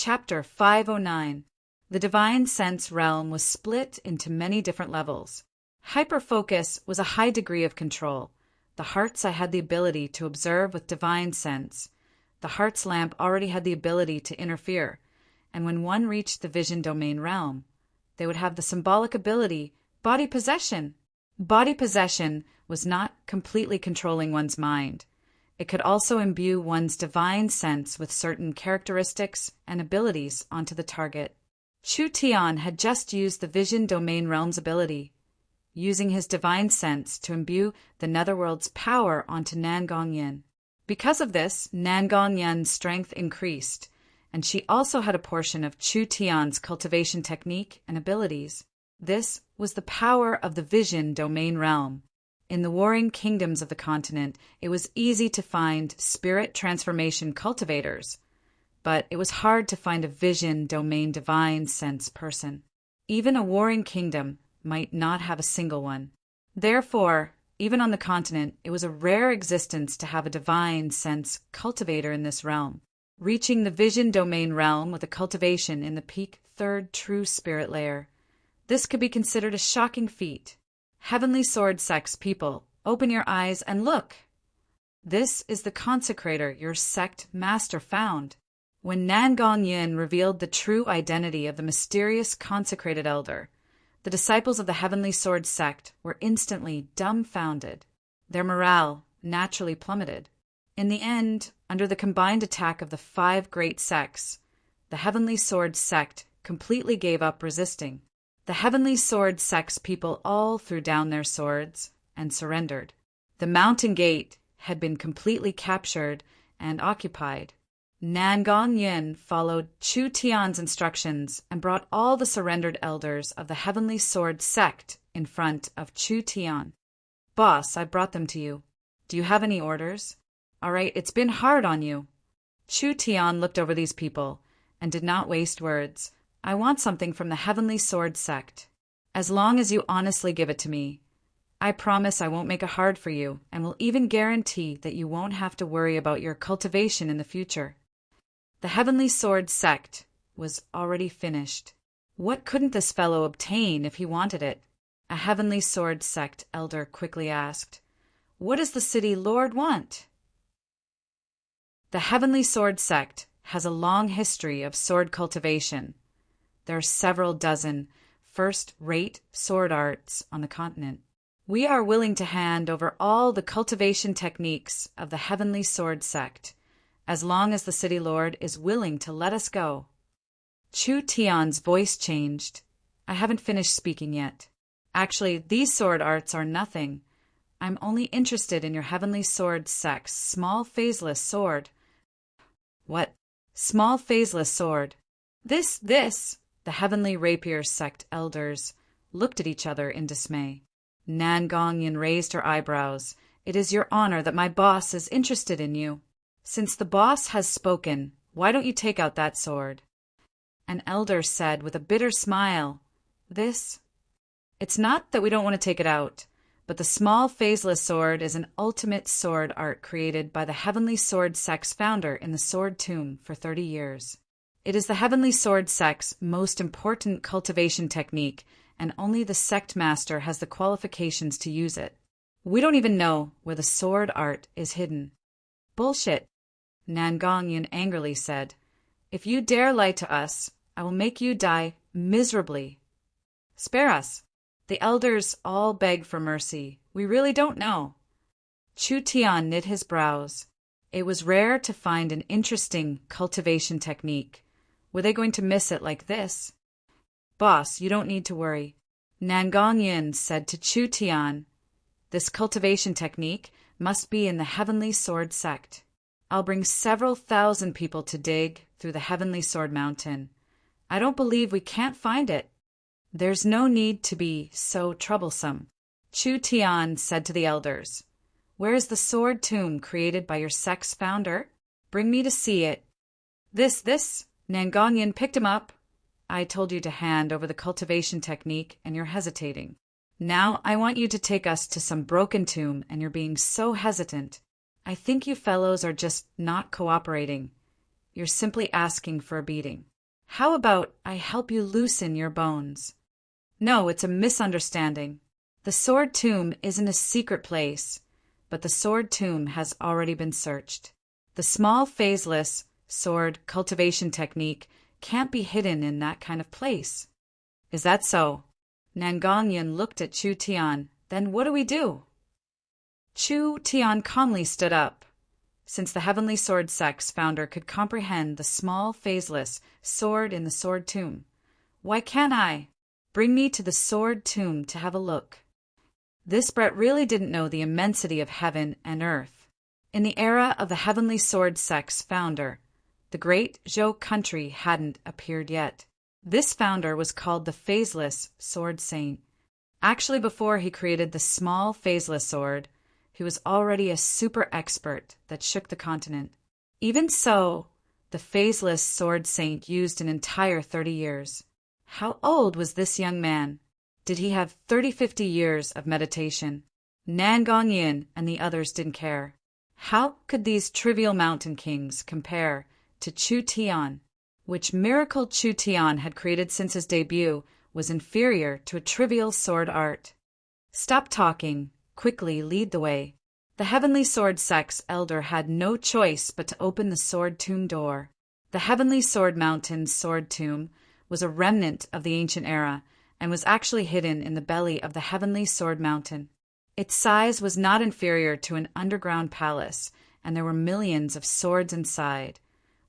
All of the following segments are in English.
Chapter 509. The Divine Sense realm was split into many different levels. Hyperfocus was a high degree of control. The hearts I had the ability to observe with divine sense. The heart's lamp already had the ability to interfere, and when one reached the vision domain realm, they would have the symbolic ability, body possession. Body possession was not completely controlling one's mind. It could also imbue one's divine sense with certain characteristics and abilities onto the target. Chu Tian had just used the vision domain realm's ability, using his divine sense to imbue the netherworld's power onto Nangong Yin. Because of this, Nangong Yin's strength increased, and she also had a portion of Chu Tian's cultivation technique and abilities. This was the power of the vision domain realm. In the warring kingdoms of the continent, it was easy to find spirit transformation cultivators, but it was hard to find a vision domain divine sense person. Even a warring kingdom might not have a single one. Therefore, even on the continent, it was a rare existence to have a divine sense cultivator in this realm. Reaching the vision domain realm with a cultivation in the peak third true spirit layer. This could be considered a shocking feat. Heavenly Sword Sect's people, open your eyes and look. This is the consecrator your sect master found. When Nangong Yin revealed the true identity of the mysterious consecrated elder, the disciples of the Heavenly Sword Sect were instantly dumbfounded. Their morale naturally plummeted. In the end, under the combined attack of the 5 great sects, the Heavenly Sword Sect completely gave up resisting. The Heavenly Sword Sect's people all threw down their swords and surrendered. The mountain gate had been completely captured and occupied. Nangong Yin followed Chu Tian's instructions and brought all the surrendered elders of the Heavenly Sword Sect in front of Chu Tian. Boss, I brought them to you. Do you have any orders? All right, it's been hard on you. Chu Tian looked over these people and did not waste words. I want something from the Heavenly Sword Sect. As long as you honestly give it to me, I promise I won't make it hard for you and will even guarantee that you won't have to worry about your cultivation in the future. The Heavenly Sword Sect was already finished. What couldn't this fellow obtain if he wanted it? A Heavenly Sword Sect elder quickly asked. What does the city lord want? The Heavenly Sword Sect has a long history of sword cultivation. There are several dozen first-rate sword arts on the continent. We are willing to hand over all the cultivation techniques of the Heavenly Sword Sect, as long as the city lord is willing to let us go. Chu Tian's voice changed. I haven't finished speaking yet. Actually, these sword arts are nothing. I'm only interested in your Heavenly Sword Sect's small phaseless sword. What? Small phaseless sword? This. The Heavenly Rapier Sect elders looked at each other in dismay. Nangong Yin raised her eyebrows. It is your honor that my boss is interested in you. Since the boss has spoken, why don't you take out that sword? An elder said with a bitter smile, It's not that we don't want to take it out, but the small phaseless sword is an ultimate sword art created by the Heavenly Sword Sect's founder in the Sword Tomb for 30 years. It is the Heavenly Sword Sect's most important cultivation technique, and only the sect master has the qualifications to use it. We don't even know where the sword art is hidden. Bullshit, Nangong Yin angrily said. If you dare lie to us, I will make you die miserably. Spare us. The elders all beg for mercy. We really don't know. Chu Tian knit his brows. It was rare to find an interesting cultivation technique. Were they going to miss it like this? Boss, you don't need to worry. Nangong Yin said to Chu Tian, this cultivation technique must be in the Heavenly Sword Sect. I'll bring several thousand people to dig through the Heavenly Sword Mountain. I don't believe we can't find it. There's no need to be so troublesome. Chu Tian said to the elders, where is the sword tomb created by your sect's founder? Bring me to see it. This. Nangong Yin picked him up. I told you to hand over the cultivation technique, and you're hesitating. Now I want you to take us to some broken tomb, and you're being so hesitant. I think you fellows are just not cooperating. You're simply asking for a beating. How about I help you loosen your bones? No, it's a misunderstanding. The sword tomb isn't a secret place, but the sword tomb has already been searched. The small phaseless sword cultivation technique can't be hidden in that kind of place. Is that so? Nangongyan looked at Chu Tian. Then what do we do? Chu Tian calmly stood up. Since the Heavenly Sword Sect's founder could comprehend the small phaseless sword in the sword tomb, why can't I? Bring me to the sword tomb to have a look. This Brett really didn't know the immensity of heaven and earth. In the era of the Heavenly Sword Sect's founder, the great Zhou country hadn't appeared yet. This founder was called the Phaseless Sword Saint. Actually, before he created the small phaseless sword, he was already a super expert that shook the continent. Even so, the Phaseless Sword Saint used an entire 30 years. How old was this young man? Did he have 50 years of meditation? Nangongyin and the others didn't care. How could these trivial mountain kings compare to Chu Tian, which miracle Chu Tian had created since his debut was inferior to a trivial sword art? Stop talking. Quickly lead the way. The Heavenly Sword Sect's elder had no choice but to open the sword tomb door. The Heavenly Sword Mountain's sword tomb was a remnant of the ancient era and was actually hidden in the belly of the Heavenly Sword Mountain. Its size was not inferior to an underground palace, and there were millions of swords inside,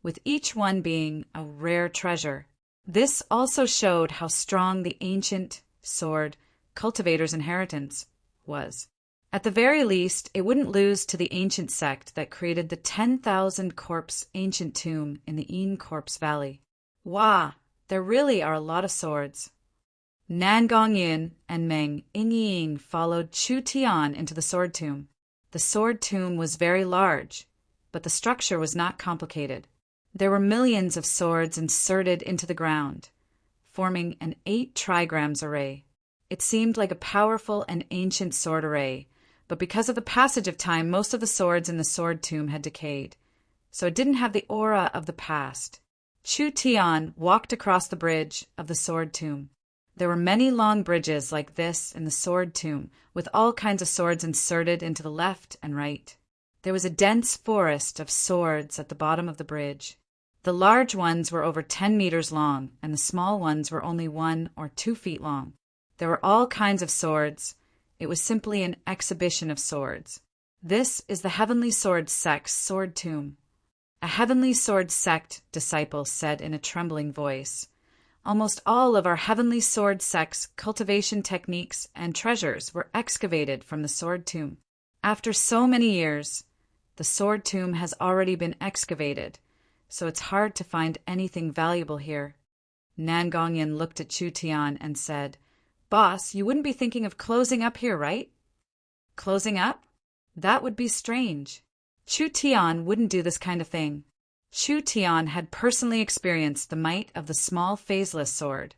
with each one being a rare treasure. This also showed how strong the ancient sword cultivator's inheritance was. At the very least, it wouldn't lose to the ancient sect that created the 10,000 corpse ancient tomb in the Yin Corpse Valley. Wah! There really are a lot of swords. Nangongyin and Meng Yingying followed Chu Tian into the sword tomb. The sword tomb was very large, but the structure was not complicated. There were millions of swords inserted into the ground, forming an 8 trigrams array. It seemed like a powerful and ancient sword array, but because of the passage of time, most of the swords in the sword tomb had decayed, so it didn't have the aura of the past. Chu Tian walked across the bridge of the sword tomb. There were many long bridges like this in the sword tomb, with all kinds of swords inserted into the left and right. There was a dense forest of swords at the bottom of the bridge. The large ones were over 10 meters long, and the small ones were only 1 or 2 feet long. There were all kinds of swords. It was simply an exhibition of swords. This is the Heavenly Sword Sect's sword tomb. A Heavenly Sword Sect disciple said in a trembling voice, "Almost all of our Heavenly Sword Sect's cultivation techniques and treasures were excavated from the sword tomb. After so many years, the sword tomb has already been excavated, so it's hard to find anything valuable here." Nangongyin looked at Chu Tian and said, "Boss, you wouldn't be thinking of closing up here, right?" Closing up? That would be strange. Chu Tian wouldn't do this kind of thing. Chu Tian had personally experienced the might of the small phaseless sword.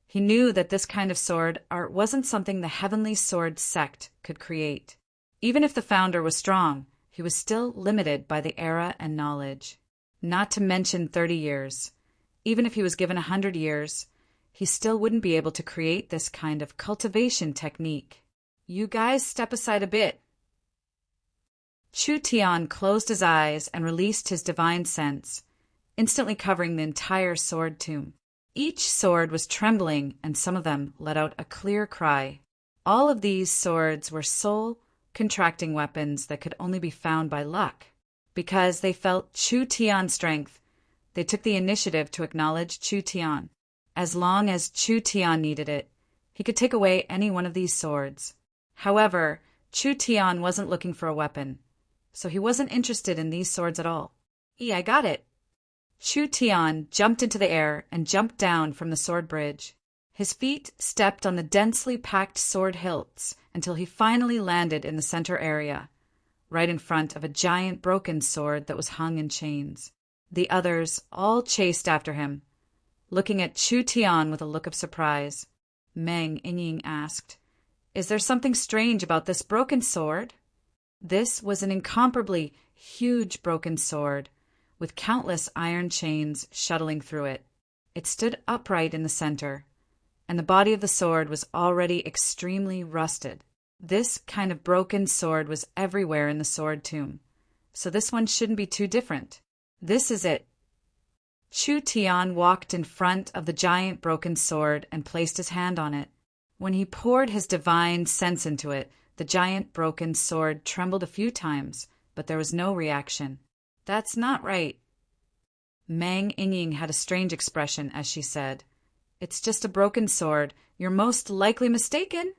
He knew that this kind of sword art wasn't something the Heavenly Sword Sect could create. Even if the founder was strong, he was still limited by the era and knowledge. Not to mention 30 years. Even if he was given 100 years, he still wouldn't be able to create this kind of cultivation technique. "You guys step aside a bit." Chu Tian closed his eyes and released his divine sense, instantly covering the entire sword tomb. Each sword was trembling, and some of them let out a clear cry. All of these swords were soul-contracting weapons that could only be found by luck. Because they felt Chu Tian's strength, they took the initiative to acknowledge Chu Tian. As long as Chu Tian needed it, he could take away any one of these swords. However, Chu Tian wasn't looking for a weapon, so he wasn't interested in these swords at all. I got it." Chu Tian jumped into the air and jumped down from the sword bridge. His feet stepped on the densely packed sword hilts until he finally landed in the center area, right in front of a giant broken sword that was hung in chains. The others all chased after him, looking at Chu Tian with a look of surprise. Meng Yingying asked, "Is there something strange about this broken sword?" This was an incomparably huge broken sword, with countless iron chains shuttling through it. It stood upright in the center, and the body of the sword was already extremely rusted. This kind of broken sword was everywhere in the sword tomb, so this one shouldn't be too different. This is it. Chu Tian walked in front of the giant broken sword and placed his hand on it. When he poured his divine sense into it, the giant broken sword trembled a few times, but there was no reaction. "That's not right." Mang Yingying had a strange expression as she said, "It's just a broken sword. You're most likely mistaken."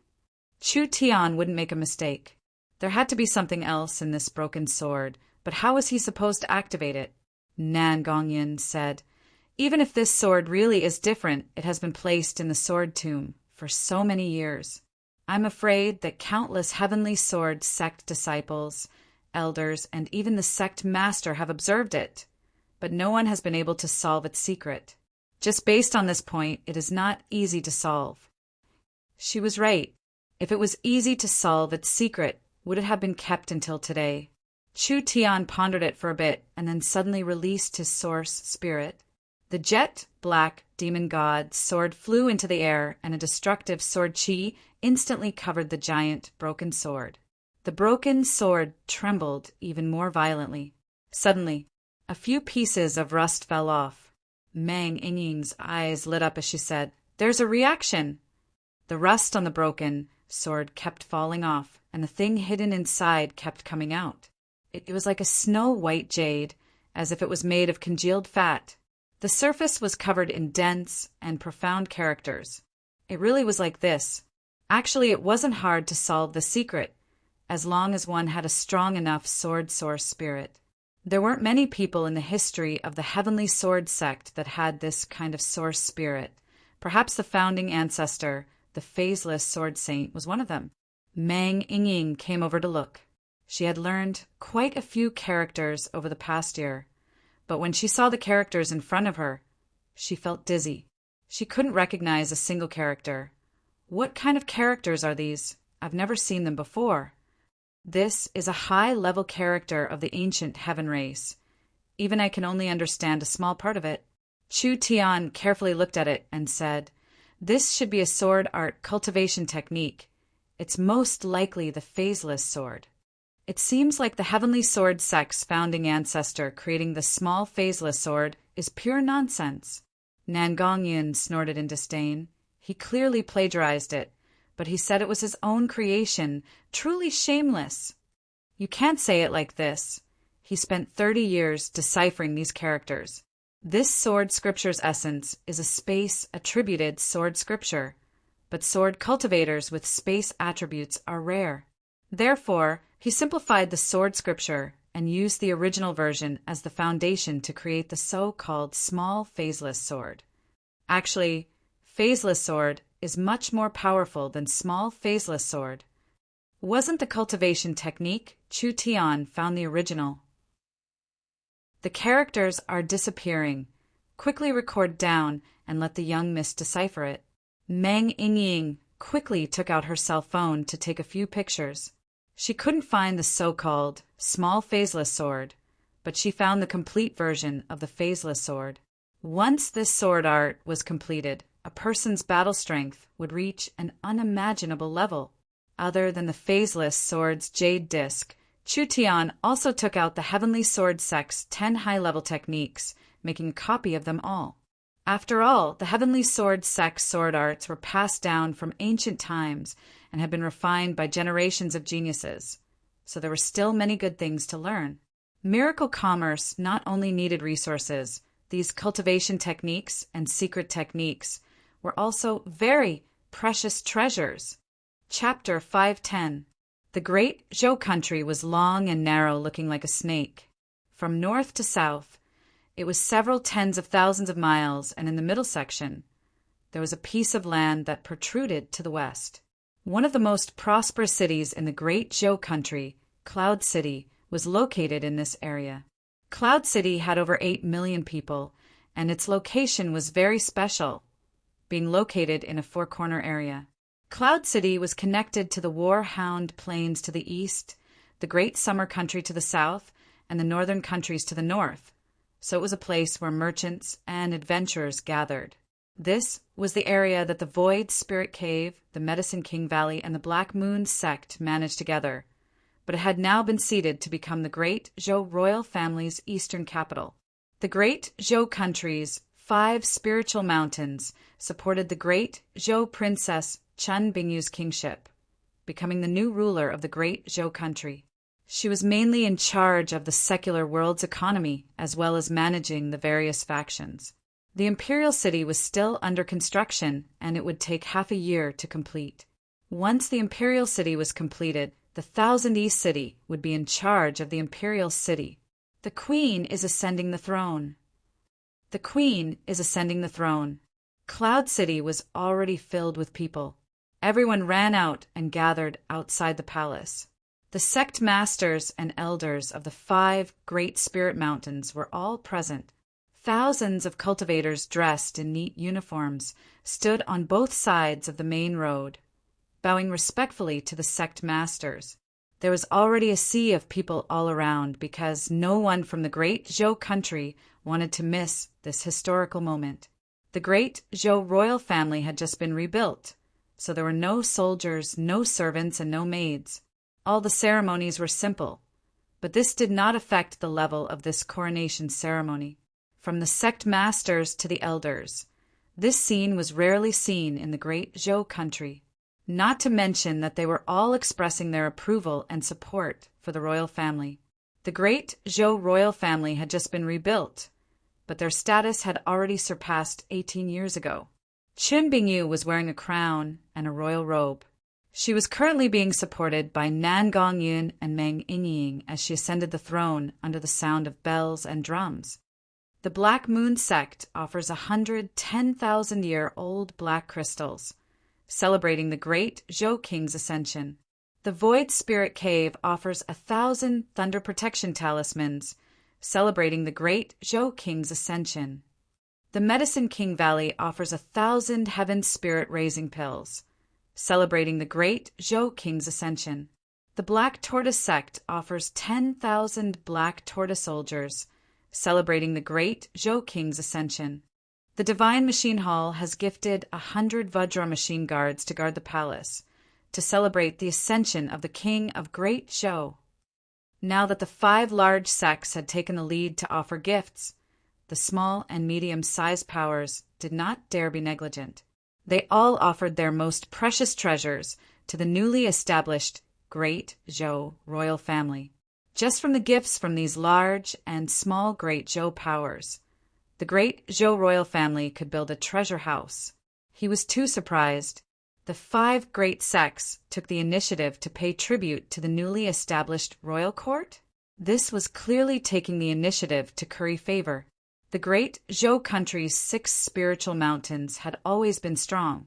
Chu Tian wouldn't make a mistake. There had to be something else in this broken sword, but how was he supposed to activate it? Nan Gongyin said, "Even if this sword really is different, it has been placed in the sword tomb for so many years. I'm afraid that countless heavenly sword sect disciples, elders, and even the sect master have observed it, but no one has been able to solve its secret. Just based on this point, it is not easy to solve." She was right. If it was easy to solve, its secret would it have been kept until today? Chu Tian pondered it for a bit and then suddenly released his source spirit. The jet black demon god sword flew into the air, and a destructive sword chi instantly covered the giant broken sword. The broken sword trembled even more violently. Suddenly, a few pieces of rust fell off. Mang Yingying's eyes lit up as she said, "There's a reaction!" The rust on the broken sword kept falling off, and the thing hidden inside kept coming out. It was like a snow-white jade, as if it was made of congealed fat. The surface was covered in dense and profound characters. It really was like this. Actually, it wasn't hard to solve the secret, as long as one had a strong enough sword source spirit. There weren't many people in the history of the Heavenly Sword sect that had this kind of source spirit. Perhaps the founding ancestor, the phaseless sword saint, was one of them. Mang Yingying came over to look. She had learned quite a few characters over the past year, but when she saw the characters in front of her, she felt dizzy. She couldn't recognize a single character. What kind of characters are these? I've never seen them before. This is a high-level character of the ancient heaven race. Even I can only understand a small part of it. Chu Tian carefully looked at it and said, "This should be a sword art cultivation technique. It's most likely the phaseless sword. It seems like the Heavenly Sword sect's founding ancestor creating the small phaseless sword is pure nonsense." Nan Gongyin snorted in disdain. He clearly plagiarized it, but he said it was his own creation, truly shameless. You can't say it like this. He spent 30 years deciphering these characters. This sword scripture's essence is a space-attributed sword scripture, but sword cultivators with space attributes are rare. Therefore, he simplified the sword scripture and used the original version as the foundation to create the so-called small phaseless sword. Actually, phaseless sword is much more powerful than small phaseless sword. Wasn't the cultivation technique Chu Tian found the original? The characters are disappearing. Quickly record down and let the young miss decipher it. Mang Yingying quickly took out her cell phone to take a few pictures. She couldn't find the so-called small phaseless sword, but she found the complete version of the phaseless sword. Once this sword art was completed, a person's battle strength would reach an unimaginable level. Other than the phaseless sword's jade disc, Chu Tian also took out the Heavenly Sword sect's 10 high-level techniques, making a copy of them all. After all, the Heavenly Sword sect's sword arts were passed down from ancient times and had been refined by generations of geniuses, so there were still many good things to learn. Miracle commerce not only needed resources, these cultivation techniques and secret techniques were also very precious treasures. Chapter 510. The great Zhou country was long and narrow, looking like a snake. From north to south, it was several tens of thousands of miles, and in the middle section, there was a piece of land that protruded to the west. One of the most prosperous cities in the great Zhou country, Cloud City, was located in this area. Cloud City had over 8 million people, and its location was very special, being located in a four-corner area. Cloud City was connected to the War-Hound Plains to the east, the Great Summer Country to the south, and the northern countries to the north, so it was a place where merchants and adventurers gathered. This was the area that the Void Spirit Cave, the Medicine King Valley, and the Black Moon sect managed together, but it had now been ceded to become the Great Zhou royal family's eastern capital. The Great Zhou country's 5 spiritual mountains supported the Great Zhou princess Chen Bingyu's kingship, becoming the new ruler of the Great Zhou country. She was mainly in charge of the secular world's economy, as well as managing the various factions. The imperial city was still under construction, and it would take half a year to complete. Once the imperial city was completed, the Thousand East City would be in charge of the imperial city. The Queen is ascending the throne. The Queen is ascending the throne. Cloud City was already filled with people. Everyone ran out and gathered outside the palace. The sect masters and elders of the 5 great spirit mountains were all present. Thousands of cultivators dressed in neat uniforms stood on both sides of the main road, bowing respectfully to the sect masters. There was already a sea of people all around because no one from the Great Zhou country wanted to miss this historical moment. The Great Zhou royal family had just been rebuilt, so there were no soldiers, no servants, and no maids. All the ceremonies were simple, but this did not affect the level of this coronation ceremony. From the sect masters to the elders, this scene was rarely seen in the Great Zhou country, not to mention that they were all expressing their approval and support for the royal family. The Great Zhou royal family had just been rebuilt, but their status had already surpassed 18 years ago. Qin Bingyu was wearing a crown and a royal robe. She was currently being supported by Nan Gongyun and Meng Yingying as she ascended the throne under the sound of bells and drums. The Black Moon sect offers 110,000-year-old black crystals, celebrating the Great Zhou King's ascension. The Void Spirit Cave offers 1,000 thunder protection talismans, celebrating the Great Zhou King's ascension. The Medicine King Valley offers 1,000 heaven spirit raising pills, celebrating the Great Zhou King's ascension. The Black Tortoise sect offers 10,000 black tortoise soldiers, celebrating the Great Zhou King's ascension. The Divine Machine Hall has gifted 100 Vajra machine guards to guard the palace, to celebrate the ascension of the King of Great Zhou. Now that the 5 large sects had taken the lead to offer gifts, the small and medium-sized powers did not dare be negligent. They all offered their most precious treasures to the newly established Great Zhou royal family. Just from the gifts from these large and small Great Zhou powers, the Great Zhou royal family could build a treasure house. He was too surprised. The 5 great sects took the initiative to pay tribute to the newly established royal court. This was clearly taking the initiative to curry favor. The Great Zhou country's 6 spiritual mountains had always been strong.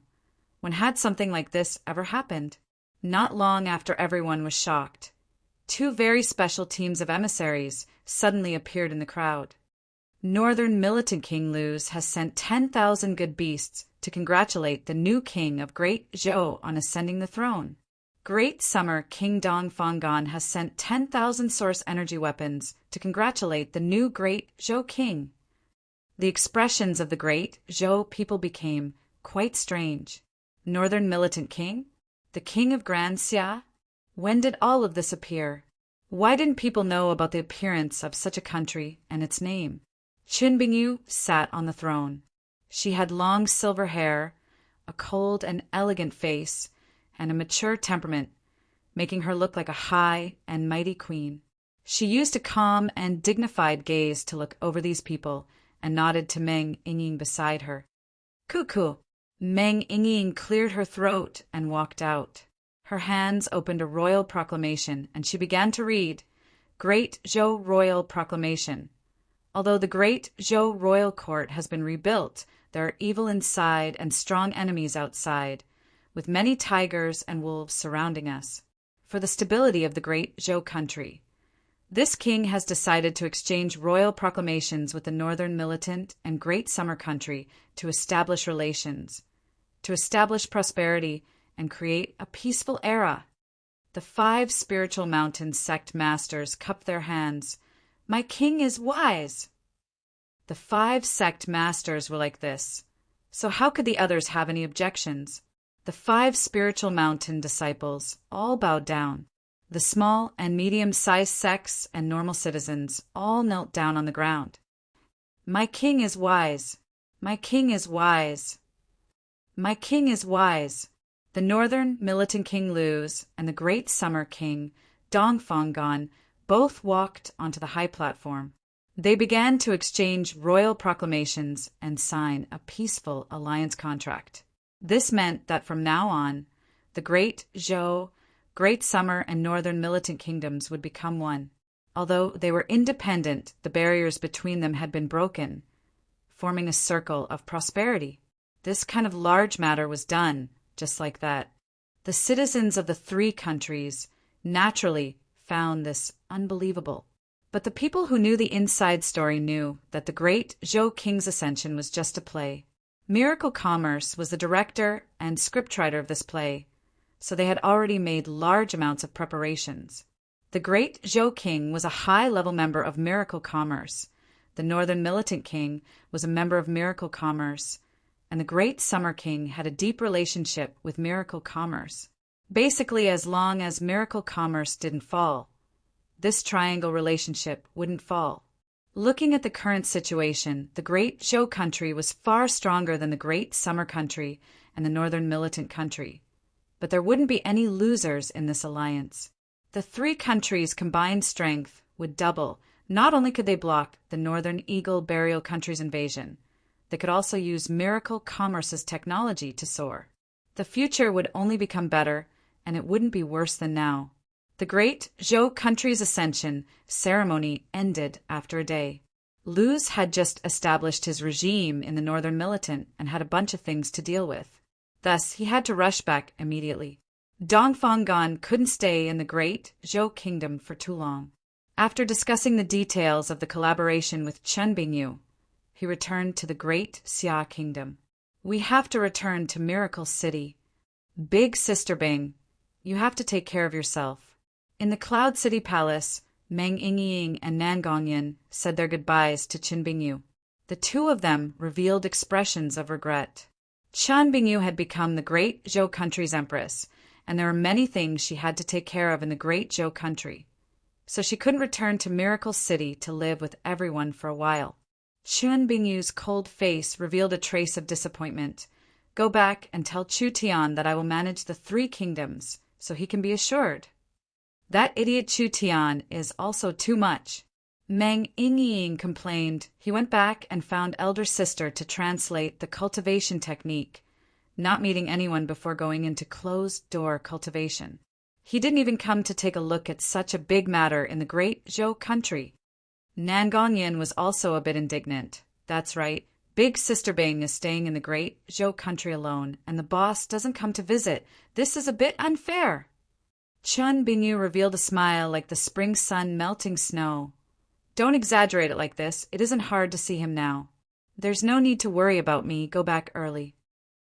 When had something like this ever happened? Not long after everyone was shocked, 2 very special teams of emissaries suddenly appeared in the crowd. Northern Militant King Luz has sent 10,000 good beasts to congratulate the new king of Great Zhou on ascending the throne. Great Summer King Dong Fonggon has sent 10,000 source energy weapons to congratulate the new Great Zhou king. The expressions of the Great Zhou people became quite strange. Northern Militant King? The King of Grand Xia? When did all of this appear? Why didn't people know about the appearance of such a country and its name? Qin Bingyu sat on the throne. She had long silver hair, a cold and elegant face, and a mature temperament, making her look like a high and mighty queen. She used a calm and dignified gaze to look over these people and nodded to Meng Yingying beside her. Cuckoo! Meng Yingying cleared her throat and walked out. Her hands opened a royal proclamation, and she began to read, Great Zhou Royal Proclamation. Although the Great Zhou Royal Court has been rebuilt, there are evil inside and strong enemies outside, with many tigers and wolves surrounding us. For the stability of the Great Zhou country, this king has decided to exchange royal proclamations with the Northern Militant and Great Summer country to establish relations, to establish prosperity, and create a peaceful era. The 5 spiritual mountain sect masters cupped their hands. My king is wise. The 5 sect masters were like this, so how could the others have any objections? The 5 spiritual mountain disciples all bowed down. The small and medium-sized sects and normal citizens all knelt down on the ground. My king is wise. My king is wise. My king is wise. The northern militant king Luz and the great summer king Dongfanggan both walked onto the high platform. They began to exchange royal proclamations and sign a peaceful alliance contract. This meant that from now on, the Great Zhou, Great Summer, and Northern Militant Kingdoms would become one. Although they were independent, the barriers between them had been broken, forming a circle of prosperity. This kind of large matter was done, just like that. The citizens of the 3 countries naturally found this unbelievable. But the people who knew the inside story knew that the great Zhou King's ascension was just a play. Miracle Commerce was the director and scriptwriter of this play, so they had already made large amounts of preparations. The great Zhou King was a high-level member of Miracle Commerce. The Northern Militant King was a member of Miracle Commerce, and the Great Summer King had a deep relationship with Miracle Commerce. Basically, as long as Miracle Commerce didn't fall, this triangle relationship wouldn't fall. Looking at the current situation, the Great Zhou country was far stronger than the Great Summer country and the Northern Militant country. But there wouldn't be any losers in this alliance. The 3 countries' combined strength would double. Not only could they block the Northern Eagle Burial country's invasion, they could also use Miracle Commerce's technology to soar. The future would only become better, and it wouldn't be worse than now. The Great Zhou country's ascension ceremony ended after a day. Luz had just established his regime in the Northern Militant and had a bunch of things to deal with. Thus, he had to rush back immediately. Dongfanggan couldn't stay in the Great Zhou kingdom for too long. After discussing the details of the collaboration with Chen Bingyu, he returned to the Great Xia kingdom. We have to return to Miracle City. Big Sister Bing, you have to take care of yourself. In the Cloud City Palace, Meng Yingying and Nan Gongyan said their goodbyes to Chen Bingyu. The 2 of them revealed expressions of regret. Chen Bingyu had become the Great Zhou country's empress, and there were many things she had to take care of in the Great Zhou country, so she couldn't return to Miracle City to live with everyone for a while. Chen Bingyu's cold face revealed a trace of disappointment. Go back and tell Chu Tian that I will manage the 3 kingdoms, so he can be assured. That idiot Chu Tian is also too much. Meng Yingying complained. He went back and found elder sister to translate the cultivation technique, not meeting anyone before going into closed-door cultivation. He didn't even come to take a look at such a big matter in the Great Zhou country. Nan Gongyan was also a bit indignant. That's right, Big Sister Bing is staying in the Great Zhou country alone, and the boss doesn't come to visit. This is a bit unfair. Chen Bingyu revealed a smile like the spring sun melting snow. Don't exaggerate it like this. It isn't hard to see him now. There's no need to worry about me. Go back early.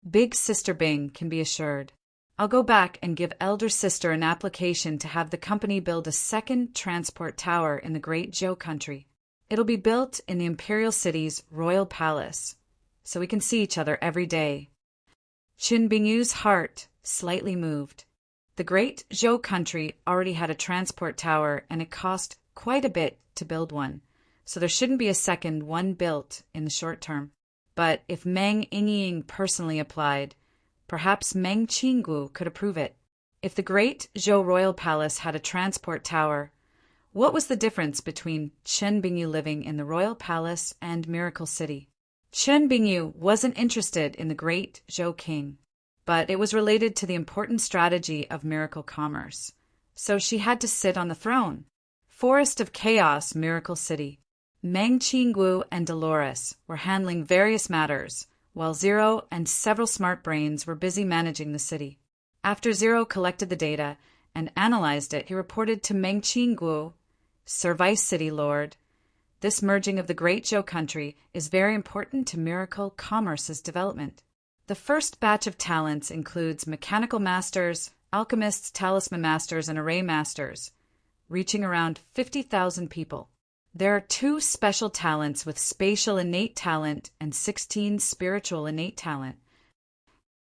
Big Sister Bing can be assured. I'll go back and give elder sister an application to have the company build a 2nd transport tower in the Great Zhou country. It'll be built in the Imperial City's Royal Palace, so we can see each other every day. Chen Bingyu's heart slightly moved. The Great Zhou country already had a transport tower, and it cost quite a bit to build one, so there shouldn't be a second one built in the short term. But if Meng Yingying personally applied, perhaps Meng Qinggu could approve it. If the Great Zhou Royal Palace had a transport tower, what was the difference between Chen Bingyu living in the Royal Palace and Miracle City? Chen Bingyu wasn't interested in the Great Zhou King, but it was related to the important strategy of Miracle Commerce, so she had to sit on the throne. Forest of Chaos, Miracle City. Meng Qinggu and Dolores were handling various matters, while Zero and several smart brains were busy managing the city. After Zero collected the data and analyzed it, he reported to Meng Qinggu, Sir Vice City Lord, this merging of the Great Zhou country is very important to Miracle Commerce's development. The first batch of talents includes mechanical masters, alchemists, talisman masters, and array masters, reaching around 50,000 people. There are 2 special talents with spatial innate talent and 16 spiritual innate talent.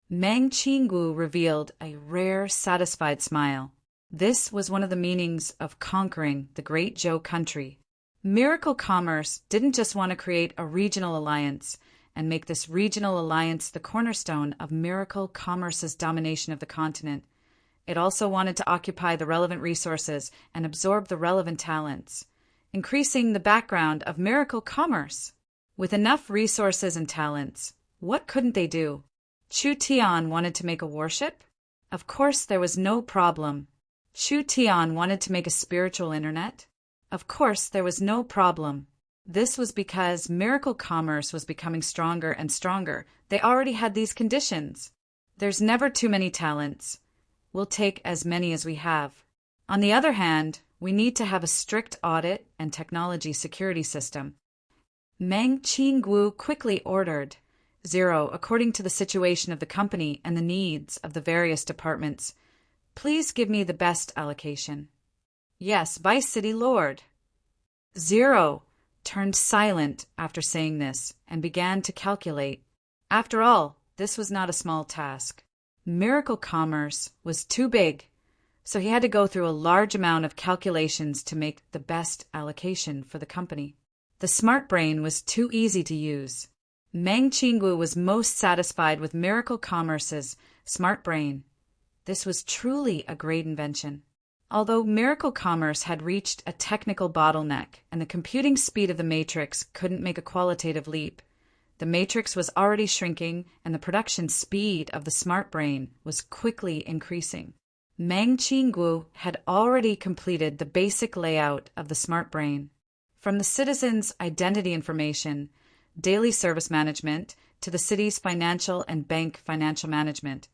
Meng Qinggu revealed a rare, satisfied smile. This was one of the meanings of conquering the great Zhou country. Miracle Commerce didn't just want to create a regional alliance and make this regional alliance the cornerstone of Miracle Commerce's domination of the continent. It also wanted to occupy the relevant resources and absorb the relevant talents, increasing the background of Miracle Commerce. With enough resources and talents, what couldn't they do? Chu Tian wanted to make a warship? Of course there was no problem. Chu Tian wanted to make a spiritual internet? Of course there was no problem. This was because Miracle Commerce was becoming stronger and stronger. They already had these conditions. There's never too many talents. We'll take as many as we have. On the other hand, we need to have a strict audit and technology security system. Meng Qinggu quickly ordered, 0, according to the situation of the company and the needs of the various departments. Please give me the best allocation. Yes, Vice City Lord. 0 turned silent after saying this and began to calculate. After all, this was not a small task. Miracle Commerce was too big, so he had to go through a large amount of calculations to make the best allocation for the company. The smart brain was too easy to use. Meng Qinggu was most satisfied with Miracle Commerce's smart brain. This was truly a great invention. Although Miracle Commerce had reached a technical bottleneck and the computing speed of the matrix couldn't make a qualitative leap, the matrix was already shrinking and the production speed of the smart brain was quickly increasing. Meng Qinggu had already completed the basic layout of the smart brain. From the citizens' identity information, daily service management, to the city's financial and bank financial management,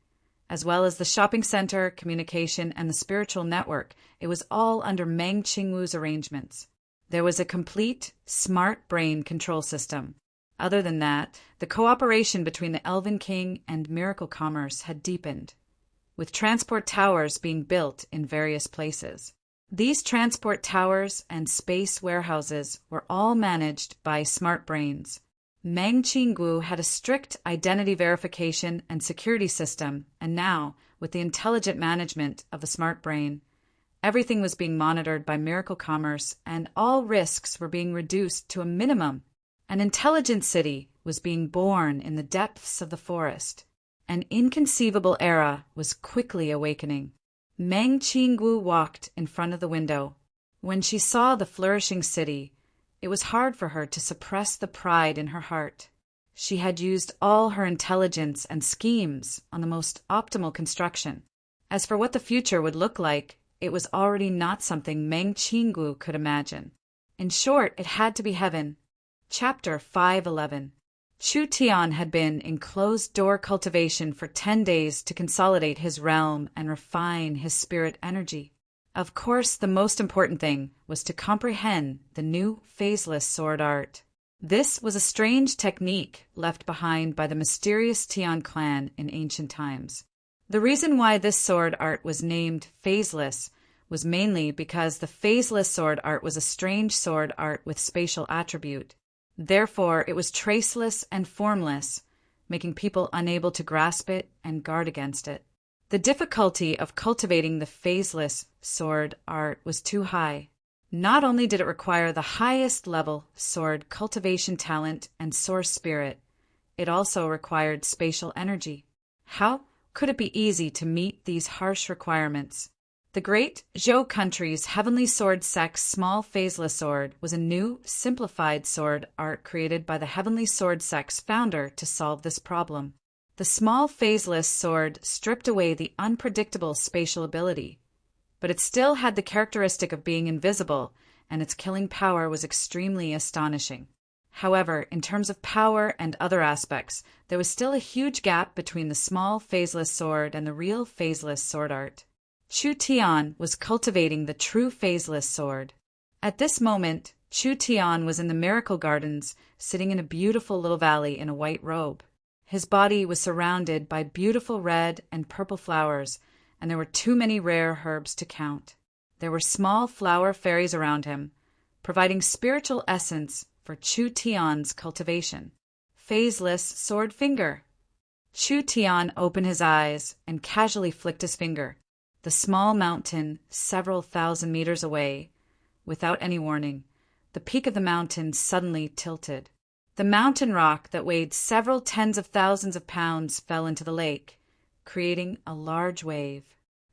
as well as the shopping center, communication, and the spiritual network, it was all under Meng Qinggu's arrangements. There was a complete, smart brain control system. Other than that, the cooperation between the Elven King and Miracle Commerce had deepened, with transport towers being built in various places. These transport towers and space warehouses were all managed by smart brains. Meng Qinggu had a strict identity verification and security system, and now, with the intelligent management of the smart brain, everything was being monitored by Miracle Commerce and all risks were being reduced to a minimum. An intelligent city was being born in the depths of the forest. An inconceivable era was quickly awakening. Meng Qinggu walked in front of the window. When she saw the flourishing city, it was hard for her to suppress the pride in her heart. She had used all her intelligence and schemes on the most optimal construction. As for what the future would look like, it was already not something Meng Qinggu could imagine. In short, it had to be heaven. Chapter 511. Chu Tian had been in closed-door cultivation for 10 days to consolidate his realm and refine his spirit energy. Of course, the most important thing was to comprehend the new phaseless sword art. This was a strange technique left behind by the mysterious Tian clan in ancient times. The reason why this sword art was named phaseless was mainly because the phaseless sword art was a strange sword art with spatial attribute. Therefore, it was traceless and formless, making people unable to grasp it and guard against it. The difficulty of cultivating the phaseless sword art was too high. Not only did it require the highest level sword cultivation talent and source spirit, it also required spatial energy. How could it be easy to meet these harsh requirements? The great Zhou country's heavenly sword sect's small phaseless sword was a new, simplified sword art created by the heavenly sword sect's founder to solve this problem. The small phaseless sword stripped away the unpredictable spatial ability, but it still had the characteristic of being invisible, and its killing power was extremely astonishing. However, in terms of power and other aspects, there was still a huge gap between the small phaseless sword and the real phaseless sword art. Chu Tian was cultivating the true phaseless sword. At this moment, Chu Tian was in the Miracle Gardens, sitting in a beautiful little valley in a white robe. His body was surrounded by beautiful red and purple flowers, and there were too many rare herbs to count. There were small flower fairies around him, providing spiritual essence for Chu Tian's cultivation. Phaseless sword finger. Chu Tian opened his eyes and casually flicked his finger. The small mountain, several thousand meters away, without any warning, the peak of the mountain suddenly tilted. The mountain rock that weighed several tens of thousands of pounds fell into the lake, creating a large wave.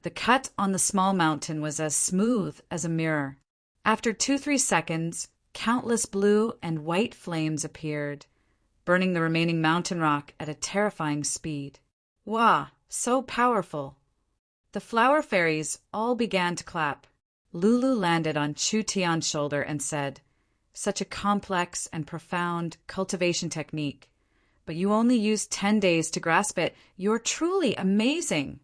The cut on the small mountain was as smooth as a mirror. After 2-3 seconds, countless blue and white flames appeared, burning the remaining mountain rock at a terrifying speed. Wah! So powerful! The flower fairies all began to clap. Lulu landed on Chu Tian's shoulder and said, "Such a complex and profound cultivation technique, but you only used 10 days to grasp it. You're truly amazing."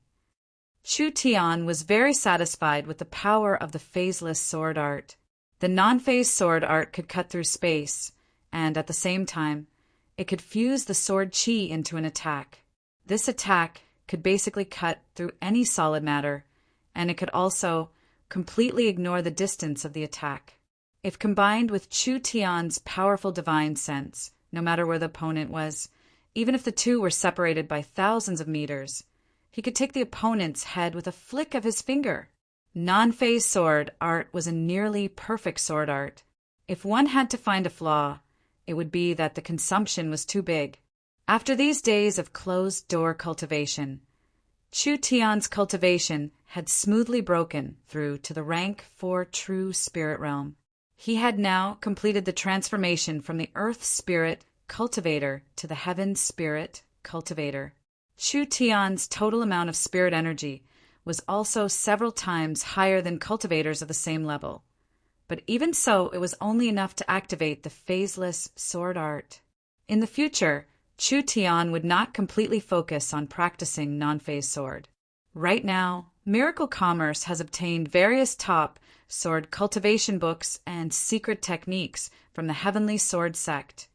Chu Tian was very satisfied with the power of the phaseless sword art. The non-phase sword art could cut through space, and at the same time, it could fuse the sword chi into an attack. This attack could basically cut through any solid matter, and it could also completely ignore the distance of the attack. If combined with Chu Tian's powerful divine sense, no matter where the opponent was, even if the two were separated by thousands of meters, he could take the opponent's head with a flick of his finger. Non-phase sword art was a nearly perfect sword art. If one had to find a flaw, it would be that the consumption was too big. After these days of closed-door cultivation, Chu Tian's cultivation had smoothly broken through to the rank 4 true spirit realm. He had now completed the transformation from the earth spirit cultivator to the heaven spirit cultivator. Chu Tian's total amount of spirit energy was also several times higher than cultivators of the same level. But even so, it was only enough to activate the phaseless sword art. In the future, Chu Tian would not completely focus on practicing non-phase sword. Right now, Miracle Commerce has obtained various top sword cultivation books and secret techniques from the Heavenly Sword Sect,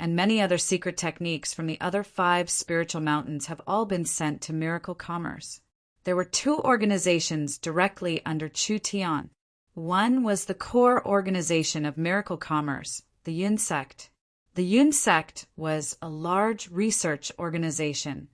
and many other secret techniques from the other 5 spiritual mountains have all been sent to Miracle Commerce. There were 2 organizations directly under Chu Tian. One was the core organization of Miracle Commerce, the Yun Sect. The Yun Sect was a large research organization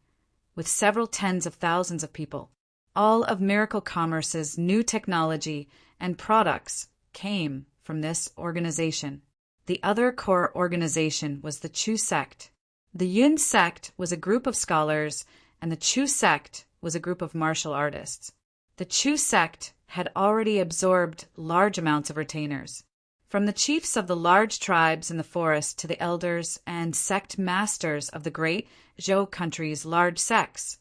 with several tens of thousands of people. All of Miracle Commerce's new technology and products came from this organization. The other core organization was the Chu Sect. The Yun Sect was a group of scholars, and the Chu Sect was a group of martial artists. The Chu Sect had already absorbed large amounts of retainers. From the chiefs of the large tribes in the forest to the elders and sect masters of the great Zhou country's large sects,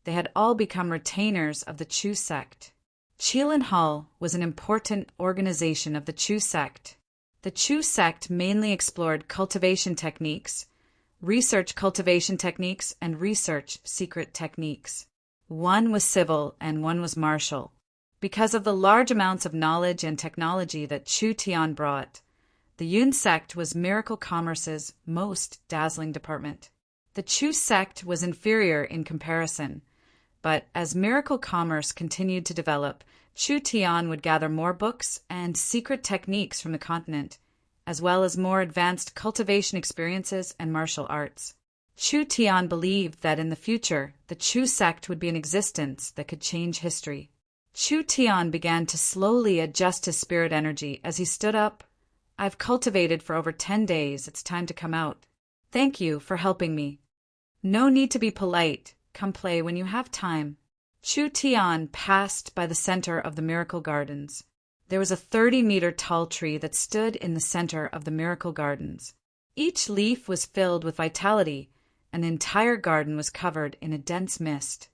they had all become retainers of the Chu Sect. Qilin Hall was an important organization of the Chu Sect. The Chu Sect mainly explored cultivation techniques, research cultivation techniques, and research secret techniques. One was civil and one was martial. Because of the large amounts of knowledge and technology that Chu Tian brought, the Yun Sect was Miracle Commerce's most dazzling department. The Chu Sect was inferior in comparison, but as Miracle Commerce continued to develop, Chu Tian would gather more books and secret techniques from the continent, as well as more advanced cultivation experiences and martial arts. Chu Tian believed that in the future, the Chu Sect would be in existence that could change history. Chu Tian began to slowly adjust his spirit energy as he stood up. "I've cultivated for over 10 days. It's time to come out. Thank you for helping me. No need to be polite. Come play when you have time." Chu Tian passed by the center of the Miracle Gardens. There was a 30-meter tall tree that stood in the center of the Miracle Gardens. Each leaf was filled with vitality, and the entire garden was covered in a dense mist.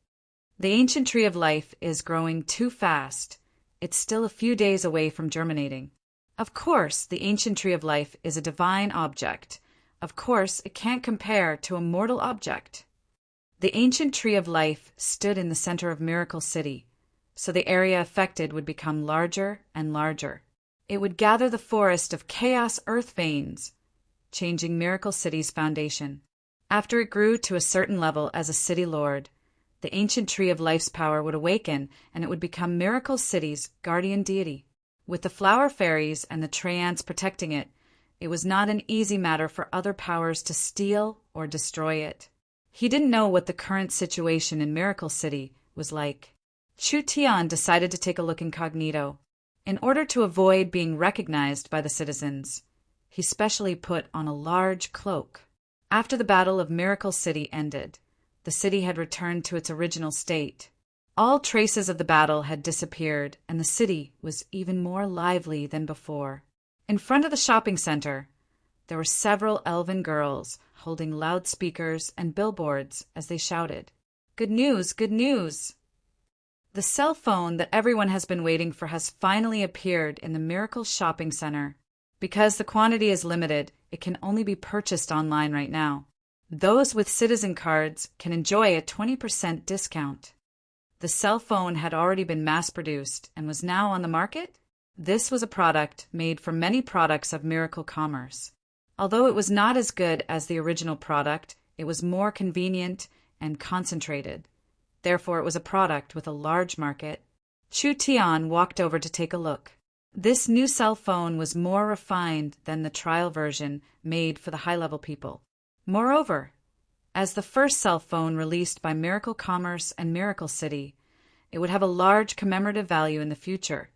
The ancient tree of life is growing too fast. It's still a few days away from germinating. Of course, the ancient tree of life is a divine object. Of course, it can't compare to a mortal object. The ancient tree of life stood in the center of Miracle City, so the area affected would become larger and larger. It would gather the forest of chaos earth veins, changing Miracle City's foundation. After it grew to a certain level as a city lord, the ancient tree of life's power would awaken, and it would become Miracle City's guardian deity. With the flower fairies and the Treants protecting it, it was not an easy matter for other powers to steal or destroy it. He didn't know what the current situation in Miracle City was like. Chu Tian decided to take a look incognito. In order to avoid being recognized by the citizens, he specially put on a large cloak. After the Battle of Miracle City ended, the city had returned to its original state. All traces of the battle had disappeared, and the city was even more lively than before. In front of the shopping center, there were several elven girls holding loudspeakers and billboards as they shouted, "Good news, good news!" The cell phone that everyone has been waiting for has finally appeared in the Miracle Shopping Center. Because the quantity is limited, it can only be purchased online right now. Those with citizen cards can enjoy a 20% discount. The cell phone had already been mass-produced and was now on the market. This was a product made from many products of Miracle Commerce. Although it was not as good as the original product, it was more convenient and concentrated. Therefore, it was a product with a large market. Chu Tian walked over to take a look. This new cell phone was more refined than the trial version made for the high-level people. Moreover, as the first cell phone released by Miracle Commerce and Miracle City, it would have a large commemorative value in the future.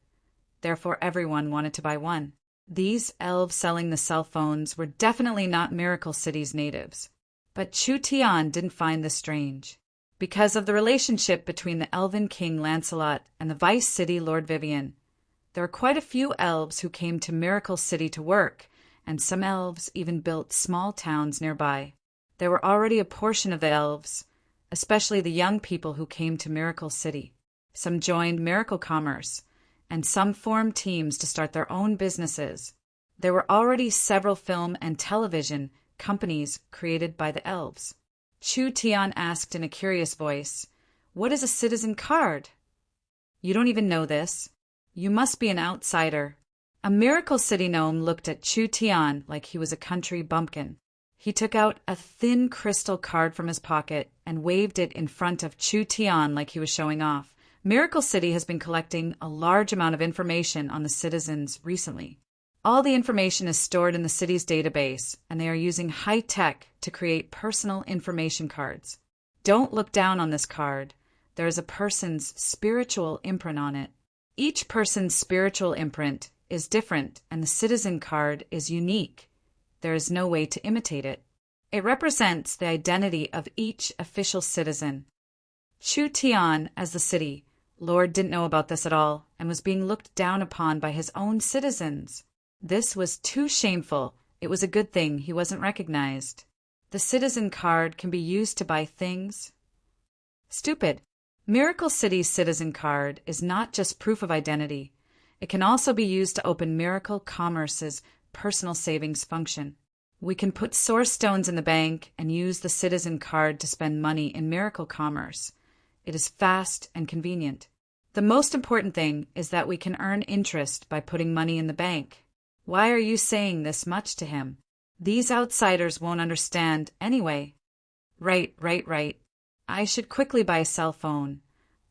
Therefore, everyone wanted to buy one. These elves selling the cell phones were definitely not Miracle City's natives. But Chu Tian didn't find this strange. Because of the relationship between the Elven King Lancelot and the Vice City Lord Vivian, there were quite a few elves who came to Miracle City to work, and some elves even built small towns nearby. There were already a portion of the elves, especially the young people who came to Miracle City. Some joined Miracle Commerce, and some formed teams to start their own businesses. There were already several film and television companies created by the elves. Chu Tian asked in a curious voice, "What is a citizen card?" "You don't even know this. You must be an outsider." A Miracle City gnome looked at Chu Tian like he was a country bumpkin. He took out a thin crystal card from his pocket and waved it in front of Chu Tian like he was showing off. Miracle City has been collecting a large amount of information on the citizens recently. All the information is stored in the city's database, and they are using high tech to create personal information cards. Don't look down on this card. There is a person's spiritual imprint on it. Each person's spiritual imprint is different, and the citizen card is unique. There is no way to imitate it. It represents the identity of each official citizen. Chu Tian, as the city lord, didn't know about this at all and was being looked down upon by his own citizens. This was too shameful. It was a good thing he wasn't recognized. The citizen card can be used to buy things. Stupid. Miracle City's citizen card is not just proof of identity. It can also be used to open Miracle Commerce's personal savings function. We can put source stones in the bank and use the citizen card to spend money in Miracle Commerce. It is fast and convenient. The most important thing is that we can earn interest by putting money in the bank. Why are you saying this much to him? These outsiders won't understand anyway. Right. I should quickly buy a cell phone.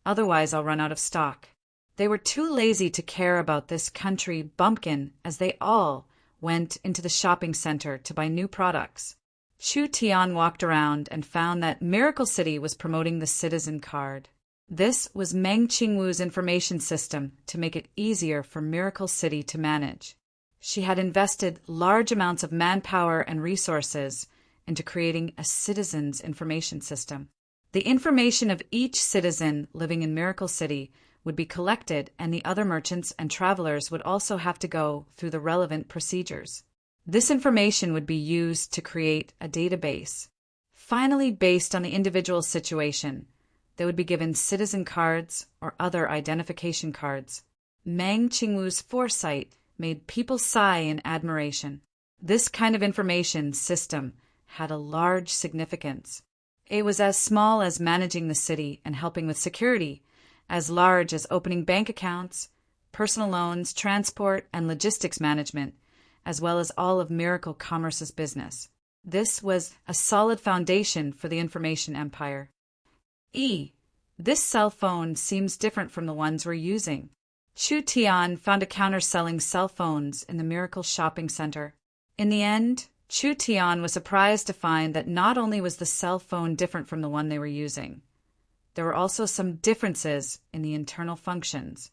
Otherwise, I'll run out of stock. They were too lazy to care about this country bumpkin as they all went into the shopping center to buy new products. Chu Tian walked around and found that Miracle City was promoting the citizen card. This was Meng Qingwu's information system to make it easier for Miracle City to manage. She had invested large amounts of manpower and resources into creating a citizen's information system. The information of each citizen living in Miracle City would be collected, and the other merchants and travelers would also have to go through the relevant procedures. This information would be used to create a database. Finally, based on the individual situation, they would be given citizen cards or other identification cards. Meng Qingwu's foresight made people sigh in admiration. This kind of information system had a large significance. It was as small as managing the city and helping with security, as large as opening bank accounts, personal loans, transport, and logistics management, as well as all of Miracle Commerce's business. This was a solid foundation for the information empire. This cell phone seems different from the ones we're using. Chu Tian found a counter selling cell phones in the Miracle Shopping Center. In the end, Chu Tian was surprised to find that not only was the cell phone different from the one they were using, there were also some differences in the internal functions.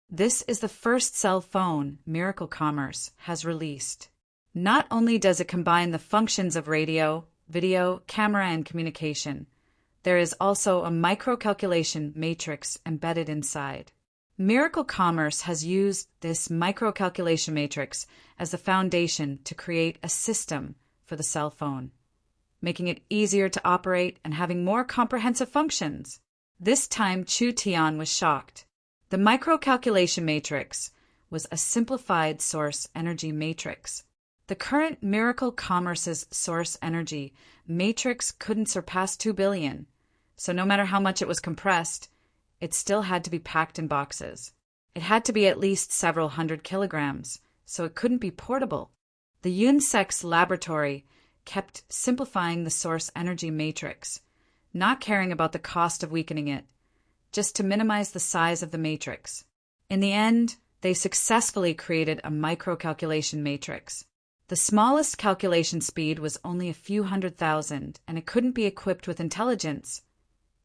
This is the first cell phone Miracle Commerce has released. Not only does it combine the functions of radio, video, camera, and communication, there is also a microcalculation matrix embedded inside. Miracle Commerce has used this microcalculation matrix as the foundation to create a system for the cell phone, making it easier to operate and having more comprehensive functions. This time, Chu Tian was shocked. The microcalculation matrix was a simplified source energy matrix. The current Miracle Commerce's source energy matrix couldn't surpass 2 billion, so no matter how much it was compressed, it still had to be packed in boxes. It had to be at least several hundred kilograms, so it couldn't be portable. The Yunsek's laboratory kept simplifying the source energy matrix, not caring about the cost of weakening it, just to minimize the size of the matrix. In the end, they successfully created a microcalculation matrix. The smallest calculation speed was only a few 100,000, and it couldn't be equipped with intelligence,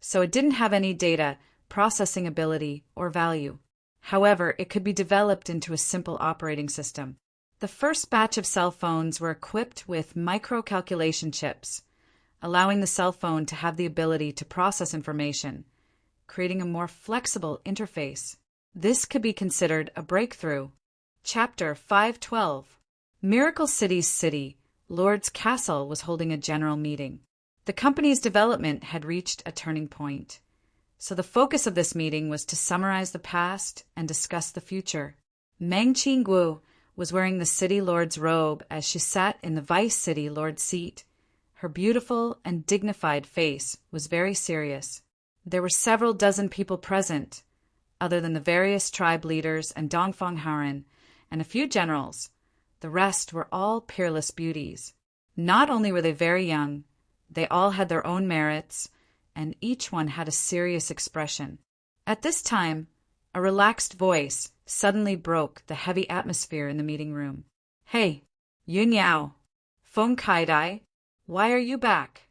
so it didn't have any data, processing ability, or value. However, it could be developed into a simple operating system. The first batch of cell phones were equipped with microcalculation chips, allowing the cell phone to have the ability to process information, creating a more flexible interface. This could be considered a breakthrough. Chapter 512. Miracle City's city, Lord's Castle, was holding a general meeting. The company's development had reached a turning point, so the focus of this meeting was to summarize the past and discuss the future. Meng Qingguo was wearing the city lord's robe as she sat in the vice city lord's seat. Her beautiful and dignified face was very serious. There were several dozen people present, other than the various tribe leaders and Dongfang Haran, and a few generals. The rest were all peerless beauties. Not only were they very young, they all had their own merits, and each one had a serious expression. At this time, a relaxed voice suddenly broke the heavy atmosphere in the meeting room. "Hey, Yun Yao, Feng Kaidai, why are you back?"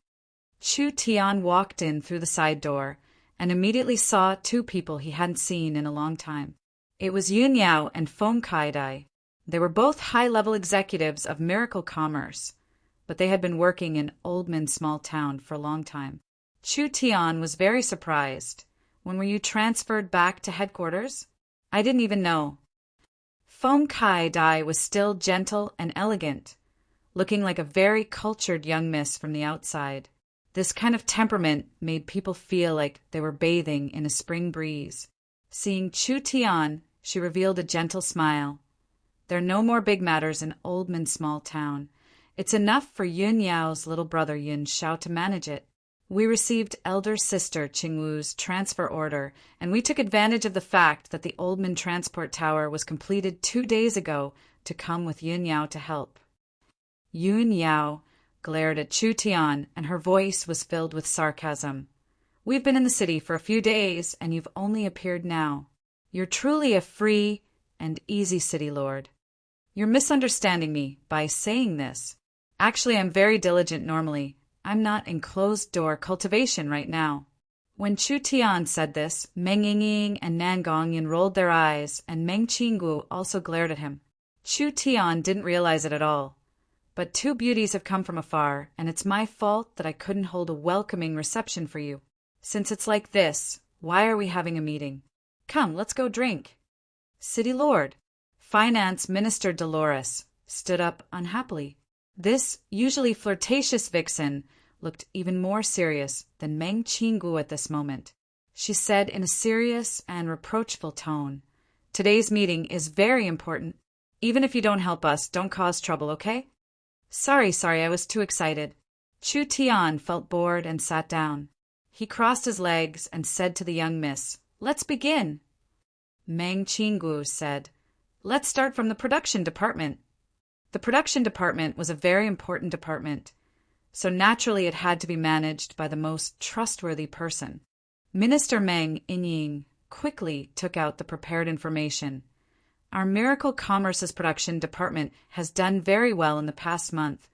Chu Tian walked in through the side door and immediately saw two people he hadn't seen in a long time. It was Yun Yao and Feng Kaidai. They were both high-level executives of Miracle Commerce, but they had been working in Oldman Small Town for a long time. Chu Tian was very surprised. "When were you transferred back to headquarters?" "I didn't even know." Feng Kaidai was still gentle and elegant, looking like a very cultured young miss from the outside. This kind of temperament made people feel like they were bathing in a spring breeze. Seeing Chu Tian, she revealed a gentle smile. "There are no more big matters in Oldman Small Town. It's enough for Yun Yao's little brother Yun Shao to manage it. We received elder sister Qingwu's transfer order, and we took advantage of the fact that the Oldman Transport Tower was completed 2 days ago to come with Yun Yao to help." Yun Yao glared at Chu Tian, and her voice was filled with sarcasm. "We've been in the city for a few days, and you've only appeared now. You're truly a free and easy city lord. You're misunderstanding me by saying this. Actually, I'm very diligent normally. I'm not in closed-door cultivation right now." When Chu Tian said this, Meng Yingying and Nan Gongyan rolled their eyes, and Meng Qingguo also glared at him. Chu Tian didn't realize it at all. "But two beauties have come from afar, and it's my fault that I couldn't hold a welcoming reception for you. Since it's like this, why are we having a meeting? Come, let's go drink." City Lord, Finance Minister Dolores, stood up unhappily. This usually flirtatious vixen looked even more serious than Meng Qingguo at this moment. She said in a serious and reproachful tone, "Today's meeting is very important. Even if you don't help us, don't cause trouble, okay?" Sorry, I was too excited." Chu Tian felt bored and sat down. He crossed his legs and said to the young miss, "Let's begin." Meng Qingguo said, "Let's start from the production department." The production department was a very important department, so naturally it had to be managed by the most trustworthy person. Minister Meng Yingying quickly took out the prepared information. Our Miracle Commerce's production department has done very well in the past month,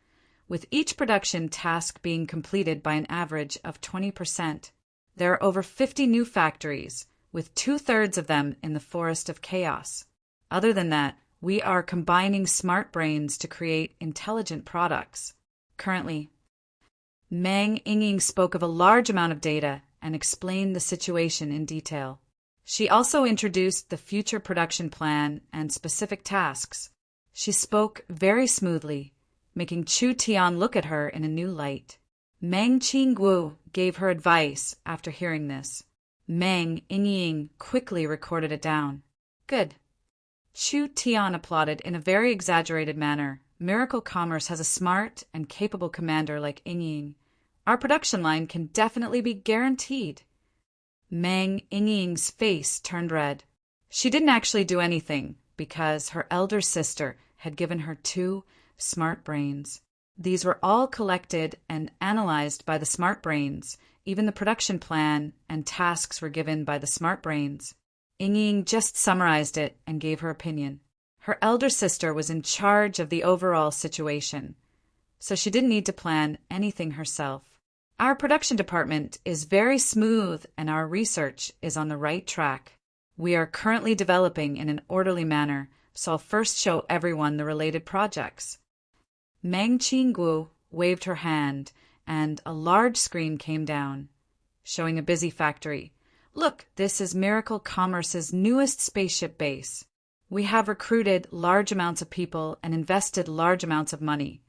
with each production task being completed by an average of 20%. There are over 50 new factories, with 2/3 of them in the forest of chaos. Other than that, we are combining smart brains to create intelligent products. Currently, Meng Yingying spoke of a large amount of data and explained the situation in detail. She also introduced the future production plan and specific tasks. She spoke very smoothly, making Chu Tian look at her in a new light. Meng Qingguo gave her advice after hearing this. Meng Yingying quickly recorded it down. Good. Chu Tian applauded in a very exaggerated manner. Miracle Commerce has a smart and capable commander like Yingying. Our production line can definitely be guaranteed. Meng Yingying's face turned red. She didn't actually do anything because her elder sister had given her 2 smart brains. These were all collected and analyzed by the smart brains. Even the production plan and tasks were given by the smart brains. Yingying just summarized it and gave her opinion. Her elder sister was in charge of the overall situation, so she didn't need to plan anything herself. Our production department is very smooth and our research is on the right track. We are currently developing in an orderly manner, so I'll first show everyone the related projects. Meng Qingguo waved her hand, and a large screen came down, showing a busy factory. Look, this is Miracle Commerce's newest spaceship base. We have recruited large amounts of people and invested large amounts of money,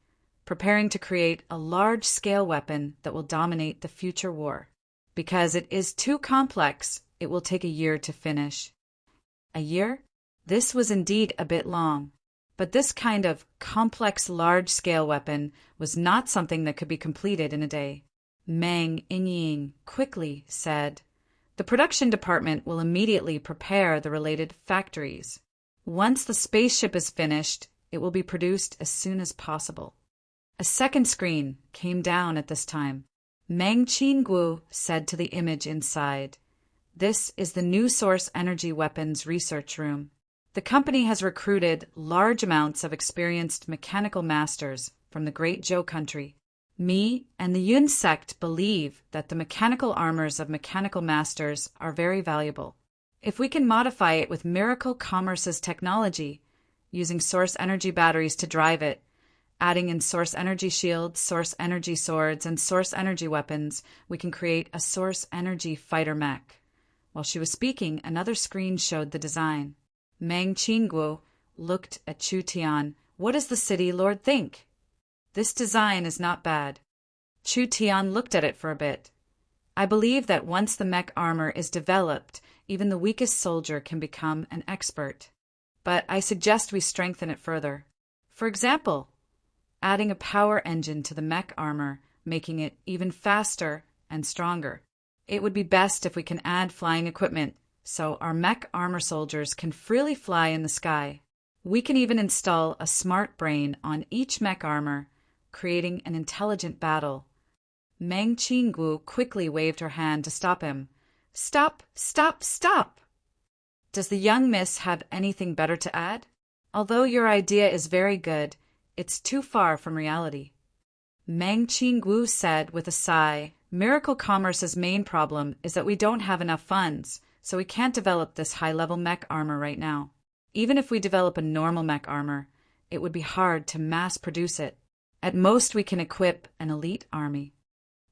preparing to create a large-scale weapon that will dominate the future war. Because it is too complex, it will take a year to finish. A year? This was indeed a bit long. But this kind of complex large-scale weapon was not something that could be completed in a day. Meng Yingying quickly said, "The production department will immediately prepare the related factories. Once the spaceship is finished, it will be produced as soon as possible." A second screen came down at this time. Meng Qingguo said to the image inside, "This is the new source energy weapons research room. The company has recruited large amounts of experienced mechanical masters from the Great Zhou country. Me and the Yun sect believe that the mechanical armors of mechanical masters are very valuable. If we can modify it with Miracle Commerce's technology, using source energy batteries to drive it, adding in source energy shields, source energy swords, and source energy weapons, we can create a source energy fighter mech." While she was speaking, another screen showed the design. Meng Qingguo looked at Chu Tian. "What does the city lord think?" "This design is not bad." Chu Tian looked at it for a bit. "I believe that once the mech armor is developed, even the weakest soldier can become an expert. But I suggest we strengthen it further. For example, adding a power engine to the mech armor, making it even faster and stronger. It would be best if we can add flying equipment, so our mech armor soldiers can freely fly in the sky. We can even install a smart brain on each mech armor, creating an intelligent battle." Meng Qingguo quickly waved her hand to stop him. "Stop, stop, stop! Does the young miss have anything better to add? Although your idea is very good, it's too far from reality." Meng Qingguo said with a sigh, "Miracle Commerce's main problem is that we don't have enough funds, so we can't develop this high-level mech armor right now. Even if we develop a normal mech armor, it would be hard to mass-produce it. At most, we can equip an elite army."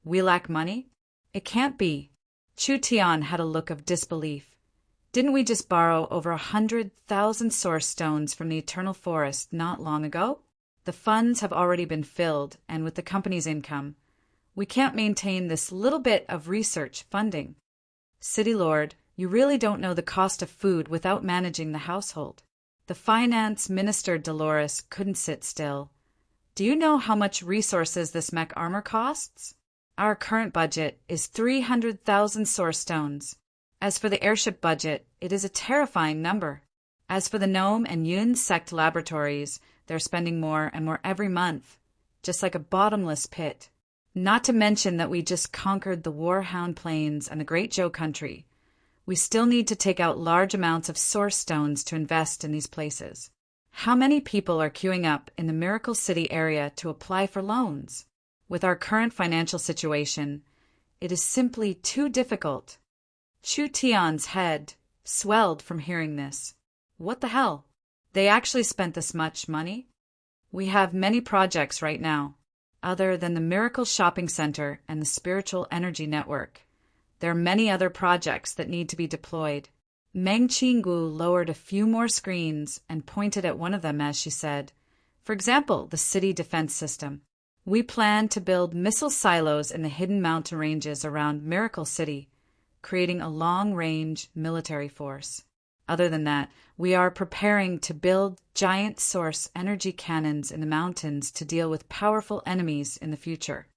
"We lack money? It can't be." Chu Tian had a look of disbelief. "Didn't we just borrow over 100,000 source stones from the Eternal Forest not long ago? The funds have already been filled, and with the company's income, we can't maintain this little bit of research funding. City Lord, you really don't know the cost of food without managing the household." The finance minister Dolores couldn't sit still. "Do you know how much resources this mech armor costs? Our current budget is 300,000 source stones. As for the airship budget, it is a terrifying number. As for the Gnome and Yun sect laboratories, they're spending more and more every month, just like a bottomless pit. Not to mention that we just conquered the Warhound Plains and the Great Zhou country. We still need to take out large amounts of source stones to invest in these places. How many people are queuing up in the Miracle City area to apply for loans? With our current financial situation, it is simply too difficult. Chu Tian's head swelled from hearing this. What the hell? They actually spent this much money? We have many projects right now. Other than the Miracle Shopping Center and the Spiritual Energy Network, there are many other projects that need to be deployed. Meng Qinggu lowered a few more screens and pointed at one of them as she said, for example, the city defense system. We plan to build missile silos in the hidden mountain ranges around Miracle City, creating a long-range military force. Other than that, we are preparing to build giant source energy cannons in the mountains to deal with powerful enemies in the future.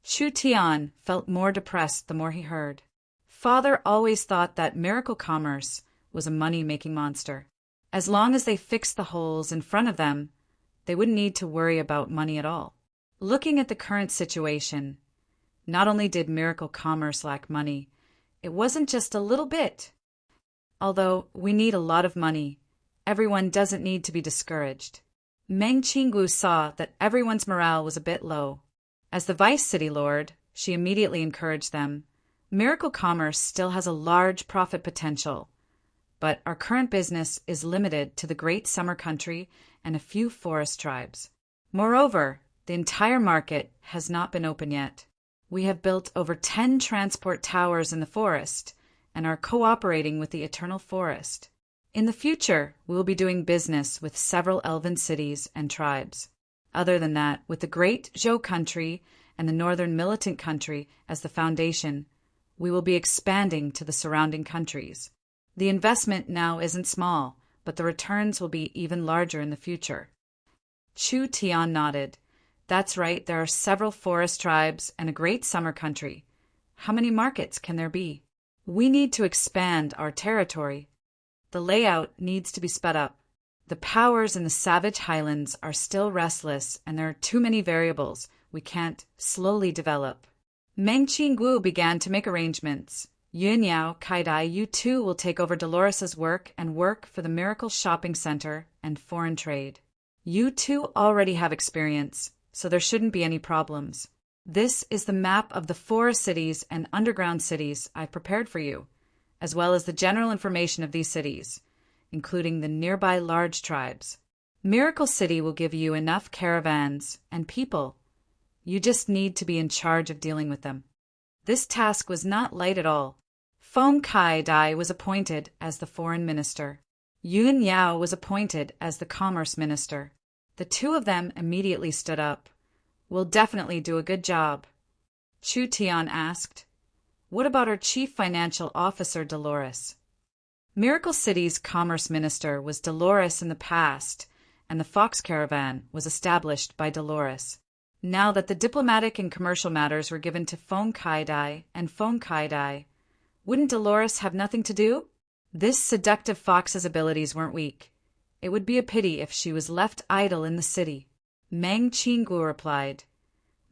Chu Tian felt more depressed the more he heard. Father always thought that miracle commerce was a money-making monster. As long as they fixed the holes in front of them, they wouldn't need to worry about money at all. Looking at the current situation, not only did miracle commerce lack money, it wasn't just a little bit. Although we need a lot of money, everyone doesn't need to be discouraged. Meng Qinggu saw that everyone's morale was a bit low. As the Vice City Lord, she immediately encouraged them. Miracle commerce still has a large profit potential, but our current business is limited to the Great Summer Country and a few forest tribes. Moreover, the entire market has not been open yet. We have built over 10 transport towers in the forest and are cooperating with the Eternal Forest. In the future, we will be doing business with several elven cities and tribes. Other than that, with the Great Zhou Country and the Northern Militant Country as the foundation, we will be expanding to the surrounding countries. The investment now isn't small, but the returns will be even larger in the future. Chu Tian nodded. That's right, there are several forest tribes and a great summer country. How many markets can there be? We need to expand our territory. The layout needs to be sped up. The powers in the Savage Highlands are still restless, and there are too many variables. We can't slowly develop. Meng Qinggu began to make arrangements. Yun Yao, Kaidai, you too will take over Dolores's work and work for the Miracle Shopping Center and foreign trade. You two already have experience, so there shouldn't be any problems. This is the map of the forest cities and underground cities I've prepared for you, as well as the general information of these cities, including the nearby large tribes. Miracle City will give you enough caravans and people. You just need to be in charge of dealing with them. This task was not light at all. Feng Kai Dai was appointed as the foreign minister. Yun Yao was appointed as the commerce minister. The two of them immediately stood up. We'll definitely do a good job. Chu Tian asked, what about our chief financial officer, Dolores? Miracle City's commerce minister was Dolores in the past, and the Fox Caravan was established by Dolores. Now that the diplomatic and commercial matters were given to Feng Kaidai and Feng Kaidai, wouldn't Dolores have nothing to do? This seductive fox's abilities weren't weak. It would be a pity if she was left idle in the city. Meng Qinggu replied,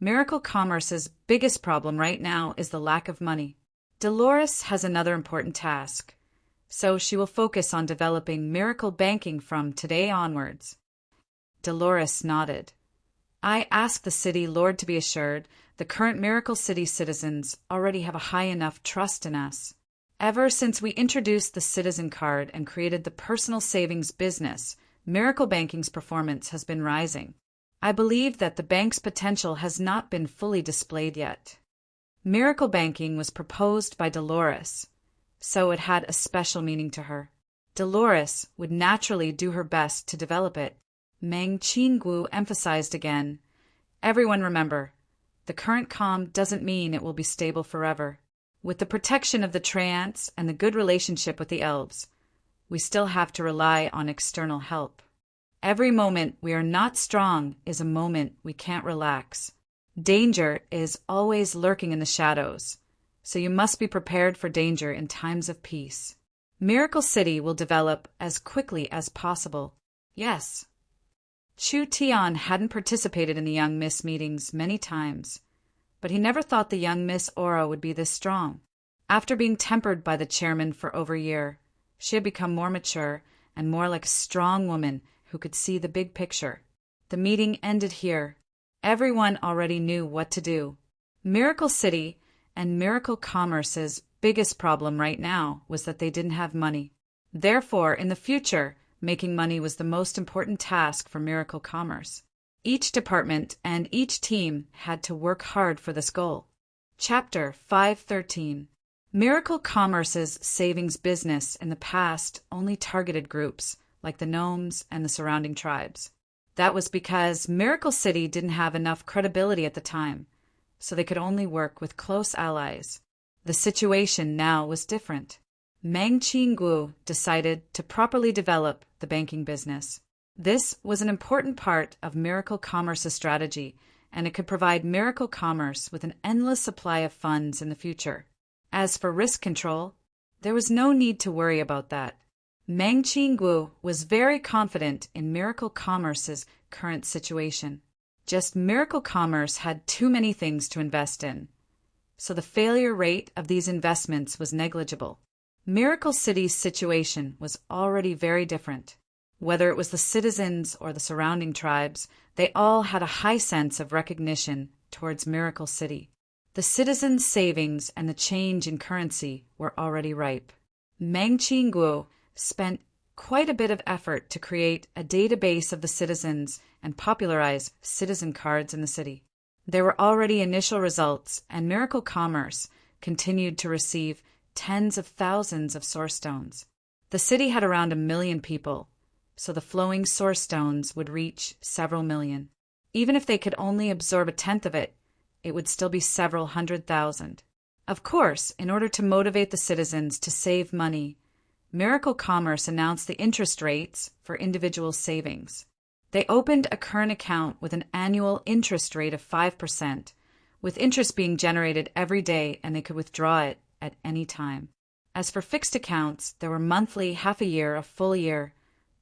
Miracle Commerce's biggest problem right now is the lack of money. Dolores has another important task, so she will focus on developing miracle banking from today onwards. Dolores nodded. I asked the city lord to be assured the current Miracle City citizens already have a high enough trust in us. Ever since we introduced the citizen card and created the personal savings business, Miracle Banking's performance has been rising. I believe that the bank's potential has not been fully displayed yet. Miracle Banking was proposed by Dolores, so it had a special meaning to her. Dolores would naturally do her best to develop it. Meng Qinggu emphasized again, everyone remember, the current calm doesn't mean it will be stable forever. With the protection of the Treants and the good relationship with the elves, we still have to rely on external help. Every moment we are not strong is a moment we can't relax. Danger is always lurking in the shadows, so you must be prepared for danger in times of peace. Miracle City will develop as quickly as possible. Yes. Chu Tian hadn't participated in the young Miss meetings many times, but he never thought the young Miss aura would be this strong. After being tempered by the chairman for over a year, she had become more mature and more like a strong woman who could see the big picture. The meeting ended here. Everyone already knew what to do. Miracle City and Miracle Commerce's biggest problem right now was that they didn't have money. Therefore, in the future, making money was the most important task for Miracle Commerce. Each department and each team had to work hard for this goal. Chapter 513. Miracle Commerce's savings business in the past only targeted groups, like the gnomes and the surrounding tribes. That was because Miracle City didn't have enough credibility at the time, so they could only work with close allies. The situation now was different. Meng Qingguo decided to properly develop the banking business. This was an important part of Miracle Commerce's strategy, and it could provide Miracle Commerce with an endless supply of funds in the future. As for risk control, there was no need to worry about that. Meng Qingguo was very confident in Miracle Commerce's current situation. Just Miracle Commerce had too many things to invest in, so the failure rate of these investments was negligible. Miracle City's situation was already very different. Whether it was the citizens or the surrounding tribes, they all had a high sense of recognition towards Miracle City. The citizens' savings and the change in currency were already ripe. Meng Qingguo spent quite a bit of effort to create a database of the citizens and popularize citizen cards in the city. There were already initial results, and Miracle Commerce continued to receive tens of thousands of source stones. The city had around 1 million people, so the flowing source stones would reach several million. Even if they could only absorb a tenth of it, it would still be several 100,000. Of course, in order to motivate the citizens to save money, Miracle Commerce announced the interest rates for individual savings. They opened a current account with an annual interest rate of 5%, with interest being generated every day, and they could withdraw it at any time. As for fixed accounts, there were monthly, half a year, a full year,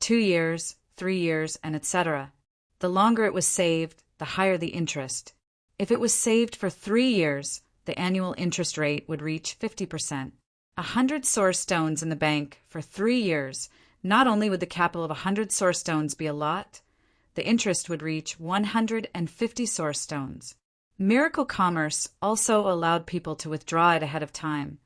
2 years, 3 years, and etc. The longer it was saved, the higher the interest. If it was saved for 3 years, the annual interest rate would reach 50%. 100 source stones in the bank for 3 years. Not only would the capital of 100 source stones be a lot, the interest would reach 150 source stones. Miracle Commerce also allowed people to withdraw it ahead of time,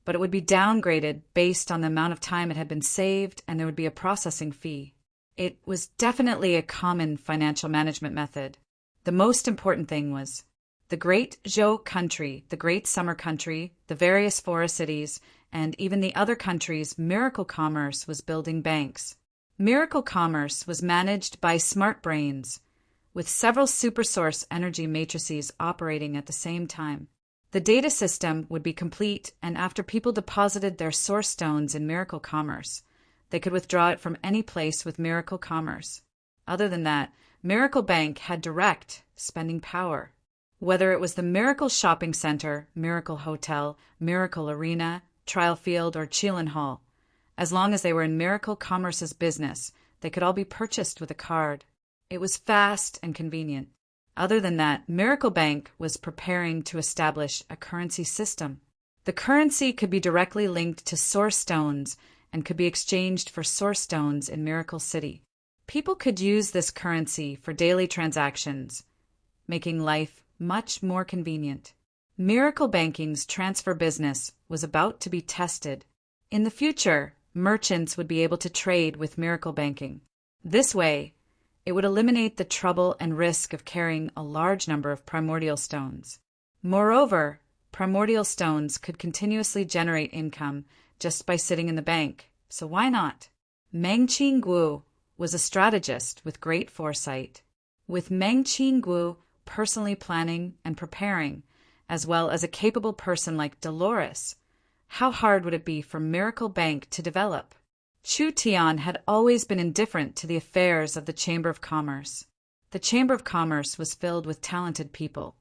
but it would be downgraded based on the amount of time it had been saved, and there would be a processing fee. It was definitely a common financial management method. The most important thing was the Great Zhou country, the Great Summer country, the various forest cities, and even the other countries. Miracle Commerce was building banks. Miracle Commerce was managed by smart brains, with several supersource energy matrices operating at the same time. The data system would be complete, and after people deposited their source stones in Miracle Commerce, they could withdraw it from any place with Miracle Commerce. Other than that, Miracle Bank had direct spending power. Whether it was the Miracle Shopping Center, Miracle Hotel, Miracle Arena, Trial Field, or Chilin Hall, as long as they were in Miracle Commerce's business, they could all be purchased with a card. It was fast and convenient. Other than that, Miracle Bank was preparing to establish a currency system. The currency could be directly linked to source stones and could be exchanged for source stones in Miracle City. People could use this currency for daily transactions, making life much more convenient. Miracle Banking's transfer business was about to be tested. In the future, merchants would be able to trade with Miracle Banking. This way, it would eliminate the trouble and risk of carrying a large number of primordial stones. Moreover, primordial stones could continuously generate income just by sitting in the bank, so why not? Meng Qingguo was a strategist with great foresight. With Meng Qingguo personally planning and preparing, as well as a capable person like Dolores, how hard would it be for Miracle Bank to develop? Chu Tian had always been indifferent to the affairs of the Chamber of Commerce. The Chamber of Commerce was filled with talented people.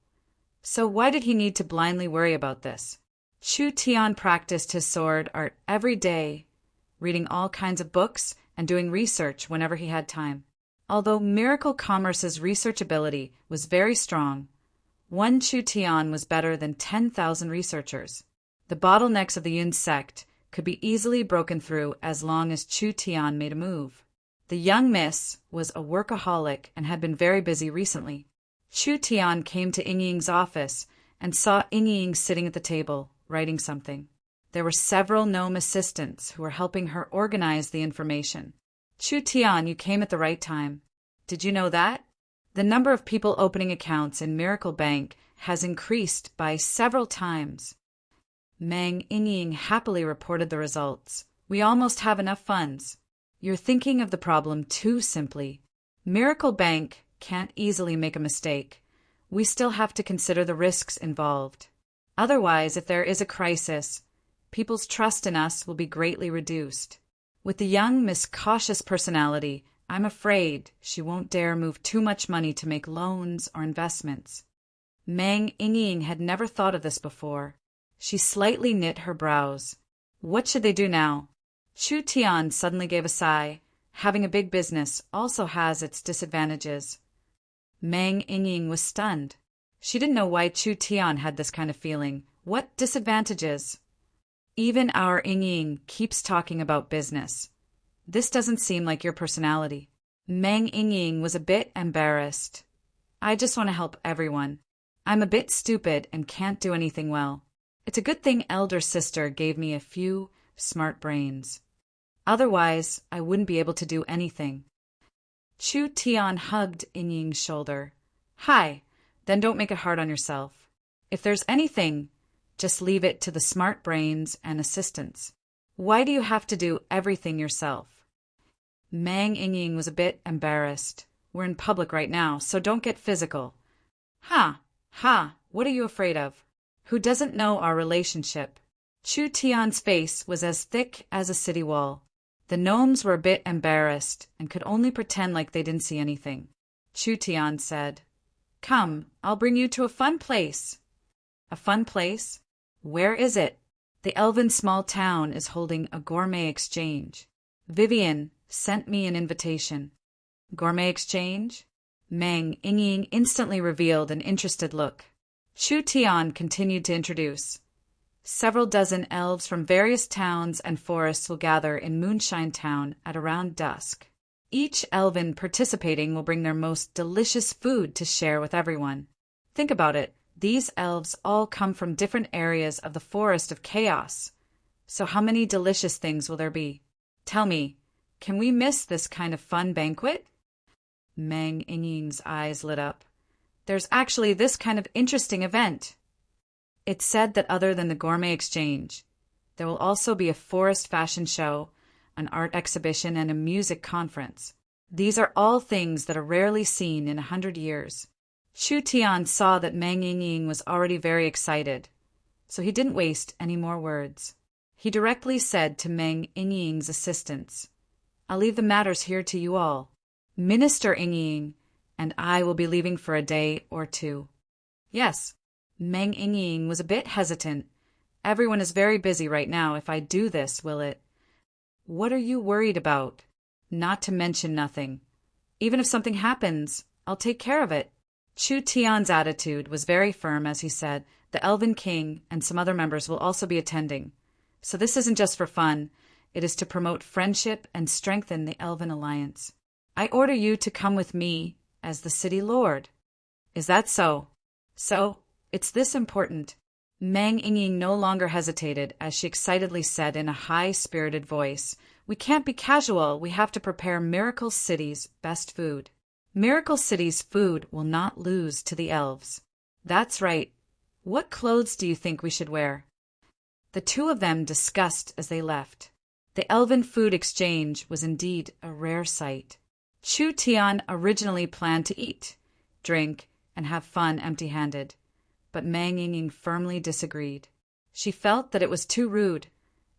So why did he need to blindly worry about this? Chu Tian practiced his sword art every day, reading all kinds of books and doing research whenever he had time. Although Miracle Commerce's research ability was very strong, one Chu Tian was better than 10,000 researchers. The bottlenecks of the Yun sect could be easily broken through as long as Chu Tian made a move. The young miss was a workaholic and had been very busy recently. Chu Tian came to Ying Ying's office and saw Ying Ying sitting at the table, writing something. There were several gnome assistants who were helping her organize the information. Chu Tian, you came at the right time. Did you know that? The number of people opening accounts in Miracle Bank has increased by several times. Meng Ying happily reported the results. We almost have enough funds. You're thinking of the problem too simply. Miracle Bank can't easily make a mistake. We still have to consider the risks involved. Otherwise, if there is a crisis, people's trust in us will be greatly reduced. With the young Miss Cautious personality, I'm afraid she won't dare move too much money to make loans or investments. Meng Ying had never thought of this before. She slightly knit her brows. What should they do now? Chu Tian suddenly gave a sigh. Having a big business also has its disadvantages. Meng Ying was stunned. She didn't know why Chu Tian had this kind of feeling. What disadvantages? Even our Ying keeps talking about business. This doesn't seem like your personality. Meng Ying was a bit embarrassed. I just want to help everyone. I'm a bit stupid and can't do anything well. It's a good thing elder sister gave me a few smart brains. Otherwise, I wouldn't be able to do anything. Chu Tian hugged Ying Ying's shoulder. Hi, then don't make it hard on yourself. If there's anything, just leave it to the smart brains and assistants. Why do you have to do everything yourself? Meng Ying was a bit embarrassed. We're in public right now, so don't get physical. Ha, what are you afraid of? Who doesn't know our relationship? Chu Tian's face was as thick as a city wall. The gnomes were a bit embarrassed and could only pretend like they didn't see anything. Chu Tian said, Come, I'll bring you to a fun place. A fun place? Where is it? The elven small town is holding a gourmet exchange. Vivian sent me an invitation. Gourmet exchange? Meng Ying instantly revealed an interested look. Chu Tian continued to introduce. Several dozen elves from various towns and forests will gather in Moonshine Town at around dusk. Each elven participating will bring their most delicious food to share with everyone. Think about it. These elves all come from different areas of the Forest of Chaos. So how many delicious things will there be? Tell me, can we miss this kind of fun banquet? Meng Ying's eyes lit up. There's actually this kind of interesting event. It's said that other than the gourmet exchange, there will also be a forest fashion show, an art exhibition, and a music conference. These are all things that are rarely seen in 100 years. Chu Tian saw that Meng Ying was already very excited, so he didn't waste any more words. He directly said to Meng Ying's assistants, I'll leave the matters here to you all. Minister Ying and I will be leaving for a day or two. Yes, Meng Ying was a bit hesitant. Everyone is very busy right now. If I do this, will it? What are you worried about? Not to mention nothing. Even if something happens, I'll take care of it. Chu Tian's attitude was very firm as he said, the Elven King and some other members will also be attending. So this isn't just for fun. It is to promote friendship and strengthen the Elven Alliance. I order you to come with me as the city lord. Is that so? So, it's this important. Meng Ying no longer hesitated as she excitedly said in a high-spirited voice, We can't be casual. We have to prepare Miracle City's best food. Miracle City's food will not lose to the elves. That's right. What clothes do you think we should wear? The two of them discussed as they left. The elven food exchange was indeed a rare sight. Chu Tian originally planned to eat, drink, and have fun empty-handed, but Meng Ying firmly disagreed. She felt that it was too rude,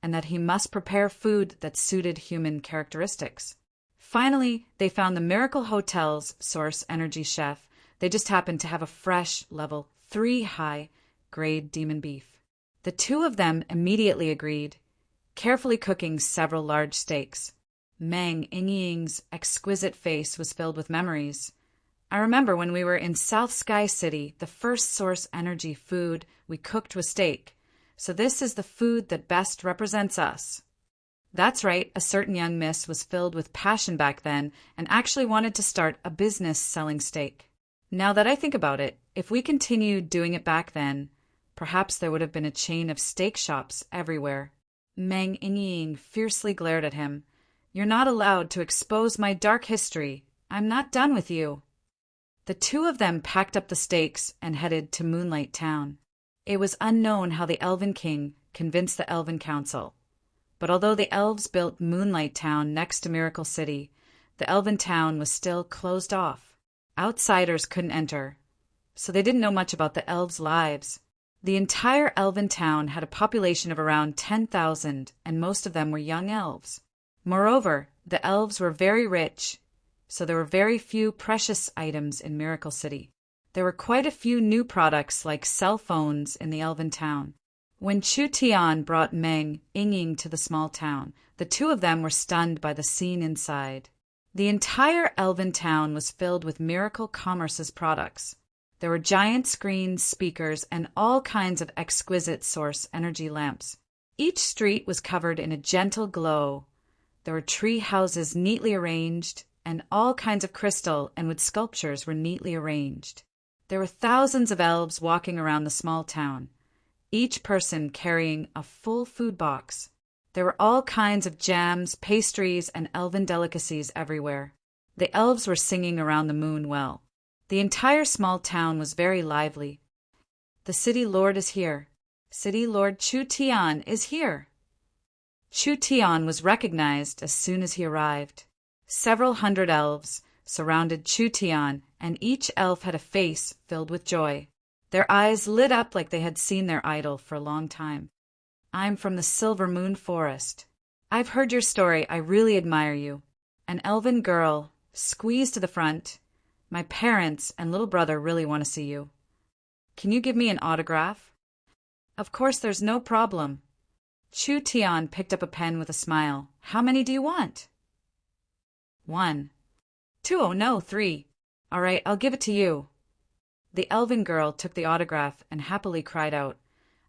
and that he must prepare food that suited human characteristics. Finally, they found the Miracle Hotel's Source Energy chef. They just happened to have a fresh, level 3 high-grade demon beef. The two of them immediately agreed, carefully cooking several large steaks. Meng Ying's exquisite face was filled with memories. I remember when we were in South Sky City, the first Source Energy food we cooked was steak. so this is the food that best represents us. That's right, a certain young miss was filled with passion back then and actually wanted to start a business selling steak. Now that I think about it, if we continued doing it back then, perhaps there would have been a chain of steak shops everywhere. Meng Ying fiercely glared at him. You're not allowed to expose my dark history. I'm not done with you. The two of them packed up the steaks and headed to Moonlight Town. It was unknown how the Elven King convinced the Elven Council. But although the elves built Moonlight Town next to Miracle City, the Elven Town was still closed off. Outsiders couldn't enter, so they didn't know much about the elves' lives. The entire Elven Town had a population of around 10,000, and most of them were young elves. Moreover, the elves were very rich, so there were very few precious items in Miracle City. There were quite a few new products like cell phones in the Elven Town. When Chu Tian brought Meng Ying to the small town, the two of them were stunned by the scene inside. The entire Elven Town was filled with Miracle Commerce's products. There were giant screens, speakers, and all kinds of exquisite source energy lamps. Each street was covered in a gentle glow. There were tree houses neatly arranged, and all kinds of crystal and wood sculptures were neatly arranged. There were thousands of elves walking around the small town, each person carrying a full food box. There were all kinds of jams, pastries, and elven delicacies everywhere. The elves were singing around the moon well. The entire small town was very lively. The city lord is here. City Lord Chu Tian is here. Chu Tian was recognized as soon as he arrived. Several hundred elves surrounded Chu Tian, and each elf had a face filled with joy. Their eyes lit up like they had seen their idol for a long time. I'm from the Silver Moon Forest. I've heard your story. I really admire you. An elven girl, squeeze to the front. My parents and little brother really want to see you. Can you give me an autograph? Of course, there's no problem. Chu Tian picked up a pen with a smile. How many do you want? 1. 2. Oh no, 3. All right, I'll give it to you. The elven girl took the autograph and happily cried out,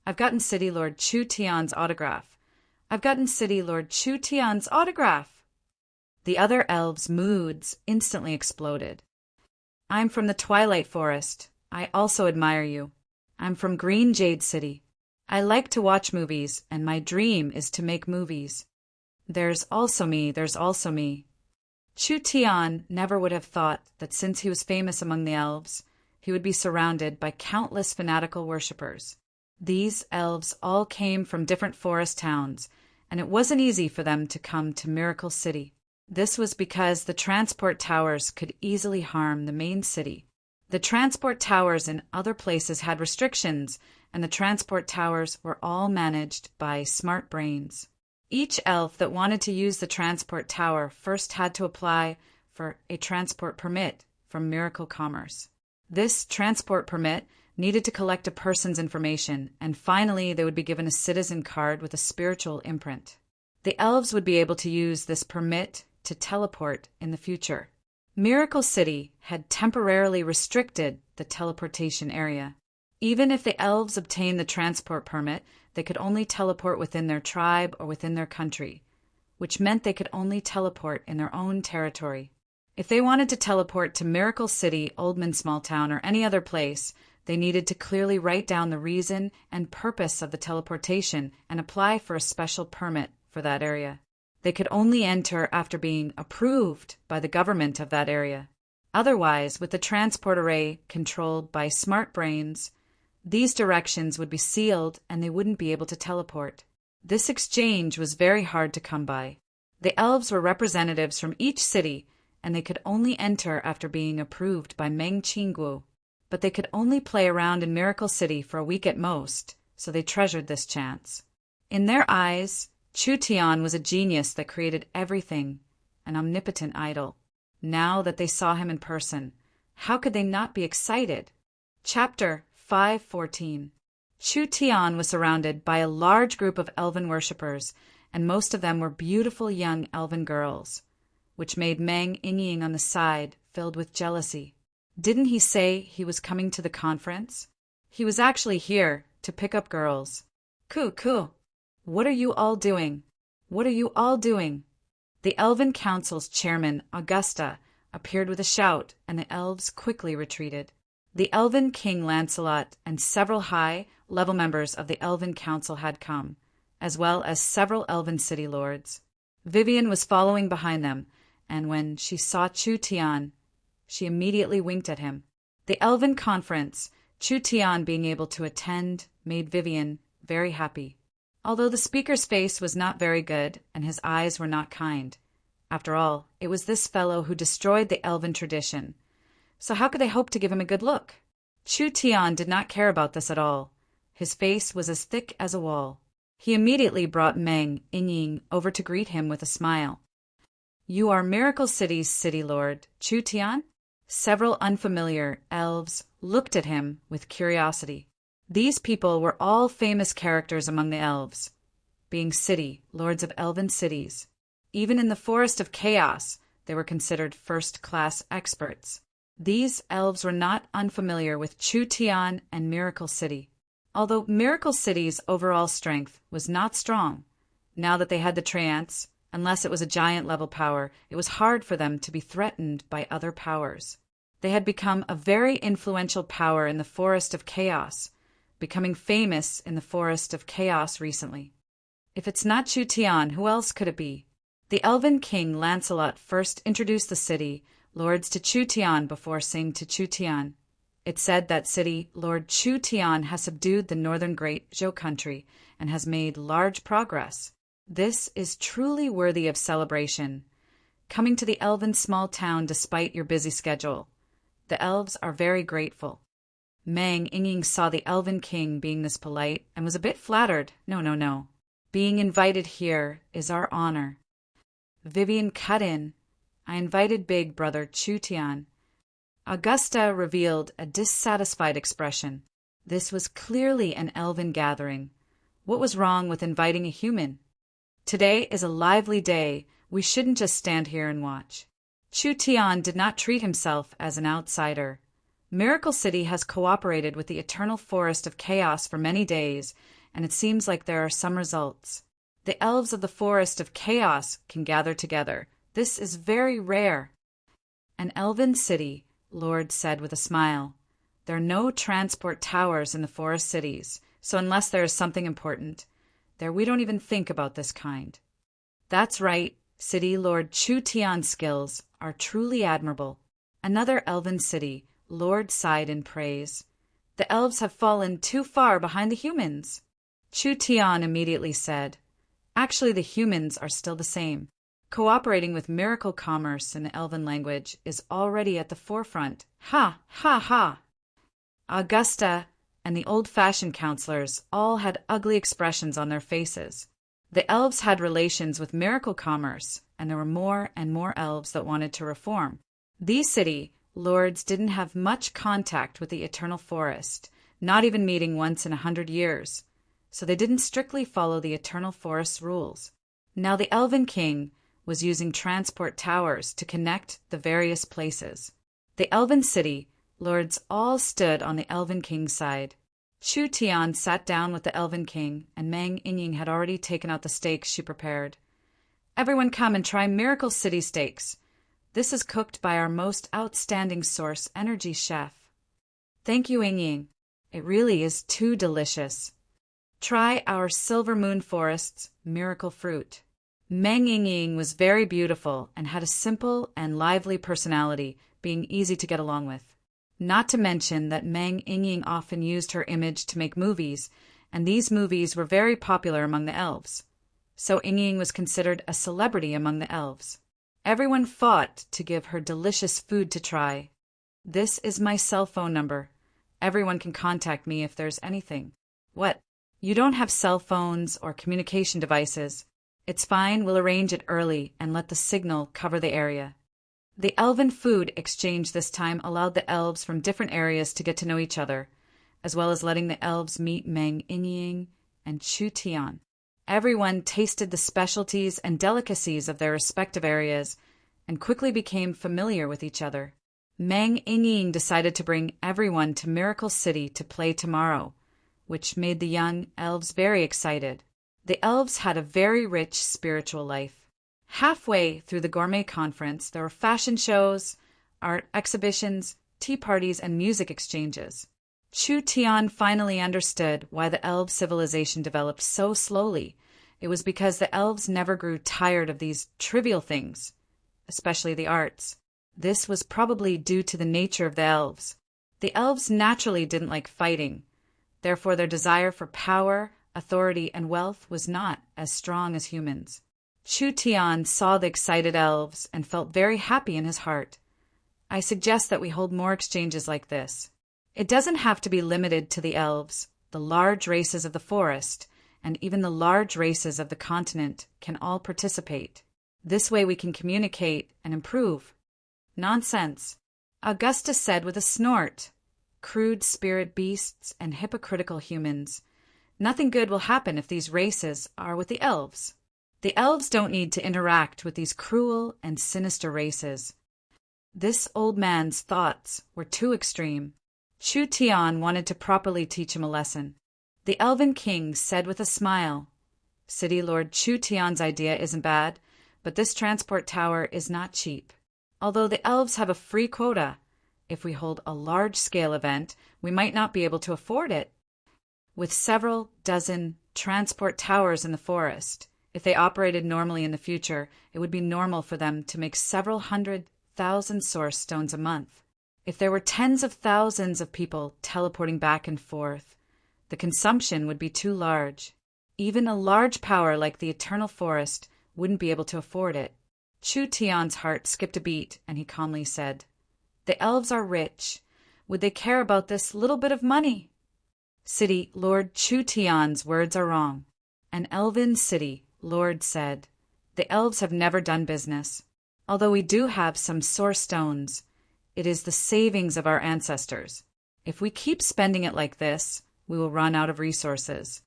I've gotten City Lord Chu Tian's autograph. I've gotten City Lord Chu Tian's autograph. The other elves' moods instantly exploded. I'm from the Twilight Forest. I also admire you. I'm from Green Jade City. I like to watch movies, and my dream is to make movies. There's also me. Chu Tian never would have thought that since he was famous among the elves, he would be surrounded by countless fanatical worshippers. These elves all came from different forest towns, and it wasn't easy for them to come to Miracle City. This was because the transport towers could easily harm the main city. The transport towers in other places had restrictions, and the transport towers were all managed by smart brains. Each elf that wanted to use the transport tower first had to apply for a transport permit from Miracle Commerce. This transport permit needed to collect a person's information, and finally they would be given a citizen card with a spiritual imprint. The elves would be able to use this permit to teleport in the future. Miracle City had temporarily restricted the teleportation area. Even if the elves obtained the transport permit, they could only teleport within their tribe or within their country, which meant they could only teleport in their own territory. If they wanted to teleport to Miracle City, Oldman Small Town, or any other place, they needed to clearly write down the reason and purpose of the teleportation and apply for a special permit for that area. They could only enter after being approved by the government of that area. Otherwise, with the transport array controlled by smart brains, these directions would be sealed and they wouldn't be able to teleport. This exchange was very hard to come by. The elves were representatives from each city, and they could only enter after being approved by Meng Qingguo. But they could only play around in Miracle City for a week at most, so they treasured this chance. In their eyes, Chu Tian was a genius that created everything, an omnipotent idol. Now that they saw him in person, how could they not be excited? Chapter 5:14. Chu Tian was surrounded by a large group of elven worshippers, and most of them were beautiful young elven girls, which made Meng Ying on the side filled with jealousy. Didn't he say he was coming to the conference? He was actually here to pick up girls. Coo. What are you all doing? What are you all doing? The Elven Council's chairman, Augusta, appeared with a shout, and the elves quickly retreated. The Elven King Lancelot and several high-level members of the Elven Council had come, as well as several Elven city lords. Vivian was following behind them, and when she saw Chu Tian, she immediately winked at him. The Elven Conference, Chu Tian being able to attend, made Vivian very happy. Although the speaker's face was not very good and his eyes were not kind. After all, it was this fellow who destroyed the Elven tradition. So how could they hope to give him a good look? Chu Tian did not care about this at all. His face was as thick as a wall. He immediately brought Meng Yingying over to greet him with a smile. You are Miracle City's city lord, Chu Tian? Several unfamiliar elves looked at him with curiosity. These people were all famous characters among the elves, being city lords of elven cities. Even in the Forest of Chaos, they were considered first-class experts. These elves were not unfamiliar with Chu Tian and Miracle City. Although Miracle City's overall strength was not strong, now that they had the trance, unless it was a giant-level power, it was hard for them to be threatened by other powers. They had become a very influential power in the Forest of Chaos, becoming famous in the Forest of Chaos recently. If it's not Chu Tian, who else could it be? The Elven King Lancelot first introduced the city lords to Chu Tian before saying to Chu Tian, "It said that city Lord Chu Tian has subdued the northern Great Zhou country and has made large progress. This is truly worthy of celebration. Coming to the elven small town despite your busy schedule. The elves are very grateful." Meng Yingying saw the Elven King being this polite and was a bit flattered. No. Being invited here is our honor. Vivian cut in. I invited big brother Chu Tian. Augusta revealed a dissatisfied expression. This was clearly an elven gathering. What was wrong with inviting a human? Today is a lively day. We shouldn't just stand here and watch. Chu Tian did not treat himself as an outsider. Miracle City has cooperated with the Eternal Forest of Chaos for many days, and it seems like there are some results. The elves of the Forest of Chaos can gather together. This is very rare. An elven city, Lord said with a smile. There are no transport towers in the forest cities, so unless there is something important, we don't even think about this kind. That's right, City Lord Chu Tian's skills are truly admirable. Another elven city, Lord sighed in praise. The elves have fallen too far behind the humans. Chu Tian immediately said, Actually, the humans are still the same. Cooperating with miracle commerce in the elven language is already at the forefront. Ha, ha, ha. Augusta and the old-fashioned counselors all had ugly expressions on their faces. The elves had relations with miracle commerce, and there were more and more elves that wanted to reform. These city lords didn't have much contact with the Eternal Forest, not even meeting once in 100 years, so they didn't strictly follow the Eternal Forest's rules. Now the Elven King was using transport towers to connect the various places. The Elven City lords all stood on the Elven King's side. Chu Tian sat down with the Elven King, and Meng Yingying had already taken out the steaks she prepared. Everyone come and try Miracle City steaks. This is cooked by our most outstanding source energy chef. Thank you, Yingying. It really is too delicious. Try our Silver Moon Forest's miracle fruit. Meng Yingying was very beautiful and had a simple and lively personality, being easy to get along with. Not to mention that Meng Yingying often used her image to make movies, and these movies were very popular among the elves. So Yingying was considered a celebrity among the elves. Everyone fought to give her delicious food to try. This is my cell phone number. Everyone can contact me if there's anything. What? You don't have cell phones or communication devices? It's fine, we'll arrange it early and let the signal cover the area. The elven food exchange this time allowed the elves from different areas to get to know each other, as well as letting the elves meet Meng Yingying and Chu Tian. Everyone tasted the specialties and delicacies of their respective areas and quickly became familiar with each other. Meng Yingying decided to bring everyone to Miracle City to play tomorrow. which made the young elves very excited. The elves had a very rich spiritual life. Halfway through the gourmet conference, there were fashion shows, art exhibitions, tea parties, and music exchanges. Chu Tian finally understood why the elf civilization developed so slowly. It was because the elves never grew tired of these trivial things, especially the arts. This was probably due to the nature of the elves. The elves naturally didn't like fighting. Therefore, their desire for power, authority, and wealth was not as strong as humans. Chu Tian saw the excited elves and felt very happy in his heart. I suggest that we hold more exchanges like this. It doesn't have to be limited to the elves. The large races of the forest and even the large races of the continent can all participate. This way we can communicate and improve. Nonsense, Augustus said with a snort. Crude spirit beasts and hypocritical humans. Nothing good will happen if these races are with the elves. The elves don't need to interact with these cruel and sinister races. This old man's thoughts were too extreme. Chu Tian wanted to properly teach him a lesson. The Elven King said with a smile, "City Lord Chu Tian's idea isn't bad, but this transport tower is not cheap. Although the elves have a free quota, if we hold a large-scale event, we might not be able to afford it. With several dozen transport towers in the forest, if they operated normally in the future, it would be normal for them to make several 100,000 source stones a month. If there were tens of thousands of people teleporting back and forth, the consumption would be too large. Even a large power like the Eternal Forest wouldn't be able to afford it." Chu Tian's heart skipped a beat, and he calmly said, "The elves are rich. Would they care about this little bit of money?" City Lord Chu Tian's words are wrong. An elven city lord said, "The elves have never done business. Although we do have some source stones, it is the savings of our ancestors. If we keep spending it like this, we will run out of resources.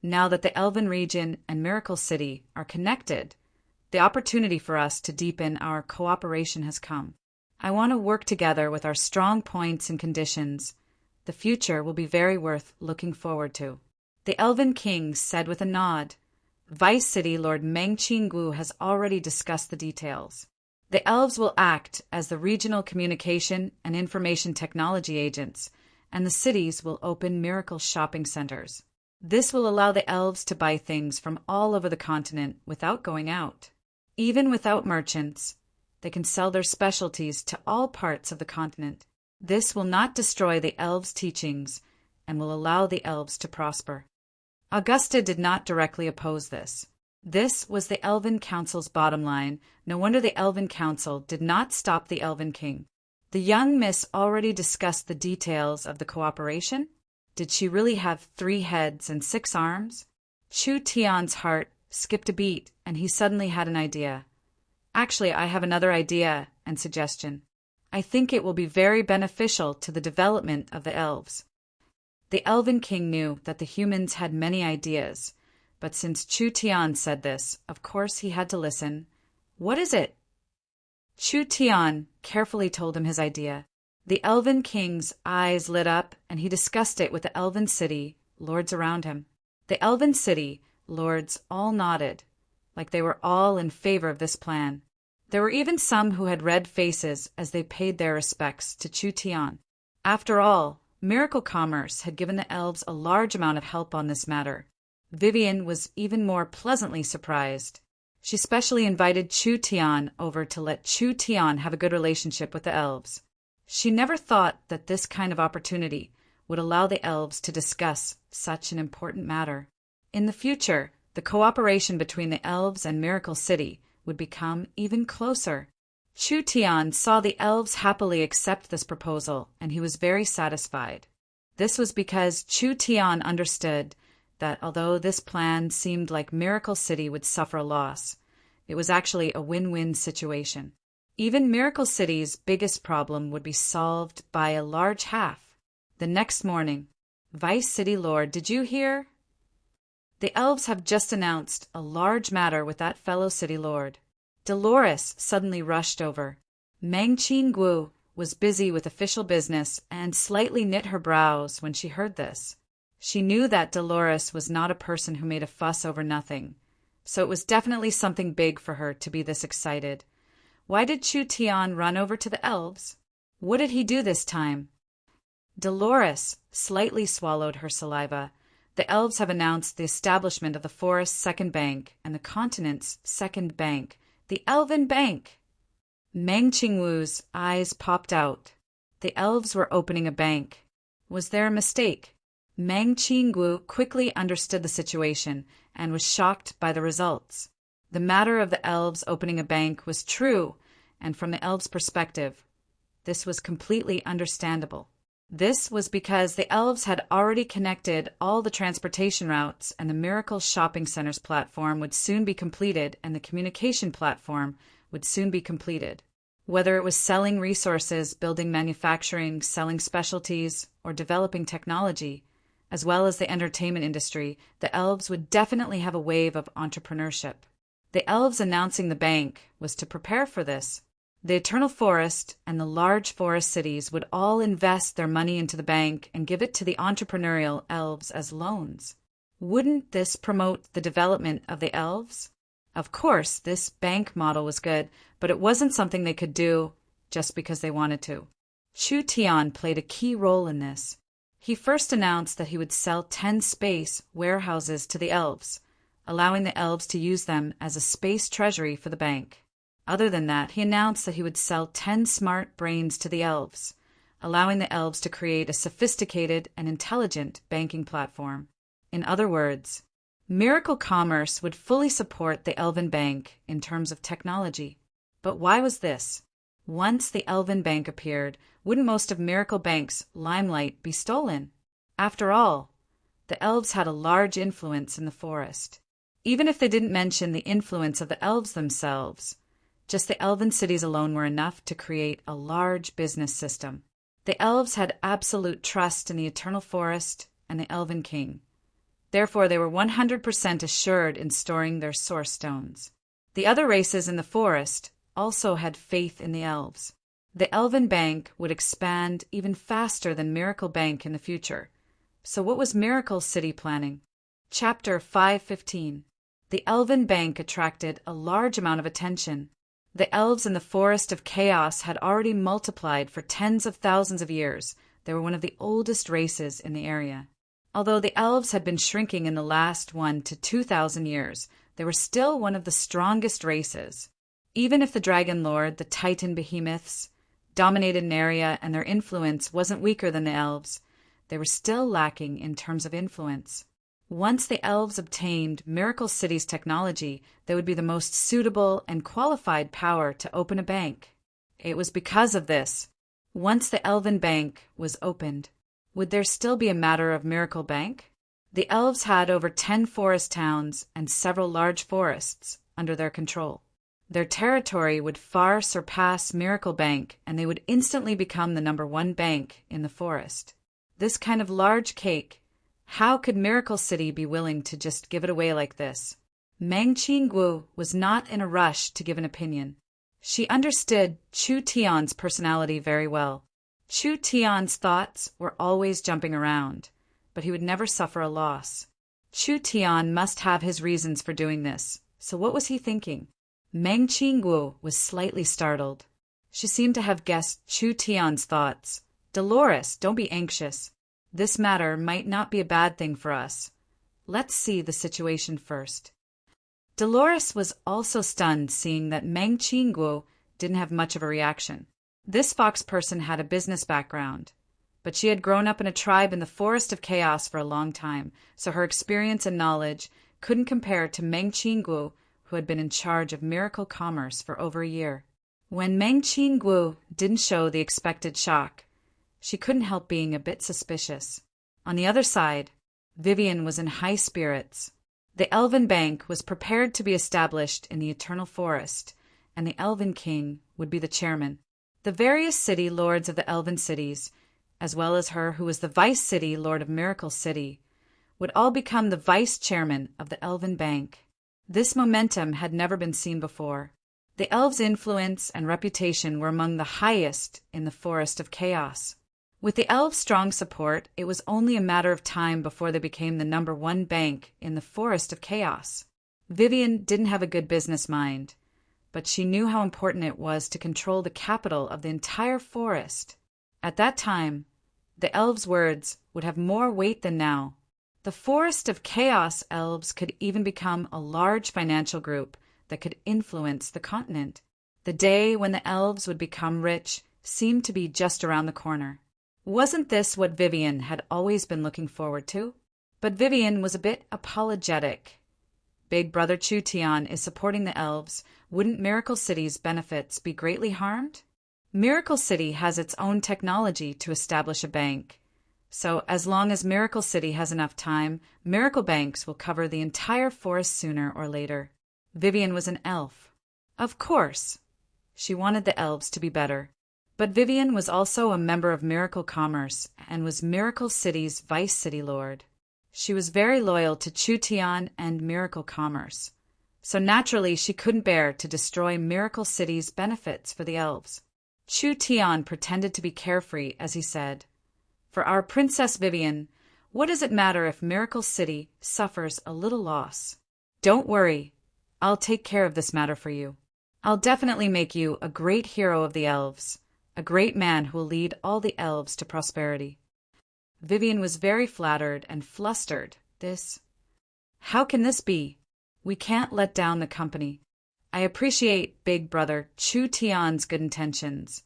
Now that the Elven region and Miracle City are connected, the opportunity for us to deepen our cooperation has come. I want to work together with our strong points and conditions. The future will be very worth looking forward to." The Elven King said with a nod. Vice City Lord Meng Qinggu has already discussed the details. The elves will act as the regional communication and information technology agents, and the cities will open miracle shopping centers. This will allow the elves to buy things from all over the continent without going out. Even without merchants, they can sell their specialties to all parts of the continent. This will not destroy the elves' teachings and will allow the elves to prosper. Augusta did not directly oppose this. This was the Elven Council's bottom line. No wonder the Elven Council did not stop the Elven King. The young miss already discussed the details of the cooperation. Did she really have 3 heads and 6 arms? Chu Tian's heart skipped a beat, and he suddenly had an idea. Actually, I have another idea and suggestion. I think it will be very beneficial to the development of the elves. The Elven King knew that the humans had many ideas, but since Chu Tian said this, of course he had to listen. "What is it?" Chu Tian carefully told him his idea. The Elven King's eyes lit up, and he discussed it with the Elven City lords around him. The Elven City lords all nodded, like they were all in favor of this plan. There were even some who had red faces as they paid their respects to Chu Tian. After all, Miracle Commerce had given the elves a large amount of help on this matter. Vivian was even more pleasantly surprised. She specially invited Chu Tian over to let Chu Tian have a good relationship with the elves. She never thought that this kind of opportunity would allow the elves to discuss such an important matter. In the future, the cooperation between the elves and Miracle City would become even closer. Chu Tian saw the elves happily accept this proposal, and he was very satisfied. This was because Chu Tian understood that although this plan seemed like Miracle City would suffer a loss, it was actually a win-win situation. Even Miracle City's biggest problem would be solved by a large half. The next morning, Vice City Lord, did you hear? The elves have just announced a large matter with that fellow city lord. Dolores suddenly rushed over. Meng Qinggu was busy with official business and slightly knit her brows when she heard this. She knew that Dolores was not a person who made a fuss over nothing, so it was definitely something big for her to be this excited. Why did Chu Tian run over to the elves? What did he do this time? Dolores slightly swallowed her saliva. The elves have announced the establishment of the forest's second bank and the continent's second bank, the Elven Bank. Meng Qingwu's eyes popped out. The elves were opening a bank. Was there a mistake? Meng Qingwu quickly understood the situation and was shocked by the results. The matter of the elves opening a bank was true, and from the elves' perspective, this was completely understandable. This was because the elves had already connected all the transportation routes, and the Miracle Shopping Center's platform would soon be completed, and the communication platform would soon be completed. Whether it was selling resources, building manufacturing, selling specialties, or developing technology, as well as the entertainment industry, the elves would definitely have a wave of entrepreneurship. The elves announcing the bank was to prepare for this. The Eternal Forest and the large forest cities would all invest their money into the bank and give it to the entrepreneurial elves as loans. Wouldn't this promote the development of the elves? Of course, this bank model was good, but it wasn't something they could do just because they wanted to. Chu Tian played a key role in this. He first announced that he would sell 10 space warehouses to the elves, allowing the elves to use them as a space treasury for the bank. Other than that, he announced that he would sell 10 smart brains to the elves, allowing the elves to create a sophisticated and intelligent banking platform. In other words, Miracle Commerce would fully support the Elven Bank in terms of technology. But why was this? Once the Elven Bank appeared, wouldn't most of Miracle Bank's limelight be stolen? After all, the elves had a large influence in the forest. Even if they didn't mention the influence of the elves themselves, just the elven cities alone were enough to create a large business system. The elves had absolute trust in the Eternal Forest and the Elven King. Therefore, they were 100% assured in storing their source stones. The other races in the forest also had faith in the elves. The Elven Bank would expand even faster than Miracle Bank in the future. So what was Miracle City planning? Chapter 515. The Elven Bank attracted a large amount of attention. The elves in the Forest of Chaos had already multiplied for tens of thousands of years. They were one of the oldest races in the area. Although the elves had been shrinking in the last 1,000 to 2,000 years, they were still one of the strongest races. Even if the Dragon Lord, the Titan behemoths, dominated an area and their influence wasn't weaker than the elves, they were still lacking in terms of influence. Once the elves obtained Miracle City's technology, they would be the most suitable and qualified power to open a bank. It was because of this. Once the Elven Bank was opened, would there still be a matter of Miracle Bank? The elves had over 10 forest towns and several large forests under their control. Their territory would far surpass Miracle Bank, and they would instantly become the #1 bank in the forest. This kind of large cake, how could Miracle City be willing to just give it away like this? Meng Qingwu was not in a rush to give an opinion. She understood Chu Tian's personality very well. Chu Tian's thoughts were always jumping around, but he would never suffer a loss. Chu Tian must have his reasons for doing this, so what was he thinking? Meng Qingwu was slightly startled. She seemed to have guessed Chu Tian's thoughts. Dolores, don't be anxious. This matter might not be a bad thing for us. Let's see the situation first. Dolores was also stunned seeing that Meng Qingwu didn't have much of a reaction. This fox person had a business background, but she had grown up in a tribe in the Forest of Chaos for a long time, so her experience and knowledge couldn't compare to Meng Qingwu, who had been in charge of Miracle Commerce for over a year. When Meng Qingwu didn't show the expected shock, she couldn't help being a bit suspicious. On the other side, Vivian was in high spirits. The Elven Bank was prepared to be established in the Eternal Forest, and the Elven King would be the chairman. The various city lords of the Elven cities, as well as her who was the Vice City Lord of Miracle City, would all become the vice chairman of the Elven Bank. This momentum had never been seen before. The elves' influence and reputation were among the highest in the Forest of Chaos. With the elves' strong support, it was only a matter of time before they became the #1 bank in the Forest of Chaos. Vivian didn't have a good business mind, but she knew how important it was to control the capital of the entire forest. At that time, the elves' words would have more weight than now. The Forest of Chaos elves could even become a large financial group that could influence the continent. The day when the elves would become rich seemed to be just around the corner. Wasn't this what Vivian had always been looking forward to? But Vivian was a bit apologetic. Big Brother Chu Tian is supporting the elves. Wouldn't Miracle City's benefits be greatly harmed? Miracle City has its own technology to establish a bank. So as long as Miracle City has enough time, miracle banks will cover the entire forest sooner or later. Vivian was an elf. Of course, she wanted the elves to be better. But Vivian was also a member of Miracle Commerce and was Miracle City's Vice City Lord. She was very loyal to Chu Tian and Miracle Commerce. So naturally she couldn't bear to destroy Miracle City's benefits for the elves. Chu Tian pretended to be carefree as he said, "For our Princess Vivian, what does it matter if Miracle City suffers a little loss? Don't worry, I'll take care of this matter for you. I'll definitely make you a great hero of the elves, a great man who will lead all the elves to prosperity." Vivian was very flattered and flustered. How can this be? We can't let down the company. I appreciate Big Brother Chu Tian's good intentions.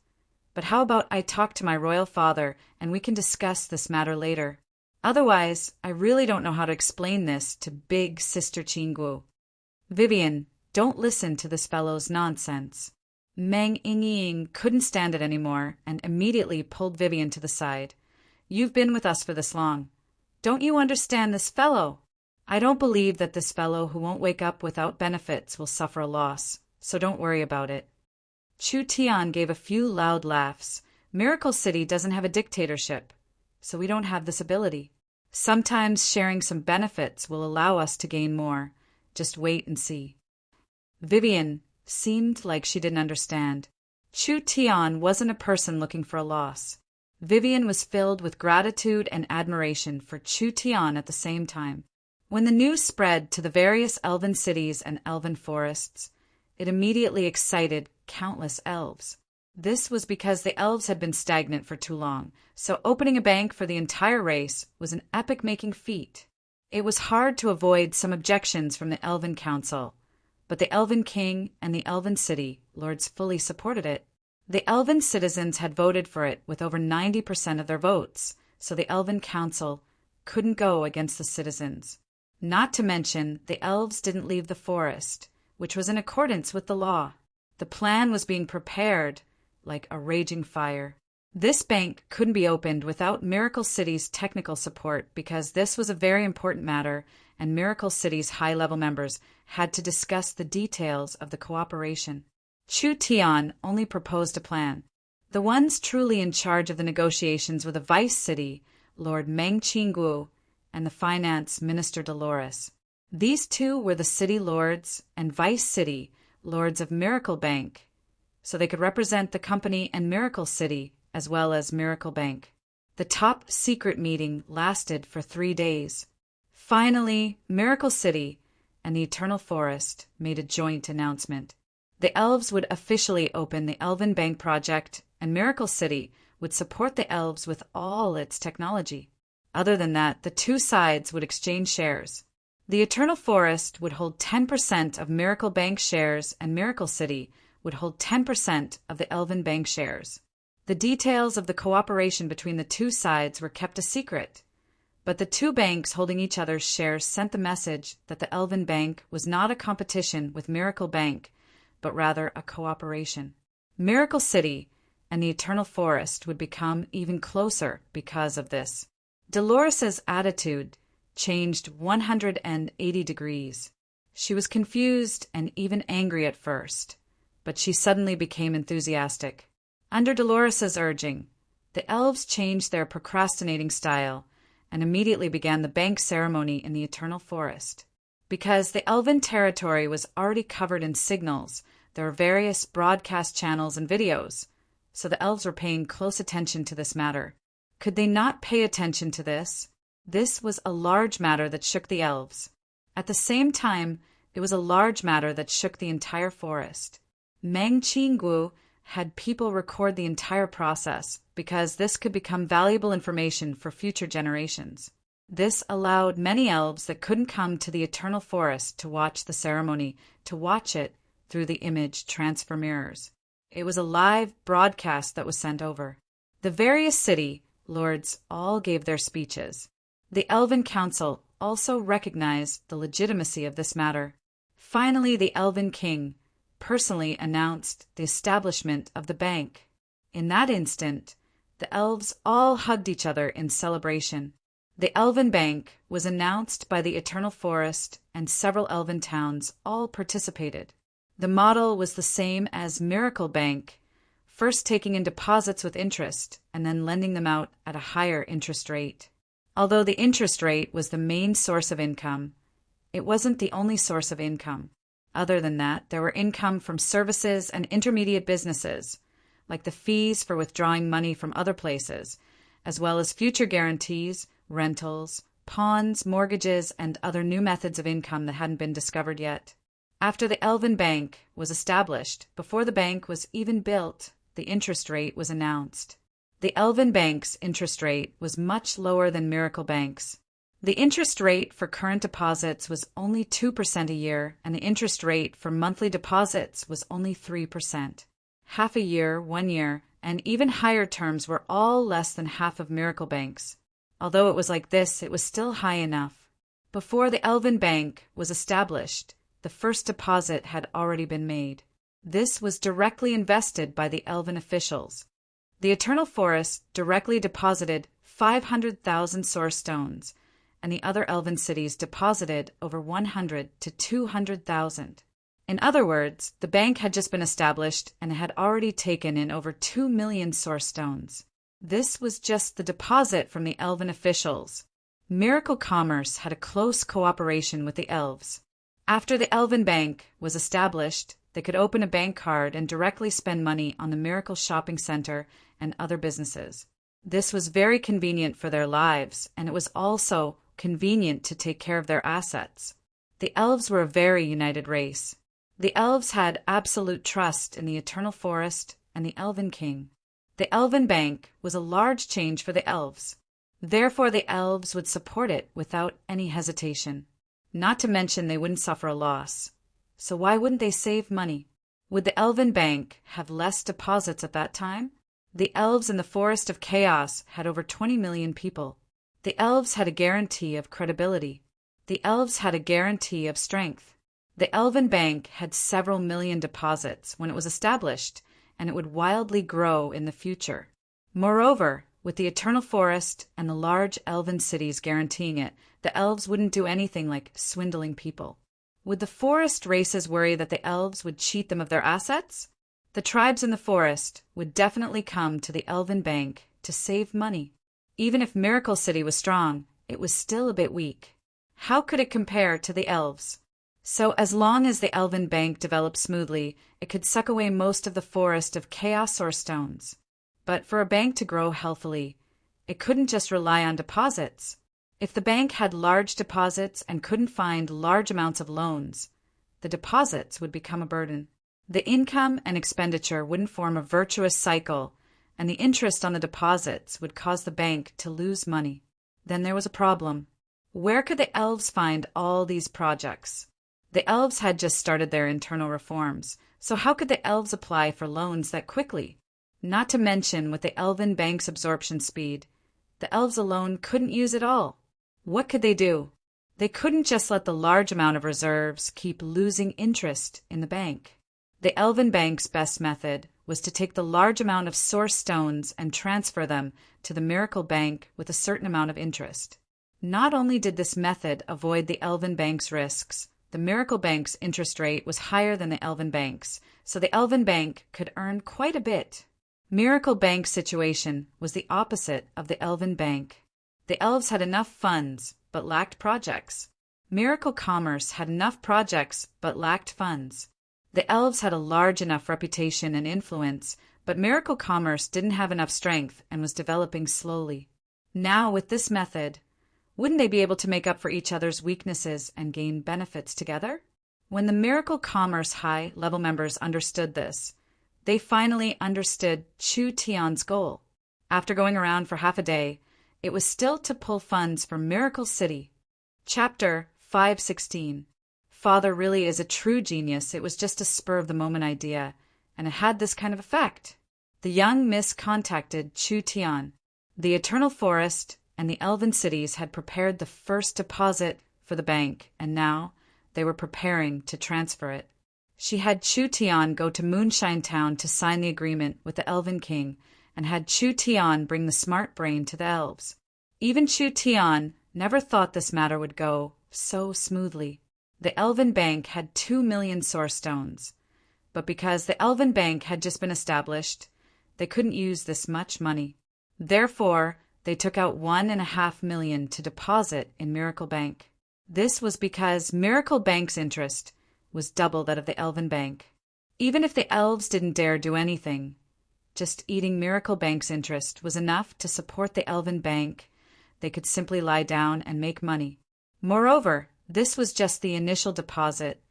But how about I talk to my royal father and we can discuss this matter later? Otherwise, I really don't know how to explain this to Big Sister Qingguo. Vivian, don't listen to this fellow's nonsense. Meng Yingying couldn't stand it anymore and immediately pulled Vivian to the side. You've been with us for this long. Don't you understand this fellow? I don't believe that this fellow who won't wake up without benefits will suffer a loss, so don't worry about it. Chu Tian gave a few loud laughs. Miracle City doesn't have a dictatorship, so we don't have this ability. Sometimes sharing some benefits will allow us to gain more. Just wait and see. Vivian seemed like she didn't understand. Chu Tian wasn't a person looking for a loss. Vivian was filled with gratitude and admiration for Chu Tian at the same time. When the news spread to the various elven cities and elven forests, it immediately excited countless elves. This was because the elves had been stagnant for too long, so opening a bank for the entire race was an epic-making feat. It was hard to avoid some objections from the Elven Council, but the Elven King and the Elven City lords fully supported it. The Elven citizens had voted for it with over 90% of their votes, so the Elven Council couldn't go against the citizens. Not to mention, the elves didn't leave the forest, which was in accordance with the law. The plan was being prepared like a raging fire. This bank couldn't be opened without Miracle City's technical support because this was a very important matter and Miracle City's high-level members had to discuss the details of the cooperation. Chu Tian only proposed a plan. The ones truly in charge of the negotiations were the Vice City, Lord Meng Qingguo, and the Finance Minister Dolores. These two were the City Lords and Vice City Lords of Miracle Bank, so they could represent the company and Miracle City as well as Miracle Bank. The top secret meeting lasted for 3 days. Finally, Miracle City and the Eternal Forest made a joint announcement. The elves would officially open the Elven Bank project, and Miracle City would support the elves with all its technology. Other than that, the two sides would exchange shares. The Eternal Forest would hold 10% of Miracle Bank shares, and Miracle City would hold 10% of the Elven Bank shares. The details of the cooperation between the two sides were kept a secret, but the two banks holding each other's shares sent the message that the Elven Bank was not a competition with Miracle Bank, but rather a cooperation. Miracle City and the Eternal Forest would become even closer because of this. Dolores's attitude changed 180 degrees. She was confused and even angry at first, but she suddenly became enthusiastic. Under Dolores's urging, the elves changed their procrastinating style and immediately began the bank ceremony in the Eternal Forest. Because the elven territory was already covered in signals, there were various broadcast channels and videos, so the elves were paying close attention to this matter. Could they not pay attention to this? This was a large matter that shook the elves. At the same time, it was a large matter that shook the entire forest. Meng Qinggu had people record the entire process because this could become valuable information for future generations. This allowed many elves that couldn't come to the eternal forest to watch the ceremony, to watch it through the image transfer mirrors. It was a live broadcast that was sent over. The various city lords all gave their speeches. The Elven Council also recognized the legitimacy of this matter. Finally, the Elven King personally announced the establishment of the bank. In that instant, the elves all hugged each other in celebration. The Elven Bank was announced by the Eternal Forest, and several elven towns all participated. The model was the same as Miracle Bank, first taking in deposits with interest and then lending them out at a higher interest rate. Although the interest rate was the main source of income, it wasn't the only source of income. Other than that, there were income from services and intermediate businesses, like the fees for withdrawing money from other places, as well as future guarantees, rentals, pawns, mortgages, and other new methods of income that hadn't been discovered yet. After the Elven Bank was established, before the bank was even built, the interest rate was announced. The Elven Bank's interest rate was much lower than Miracle Bank's. The interest rate for current deposits was only 2% a year, and the interest rate for monthly deposits was only 3%. Half a year, 1 year, and even higher terms were all less than half of Miracle Bank's. Although it was like this, it was still high enough. Before the Elven Bank was established, the first deposit had already been made. This was directly invested by the Elven officials. The Eternal Forest directly deposited 500,000 source stones, and the other elven cities deposited over 100 to 200,000. In other words, the bank had just been established and had already taken in over 2 million source stones. This was just the deposit from the elven officials. Miracle Commerce had a close cooperation with the elves. After the Elven Bank was established, they could open a bank card and directly spend money on the Miracle Shopping Center and other businesses. This was very convenient for their lives, and it was also convenient to take care of their assets. The elves were a very united race. The elves had absolute trust in the Eternal Forest and the Elven King. The Elven Bank was a large change for the elves. Therefore, the elves would support it without any hesitation. Not to mention they wouldn't suffer a loss. So why wouldn't they save money? Would the Elven Bank have less deposits at that time? The elves in the Forest of Chaos had over 20 million people. The elves had a guarantee of credibility. The elves had a guarantee of strength. The Elven Bank had several million deposits when it was established, and it would wildly grow in the future. Moreover, with the Eternal Forest and the large elven cities guaranteeing it, the elves wouldn't do anything like swindling people. Would the forest races worry that the elves would cheat them of their assets? The tribes in the forest would definitely come to the Elven Bank to save money. Even if Miracle City was strong, it was still a bit weak. How could it compare to the elves? So as long as the Elven Bank developed smoothly, it could suck away most of the Forest of Chaos or stones. But for a bank to grow healthily, it couldn't just rely on deposits. If the bank had large deposits and couldn't find large amounts of loans, the deposits would become a burden. The income and expenditure wouldn't form a virtuous cycle, and the interest on the deposits would cause the bank to lose money. Then there was a problem. Where could the elves find all these projects? The elves had just started their internal reforms, so how could the elves apply for loans that quickly? Not to mention with the Elven Bank's absorption speed, the elves alone couldn't use it all. What could they do? They couldn't just let the large amount of reserves keep losing interest in the bank. The Elven Bank's best method was to take the large amount of source stones and transfer them to the Miracle Bank with a certain amount of interest. Not only did this method avoid the Elven Bank's risks, the Miracle Bank's interest rate was higher than the Elven Bank's, so the Elven Bank could earn quite a bit. Miracle Bank's situation was the opposite of the Elven Bank. The elves had enough funds, but lacked projects. Miracle Commerce had enough projects, but lacked funds. The elves had a large enough reputation and influence, But Miracle Commerce didn't have enough strength and was developing slowly. Now, with this method, wouldn't they be able to make up for each other's weaknesses and gain benefits together? When the Miracle Commerce high-level members understood this, they finally understood Chu Tian's goal. After going around for half a day, it was still to pull funds for Miracle City. Chapter 516. Father really is a true genius. It was just a spur-of-the-moment idea, and it had this kind of effect. The young miss contacted Chu Tian. The Eternal Forest and the Elven Cities had prepared the first deposit for the bank, and now they were preparing to transfer it. She had Chu Tian go to Moonshine Town to sign the agreement with the Elven King, and had Chu Tian bring the smart brain to the elves. Even Chu Tian never thought this matter would go so smoothly. The Elven Bank had 2 million source stones, but because the Elven Bank had just been established, they couldn't use this much money. Therefore, they took out 1.5 million to deposit in Miracle Bank. This was because Miracle Bank's interest was double that of the Elven Bank. Even if the elves didn't dare do anything, just eating Miracle Bank's interest was enough to support the Elven Bank. They could simply lie down and make money. Moreover, this was just the initial deposit.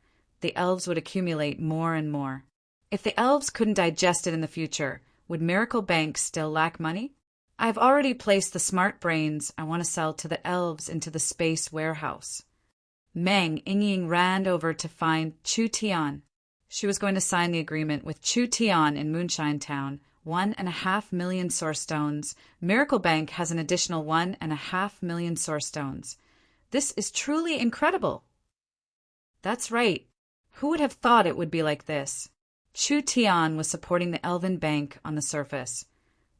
The elves would accumulate more and more. If the elves couldn't digest it in the future, would Miracle Bank still lack money? I've already placed the smart brains I want to sell to the elves into the space warehouse. Meng Yingying ran over to find Chu Tian. She was going to sign the agreement with Chu Tian in Moonshine Town. 1.5 million source stones. Miracle Bank has an additional 1.5 million source stones. This is truly incredible. That's right. Who would have thought it would be like this? Chu Tian was supporting the Elven Bank on the surface,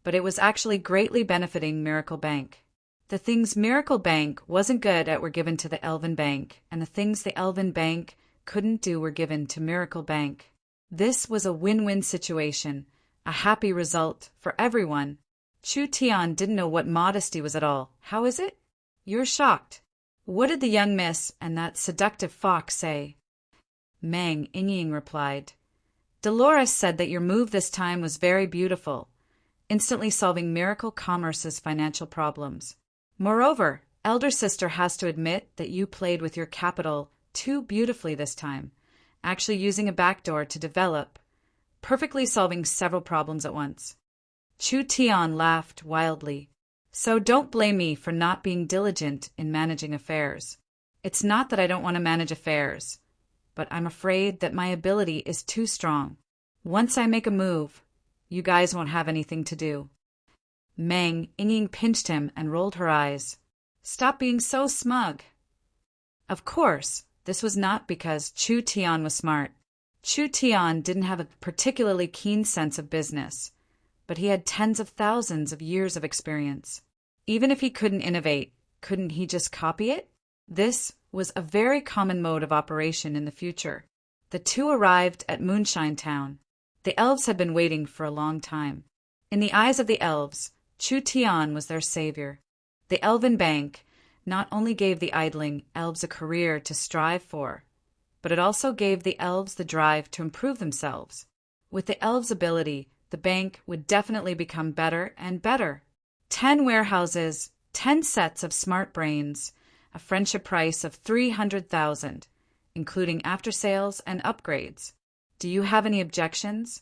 but it was actually greatly benefiting Miracle Bank. The things Miracle Bank wasn't good at were given to the Elven Bank, and the things the Elven Bank couldn't do were given to Miracle Bank. This was a win-win situation, a happy result for everyone. Chu Tian didn't know what modesty was at all. How is it? You're shocked. What did the young miss and that seductive fox say? Meng Yingying replied, Dolores said that your move this time was very beautiful, instantly solving Miracle Commerce's financial problems. Moreover, Elder Sister has to admit that you played with your capital too beautifully this time, actually using a backdoor to develop, perfectly solving several problems at once. Chu Tian laughed wildly. So don't blame me for not being diligent in managing affairs. It's not that I don't want to manage affairs, but I'm afraid that my ability is too strong. Once I make a move, you guys won't have anything to do. Meng Yingying pinched him and rolled her eyes. Stop being so smug. Of course, this was not because Chu Tian was smart. Chu Tian didn't have a particularly keen sense of business, but he had tens of thousands of years of experience. Even if he couldn't innovate, couldn't he just copy it? This was a very common mode of operation in the future. The two arrived at Moonshine Town. The elves had been waiting for a long time. In the eyes of the elves, Chu Tian was their savior. The Elven Bank not only gave the idling elves a career to strive for, but it also gave the elves the drive to improve themselves. With the elves' ability, the bank would definitely become better and better. 10 warehouses, 10 sets of smart brains, a friendship price of 300,000, including after-sales and upgrades. Do you have any objections?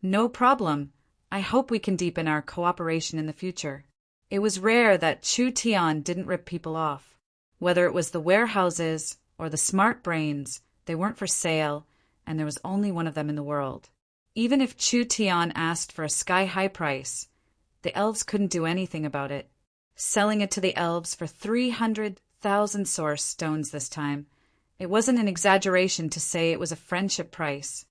No problem. I hope we can deepen our cooperation in the future. It was rare that Chu Tian didn't rip people off. Whether it was the warehouses or the smart brains, they weren't for sale, and there was only one of them in the world. Even if Chu Tian asked for a sky-high price, the elves couldn't do anything about it. Selling it to the elves for 300,000 source stones this time, it wasn't an exaggeration to say it was a friendship price.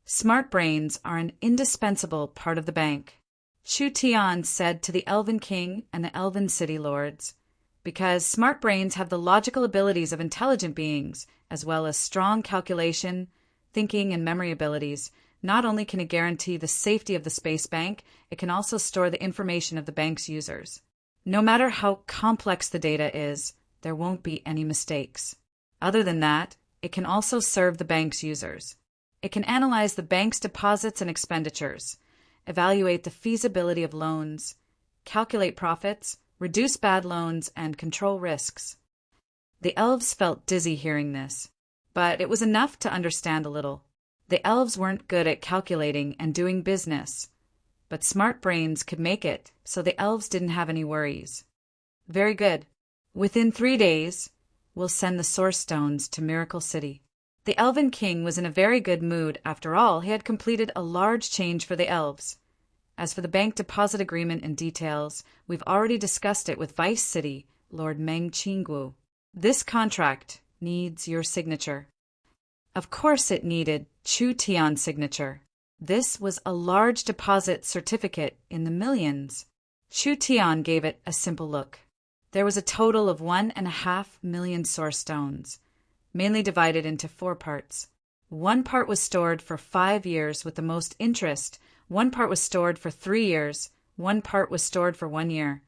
Smart brains are an indispensable part of the bank, Chu Tian said to the Elven King and the Elven City Lords, because smart brains have the logical abilities of intelligent beings, as well as strong calculation, thinking, and memory abilities. Not only can it guarantee the safety of the space bank, it can also store the information of the bank's users. No matter how complex the data is, there won't be any mistakes. Other than that, it can also serve the bank's users. It can analyze the bank's deposits and expenditures, evaluate the feasibility of loans, calculate profits, reduce bad loans, and control risks. The elves felt dizzy hearing this, but it was enough to understand a little. The elves weren't good at calculating and doing business, but smart brains could make it, so the elves didn't have any worries. Very good. Within 3 days, we'll send the source stones to Miracle City. The Elven King was in a very good mood. After all, he had completed a large change for the elves. As for the bank deposit agreement and details, we've already discussed it with Vice City, Lord Meng Qinggu. This contract needs your signature. Of course it needed Chu Tian's signature. This was a large deposit certificate in the millions. Chu Tian gave it a simple look. There was a total of 1.5 million source stones, mainly divided into 4 parts. 1 part was stored for 5 years with the most interest, 1 part was stored for 3 years, 1 part was stored for 1 year,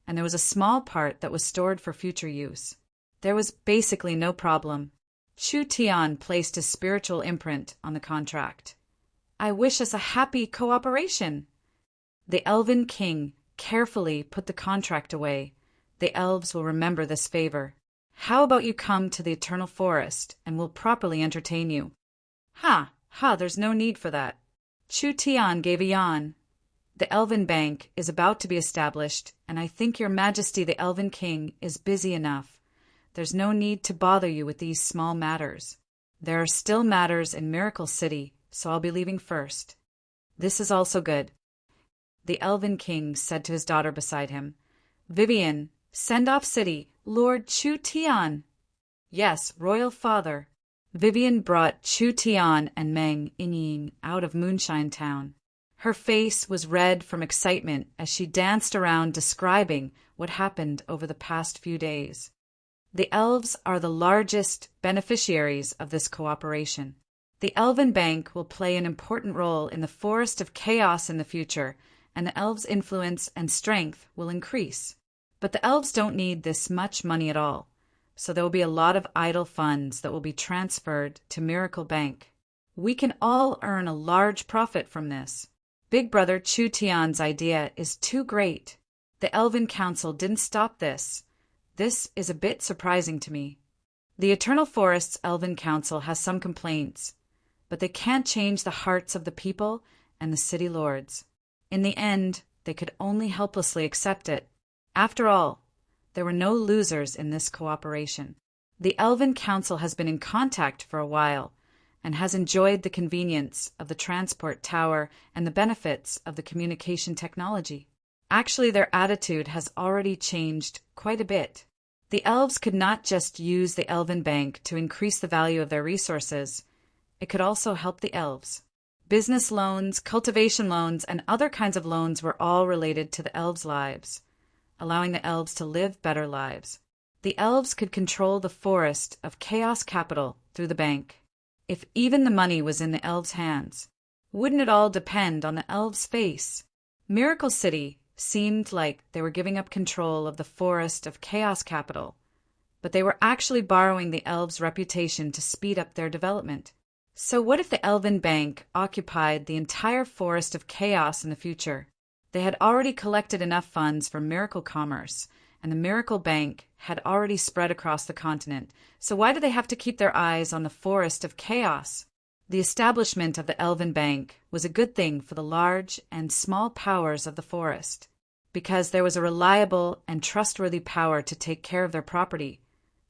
and there was a small part that was stored for future use. There was basically no problem. Chu Tian placed his spiritual imprint on the contract. I wish us a happy cooperation. The Elven King carefully put the contract away. The elves will remember this favor. How about you come to the Eternal Forest, and we'll properly entertain you? There's no need for that. Chu Tian gave a yawn. The Elven Bank is about to be established, and I think your Majesty the Elven King is busy enough. There's no need to bother you with these small matters. There are still matters in Miracle City, so I'll be leaving first. This is also good. The Elven King said to his daughter beside him, Vivian, send off city, Lord Chu Tian. Yes, Royal Father. Vivian brought Chu Tian and Meng Inying out of Moonshine Town. Her face was red from excitement as she danced around describing what happened over the past few days. The elves are the largest beneficiaries of this cooperation. The Elven Bank will play an important role in the Forest of Chaos in the future, and the elves' influence and strength will increase. But the elves don't need this much money at all, so there will be a lot of idle funds that will be transferred to Miracle Bank. We can all earn a large profit from this. Big Brother Chu Tian's idea is too great. The Elven Council didn't stop this. This is a bit surprising to me. The Eternal Forest's Elven Council has some complaints, but they can't change the hearts of the people and the city lords. In the end, they could only helplessly accept it. After all, there were no losers in this cooperation. The Elven Council has been in contact for a while and has enjoyed the convenience of the transport tower and the benefits of the communication technology. Actually, their attitude has already changed quite a bit. The elves could not just use the Elven Bank to increase the value of their resources. It could also help the elves. Business loans, cultivation loans, and other kinds of loans were all related to the elves' lives, allowing the elves to live better lives. The elves could control the Forest of Chaos Capital through the bank. If even the money was in the elves' hands, wouldn't it all depend on the elves' face? Miracle City seemed like they were giving up control of the Forest of Chaos Capital, but they were actually borrowing the elves' reputation to speed up their development. So what if the Elven Bank occupied the entire Forest of Chaos in the future? They had already collected enough funds for miracle commerce, and the Miracle Bank had already spread across the continent. So why do they have to keep their eyes on the Forest of Chaos? The establishment of the Elven Bank was a good thing for the large and small powers of the forest, because there was a reliable and trustworthy power to take care of their property.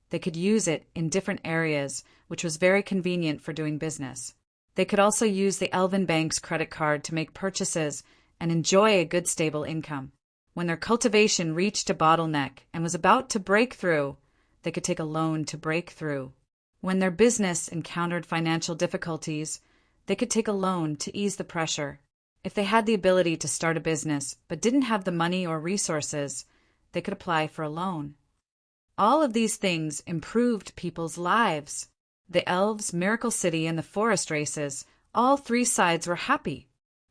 They could use it in different areas, which was very convenient for doing business. They could also use the Elven Bank's credit card to make purchases and enjoy a good stable income. When their cultivation reached a bottleneck and was about to break through, they could take a loan to break through. When their business encountered financial difficulties, they could take a loan to ease the pressure. If they had the ability to start a business but didn't have the money or resources, they could apply for a loan. All of these things improved people's lives. The elves, Miracle City, and the forest races, all 3 sides were happy.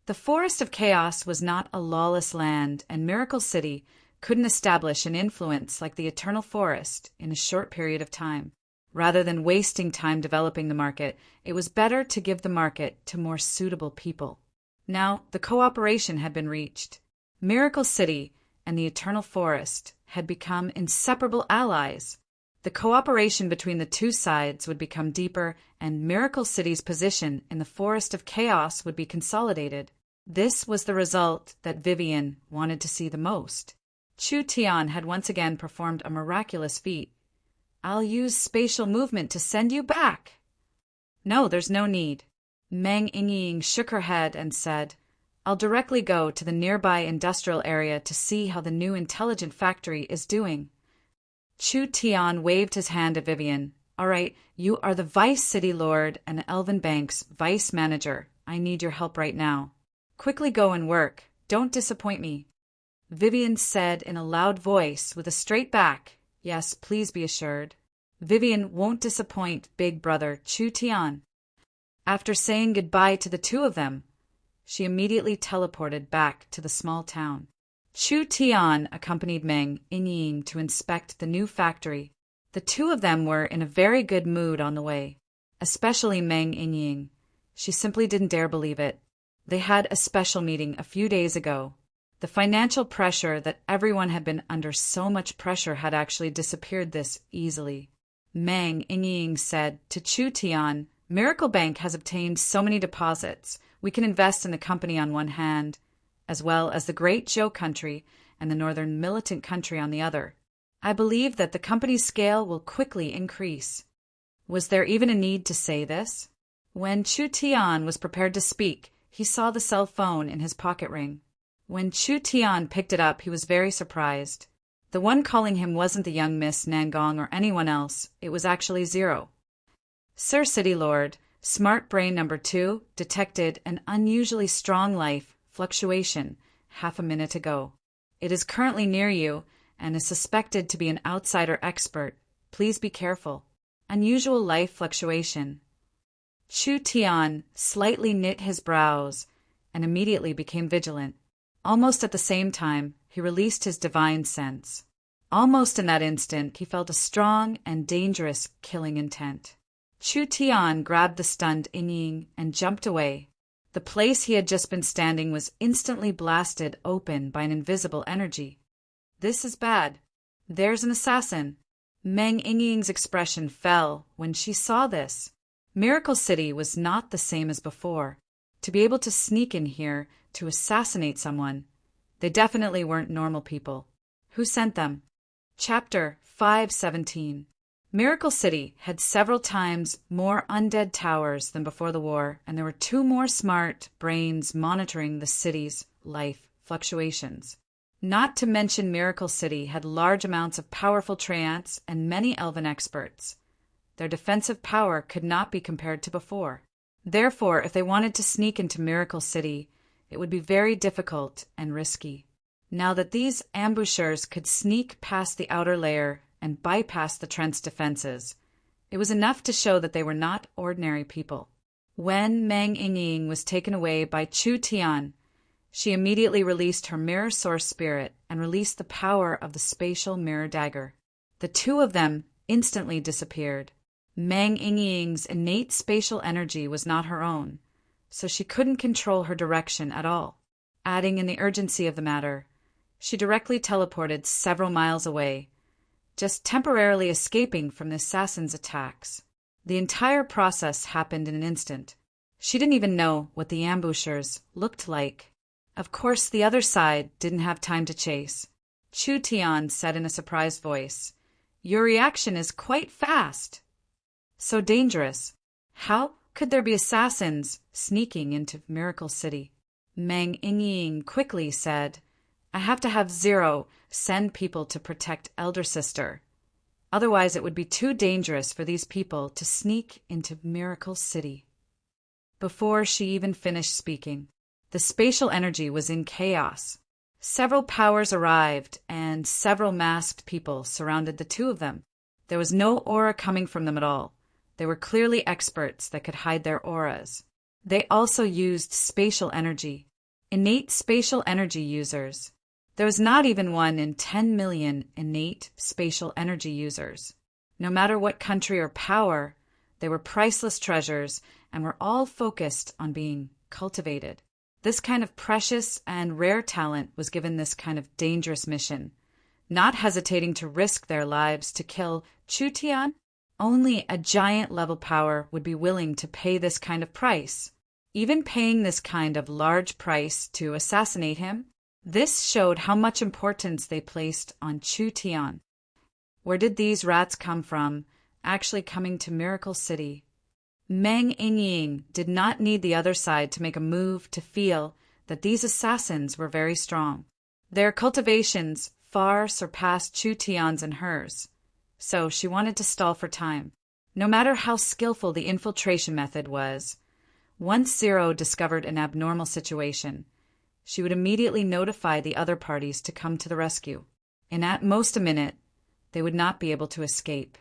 The Forest of Chaos was not a lawless land, and Miracle City couldn't establish an influence like the Eternal Forest in a short period of time. Rather than wasting time developing the market, it was better to give the market to more suitable people. Now, the cooperation had been reached. Miracle City and the Eternal Forest had become inseparable allies. The cooperation between the two sides would become deeper, and Miracle City's position in the Forest of Chaos would be consolidated. This was the result that Vivian wanted to see the most. Chu Tian had once again performed a miraculous feat. "I'll use spatial movement to send you back." "No, there's no need." Meng Yingying shook her head and said, "I'll directly go to the nearby industrial area to see how the new intelligent factory is doing." Chu Tian waved his hand at Vivian. "All right, you are the Vice City Lord and Elven Bank's Vice Manager. I need your help right now. Quickly go and work. Don't disappoint me." Vivian said in a loud voice with a straight back, "Yes, please be assured. Vivian won't disappoint big brother Chu Tian." After saying goodbye to the two of them, she immediately teleported back to the small town. Chu Tian accompanied Meng Yingying to inspect the new factory. The two of them were in a very good mood on the way, especially Meng Yingying. She simply didn't dare believe it. They had a special meeting a few days ago. The financial pressure that everyone had been under, so much pressure, had actually disappeared this easily. Meng Yingying said to Chu Tian, "Miracle Bank has obtained so many deposits. We can invest in the company on one hand, as well as the Great Zhou country and the northern militant country on the other. I believe that the company's scale will quickly increase." Was there even a need to say this? When Chu Tian was prepared to speak, he saw the cell phone in his pocket ring. When Chu Tian picked it up, he was very surprised. The one calling him wasn't the young Miss Nangong or anyone else. It was actually Zero. "Sir City Lord, Smart Brain number 2 detected an unusually strong life fluctuation half a minute ago. It is currently near you and is suspected to be an outsider expert. Please be careful. Unusual life fluctuation." Chu Tian slightly knit his brows and immediately became vigilant. Almost at the same time, he released his divine sense. Almost in that instant, he felt a strong and dangerous killing intent. Chu Tian grabbed the stunned Yingying and jumped away. The place he had just been standing was instantly blasted open by an invisible energy. "This is bad. There's an assassin." Meng Yingying's expression fell when she saw this. Miracle City was not the same as before. To be able to sneak in here to assassinate someone, they definitely weren't normal people. Who sent them? Chapter 517. Miracle City had several times more undead towers than before the war, and there were 2 more smart brains monitoring the city's life fluctuations. Not to mention Miracle City had large amounts of powerful treants and many elven experts. Their defensive power could not be compared to before. Therefore, if they wanted to sneak into Miracle City, it would be very difficult and risky. Now that these ambushers could sneak past the outer layer and bypass the Trent's defenses, it was enough to show that they were not ordinary people. When Meng Yingying was taken away by Chu Tian, she immediately released her mirror source spirit and released the power of the spatial mirror dagger. The two of them instantly disappeared. Meng Yingying's innate spatial energy was not her own, so she couldn't control her direction at all. Adding in the urgency of the matter, she directly teleported several miles away, just temporarily escaping from the assassin's attacks. The entire process happened in an instant. She didn't even know what the ambushers looked like. Of course, the other side didn't have time to chase. Chu Tian said in a surprised voice, "Your reaction is quite fast. So dangerous. How could there be assassins sneaking into Miracle City?" Meng Yingying quickly said, "I have to have Zero send people to protect Elder Sister. Otherwise it would be too dangerous for these people to sneak into Miracle City." Before she even finished speaking, the spatial energy was in chaos. Several powers arrived, and several masked people surrounded the two of them. There was no aura coming from them at all. They were clearly experts that could hide their auras. They also used spatial energy. Innate spatial energy users. There was not even 1 in 10 million innate spatial energy users. No matter what country or power, they were priceless treasures and were all focused on being cultivated. This kind of precious and rare talent was given this kind of dangerous mission, not hesitating to risk their lives to kill Chu Tian. Only a giant-level power would be willing to pay this kind of price, even paying this kind of large price to assassinate him. This showed how much importance they placed on Chu Tian. Where did these rats come from, actually coming to Miracle City? Meng Yingying did not need the other side to make a move to feel that these assassins were very strong. Their cultivations far surpassed Chu Tian's and hers, so she wanted to stall for time. No matter how skillful the infiltration method was, once Zero discovered an abnormal situation, she would immediately notify the other parties to come to the rescue. In at most a minute, they would not be able to escape.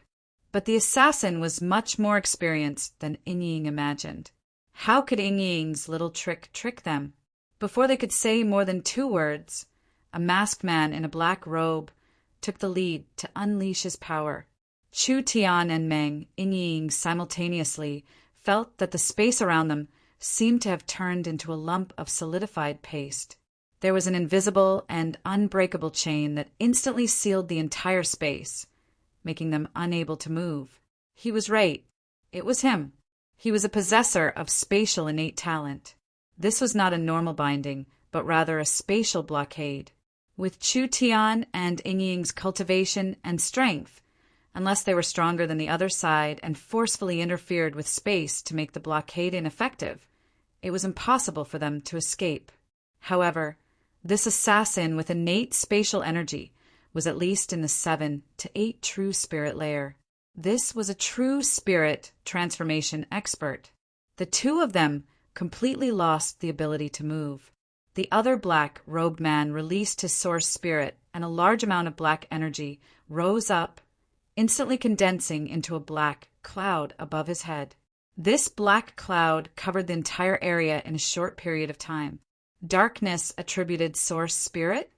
But the assassin was much more experienced than Yingying imagined. How could Yingying's little trick them? Before they could say more than 2 words, a masked man in a black robe took the lead to unleash his power. Chu Tian and Meng Yingying simultaneously felt that the space around them seemed to have turned into a lump of solidified paste. There was an invisible and unbreakable chain that instantly sealed the entire space, making them unable to move. He was right. It was him. He was a possessor of spatial innate talent. This was not a normal binding, but rather a spatial blockade. With Chu Tian and Yingying's cultivation and strength, unless they were stronger than the other side and forcefully interfered with space to make the blockade ineffective, it was impossible for them to escape. However, this assassin with innate spatial energy was at least in the 7 to 8 true spirit layer. This was a true spirit transformation expert. The 2 of them completely lost the ability to move. The other black-robed man released his source spirit, and a large amount of black energy rose up, instantly condensing into a black cloud above his head. This black cloud covered the entire area in a short period of time. Darkness attributed source spirit.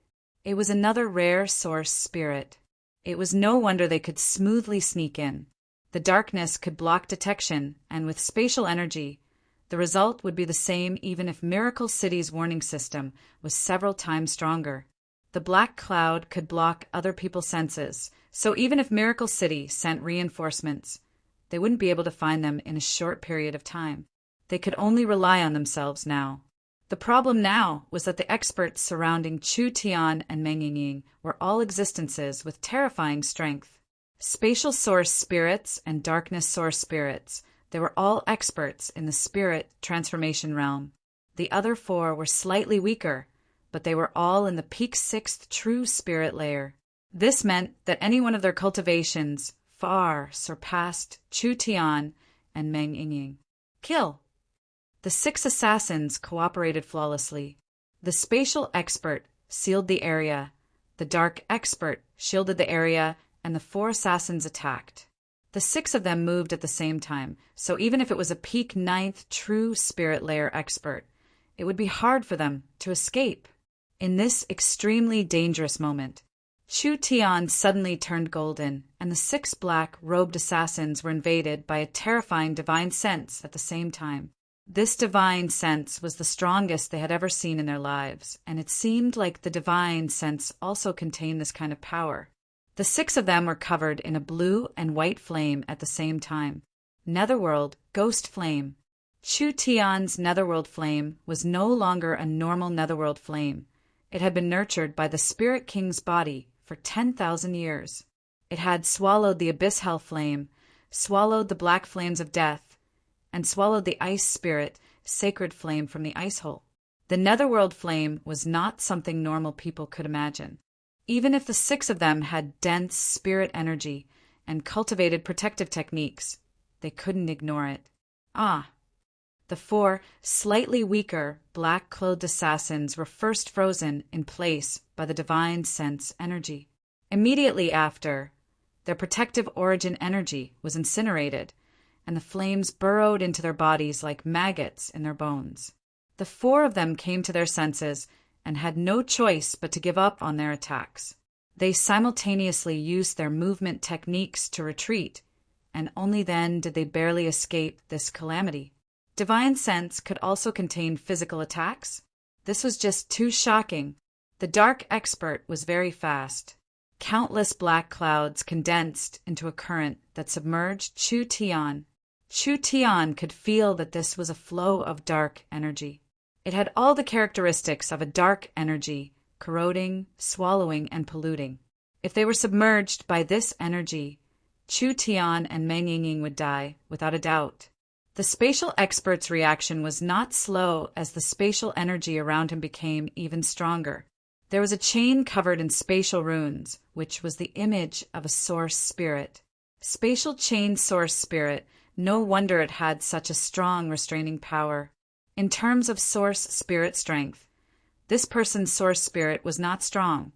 It was another rare source spirit. It was no wonder they could smoothly sneak in. The darkness could block detection, and with spatial energy, the result would be the same even if Miracle City's warning system was several times stronger. The black cloud could block other people's senses, so even if Miracle City sent reinforcements, they wouldn't be able to find them in a short period of time. They could only rely on themselves now. The problem now was that the experts surrounding Chu Tian and Meng Yingying were all existences with terrifying strength. Spatial source spirits and darkness source spirits, they were all experts in the spirit transformation realm. The other 4 were slightly weaker, but they were all in the peak 6th true spirit layer. This meant that any one of their cultivations far surpassed Chu Tian and Meng Yingying. Kill! The 6 assassins cooperated flawlessly. The spatial expert sealed the area, the dark expert shielded the area, and the 4 assassins attacked. The 6 of them moved at the same time, so even if it was a peak 9th true spirit layer expert, it would be hard for them to escape. In this extremely dangerous moment, Chu Tian suddenly turned golden, and the 6 black-robed assassins were invaded by a terrifying divine sense at the same time. This divine sense was the strongest they had ever seen in their lives, and it seemed like the divine sense also contained this kind of power. The 6 of them were covered in a blue and white flame at the same time. Netherworld Ghost Flame. Chu Tian's Netherworld Flame was no longer a normal Netherworld flame. It had been nurtured by the Spirit King's body for 10,000 years. It had swallowed the Abyss Hell Flame, swallowed the black flames of death, and swallowed the ice spirit, sacred flame from the ice hole. The netherworld flame was not something normal people could imagine. Even if the 6 of them had dense spirit energy and cultivated protective techniques, they couldn't ignore it. The 4 slightly weaker, black-clothed assassins were first frozen in place by the divine sense energy. Immediately after, their protective origin energy was incinerated, and the flames burrowed into their bodies like maggots in their bones. The 4 of them came to their senses and had no choice but to give up on their attacks. They simultaneously used their movement techniques to retreat, and only then did they barely escape this calamity. Divine sense could also contain physical attacks. This was just too shocking. The dark expert was very fast. Countless black clouds condensed into a current that submerged Chu Tian. Chu Tian could feel that this was a flow of dark energy. It had all the characteristics of a dark energy, corroding, swallowing, and polluting. If they were submerged by this energy, Chu Tian and Meng Yingying would die, without a doubt. The spatial expert's reaction was not slow as the spatial energy around him became even stronger. There was a chain covered in spatial runes, which was the image of a source spirit. Spatial chain source spirit, no wonder it had such a strong restraining power. In terms of source spirit strength, this person's source spirit was not strong,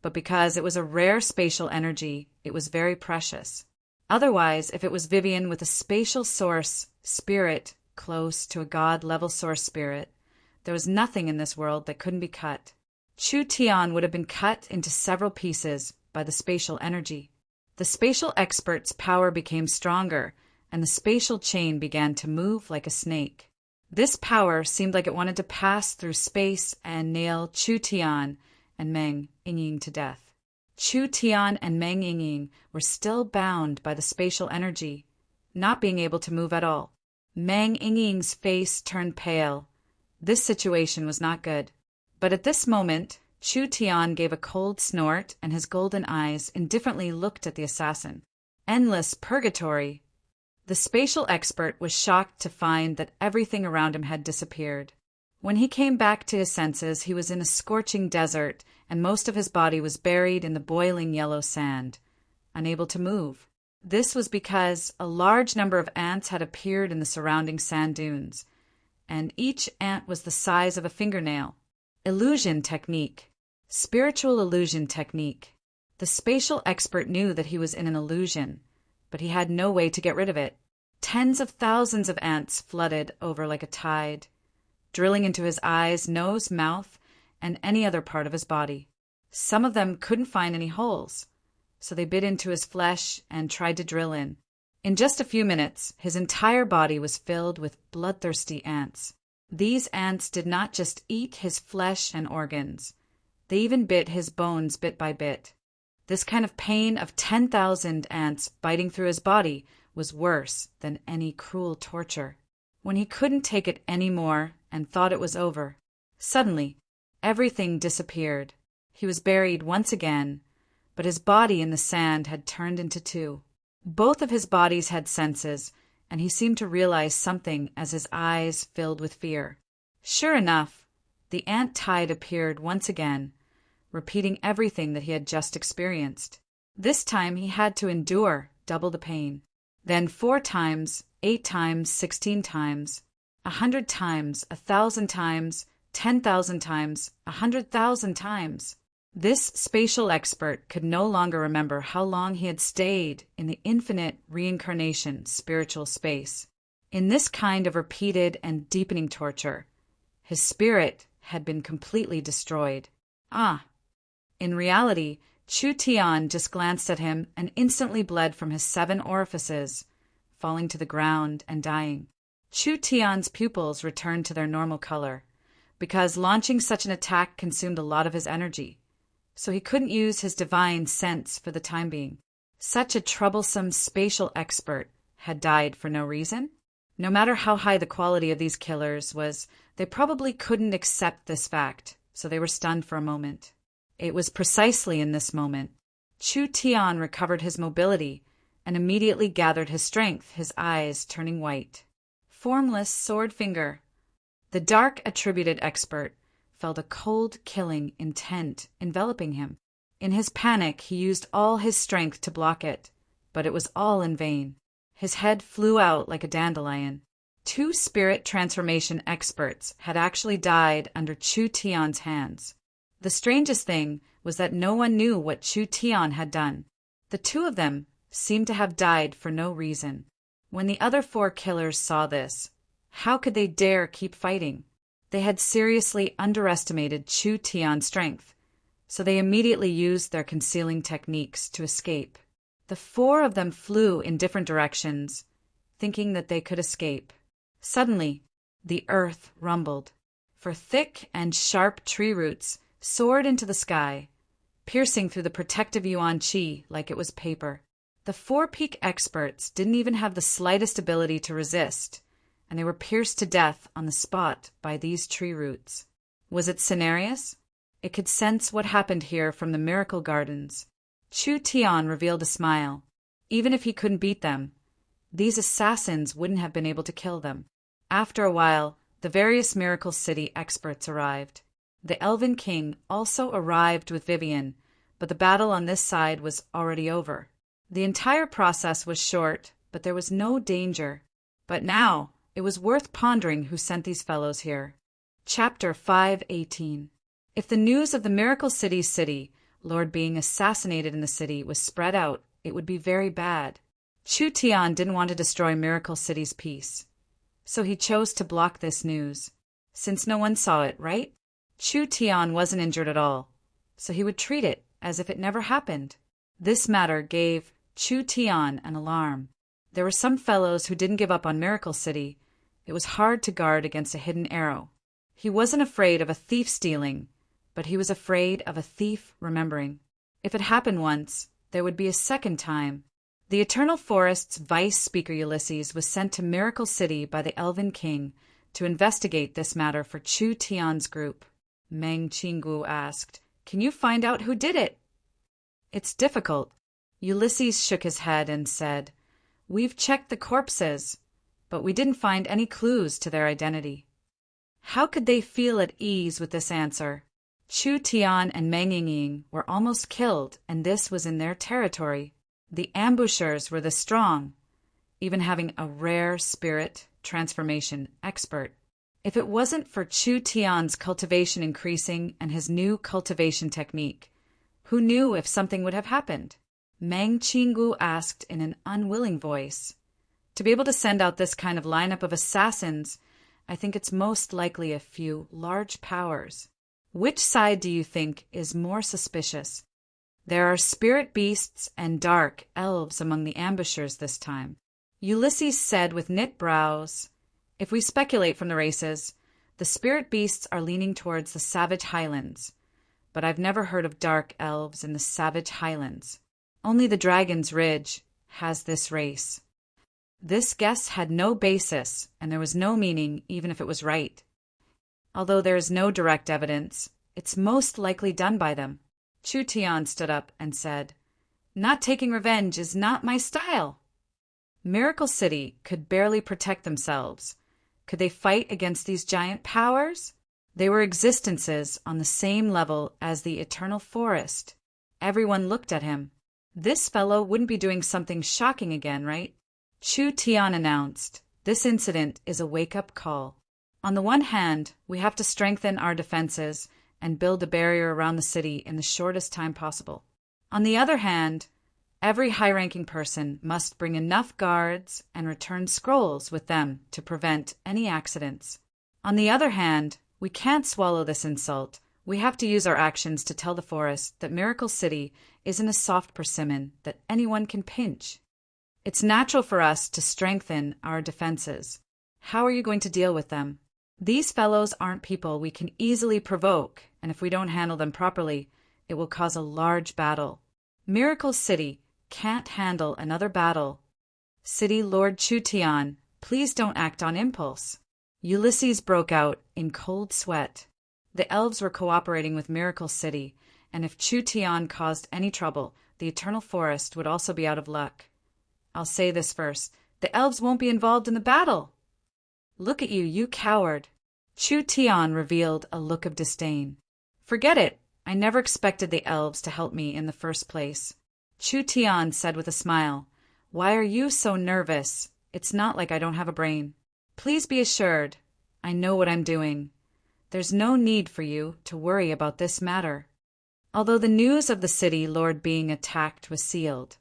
but because it was a rare spatial energy, it was very precious. Otherwise, if it was Vivian with a spatial source spirit close to a god-level source spirit, there was nothing in this world that couldn't be cut. Chu Tian would have been cut into several pieces by the spatial energy. The spatial expert's power became stronger, and the spatial chain began to move like a snake. This power seemed like it wanted to pass through space and nail Chu Tian and Meng Yingying to death. Chu Tian and Meng Yingying were still bound by the spatial energy, not being able to move at all. Meng Yingying's face turned pale. This situation was not good. But at this moment, Chu Tian gave a cold snort, and his golden eyes indifferently looked at the assassin. Endless purgatory! The spatial expert was shocked to find that everything around him had disappeared. When he came back to his senses, he was in a scorching desert, and most of his body was buried in the boiling yellow sand, unable to move. This was because a large number of ants had appeared in the surrounding sand dunes, and each ant was the size of a fingernail. Illusion technique. Spiritual illusion technique. The spatial expert knew that he was in an illusion, but he had no way to get rid of it. Tens of thousands of ants flooded over like a tide, drilling into his eyes, nose, mouth, and any other part of his body. Some of them couldn't find any holes, so they bit into his flesh and tried to drill in. In just a few minutes, his entire body was filled with bloodthirsty ants. These ants did not just eat his flesh and organs, they even bit his bones bit by bit. This kind of pain of 10,000 ants biting through his body was worse than any cruel torture. When he couldn't take it any more and thought it was over, suddenly, everything disappeared. He was buried once again, but his body in the sand had turned into two. Both of his bodies had senses, and he seemed to realize something as his eyes filled with fear. Sure enough, the ant tide appeared once again, repeating everything that he had just experienced. This time he had to endure double the pain. Then 4 times, 8 times, 16 times, 100 times, 1,000 times, 10,000 times, 100,000 times. This spatial expert could no longer remember how long he had stayed in the infinite reincarnation spiritual space. In this kind of repeated and deepening torture, his spirit had been completely destroyed. In reality, Chu Tian just glanced at him and instantly bled from his 7 orifices, falling to the ground and dying. Chu Tian's pupils returned to their normal color, because launching such an attack consumed a lot of his energy, so he couldn't use his divine sense for the time being. Such a troublesome spatial expert had died for no reason. No matter how high the quality of these killers was, they probably couldn't accept this fact, so they were stunned for a moment. It was precisely in this moment Chu Tian recovered his mobility and immediately gathered his strength, his eyes turning white. Formless sword finger. The dark attributed expert felt a cold, killing intent enveloping him. In his panic, he used all his strength to block it, but it was all in vain. His head flew out like a dandelion. 2 spirit transformation experts had actually died under Chu Tian's hands. The strangest thing was that no one knew what Chu Tian had done. The 2 of them seemed to have died for no reason. When the other 4 killers saw this, how could they dare keep fighting? They had seriously underestimated Chu Tian's strength, so they immediately used their concealing techniques to escape. The 4 of them flew in different directions, thinking that they could escape. Suddenly, the earth rumbled. for thick and sharp tree roots soared into the sky, piercing through the protective yuan qi like it was paper. The four-peak experts didn't even have the slightest ability to resist, and they were pierced to death on the spot by these tree roots. Was it Cenarius? It could sense what happened here from the miracle gardens. Chu Tian revealed a smile. Even if he couldn't beat them, these assassins wouldn't have been able to kill them. After a while, the various Miracle City experts arrived. The Elven King also arrived with Vivian, but the battle on this side was already over. The entire process was short, but there was no danger. But now, it was worth pondering who sent these fellows here. Chapter 5:18. If the news of the Miracle City Lord being assassinated in the city was spread out, it would be very bad. Chu Tian didn't want to destroy Miracle City's peace, so he chose to block this news. Since no one saw it, right? Chu Tian wasn't injured at all, so he would treat it as if it never happened. This matter gave Chu Tian an alarm. There were some fellows who didn't give up on Miracle City. It was hard to guard against a hidden arrow. He wasn't afraid of a thief stealing, but he was afraid of a thief remembering. If it happened once, there would be a second time. The Eternal Forest's vice speaker Ulysses was sent to Miracle City by the Elven King to investigate this matter for Chu Tian's group. Meng Qinggu asked, "Can you find out who did it?" "It's difficult." Ulysses shook his head and said, "We've checked the corpses, but we didn't find any clues to their identity." How could they feel at ease with this answer? Chu Tian and Meng Yingying were almost killed, and this was in their territory. The ambushers were the strong, even having a rare spirit transformation expert. If it wasn't for Chu Tian's cultivation increasing and his new cultivation technique, who knew if something would have happened? Meng Qinggu asked in an unwilling voice. To be able to send out this kind of lineup of assassins, I think it's most likely a few large powers. Which side do you think is more suspicious? There are spirit beasts and dark elves among the ambushers this time. Ulysses said with knit brows, "If we speculate from the races, the spirit beasts are leaning towards the Savage Highlands, but I've never heard of dark elves in the Savage Highlands. Only the Dragon's Ridge has this race." This guess had no basis, and there was no meaning even if it was right. Although there is no direct evidence, it's most likely done by them. Chu Tian stood up and said, "Not taking revenge is not my style." Miracle City could barely protect themselves. Could they fight against these giant powers? They were existences on the same level as the Eternal Forest. Everyone looked at him. This fellow wouldn't be doing something shocking again, right? Chu Tian announced, "This incident is a wake-up call. On the one hand, we have to strengthen our defenses and build a barrier around the city in the shortest time possible. On the other hand, every high-ranking person must bring enough guards and return scrolls with them to prevent any accidents. On the other hand, we can't swallow this insult. We have to use our actions to tell the forest that Miracle City isn't a soft persimmon that anyone can pinch. It's natural for us to strengthen our defenses. How are you going to deal with them? These fellows aren't people we can easily provoke, and if we don't handle them properly, it will cause a large battle. Miracle City can't handle another battle. City Lord Chu Tian, please don't act on impulse." Ulysses broke out in cold sweat. The elves were cooperating with Miracle City, and if Chu Tian caused any trouble, the Eternal Forest would also be out of luck. I'll say this first. The elves won't be involved in the battle. "Look at you, you coward." Chu Tian revealed a look of disdain. "Forget it. I never expected the elves to help me in the first place." Chu Tian said with a smile, "Why are you so nervous? It's not like I don't have a brain. Please be assured, I know what I'm doing. There's no need for you to worry about this matter." Although the news of the city lord being attacked was sealed,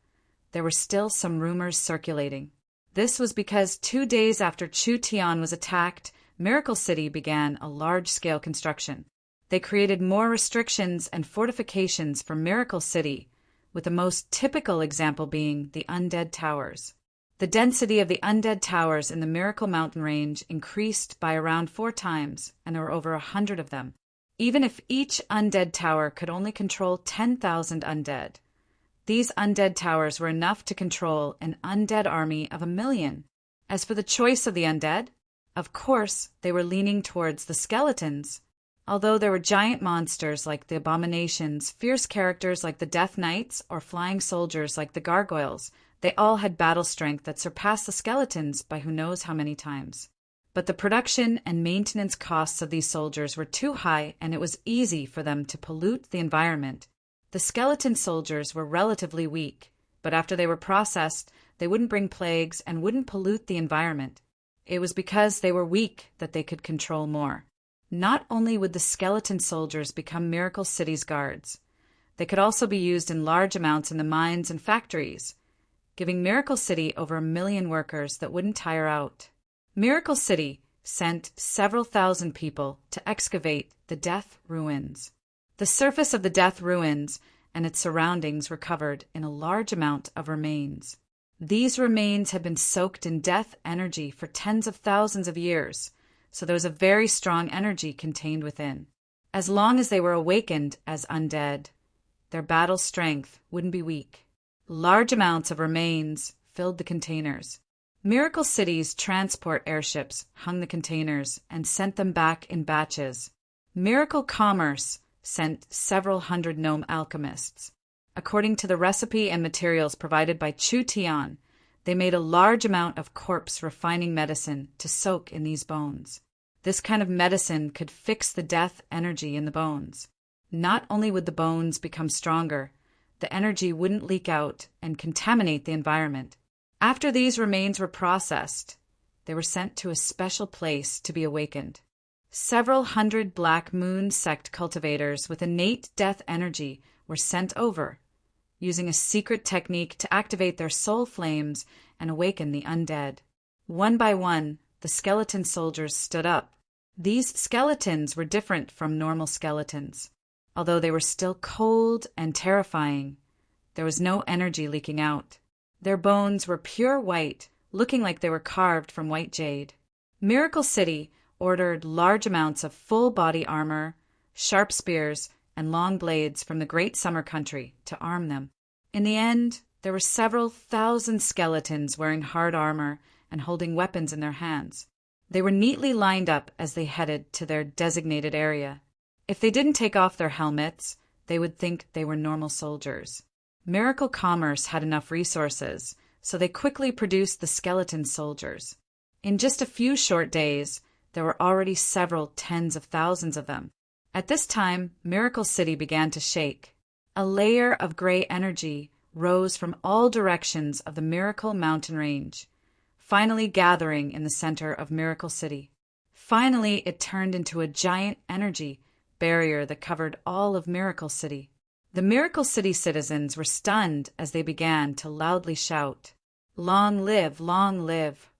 there were still some rumors circulating. This was because 2 days after Chu Tian was attacked, Miracle City began a large-scale construction. They created more restrictions and fortifications for Miracle City, with the most typical example being the Undead Towers. The density of the undead towers in the Miracle Mountain Range increased by around 4 times, and there were over 100 of them. Even if each undead tower could only control 10,000 undead, these undead towers were enough to control an undead army of 1,000,000. As for the choice of the undead, of course they were leaning towards the skeletons. Although there were giant monsters like the abominations, fierce characters like the Death Knights, or flying soldiers like the gargoyles, they all had battle strength that surpassed the skeletons by who knows how many times. But the production and maintenance costs of these soldiers were too high, and it was easy for them to pollute the environment. The skeleton soldiers were relatively weak, but after they were processed, they wouldn't bring plagues and wouldn't pollute the environment. It was because they were weak that they could control more. Not only would the skeleton soldiers become Miracle City's guards, they could also be used in large amounts in the mines and factories, giving Miracle City over 1,000,000 workers that wouldn't tire out. Miracle City sent several thousand people to excavate the Death Ruins. The surface of the Death Ruins and its surroundings were covered in a large amount of remains. These remains had been soaked in death energy for tens of thousands of years, so there was a very strong energy contained within. As long as they were awakened as undead, their battle strength wouldn't be weak. Large amounts of remains filled the containers. Miracle City's transport airships hung the containers and sent them back in batches. Miracle Commerce sent several hundred gnome alchemists. According to the recipe and materials provided by Chu Tian, they made a large amount of corpse refining medicine to soak in these bones. This kind of medicine could fix the death energy in the bones. Not only would the bones become stronger, the energy wouldn't leak out and contaminate the environment. After these remains were processed, they were sent to a special place to be awakened. Several hundred Black Moon sect cultivators with innate death energy were sent over, using a secret technique to activate their soul flames and awaken the undead. One by one, the skeleton soldiers stood up. These skeletons were different from normal skeletons. Although they were still cold and terrifying, there was no energy leaking out. Their bones were pure white, looking like they were carved from white jade. Miracle City ordered large amounts of full-body armor, sharp spears, and long blades from the Great Summer Country to arm them. In the end, there were several thousand skeletons wearing hard armor and holding weapons in their hands. They were neatly lined up as they headed to their designated area. If they didn't take off their helmets, they would think they were normal soldiers. Miracle Commerce had enough resources, so they quickly produced the skeleton soldiers. In just a few short days, there were already several tens of thousands of them. At this time, Miracle City began to shake. A layer of gray energy rose from all directions of the Miracle Mountain Range, finally gathering in the center of Miracle City. Finally, it turned into a giant energy barrier that covered all of Miracle City. The Miracle City citizens were stunned as they began to loudly shout, "Long live, long live!"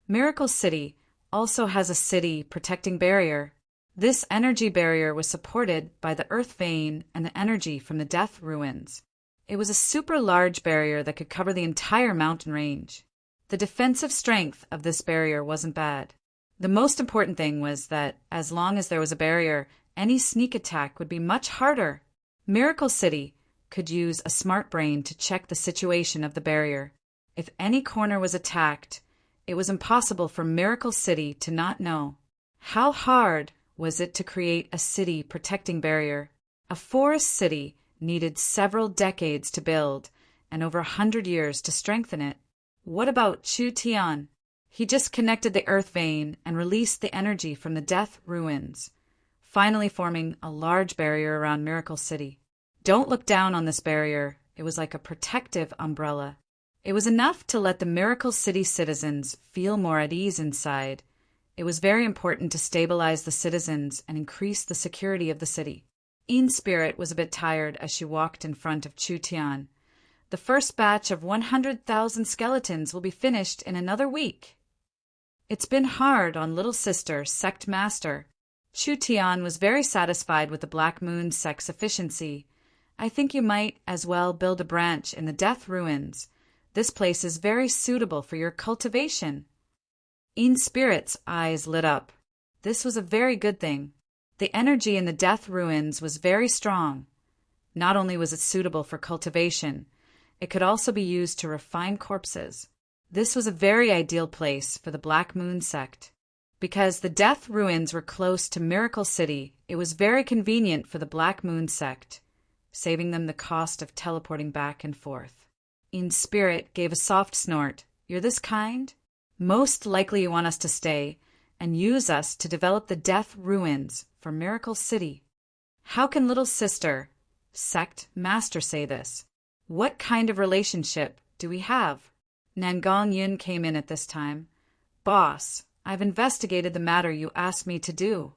Miracle City also has a city protecting barrier. This energy barrier was supported by the earth vein and the energy from the Death Ruins. It was a super large barrier that could cover the entire mountain range. The defensive strength of this barrier wasn't bad. The most important thing was that as long as there was a barrier, any sneak attack would be much harder. Miracle City could use a smart brain to check the situation of the barrier. If any corner was attacked, it was impossible for Miracle City to not know. How hard was it to create a city protecting barrier? A forest city needed several decades to build and over 100 years to strengthen it. What about Chu Tian? He just connected the earth vein and released the energy from the Death Ruins, finally forming a large barrier around Miracle City. Don't look down on this barrier. It was like a protective umbrella. It was enough to let the Miracle City citizens feel more at ease inside. It was very important to stabilize the citizens and increase the security of the city. In Spirit was a bit tired as she walked in front of Chu Tian. The first batch of 100,000 skeletons will be finished in another week. It's been hard on little sister, Sect Master. Chu Tian was very satisfied with the Black Moon sect's efficiency. I think you might as well build a branch in the Death Ruins. This place is very suitable for your cultivation. In Spirit's eyes lit up. This was a very good thing. The energy in the death ruins was very strong. Not only was it suitable for cultivation, it could also be used to refine corpses. This was a very ideal place for the Black Moon sect. Because the death ruins were close to Miracle City, it was very convenient for the Black Moon sect, saving them the cost of teleporting back and forth. In Spirit gave a soft snort. You're this kind? Most likely you want us to stay and use us to develop the death ruins for Miracle City. How can little sister, sect master say this? What kind of relationship do we have? Nangong Yin came in at this time. Boss, I've investigated the matter you asked me to do.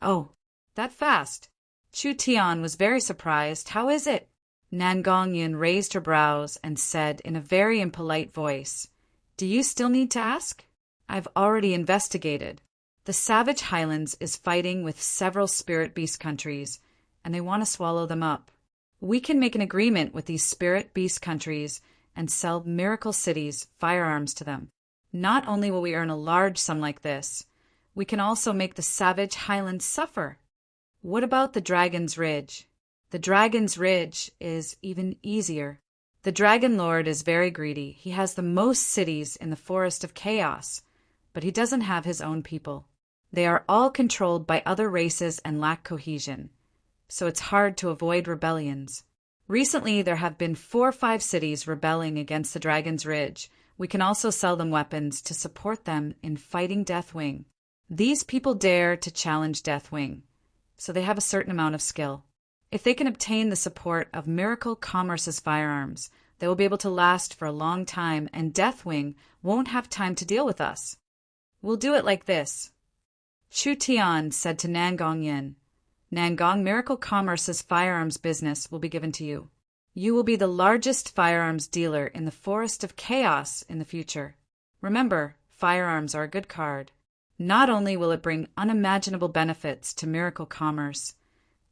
Oh, that fast? Chu Tian was very surprised. How is it? Nangong Yin raised her brows and said in a very impolite voice, Do you still need to ask? I've already investigated. The Savage Highlands is fighting with several spirit beast countries, and they want to swallow them up. We can make an agreement with these spirit beast countries and sell Miracle City's firearms to them. Not only will we earn a large sum like this, we can also make the Savage Highlands suffer. What about the Dragon's Ridge? The Dragon's Ridge is even easier. The Dragon Lord is very greedy. He has the most cities in the Forest of Chaos, but he doesn't have his own people. They are all controlled by other races and lack cohesion, so it's hard to avoid rebellions. Recently, there have been 4 or 5 cities rebelling against the Dragon's Ridge. We can also sell them weapons to support them in fighting Deathwing. These people dare to challenge Deathwing, so they have a certain amount of skill. If they can obtain the support of Miracle Commerce's firearms, they will be able to last for a long time, and Deathwing won't have time to deal with us. We'll do it like this. Chu Tian said to Nangong Yin, Nangong, Miracle Commerce's firearms business will be given to you. You will be the largest firearms dealer in the Forest of Chaos in the future. Remember, firearms are a good card. Not only will it bring unimaginable benefits to Miracle Commerce,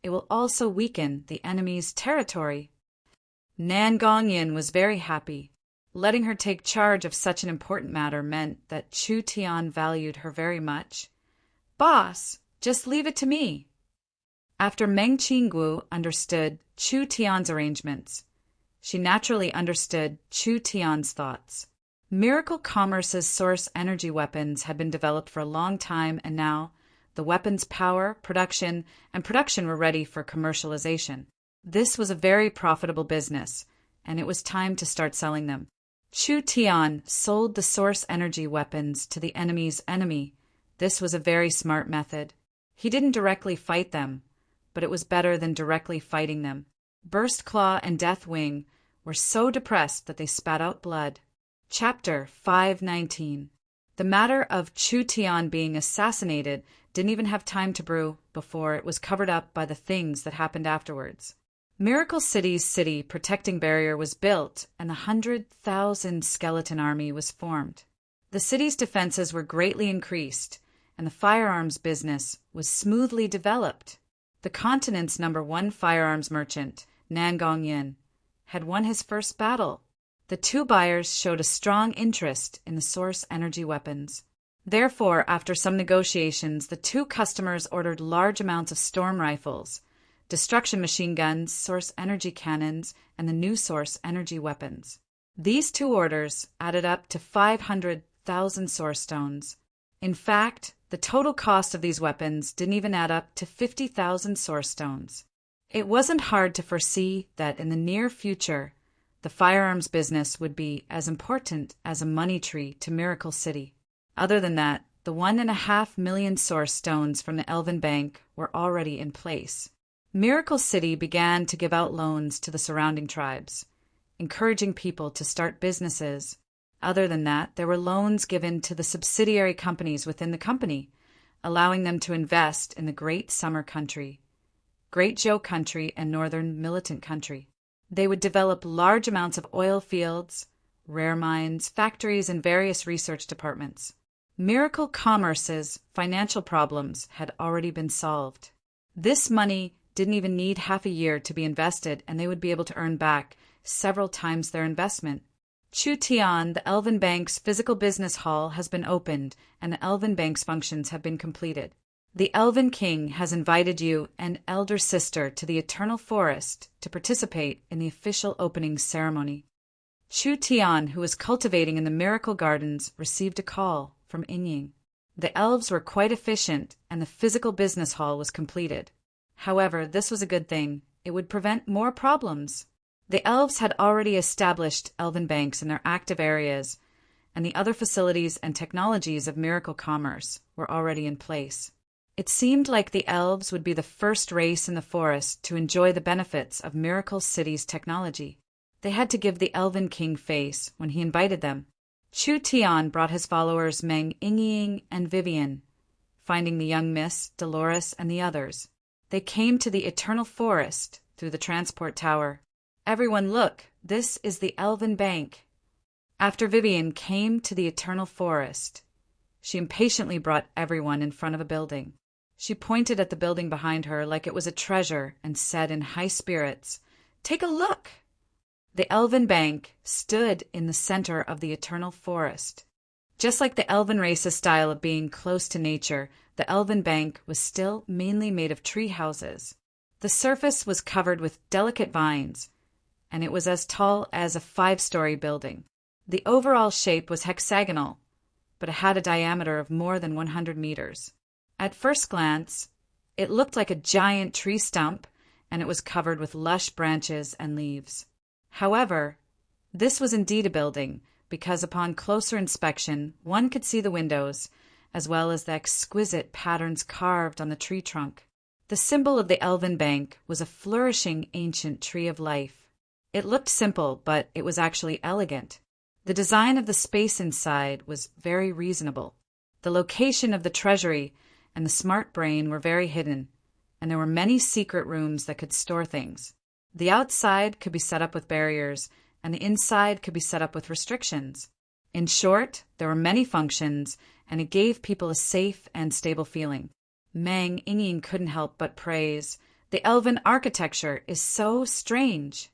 it will also weaken the enemy's territory. Nangong Yin was very happy. Letting her take charge of such an important matter meant that Chu Tian valued her very much. Boss, just leave it to me. After Meng Qinggu understood Chu Tian's arrangements, she naturally understood Chu Tian's thoughts. Miracle Commerce's source energy weapons had been developed for a long time, and now the weapons' power, production were ready for commercialization. This was a very profitable business, and it was time to start selling them. Chu Tian sold the source energy weapons to the enemy's enemy. This was a very smart method. He didn't directly fight them, but it was better than directly fighting them. Burst Claw and Deathwing were so depressed that they spat out blood. Chapter 519. The matter of Chu Tian being assassinated didn't even have time to brew before it was covered up by the things that happened afterwards. Miracle City's city protecting barrier was built, and the 100,000 skeleton army was formed. The city's defenses were greatly increased, and the firearms business was smoothly developed. The continent's #1 firearms merchant, Nangong Yin, had won his first battle. The 2 buyers showed a strong interest in the source energy weapons. Therefore, after some negotiations, the 2 customers ordered large amounts of storm rifles, destruction machine guns, source energy cannons, and the new source energy weapons. These 2 orders added up to 500,000 source stones. In fact, the total cost of these weapons didn't even add up to 50,000 source stones. It wasn't hard to foresee that in the near future, the firearms business would be as important as a money tree to Miracle City. Other than that, the 1.5 million source stones from the Elven Bank were already in place. Miracle City began to give out loans to the surrounding tribes, encouraging people to start businesses. Other than that, there were loans given to the subsidiary companies within the company, allowing them to invest in the Great Summer Country, Great Zhou Country, and Northern Militant Country. They would develop large amounts of oil fields, rare mines, factories, and various research departments. Miracle Commerce's financial problems had already been solved. This money didn't even need half a year to be invested, and they would be able to earn back several times their investment. Chu Tian, the Elven Bank's physical business hall has been opened, and the Elven Bank's functions have been completed. The Elven King has invited you and elder sister to the Eternal Forest to participate in the official opening ceremony. Chu Tian, who was cultivating in the Miracle Gardens, received a call from Ying. The elves were quite efficient, and the physical business hall was completed. However, this was a good thing. It would prevent more problems. The elves had already established elven banks in their active areas, and the other facilities and technologies of miracle commerce were already in place. It seemed like the elves would be the first race in the forest to enjoy the benefits of Miracle City's technology. They had to give the Elven King face when he invited them. Chu Tian brought his followers Meng Ying and Vivian, finding the young Miss, Dolores, and the others. They came to the Eternal Forest through the transport tower. Everyone, look, this is the Elven Bank. After Vivian came to the Eternal Forest, she impatiently brought everyone in front of a building. She pointed at the building behind her like it was a treasure and said in high spirits, "Take a look!" The Elven Bank stood in the center of the Eternal Forest. Just like the Elven race's style of being close to nature, the Elven Bank was still mainly made of tree houses. The surface was covered with delicate vines, and it was as tall as a 5-story building. The overall shape was hexagonal, but it had a diameter of more than 100 meters. At first glance, it looked like a giant tree stump, and it was covered with lush branches and leaves. However, this was indeed a building, because upon closer inspection, one could see the windows, as well as the exquisite patterns carved on the tree trunk. The symbol of the Elven Bank was a flourishing ancient tree of life. It looked simple, but it was actually elegant. The design of the space inside was very reasonable. The location of the treasury and the smart brain were very hidden, and there were many secret rooms that could store things. The outside could be set up with barriers, and the inside could be set up with restrictions. In short, there were many functions, and it gave people a safe and stable feeling. Meng Ying couldn't help but praise, "The elven architecture is so strange."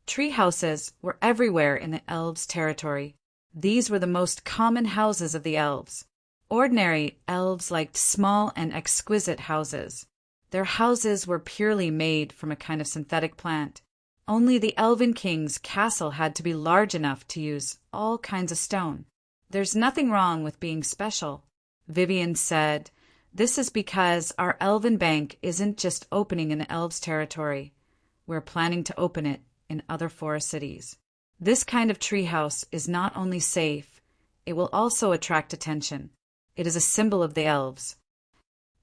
Tree houses were everywhere in the elves' territory. These were the most common houses of the elves. Ordinary elves liked small and exquisite houses. Their houses were purely made from a kind of synthetic plant. Only the Elven King's castle had to be large enough to use all kinds of stone. "There's nothing wrong with being special," Vivian said. "This is because our Elven Bank isn't just opening in the elves' territory. We're planning to open it in other forest cities. This kind of treehouse is not only safe, it will also attract attention. It is a symbol of the elves."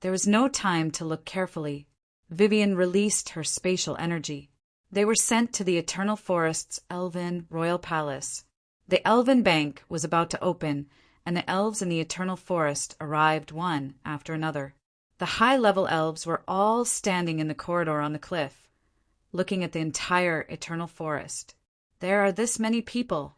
There was no time to look carefully. Vivian released her spatial energy. They were sent to the Eternal Forest's Elven Royal Palace. The Elven Bank was about to open, and the elves in the Eternal Forest arrived one after another. The high-level elves were all standing in the corridor on the cliff, looking at the entire Eternal Forest. "There are this many people."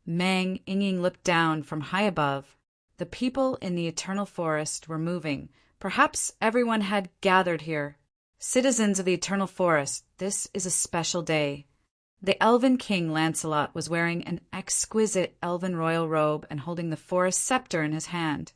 Meng Ying looked down from high above. The people in the Eternal Forest were moving. Perhaps everyone had gathered here. Citizens of the Eternal Forest, this is a special day. The Elven King Lancelot was wearing an exquisite elven royal robe and holding the forest scepter in his hand.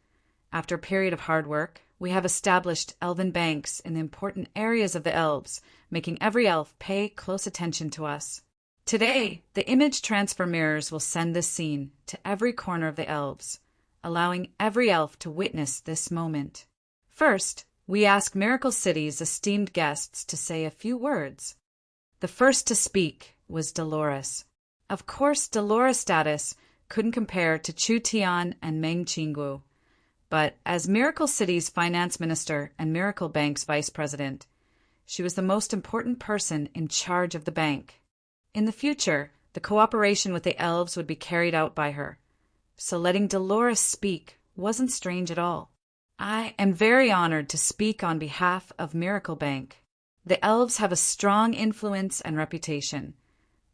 After a period of hard work, we have established elven banks in the important areas of the elves, making every elf pay close attention to us. Today, the image transfer mirrors will send this scene to every corner of the elves, allowing every elf to witness this moment. First, we ask Miracle City's esteemed guests to say a few words. The first to speak was Dolores. Of course, Dolores' status couldn't compare to Chu Tian and Meng Qinggu, but as Miracle City's finance minister and Miracle Bank's vice president, she was the most important person in charge of the bank. In the future, the cooperation with the elves would be carried out by her, so letting Dolores speak wasn't strange at all. "I am very honored to speak on behalf of Miracle Bank. The elves have a strong influence and reputation,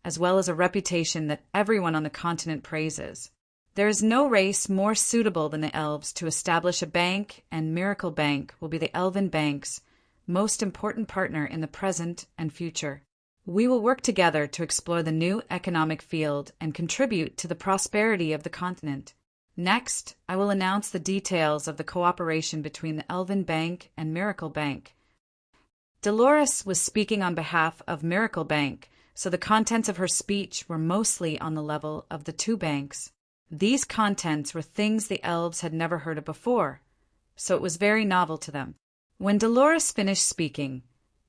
as well as a reputation that everyone on the continent praises. There is no race more suitable than the elves to establish a bank, and Miracle Bank will be the Elven Bank's most important partner in the present and future. We will work together to explore the new economic field and contribute to the prosperity of the continent. Next, I will announce the details of the cooperation between the Elven Bank and Miracle Bank. Dolores was speaking on behalf of Miracle Bank, so the contents of her speech were mostly on the level of the two banks. These contents were things the elves had never heard of before, so it was very novel to them. When Dolores finished speaking,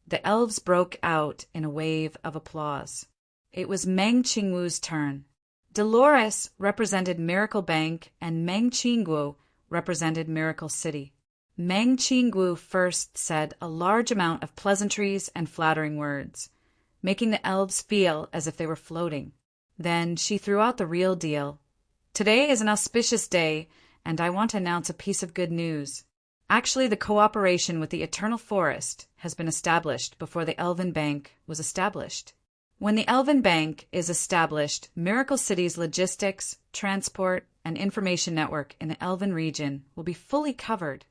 the elves broke out in a wave of applause. It was Meng Qingwu's turn. Dolores represented Miracle Bank and Meng Qingwu represented Miracle City. Meng Qingwu first said a large amount of pleasantries and flattering words, making the elves feel as if they were floating. Then she threw out the real deal. Today is an auspicious day, and I want to announce a piece of good news. Actually, the cooperation with the Eternal Forest has been established before the Elven Bank was established. When the Elven Bank is established, Miracle City's logistics, transport, and information network in the Elven region will be fully covered.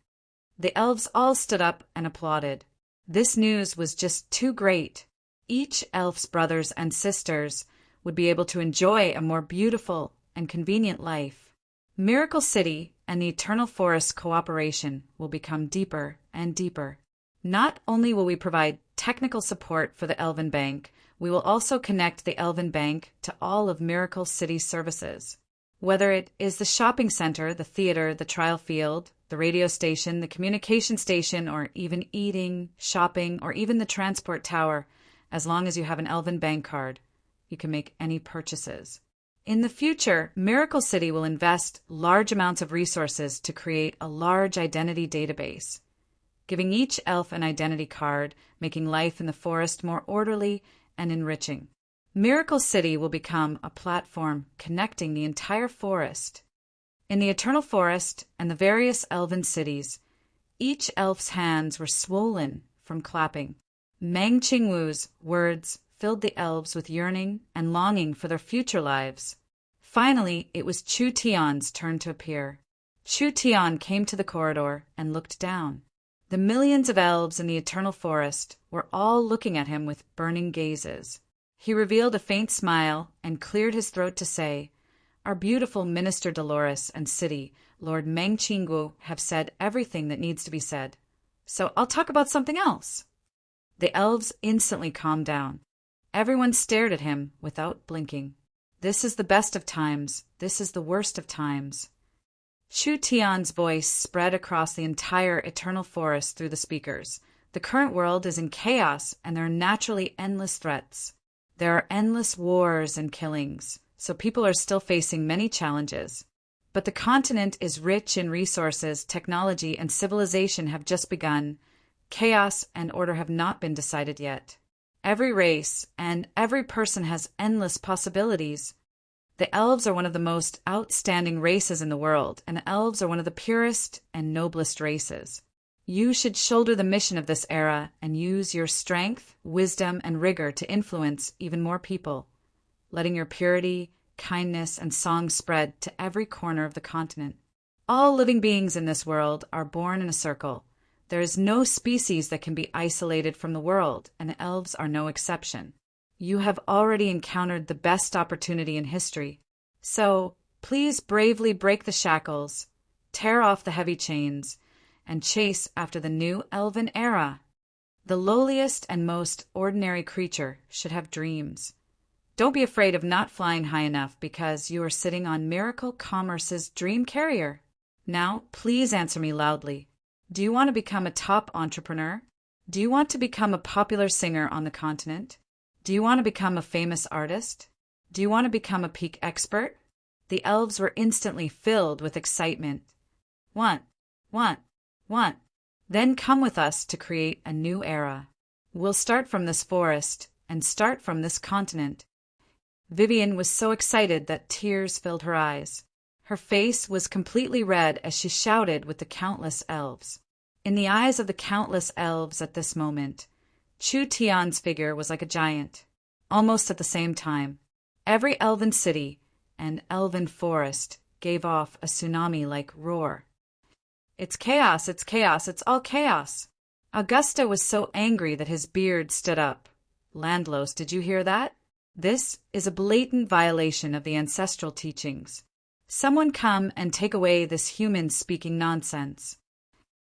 The elves all stood up and applauded. This news was just too great. Each elf's brothers and sisters would be able to enjoy a more beautiful and convenient life. Miracle City and the Eternal Forest cooperation will become deeper and deeper. Not only will we provide technical support for the Elven Bank, we will also connect the Elven Bank to all of Miracle City's services. Whether it is the shopping center, the theater, the trial field, the radio station, the communication station, or even eating, shopping, or even the transport tower, as long as you have an Elven Bank card, you can make any purchases. In the future, Miracle City will invest large amounts of resources to create a large identity database, giving each elf an identity card, making life in the forest more orderly and enriching. Miracle City will become a platform connecting the entire forest. In the Eternal Forest and the various elven cities, each elf's hands were swollen from clapping. Meng Qingwu's words filled the elves with yearning and longing for their future lives. Finally, it was Chu Tian's turn to appear. Chu Tian came to the corridor and looked down. The millions of elves in the Eternal Forest were all looking at him with burning gazes. He revealed a faint smile and cleared his throat to say, "Our beautiful Minister Dolores and City, Lord Meng Qingwu, have said everything that needs to be said. So I'll talk about something else." The elves instantly calmed down. Everyone stared at him without blinking. This is the best of times. This is the worst of times. Chu Tian's voice spread across the entire Eternal Forest through the speakers. The current world is in chaos, and there are naturally endless threats. There are endless wars and killings, so people are still facing many challenges. But the continent is rich in resources, technology, and civilization have just begun. Chaos and order have not been decided yet. Every race and every person has endless possibilities. The elves are one of the most outstanding races in the world, and elves are one of the purest and noblest races. You should shoulder the mission of this era and use your strength, wisdom, and rigor to influence even more people, letting your purity, kindness, and song spread to every corner of the continent. All living beings in this world are born in a circle. There is no species that can be isolated from the world, and the elves are no exception. You have already encountered the best opportunity in history. So, please bravely break the shackles, tear off the heavy chains, and chase after the new elven era. The lowliest and most ordinary creature should have dreams. Don't be afraid of not flying high enough because you are sitting on Miracle Commerce's dream carrier. Now, please answer me loudly. Do you want to become a top entrepreneur? Do you want to become a popular singer on the continent? Do you want to become a famous artist? Do you want to become a peak expert? The elves were instantly filled with excitement. Want. Then come with us to create a new era. We'll start from this forest and start from this continent. Vivian was so excited that tears filled her eyes. Her face was completely red as she shouted with the countless elves. In the eyes of the countless elves at this moment, Chu Tian's figure was like a giant. Almost at the same time, every elven city and elven forest gave off a tsunami-like roar. It's chaos, it's chaos, it's all chaos. Augusta was so angry that his beard stood up. Landlos, did you hear that? This is a blatant violation of the ancestral teachings. Someone come and take away this human speaking nonsense."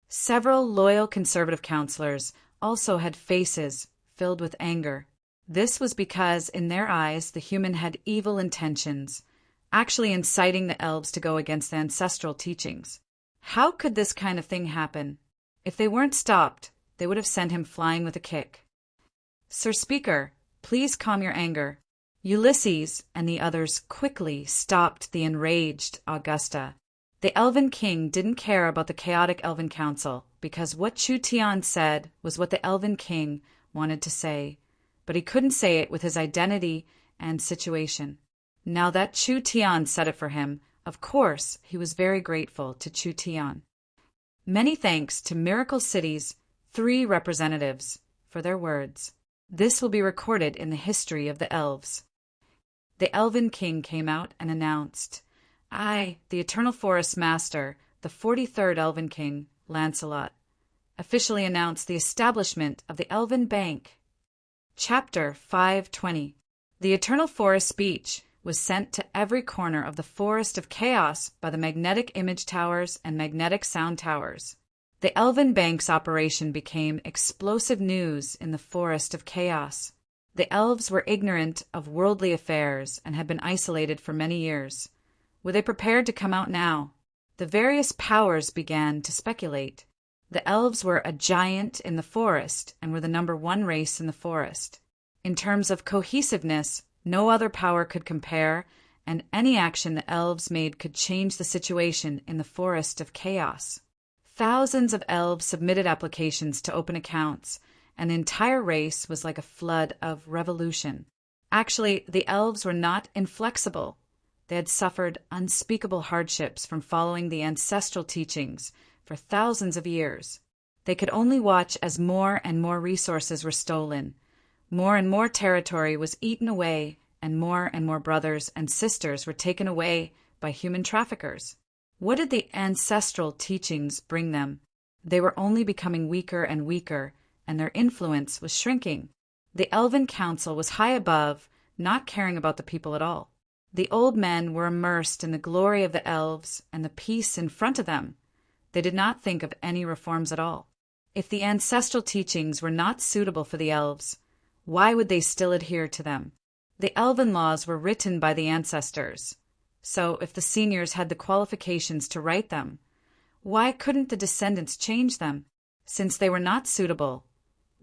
Several loyal conservative counselors also had faces filled with anger. This was because, in their eyes, the human had evil intentions, actually inciting the elves to go against the ancestral teachings. How could this kind of thing happen? If they weren't stopped, they would have sent him flying with a kick. "Sir Speaker, please calm your anger." Ulysses and the others quickly stopped the enraged Augusta. The Elven King didn't care about the chaotic Elven Council, because what Chu Tian said was what the Elven King wanted to say, but he couldn't say it with his identity and situation. Now that Chu Tian said it for him, of course he was very grateful to Chu Tian. Many thanks to Miracle City's 3 representatives for their words. This will be recorded in the history of the elves. The Elven King came out and announced, "I, the Eternal Forest Master, the 43rd Elven King, Lancelot, officially announce the establishment of the Elven Bank." Chapter 520. The Eternal Forest speech was sent to every corner of the Forest of Chaos by the magnetic image towers and magnetic sound towers. The Elven Bank's operation became explosive news in the Forest of Chaos. The elves were ignorant of worldly affairs and had been isolated for many years. Were they prepared to come out now? The various powers began to speculate. The elves were a giant in the forest and were the #1 race in the forest. In terms of cohesiveness, no other power could compare, and any action the elves made could change the situation in the Forest of Chaos. Thousands of elves submitted applications to open accounts, and the entire race was like a flood of revolution. Actually, the elves were not inflexible. They had suffered unspeakable hardships from following the ancestral teachings for thousands of years. They could only watch as more and more resources were stolen. More and more territory was eaten away, and more brothers and sisters were taken away by human traffickers. What did the ancestral teachings bring them? They were only becoming weaker and weaker, and their influence was shrinking. The Elven Council was high above, not caring about the people at all. The old men were immersed in the glory of the elves and the peace in front of them. They did not think of any reforms at all. If the ancestral teachings were not suitable for the elves, why would they still adhere to them? The elven laws were written by the ancestors. So if the seniors had the qualifications to write them, why couldn't the descendants change them? Since they were not suitable,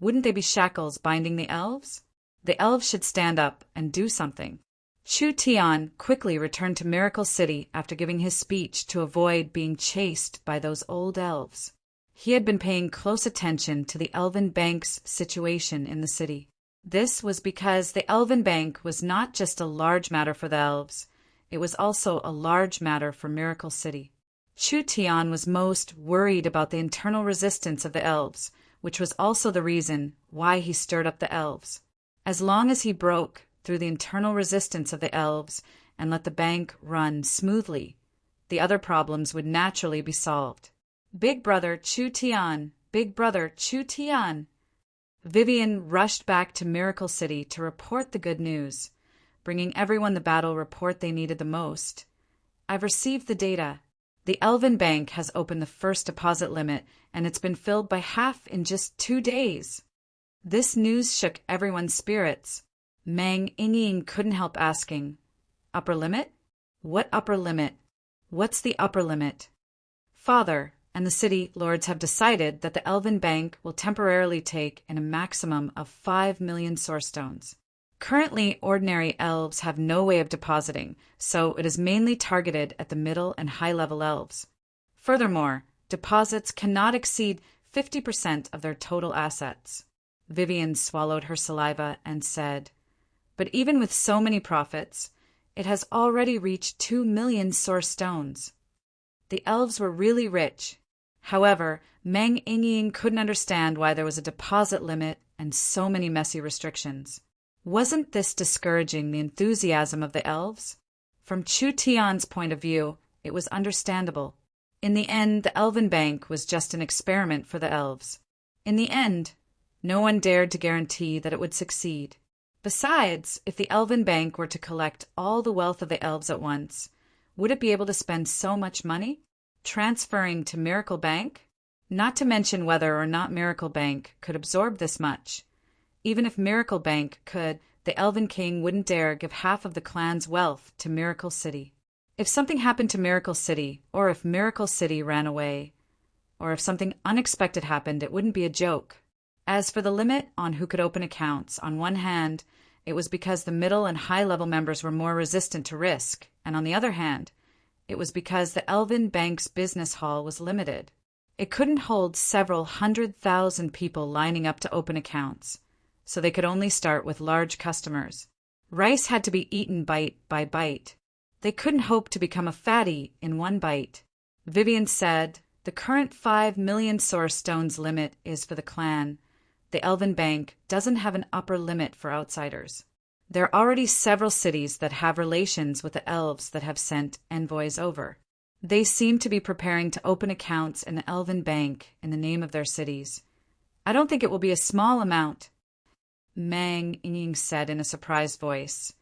wouldn't they be shackles binding the elves? The elves should stand up and do something. Chu Tian quickly returned to Miracle City after giving his speech to avoid being chased by those old elves. He had been paying close attention to the Elven Bank's situation in the city. This was because the Elven Bank was not just a large matter for the elves, it was also a large matter for Miracle City. Chu Tian was most worried about the internal resistance of the elves, which was also the reason why he stirred up the elves. As long as he broke through the internal resistance of the elves and let the bank run smoothly, the other problems would naturally be solved. Big Brother Chu Tian, Big Brother Chu Tian. Vivian rushed back to Miracle City to report the good news, bringing everyone the battle report they needed the most. "I've received the data. The Elven Bank has opened the first deposit limit, and it's been filled by half in just 2 days." This news shook everyone's spirits. Mang Ying couldn't help asking, "Upper limit? What upper limit? What's the upper limit?" "Father and the city lords have decided that the Elven Bank will temporarily take in a maximum of 5 million source stones. Currently, ordinary elves have no way of depositing, so it is mainly targeted at the middle and high-level elves. Furthermore, deposits cannot exceed 50% of their total assets." Vivian swallowed her saliva and said, "But even with so many profits, it has already reached 2 million source stones." The elves were really rich. However, Mang Ying couldn't understand why there was a deposit limit and so many messy restrictions. Wasn't this discouraging the enthusiasm of the elves? From Chu Tian's point of view, it was understandable. In the end, the Elven Bank was just an experiment for the elves. In the end, No one dared to guarantee that it would succeed. Besides, if the Elven Bank were to collect all the wealth of the elves at once, would it be able to spend so much money? Transferring to Miracle Bank? Not to mention whether or not Miracle Bank could absorb this much. Even if Miracle Bank could, the Elven King wouldn't dare give half of the clan's wealth to Miracle City. If something happened to Miracle City, or if Miracle City ran away, or if something unexpected happened, it wouldn't be a joke. As for the limit on who could open accounts, on one hand, it was because the middle and high-level members were more resistant to risk, and on the other hand, it was because the Elven Bank's business hall was limited. It couldn't hold several 100,000 people lining up to open accounts, so they could only start with large customers. Rice had to be eaten bite by bite. They couldn't hope to become a fatty in one bite. Vivian said, "The current 5 million source stones limit is for the clan. The Elven Bank doesn't have an upper limit for outsiders." There are already several cities that have relations with the elves that have sent envoys over. They seem to be preparing to open accounts in the Elven Bank in the name of their cities. I don't think it will be a small amount. Mang Ying said in a surprised voice.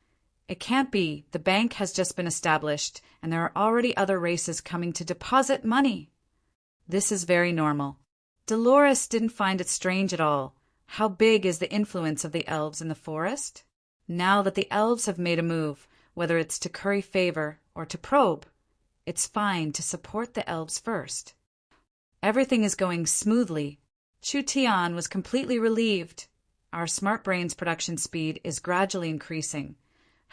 It can't be. The bank has just been established, and there are already other races coming to deposit money. This is very normal. Dolores didn't find it strange at all. How big is the influence of the elves in the forest? Now that the elves have made a move, whether it's to curry favor or to probe, it's fine to support the elves first. Everything is going smoothly. Chu Tian was completely relieved. Our Smart Brains production speed is gradually increasing.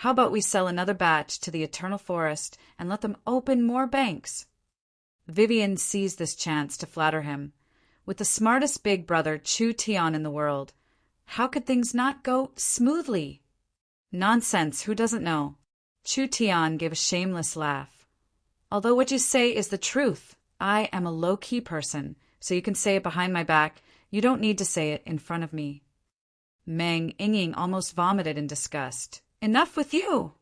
How about we sell another batch to the Eternal Forest and let them open more banks? Vivian seized this chance to flatter him. With the smartest big brother Chu Tian in the world, how could things not go smoothly? Nonsense, who doesn't know? Chu Tian gave a shameless laugh. Although what you say is the truth, I am a low-key person, so you can say it behind my back. You don't need to say it in front of me. Meng Ying almost vomited in disgust. Enough with you!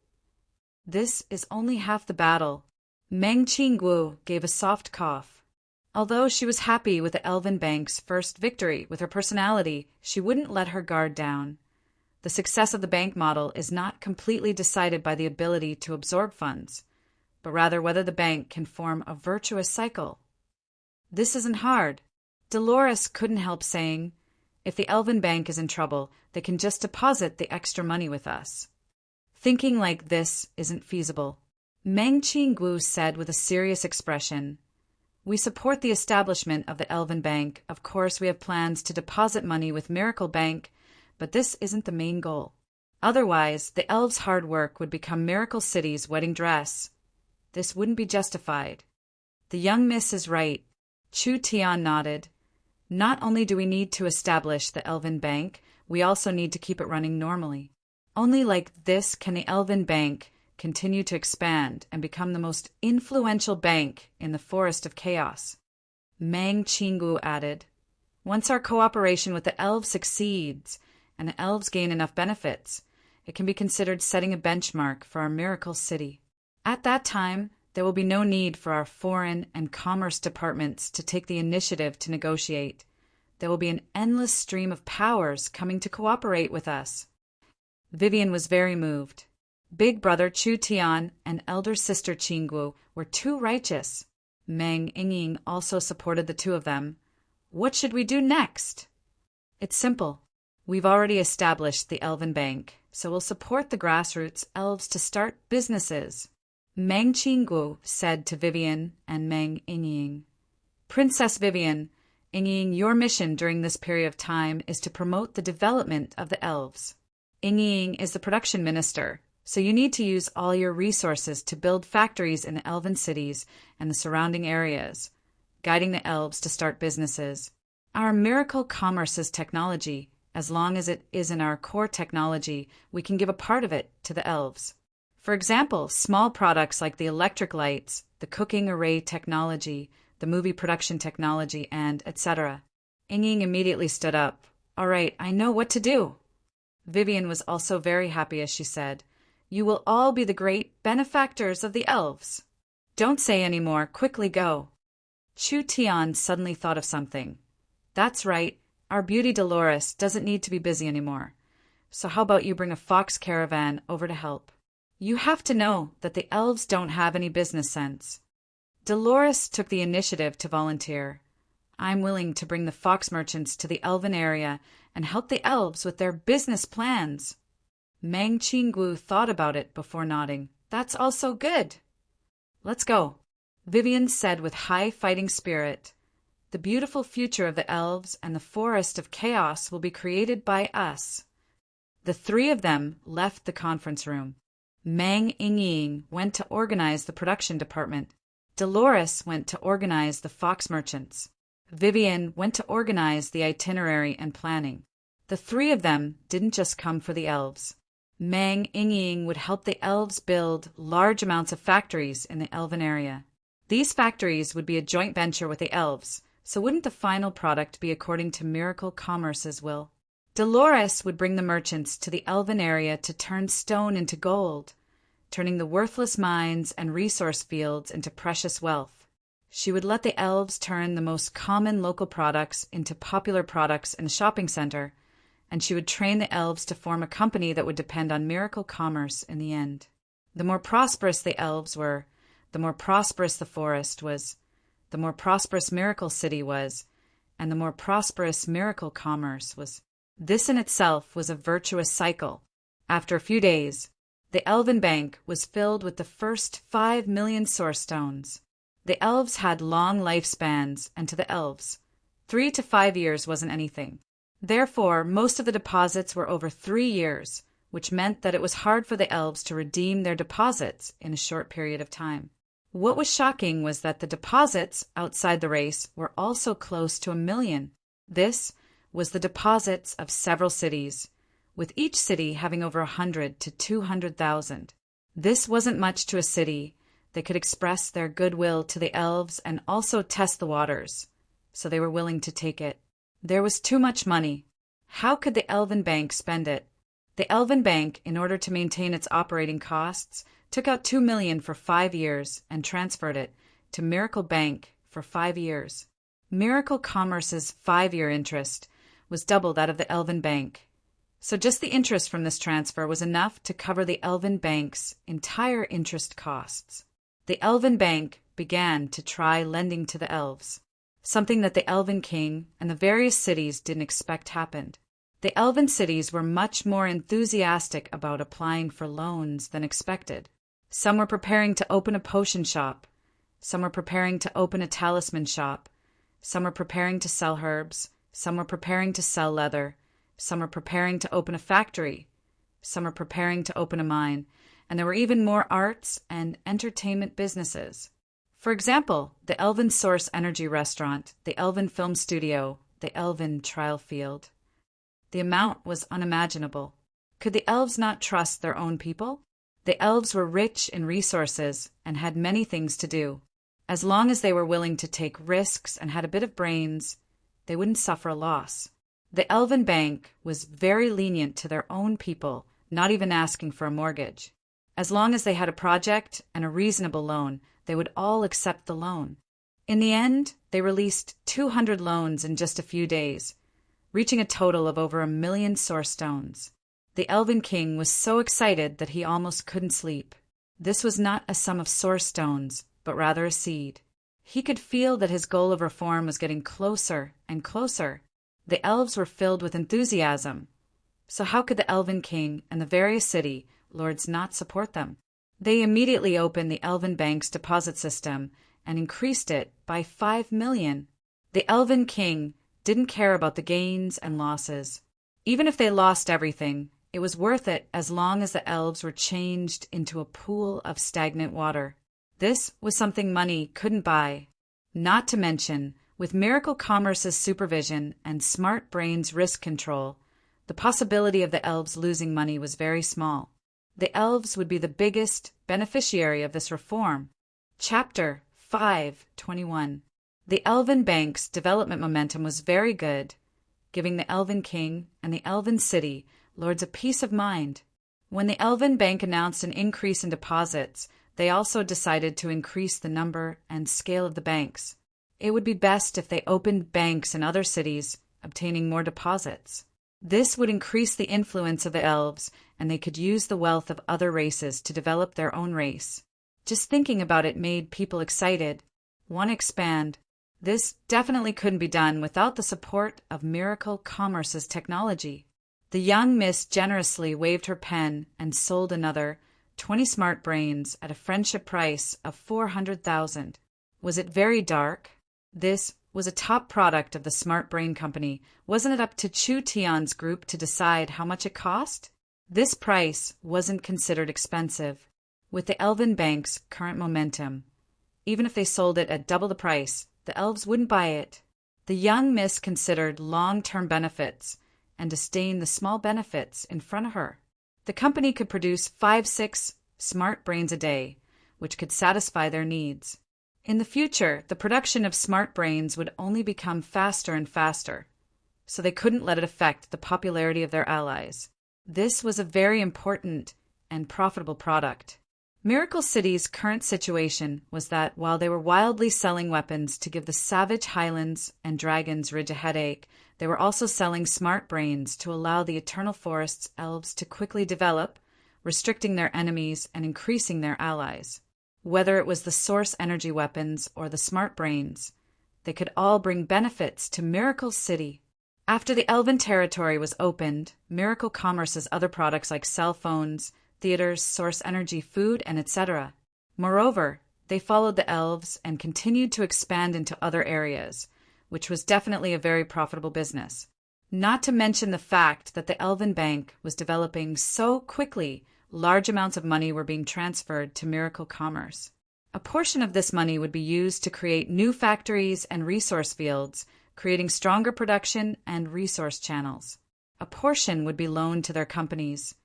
This is only half the battle. Meng Qingguo gave a soft cough. Although she was happy with the Elven Bank's first victory with her personality, she wouldn't let her guard down. The success of the bank model is not completely decided by the ability to absorb funds, but rather whether the bank can form a virtuous cycle. This isn't hard. Dolores couldn't help saying, if the Elven Bank is in trouble, they can just deposit the extra money with us. Thinking like this isn't feasible. Meng Qingguo said with a serious expression, We support the establishment of the Elven Bank. Of course, we have plans to deposit money with Miracle Bank, but this isn't the main goal. Otherwise, the elves' hard work would become Miracle City's wedding dress. This wouldn't be justified. The young miss is right. Chu Tian nodded. Not only do we need to establish the Elven Bank, we also need to keep it running normally. Only like this can the Elven Bank continue to expand and become the most influential bank in the Forest of Chaos. Meng Qingguo added, Once our cooperation with the elves succeeds, and the elves gain enough benefits, it can be considered setting a benchmark for our Miracle City. At that time, there will be no need for our foreign and commerce departments to take the initiative to negotiate. There will be an endless stream of powers coming to cooperate with us. Vivian was very moved. Big brother Chu Tian and elder sister Qingguo were too righteous. Meng Ying also supported the two of them. What should we do next? It's simple. We've already established the Elven Bank, so we'll support the grassroots elves to start businesses. Meng Qingguo said to Vivian and Meng Ying. Princess Vivian, Ying, your mission during this period of time is to promote the development of the elves. Ying is the production minister, so you need to use all your resources to build factories in the elven cities and the surrounding areas, guiding the elves to start businesses. Our miracle commerce is technology. As long as it is in our core technology, we can give a part of it to the elves. For example, small products like the electric lights, the cooking array technology, the movie production technology, and etc. Ying immediately stood up. All right, I know what to do. Vivian was also very happy as she said, You will all be the great benefactors of the elves. Don't say any more, quickly go. Chu Tian suddenly thought of something. That's right, Our beauty Dolores doesn't need to be busy anymore. So how about you bring a fox caravan over to help? You have to know that the elves don't have any business sense. Dolores took the initiative to volunteer. I'm willing to bring the fox merchants to the elven area and help the elves with their business plans. Mang Chingu thought about it before nodding. That's also good. Let's go, Vivian said with high fighting spirit. The beautiful future of the elves and the forest of chaos will be created by us. The three of them left the conference room. Mang Ying went to organize the production department. Dolores went to organize the fox merchants. Vivian went to organize the itinerary and planning. The three of them didn't just come for the elves. Mang Ying would help the elves build large amounts of factories in the elven area. These factories would be a joint venture with the elves, so wouldn't the final product be according to Miracle Commerce's will? Dolores would bring the merchants to the elven area to turn stone into gold, turning the worthless mines and resource fields into precious wealth. She would let the elves turn the most common local products into popular products in the shopping center, and she would train the elves to form a company that would depend on Miracle Commerce in the end. The more prosperous the elves were, the more prosperous the forest was, the more prosperous Miracle City was, and the more prosperous Miracle Commerce was. This in itself was a virtuous cycle. After a few days, the Elven Bank was filled with the first 5 million source stones. The elves had long lifespans, and to the elves, 3 to 5 years wasn't anything. Therefore, most of the deposits were over 3 years, which meant that it was hard for the elves to redeem their deposits in a short period of time. What was shocking was that the deposits outside the race were also close to 1 million. This was the deposits of several cities, with each city having over 100 to 200,000. This wasn't much to a city. They could express their goodwill to the elves and also test the waters, so they were willing to take it. There was too much money. How could the Elven Bank spend it? The Elven Bank, in order to maintain its operating costs, took out 2 million for 5 years and transferred it to Miracle Bank for 5 years. Miracle Commerce's 5-year interest was double that of the Elven Bank. So just the interest from this transfer was enough to cover the Elven Bank's entire interest costs. The Elven Bank began to try lending to the elves, something that the Elven King and the various cities didn't expect happened. The Elven cities were much more enthusiastic about applying for loans than expected. Some were preparing to open a potion shop. Some were preparing to open a talisman shop. Some were preparing to sell herbs. Some were preparing to sell leather. Some were preparing to open a factory. Some were preparing to open a mine. And there were even more arts and entertainment businesses. For example, the Elven Source Energy Restaurant, the Elven Film Studio, the Elven Trial Field. The amount was unimaginable. Could the elves not trust their own people? The elves were rich in resources and had many things to do. As long as they were willing to take risks and had a bit of brains, they wouldn't suffer a loss. The Elven Bank was very lenient to their own people, not even asking for a mortgage. As long as they had a project and a reasonable loan, they would all accept the loan. In the end, they released 200 loans in just a few days, reaching a total of over 1 million source stones. The Elven King was so excited that he almost couldn't sleep. This was not a sum of source stones, but rather a seed. He could feel that his goal of reform was getting closer and closer. The elves were filled with enthusiasm. So how could the Elven King and the various city lords not support them? They immediately opened the Elven Bank's deposit system and increased it by 5 million. The Elven King didn't care about the gains and losses. Even if they lost everything, it was worth it as long as the elves were changed into a pool of stagnant water. This was something money couldn't buy. Not to mention, with Miracle Commerce's supervision and Smart Brain's risk control, the possibility of the elves losing money was very small. The elves would be the biggest beneficiary of this reform. Chapter 5:21. The Elven Bank's development momentum was very good, giving the Elven King and the Elven City lords a peace of mind. When the Elven Bank announced an increase in deposits, they also decided to increase the number and scale of the banks. It would be best if they opened banks in other cities obtaining more deposits. This would increase the influence of the elves, and they could use the wealth of other races to develop their own race. Just thinking about it made people excited, want to expand. This definitely couldn't be done without the support of Miracle Commerce's technology. The young miss generously waved her pen and sold another 20 smart brains at a friendship price of 400,000. Was it very dark? This was a top product of the Smart Brain Company. Wasn't it up to Chu Tian's group to decide how much it cost? This price wasn't considered expensive. With the Elven Bank's current momentum, even if they sold it at double the price, the elves wouldn't buy it. The young miss considered long-term benefits and disdained the small benefits in front of her. The company could produce 5-6 smart brains a day, which could satisfy their needs. In the future, the production of smart brains would only become faster and faster, so they couldn't let it affect the popularity of their allies. This was a very important and profitable product. Miracle City's current situation was that while they were wildly selling weapons to give the savage Highlands and Dragons Ridge a headache, they were also selling smart brains to allow the Eternal Forest's elves to quickly develop, restricting their enemies and increasing their allies. Whether it was the source energy weapons or the smart brains, they could all bring benefits to Miracle City. After the Elven territory was opened, Miracle Commerce's other products like cell phones, theaters, source energy, food, and etc. Moreover, they followed the elves and continued to expand into other areas, which was definitely a very profitable business. Not to mention the fact that the Elven Bank was developing so quickly, large amounts of money were being transferred to Miracle Commerce. A portion of this money would be used to create new factories and resource fields, creating stronger production and resource channels. A portion would be loaned to their companies,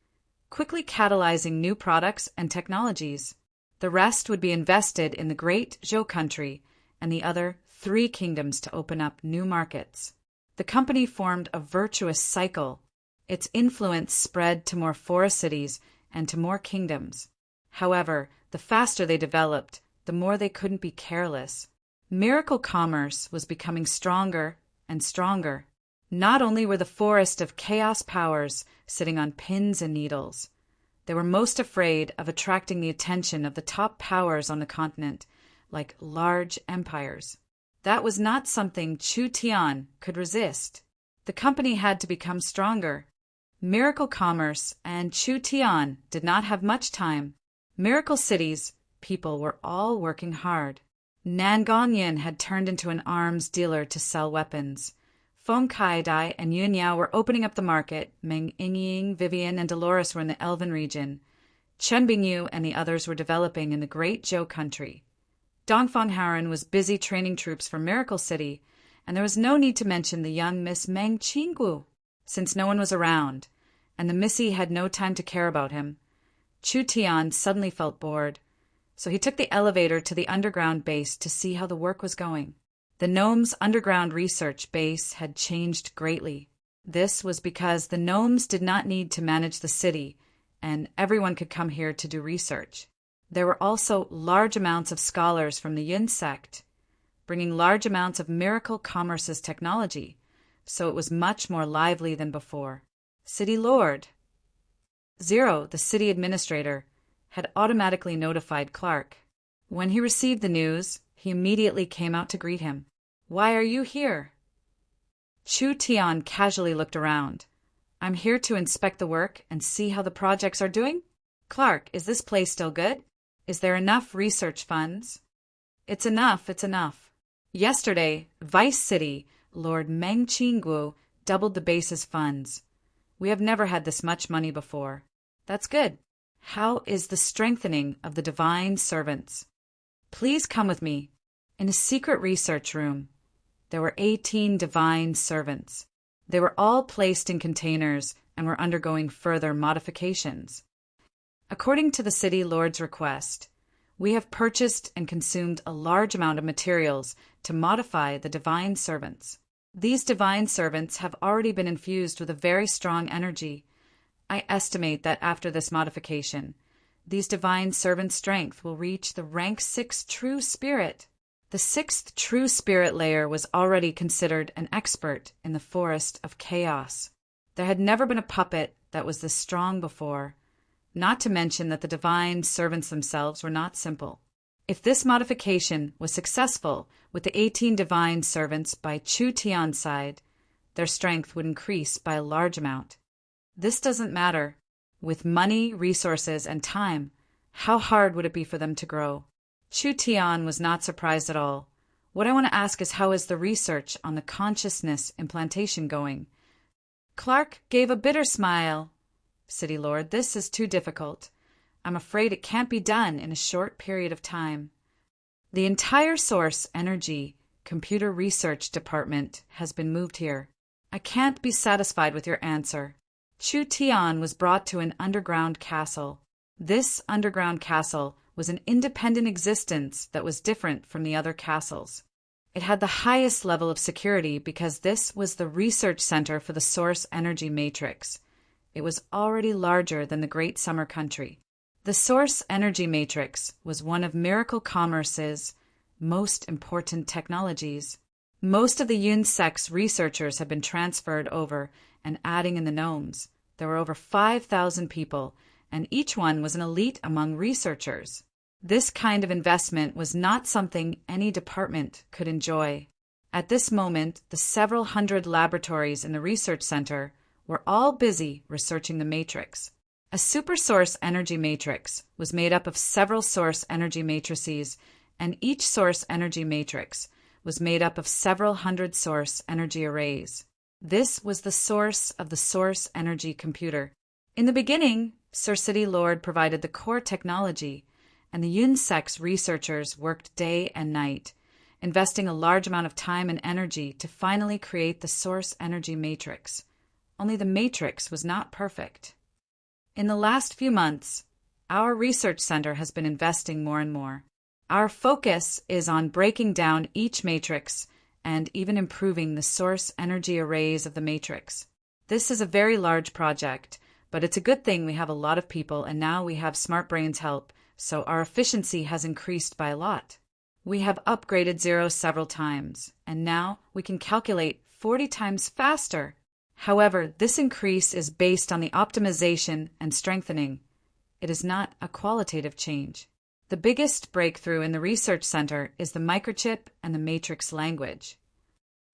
quickly catalyzing new products and technologies. The rest would be invested in the Great Zhou country and the other 3 kingdoms to open up new markets. The company formed a virtuous cycle. Its influence spread to more forest cities and to more kingdoms. However, the faster they developed, the more they couldn't be careless. Miracle Commerce was becoming stronger and stronger. Not only were the forest of chaos powers sitting on pins and needles, they were most afraid of attracting the attention of the top powers on the continent, like large empires. That was not something Chu Tian could resist. The company had to become stronger. Miracle Commerce and Chu Tian did not have much time. Miracle City's people were all working hard. Nangonyan had turned into an arms dealer to sell weapons. Feng Kai-dai and Yun Yao were opening up the market. Meng Yingying, Vivian, and Dolores were in the Elven region. Chen Bingyu and the others were developing in the Great Zhou country. Dongfang Haran was busy training troops for Miracle City, and there was no need to mention the young Miss Meng Qinggu, since no one was around, and the Missy had no time to care about him. Chu Tian suddenly felt bored, so he took the elevator to the underground base to see how the work was going. The gnomes' underground research base had changed greatly. This was because the gnomes did not need to manage the city, and everyone could come here to do research. There were also large amounts of scholars from the Yun sect, bringing large amounts of Miracle Commerce's technology, so it was much more lively than before. City Lord Zero, the city administrator, had automatically notified Clark. When he received the news, he immediately came out to greet him. "Why are you here?" Chu Tian casually looked around. "I'm here to inspect the work and see how the projects are doing." "Clark, is this place still good? Is there enough research funds?" It's enough. Yesterday, Vice City, Lord Meng Qinggu, doubled the base's funds. We have never had this much money before." "That's good. How is the strengthening of the divine servants?" "Please come with me." In a secret research room, there were 18 divine servants. They were all placed in containers and were undergoing further modifications. According to the city lord's request, we have purchased and consumed a large amount of materials to modify the divine servants. These divine servants have already been infused with a very strong energy. I estimate that after this modification, these divine servants' strength will reach the rank 6 true spirit. The sixth true spirit layer was already considered an expert in the forest of chaos. There had never been a puppet that was this strong before, not to mention that the divine servants themselves were not simple. If this modification was successful with the 18 divine servants by Chu Tian's side, their strength would increase by a large amount. This doesn't matter. With money, resources, and time, how hard would it be for them to grow? Chu Tian was not surprised at all. What I want to ask is, how is the research on the consciousness implantation going? Clark gave a bitter smile. City Lord, this is too difficult. I'm afraid it can't be done in a short period of time. The entire Source Energy Computer Research Department has been moved here. I can't be satisfied with your answer. Chu Tian was brought to an underground castle. This underground castle was an independent existence that was different from the other castles. It had the highest level of security because this was the research center for the Source Energy Matrix. It was already larger than the Great Summer Country. The Source Energy Matrix was one of Miracle Commerce's most important technologies. Most of the Yun-Sek's researchers had been transferred over, and adding in the gnomes, there were over 5,000 people, and each one was an elite among researchers. This kind of investment was not something any department could enjoy. At this moment, the several hundred laboratories in the research center were all busy researching the matrix. A super source energy matrix was made up of several source energy matrices, and each source energy matrix was made up of several hundred source energy arrays. This was the source of the source energy computer. In the beginning, Sir City Lord provided the core technology, and the Yun-Sek's researchers worked day and night, investing a large amount of time and energy to finally create the source energy matrix. Only the matrix was not perfect. In the last few months, our research center has been investing more and more. Our focus is on breaking down each matrix and even improving the source energy arrays of the matrix. This is a very large project, but it's a good thing we have a lot of people, and now we have Smart Brain's help, so our efficiency has increased by a lot. We have upgraded Zero several times, and now we can calculate 40 times faster. However, this increase is based on the optimization and strengthening. It is not a qualitative change. The biggest breakthrough in the research center is the microchip and the matrix language.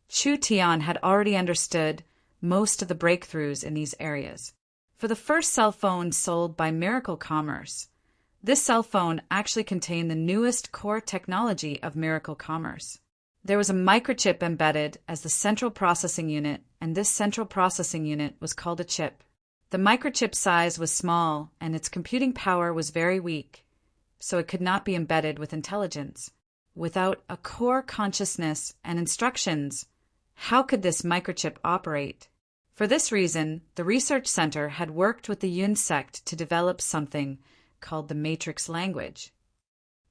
Chu Tian had already understood most of the breakthroughs in these areas. For the first cell phone sold by Miracle Commerce, this cell phone actually contained the newest core technology of Miracle Commerce. There was a microchip embedded as the central processing unit, and this central processing unit was called a chip. The microchip size was small, and its computing power was very weak, so it could not be embedded with intelligence. Without a core consciousness and instructions, how could this microchip operate? For this reason, the research center had worked with the Yun-Sect to develop something called the matrix language.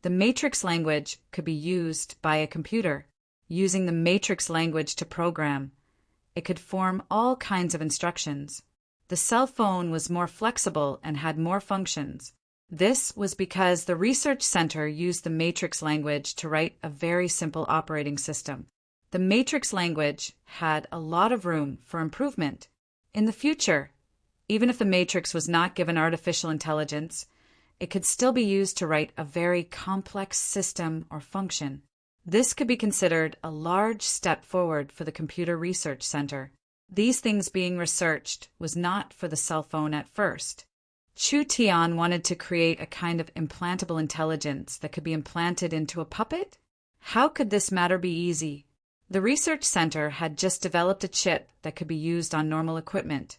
The matrix language could be used by a computer. Using the matrix language to program, it could form all kinds of instructions. The cell phone was more flexible and had more functions. This was because the research center used the matrix language to write a very simple operating system. The matrix language had a lot of room for improvement. In the future, even if the matrix was not given artificial intelligence, it could still be used to write a very complex system or function. This could be considered a large step forward for the Computer Research Center. These things being researched was not for the cell phone at first. Chu Tian wanted to create a kind of implantable intelligence that could be implanted into a puppet? How could this matter be easy? The research center had just developed a chip that could be used on normal equipment,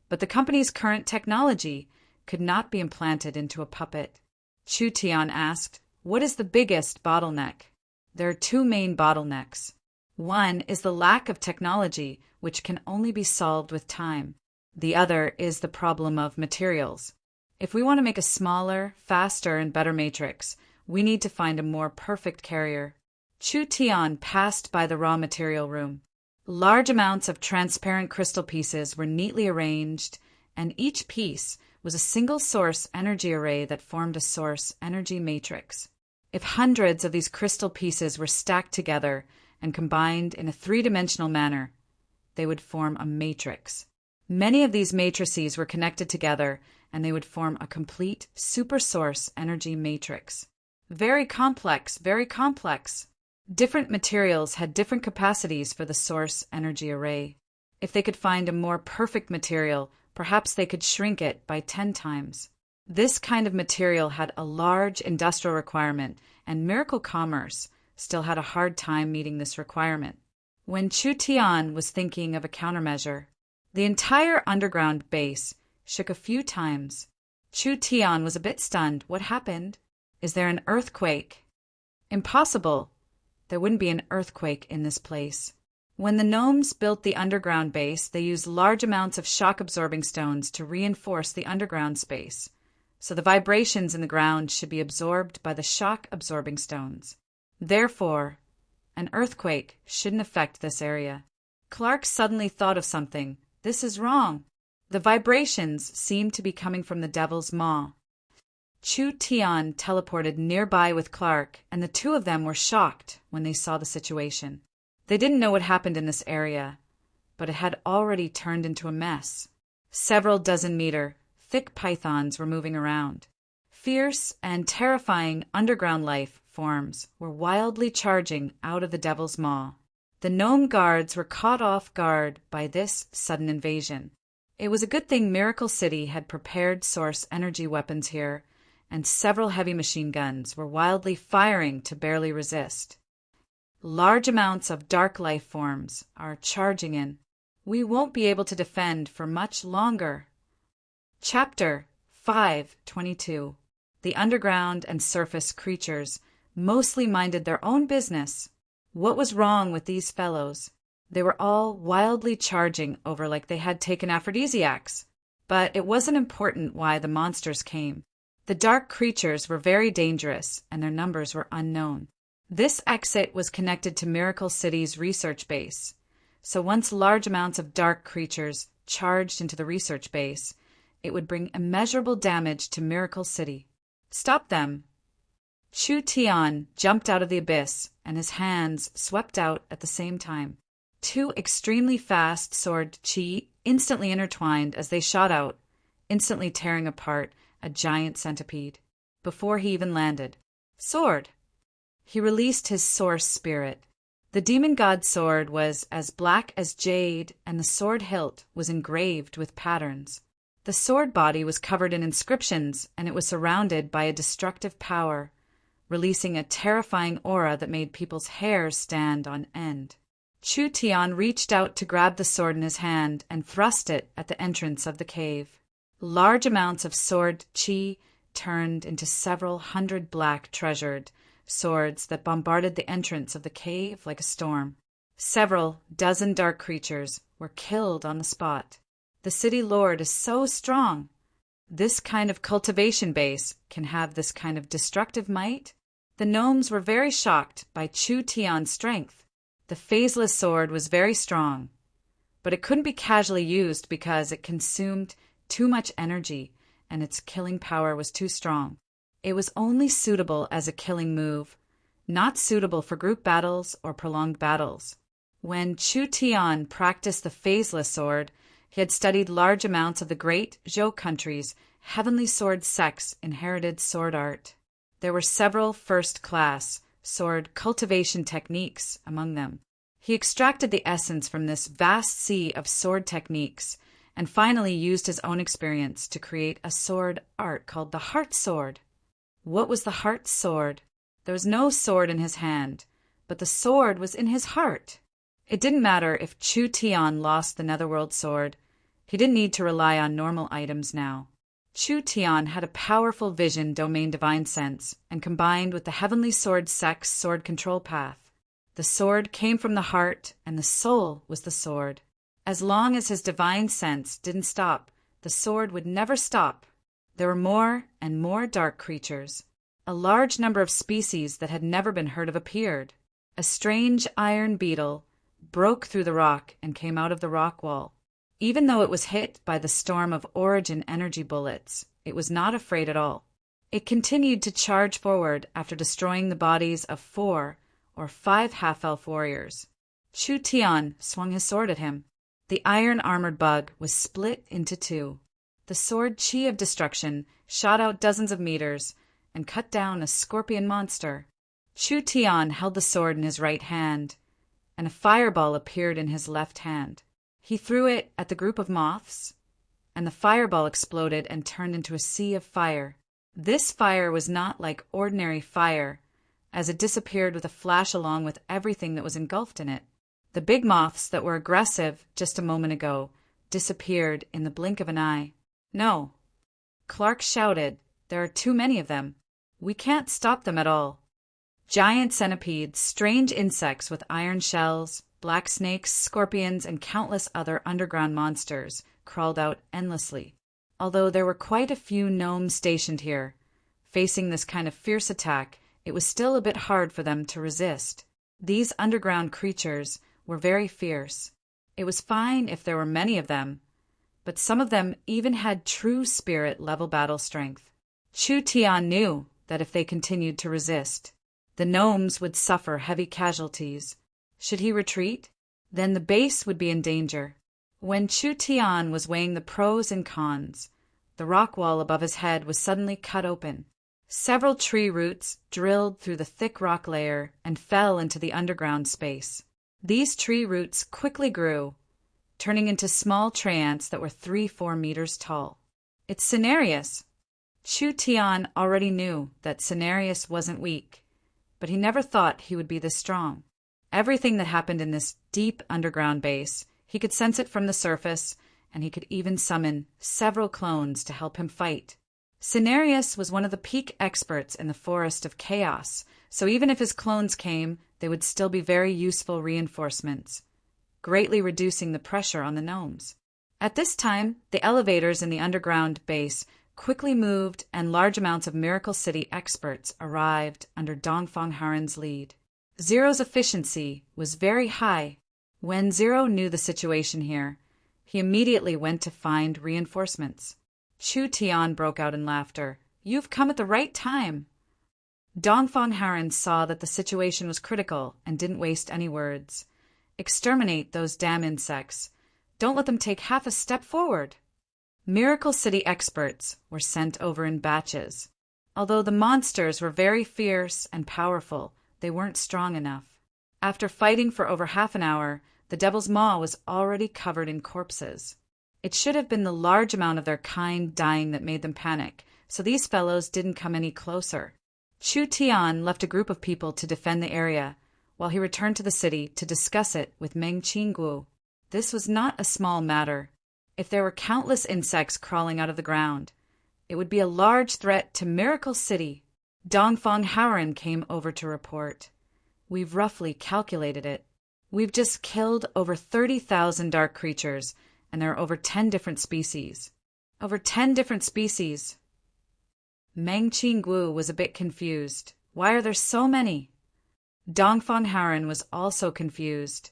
but the company's current technology could not be implanted into a puppet. Chu Tian asked, "What is the biggest bottleneck?" There are two main bottlenecks. One is the lack of technology, which can only be solved with time. The other is the problem of materials. If we want to make a smaller, faster, and better matrix, we need to find a more perfect carrier. Chu Tian passed by the raw material room. Large amounts of transparent crystal pieces were neatly arranged, and each piece was a single source energy array that formed a source energy matrix. If hundreds of these crystal pieces were stacked together and combined in a three-dimensional manner, they would form a matrix. Many of these matrices were connected together, and they would form a complete supersource energy matrix. Very complex, very complex. Different materials had different capacities for the source energy array. If they could find a more perfect material, perhaps they could shrink it by 10 times. This kind of material had a large industrial requirement, and miracle commerce still had a hard time meeting this requirement. When Chu Tian was thinking of a countermeasure, the entire underground base shook a few times. Chu Tian was a bit stunned. What happened? Is there an earthquake? Impossible. There wouldn't be an earthquake in this place. When the gnomes built the underground base, they used large amounts of shock-absorbing stones to reinforce the underground space, so the vibrations in the ground should be absorbed by the shock-absorbing stones. Therefore, an earthquake shouldn't affect this area. Clark suddenly thought of something. This is wrong. The vibrations seemed to be coming from the devil's maw. Chu Tian teleported nearby with Clark, and the two of them were shocked when they saw the situation. They didn't know what happened in this area, but it had already turned into a mess. Several dozen-meter, thick pythons were moving around. Fierce and terrifying underground life forms were wildly charging out of the devil's maw. The gnome guards were caught off guard by this sudden invasion. It was a good thing Miracle City had prepared source energy weapons here, and several heavy machine guns were wildly firing to barely resist. Large amounts of dark life forms are charging in. We won't be able to defend for much longer. Chapter 5:22. The underground and surface creatures mostly minded their own business. What was wrong with these fellows? They were all wildly charging over like they had taken aphrodisiacs. But it wasn't important why the monsters came. The dark creatures were very dangerous, and their numbers were unknown. This exit was connected to Miracle City's research base, so once large amounts of dark creatures charged into the research base, it would bring immeasurable damage to Miracle City. Stop them! Chu Tian jumped out of the abyss, and his hands swept out at the same time. Two extremely fast sword chi instantly intertwined as they shot out, instantly tearing apart a giant centipede. Before he even landed. Sword! He released his source spirit. The demon god's sword was as black as jade, and the sword hilt was engraved with patterns. The sword body was covered in inscriptions, and it was surrounded by a destructive power, releasing a terrifying aura that made people's hair stand on end. Chu Tian reached out to grab the sword in his hand and thrust it at the entrance of the cave. Large amounts of sword chi turned into several hundred black treasured swords that bombarded the entrance of the cave like a storm. Several dozen dark creatures were killed on the spot. The city lord is so strong. This kind of cultivation base can have this kind of destructive might? The gnomes were very shocked by Chu Tian's strength. The phaseless sword was very strong, but it couldn't be casually used because it consumed too much energy and its killing power was too strong. It was only suitable as a killing move, not suitable for group battles or prolonged battles. When Chu Tian practiced the phaseless sword, he had studied large amounts of the great Zhou country's heavenly sword sect's inherited sword art. There were several first-class sword cultivation techniques among them. He extracted the essence from this vast sea of sword techniques and finally used his own experience to create a sword art called the Heart Sword. What was the Heart Sword? There was no sword in his hand, but the sword was in his heart. It didn't matter if Chu Tian lost the Netherworld sword. He didn't need to rely on normal items now. Chu Tian had a powerful vision domain divine sense, and combined with the heavenly sword sect's sword control path. The sword came from the heart, and the soul was the sword. As long as his divine sense didn't stop, the sword would never stop. There were more and more dark creatures. A large number of species that had never been heard of appeared. A strange iron beetle broke through the rock and came out of the rock wall. Even though it was hit by the storm of origin energy bullets, it was not afraid at all. It continued to charge forward after destroying the bodies of 4 or 5 half-elf warriors. Chu Tian swung his sword at him. The iron-armored bug was split into 2. The sword chi of destruction shot out dozens of meters and cut down a scorpion monster. Chu Tian held the sword in his right hand, and a fireball appeared in his left hand. He threw it at the group of moths, and the fireball exploded and turned into a sea of fire. This fire was not like ordinary fire, as it disappeared with a flash along with everything that was engulfed in it. The big moths that were aggressive just a moment ago disappeared in the blink of an eye. No, Clark shouted, there are too many of them. We can't stop them at all. Giant centipedes, strange insects with iron shells, black snakes, scorpions, and countless other underground monsters crawled out endlessly. Although there were quite a few gnomes stationed here, facing this kind of fierce attack, it was still a bit hard for them to resist. These underground creatures were very fierce. It was fine if there were many of them, but some of them even had true spirit-level battle strength. Chu Tian knew that if they continued to resist, the gnomes would suffer heavy casualties. Should he retreat? Then the base would be in danger. When Chu Tian was weighing the pros and cons, the rock wall above his head was suddenly cut open. Several tree roots drilled through the thick rock layer and fell into the underground space. These tree roots quickly grew, turning into small tree ants that were 3-4 meters tall. It's Cenarius. Chu Tian already knew that Cenarius wasn't weak, but he never thought he would be this strong. Everything that happened in this deep underground base, he could sense it from the surface, and he could even summon several clones to help him fight. Cenarius was one of the peak experts in the Forest of Chaos, so even if his clones came, they would still be very useful reinforcements, greatly reducing the pressure on the gnomes. At this time, the elevators in the underground base quickly moved and large amounts of Miracle City experts arrived under Dongfang Haren's lead. Zero's efficiency was very high. When Zero knew the situation here, he immediately went to find reinforcements. Chu Tian broke out in laughter. You've come at the right time. Dongfang Haren saw that the situation was critical and didn't waste any words. Exterminate those damn insects. Don't let them take half a step forward. Miracle City experts were sent over in batches. Although the monsters were very fierce and powerful, they weren't strong enough. After fighting for over half an hour, the Devil's Maw was already covered in corpses. It should have been the large amount of their kind dying that made them panic, so these fellows didn't come any closer. Chu Tian left a group of people to defend the area, while he returned to the city to discuss it with Meng Qingguo. This was not a small matter. If there were countless insects crawling out of the ground, it would be a large threat to Miracle City. Dongfang Haren came over to report. We've roughly calculated it. We've just killed over 30,000 dark creatures, and there are over 10 different species. Over 10 different species. Meng Qingguo was a bit confused. Why are there so many? Dongfang Haren was also confused.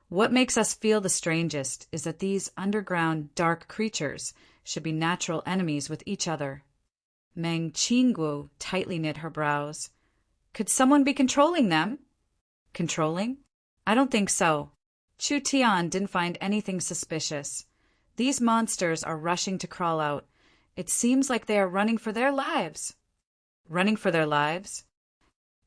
What makes us feel the strangest is that these underground dark creatures should be natural enemies with each other. Meng Qingguo tightly knit her brows. Could someone be controlling them? Controlling? I don't think so. Chu Tian didn't find anything suspicious. These monsters are rushing to crawl out. It seems like they are running for their lives. Running for their lives?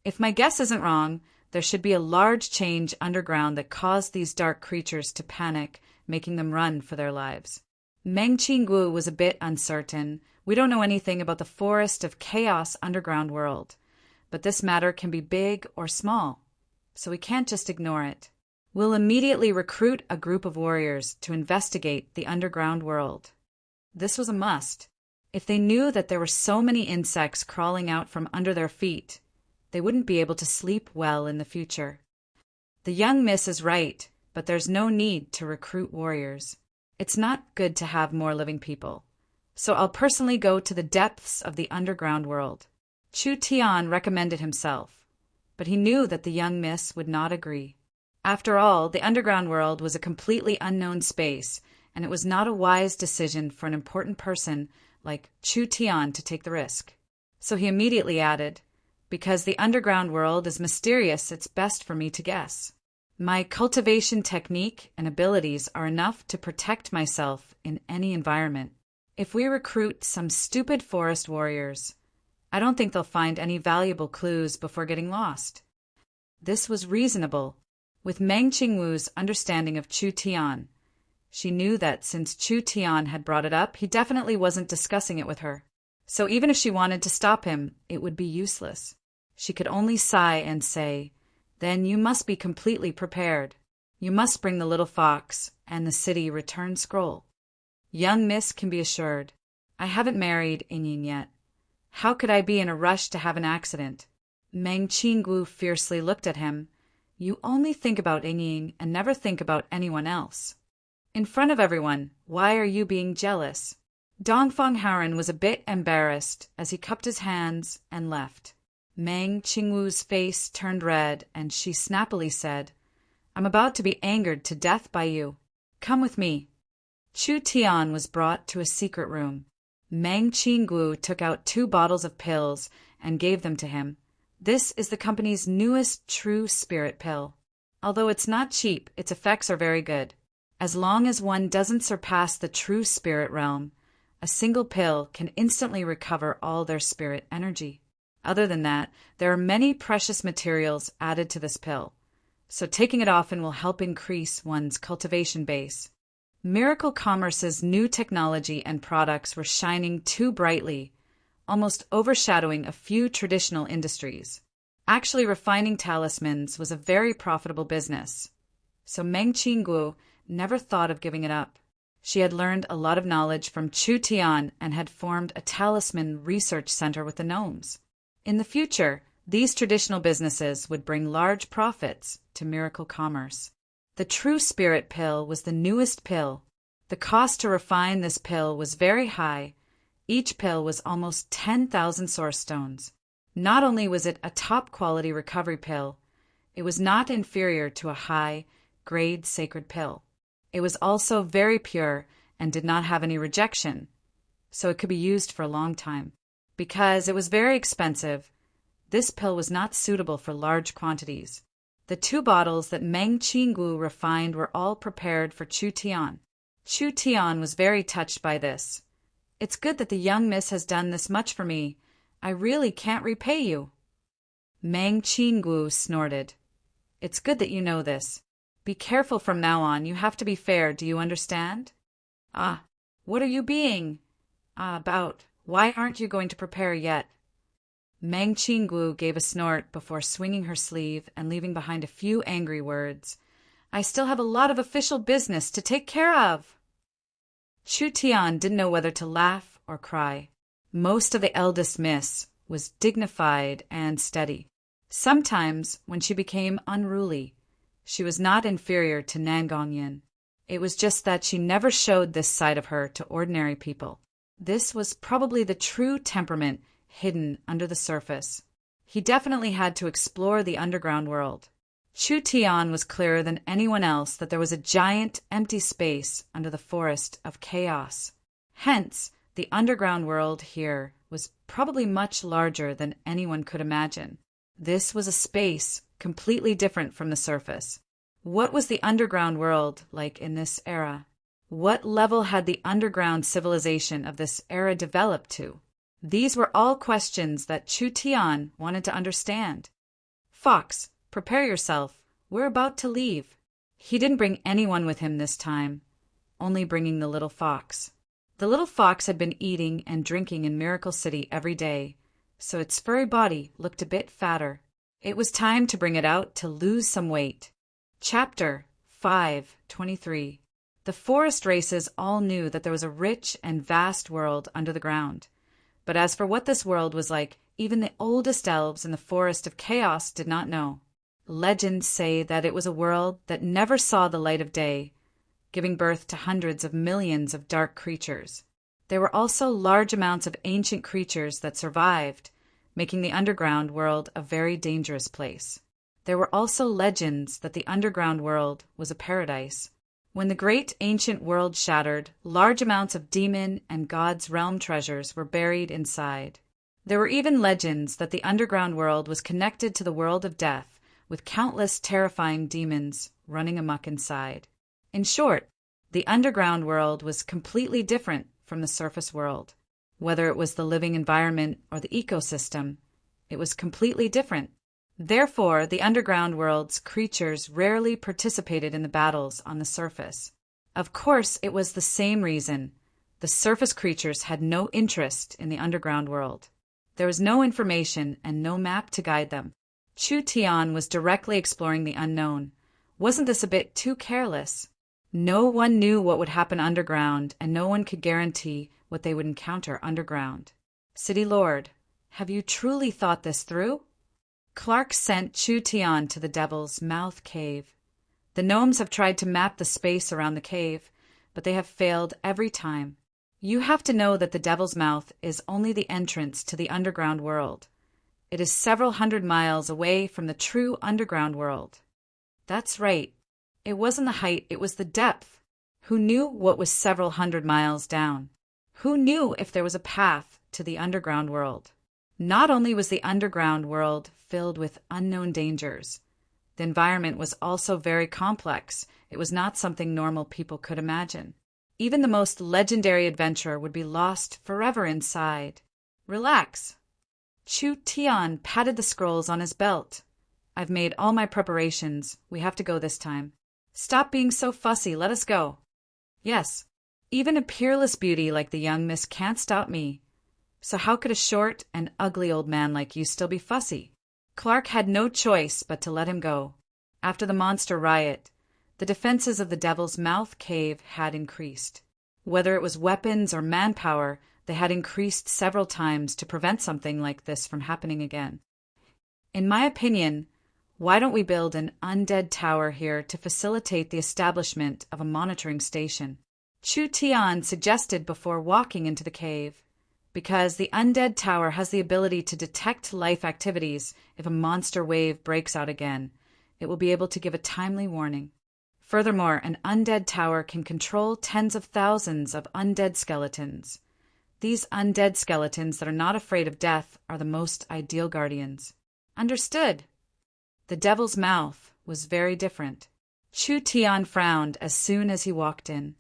If my guess isn't wrong, there should be a large change underground that caused these dark creatures to panic, making them run for their lives. Meng Qingguo was a bit uncertain. We don't know anything about the Forest of Chaos underground world, but this matter can be big or small, so we can't just ignore it. We'll immediately recruit a group of warriors to investigate the underground world. This was a must. If they knew that there were so many insects crawling out from under their feet, they wouldn't be able to sleep well in the future. The young miss is right, but there's no need to recruit warriors. It's not good to have more living people. So I'll personally go to the depths of the underground world. Chu Tian recommended himself, but he knew that the young miss would not agree. After all, the underground world was a completely unknown space, and it was not a wise decision for an important person like Chu Tian to take the risk. So he immediately added, "Because the underground world is mysterious, it's best for me to guess. My cultivation technique and abilities are enough to protect myself in any environment. If we recruit some stupid forest warriors, I don't think they'll find any valuable clues before getting lost." This was reasonable, with Meng Qingwu's understanding of Chu Tian. She knew that since Chu Tian had brought it up, he definitely wasn't discussing it with her. So even if she wanted to stop him, it would be useless. She could only sigh and say, "Then you must be completely prepared. You must bring the little fox and the city return scroll. Young miss can be assured, I haven't married Yinyin yet. How could I be in a rush to have an accident?" Meng Qingwu fiercely looked at him. "You only think about Yinyin and never think about anyone else. In front of everyone, why are you being jealous?" Dongfang Haoren was a bit embarrassed as he cupped his hands and left. Meng Qingwu's face turned red, and she snappily said, "I'm about to be angered to death by you. Come with me." Chu Tian was brought to a secret room. Meng Qingwu took out 2 bottles of pills and gave them to him. This is the company's newest true spirit pill. Although it's not cheap, its effects are very good. As long as one doesn't surpass the true spirit realm, a single pill can instantly recover all their spirit energy. Other than that, there are many precious materials added to this pill, so taking it often will help increase one's cultivation base. Miracle Commerce's new technology and products were shining too brightly, almost overshadowing a few traditional industries. Actually, refining talismans was a very profitable business, so Meng Qingwu never thought of giving it up. She had learned a lot of knowledge from Chu Tian and had formed a talisman research center with the gnomes. In the future, these traditional businesses would bring large profits to Miracle Commerce. The True Spirit Pill was the newest pill. The cost to refine this pill was very high. Each pill was almost 10,000 source stones. Not only was it a top-quality recovery pill, it was not inferior to a high-grade sacred pill. It was also very pure and did not have any rejection, so it could be used for a long time. Because it was very expensive, this pill was not suitable for large quantities. The 2 bottles that Meng Qingwu refined were all prepared for Chu Tian. Chu Tian was very touched by this. "It's good that the young miss has done this much for me. I really can't repay you." Meng Qingwu snorted. "It's good that you know this. Be careful from now on. You have to be fair, do you understand?" "Ah, what are you being about? Why aren't you going to prepare yet?" Meng Qingwu gave a snort before swinging her sleeve and leaving behind a few angry words. "I still have a lot of official business to take care of." Chu Tian didn't know whether to laugh or cry. Most of the eldest miss was dignified and steady. Sometimes, when she became unruly, she was not inferior to Nangongyin. It was just that she never showed this side of her to ordinary people. This was probably the true temperament hidden under the surface. He definitely had to explore the underground world. Chu Tian was clearer than anyone else that there was a giant empty space under the forest of chaos. Hence, the underground world here was probably much larger than anyone could imagine. This was a space completely different from the surface. What was the underground world like in this era? What level had the underground civilization of this era developed to? These were all questions that Chu Tian wanted to understand. "Fox, prepare yourself. We're about to leave." He didn't bring anyone with him this time, only bringing the little fox. The little fox had been eating and drinking in Miracle City every day, so its furry body looked a bit fatter. It was time to bring it out to lose some weight. Chapter 5:23. The forest races all knew that there was a rich and vast world under the ground. But as for what this world was like, even the oldest elves in the Forest of Chaos did not know. Legends say that it was a world that never saw the light of day, giving birth to hundreds of millions of dark creatures. There were also large amounts of ancient creatures that survived, making the underground world a very dangerous place. There were also legends that the underground world was a paradise. When the great ancient world shattered, large amounts of demon and God's realm treasures were buried inside. There were even legends that the underground world was connected to the world of death, with countless terrifying demons running amok inside. In short, the underground world was completely different from the surface world. Whether it was the living environment or the ecosystem, it was completely different. Therefore, the underground world's creatures rarely participated in the battles on the surface. Of course, it was the same reason. The surface creatures had no interest in the underground world. There was no information and no map to guide them. Chu Tian was directly exploring the unknown. Wasn't this a bit too careless? No one knew what would happen underground, and no one could guarantee what they would encounter underground. City Lord, have you truly thought this through? Clark sent Chu Tian to the Devil's Mouth Cave. The gnomes have tried to map the space around the cave, but they have failed every time. You have to know that the Devil's Mouth is only the entrance to the underground world. It is several hundred miles away from the true underground world. That's right. It wasn't the height, it was the depth. Who knew what was several hundred miles down? Who knew if there was a path to the underground world? Not only was the underground world filled with unknown dangers, the environment was also very complex. It was not something normal people could imagine. Even the most legendary adventurer would be lost forever inside. Relax. Chu Tian patted the scrolls on his belt. I've made all my preparations. We have to go this time. Stop being so fussy. Let us go. Yes, even a peerless beauty like the young miss can't stop me. So how could a short and ugly old man like you still be fussy? Clark had no choice but to let him go. After the monster riot, the defenses of the Devil's Mouth Cave had increased. Whether it was weapons or manpower, they had increased several times to prevent something like this from happening again. In my opinion, why don't we build an undead tower here to facilitate the establishment of a monitoring station? Chu Tian suggested before walking into the cave. Because the undead tower has the ability to detect life activities if a monster wave breaks out again, it will be able to give a timely warning. Furthermore, an undead tower can control tens of thousands of undead skeletons. These undead skeletons that are not afraid of death are the most ideal guardians. Understood. The Devil's Mouth was very different. Chu Tian frowned as soon as he walked in.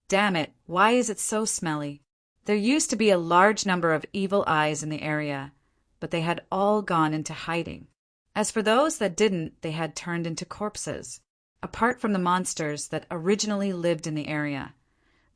Damn it, why is it so smelly? There used to be a large number of evil eyes in the area, but they had all gone into hiding. As for those that didn't, they had turned into corpses. Apart from the monsters that originally lived in the area,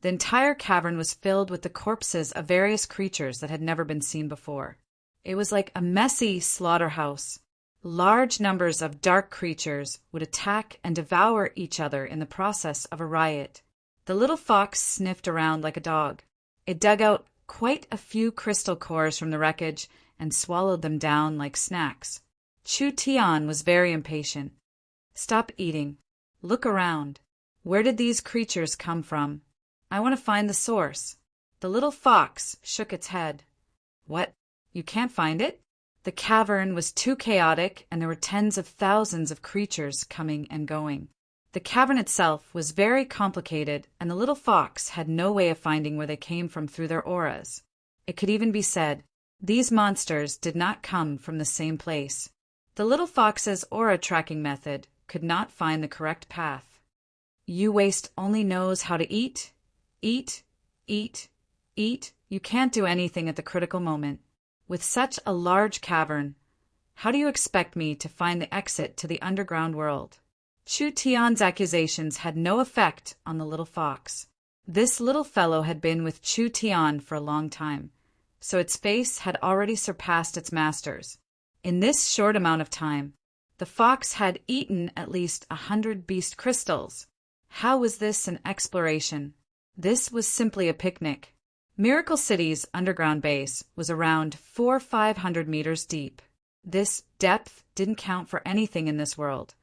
the entire cavern was filled with the corpses of various creatures that had never been seen before. It was like a messy slaughterhouse. Large numbers of dark creatures would attack and devour each other in the process of a riot. The little fox sniffed around like a dog. It dug out quite a few crystal cores from the wreckage and swallowed them down like snacks. Chu Tian was very impatient. Stop eating. Look around. Where did these creatures come from? I want to find the source. The little fox shook its head. What? You can't find it? The cavern was too chaotic, and there were tens of thousands of creatures coming and going. The cavern itself was very complicated, and the little fox had no way of finding where they came from through their auras. It could even be said, these monsters did not come from the same place. The little fox's aura tracking method could not find the correct path. You waste only knows how to eat, eat, eat, eat. You can't do anything at the critical moment. With such a large cavern, how do you expect me to find the exit to the underground world? Chu Tian's accusations had no effect on the little fox. This little fellow had been with Chu Tian for a long time, so its face had already surpassed its master's. In this short amount of time, the fox had eaten at least 100 beast crystals. How was this an exploration? This was simply a picnic. Miracle City's underground base was around 400–500 meters deep. This depth didn't count for anything in this world.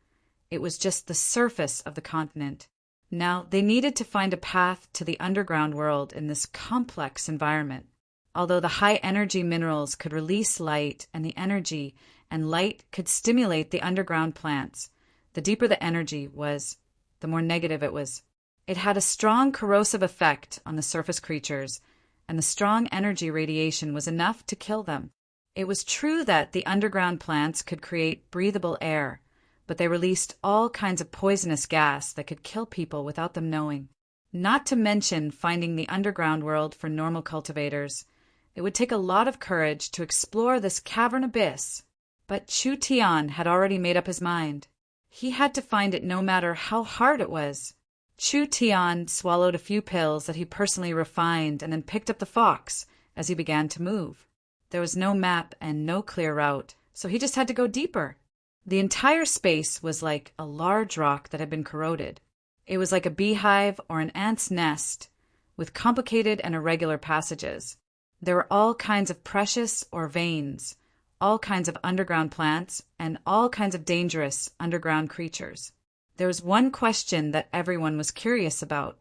It was just the surface of the continent. Now, they needed to find a path to the underground world in this complex environment. Although the high-energy minerals could release light, and the energy and light could stimulate the underground plants, the deeper the energy was, the more negative it was. It had a strong corrosive effect on the surface creatures, and the strong energy radiation was enough to kill them. It was true that the underground plants could create breathable air, but they released all kinds of poisonous gas that could kill people without them knowing. Not to mention finding the underground world for normal cultivators. It would take a lot of courage to explore this cavern abyss. But Chu Tian had already made up his mind. He had to find it no matter how hard it was. Chu Tian swallowed a few pills that he personally refined and then picked up the fox as he began to move. There was no map and no clear route, so he just had to go deeper. The entire space was like a large rock that had been corroded. It was like a beehive or an ant's nest, with complicated and irregular passages. There were all kinds of precious or veins, all kinds of underground plants, and all kinds of dangerous underground creatures. There was one question that everyone was curious about.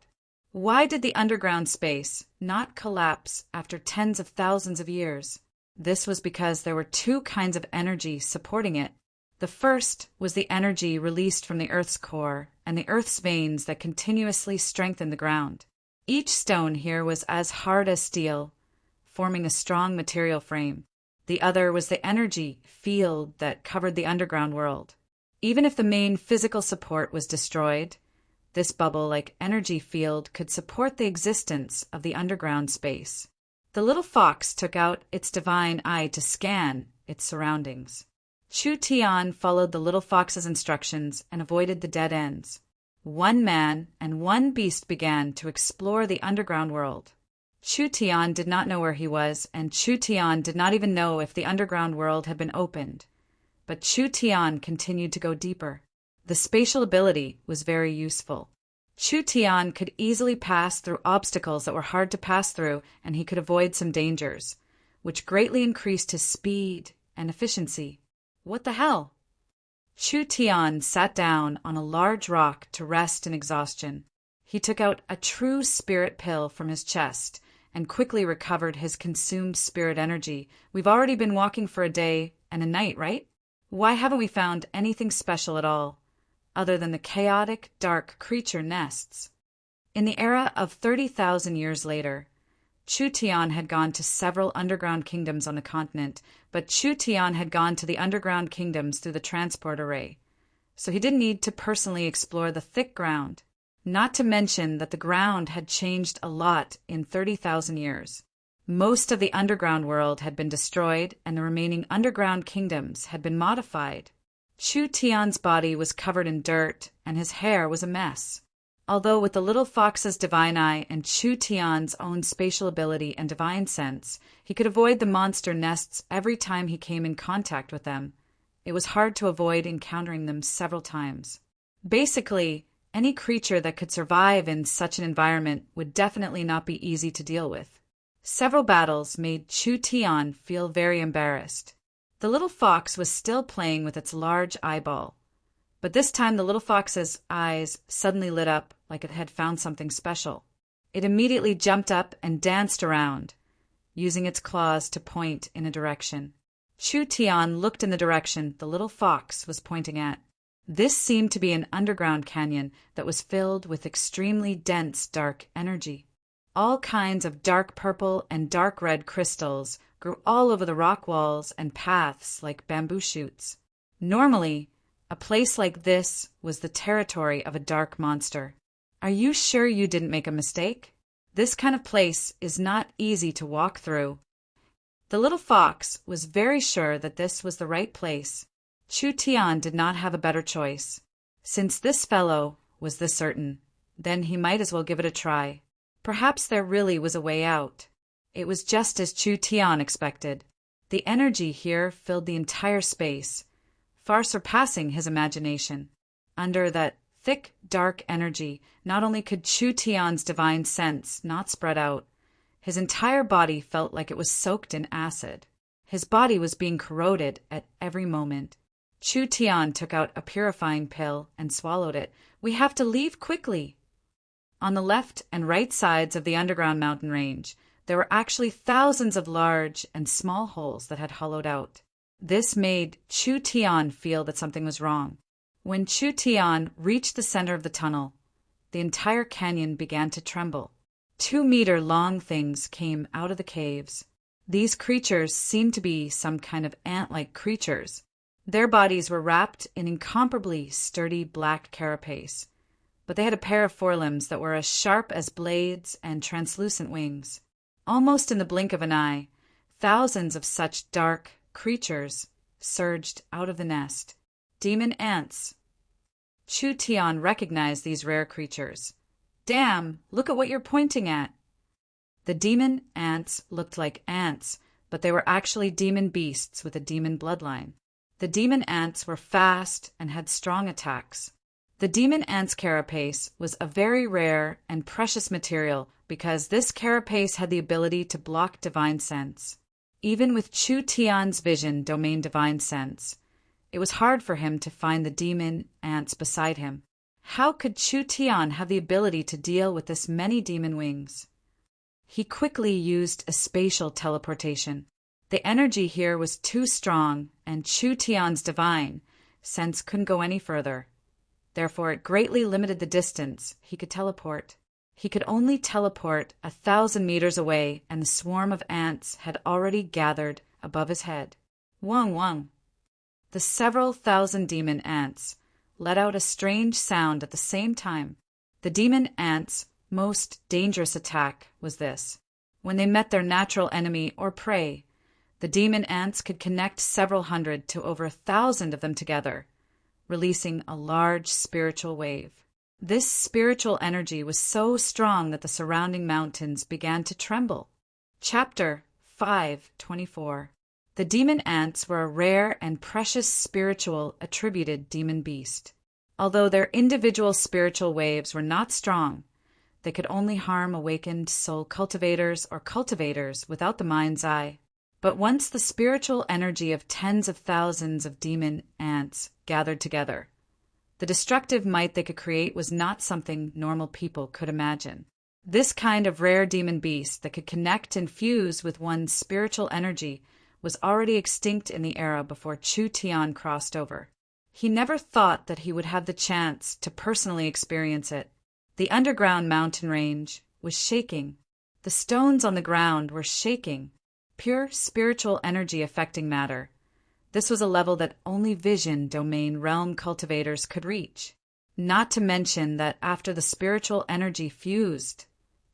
Why did the underground space not collapse after tens of thousands of years? This was because there were two kinds of energy supporting it. The first was the energy released from the Earth's core and the Earth's veins that continuously strengthened the ground. Each stone here was as hard as steel, forming a strong material frame. The other was the energy field that covered the underground world. Even if the main physical support was destroyed, this bubble-like energy field could support the existence of the underground space. The little fox took out its divine eye to scan its surroundings. Chu Tian followed the little fox's instructions and avoided the dead ends. One man and one beast began to explore the underground world. Chu Tian did not know where he was, and Chu Tian did not even know if the underground world had been opened. But Chu Tian continued to go deeper. The spatial ability was very useful. Chu Tian could easily pass through obstacles that were hard to pass through, and he could avoid some dangers, which greatly increased his speed and efficiency. What the hell? Chu Tian sat down on a large rock to rest in exhaustion. He took out a true spirit pill from his chest and quickly recovered his consumed spirit energy. We've already been walking for a day and a night, right? Why haven't we found anything special at all, other than the chaotic, dark creature nests? In the era of 30,000 years later, Chu Tian had gone to several underground kingdoms on the continent, but Chu Tian had gone to the underground kingdoms through the transport array, so he didn't need to personally explore the thick ground. Not to mention that the ground had changed a lot in 30,000 years. Most of the underground world had been destroyed, and the remaining underground kingdoms had been modified. Chu Tian's body was covered in dirt, and his hair was a mess. Although with the little fox's divine eye and Chu Tian's own spatial ability and divine sense, he could avoid the monster nests every time he came in contact with them, it was hard to avoid encountering them several times. Basically, any creature that could survive in such an environment would definitely not be easy to deal with. Several battles made Chu Tian feel very embarrassed. The little fox was still playing with its large eyeball, but this time the little fox's eyes suddenly lit up like it had found something special. It immediately jumped up and danced around, using its claws to point in a direction. Chu Tian looked in the direction the little fox was pointing at. This seemed to be an underground canyon that was filled with extremely dense dark energy. All kinds of dark purple and dark red crystals grew all over the rock walls and paths like bamboo shoots. Normally, a place like this was the territory of a dark monster. Are you sure you didn't make a mistake? This kind of place is not easy to walk through. The little fox was very sure that this was the right place. Chu Tian did not have a better choice. Since this fellow was this certain, then he might as well give it a try. Perhaps there really was a way out. It was just as Chu Tian expected. The energy here filled the entire space, far surpassing his imagination. Under that thick, dark energy, not only could Chu Tian's divine sense not spread out, his entire body felt like it was soaked in acid. His body was being corroded at every moment. Chu Tian took out a purifying pill and swallowed it. We have to leave quickly. On the left and right sides of the underground mountain range, there were actually thousands of large and small holes that had hollowed out. This made Chu Tian feel that something was wrong. When Chu Tian reached the center of the tunnel, the entire canyon began to tremble. 2-meter-long things came out of the caves. These creatures seemed to be some kind of ant-like creatures. Their bodies were wrapped in incomparably sturdy black carapace, but they had a pair of forelimbs that were as sharp as blades and translucent wings. Almost in the blink of an eye, thousands of such dark creatures surged out of the nest. Demon ants. Chu Tian recognized these rare creatures. "Damn, look at what you're pointing at." The demon ants looked like ants, but they were actually demon beasts with a demon bloodline. The demon ants were fast and had strong attacks. The demon ant's carapace was a very rare and precious material because this carapace had the ability to block divine sense. Even with Chu Tian's vision domain divine sense, it was hard for him to find the demon ants beside him. How could Chu Tian have the ability to deal with this many demon wings? He quickly used a spatial teleportation. The energy here was too strong, and Chu Tian's divine sense couldn't go any further. Therefore, it greatly limited the distance he could teleport. He could only teleport 1,000 meters away, and the swarm of ants had already gathered above his head. Wong wong. The several thousand demon ants let out a strange sound at the same time. The demon ants' most dangerous attack was this. When they met their natural enemy or prey, the demon ants could connect several hundred to over 1,000 of them together, releasing a large spiritual wave. This spiritual energy was so strong that the surrounding mountains began to tremble. Chapter 5:24. The demon ants were a rare and precious spiritual attributed demon beast. Although their individual spiritual waves were not strong, they could only harm awakened soul cultivators or cultivators without the mind's eye. But once the spiritual energy of tens of thousands of demon ants gathered together, the destructive might they could create was not something normal people could imagine. This kind of rare demon beast that could connect and fuse with one's spiritual energy was already extinct in the era before Chu Tian crossed over. He never thought that he would have the chance to personally experience it. The underground mountain range was shaking. The stones on the ground were shaking. Pure spiritual energy affecting matter. This was a level that only vision domain realm cultivators could reach. Not to mention that after the spiritual energy fused,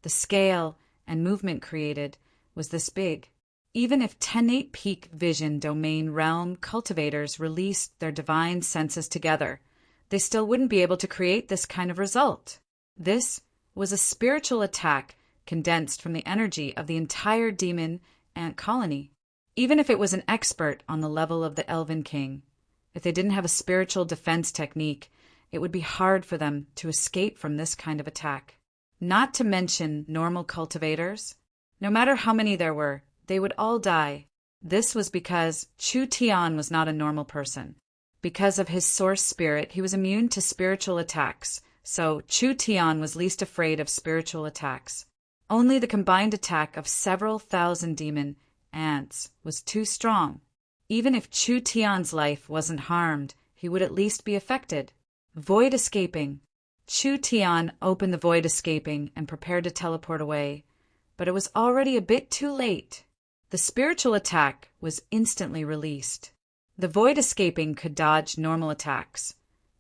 the scale and movement created was this big. Even if 10-8 peak vision domain realm cultivators released their divine senses together, they still wouldn't be able to create this kind of result. This was a spiritual attack condensed from the energy of the entire demon ant colony. Even if it was an expert on the level of the Elven King, if they didn't have a spiritual defense technique, it would be hard for them to escape from this kind of attack. Not to mention normal cultivators. No matter how many there were, they would all die. This was because Chu Tian was not a normal person. Because of his source spirit, he was immune to spiritual attacks, so Chu Tian was least afraid of spiritual attacks. Only the combined attack of several thousand demon ants was too strong. Even if Chu Tian's life wasn't harmed, he would at least be affected. Void escaping. Chu Tian opened the void escaping and prepared to teleport away, but it was already a bit too late. The spiritual attack was instantly released. The void escaping could dodge normal attacks,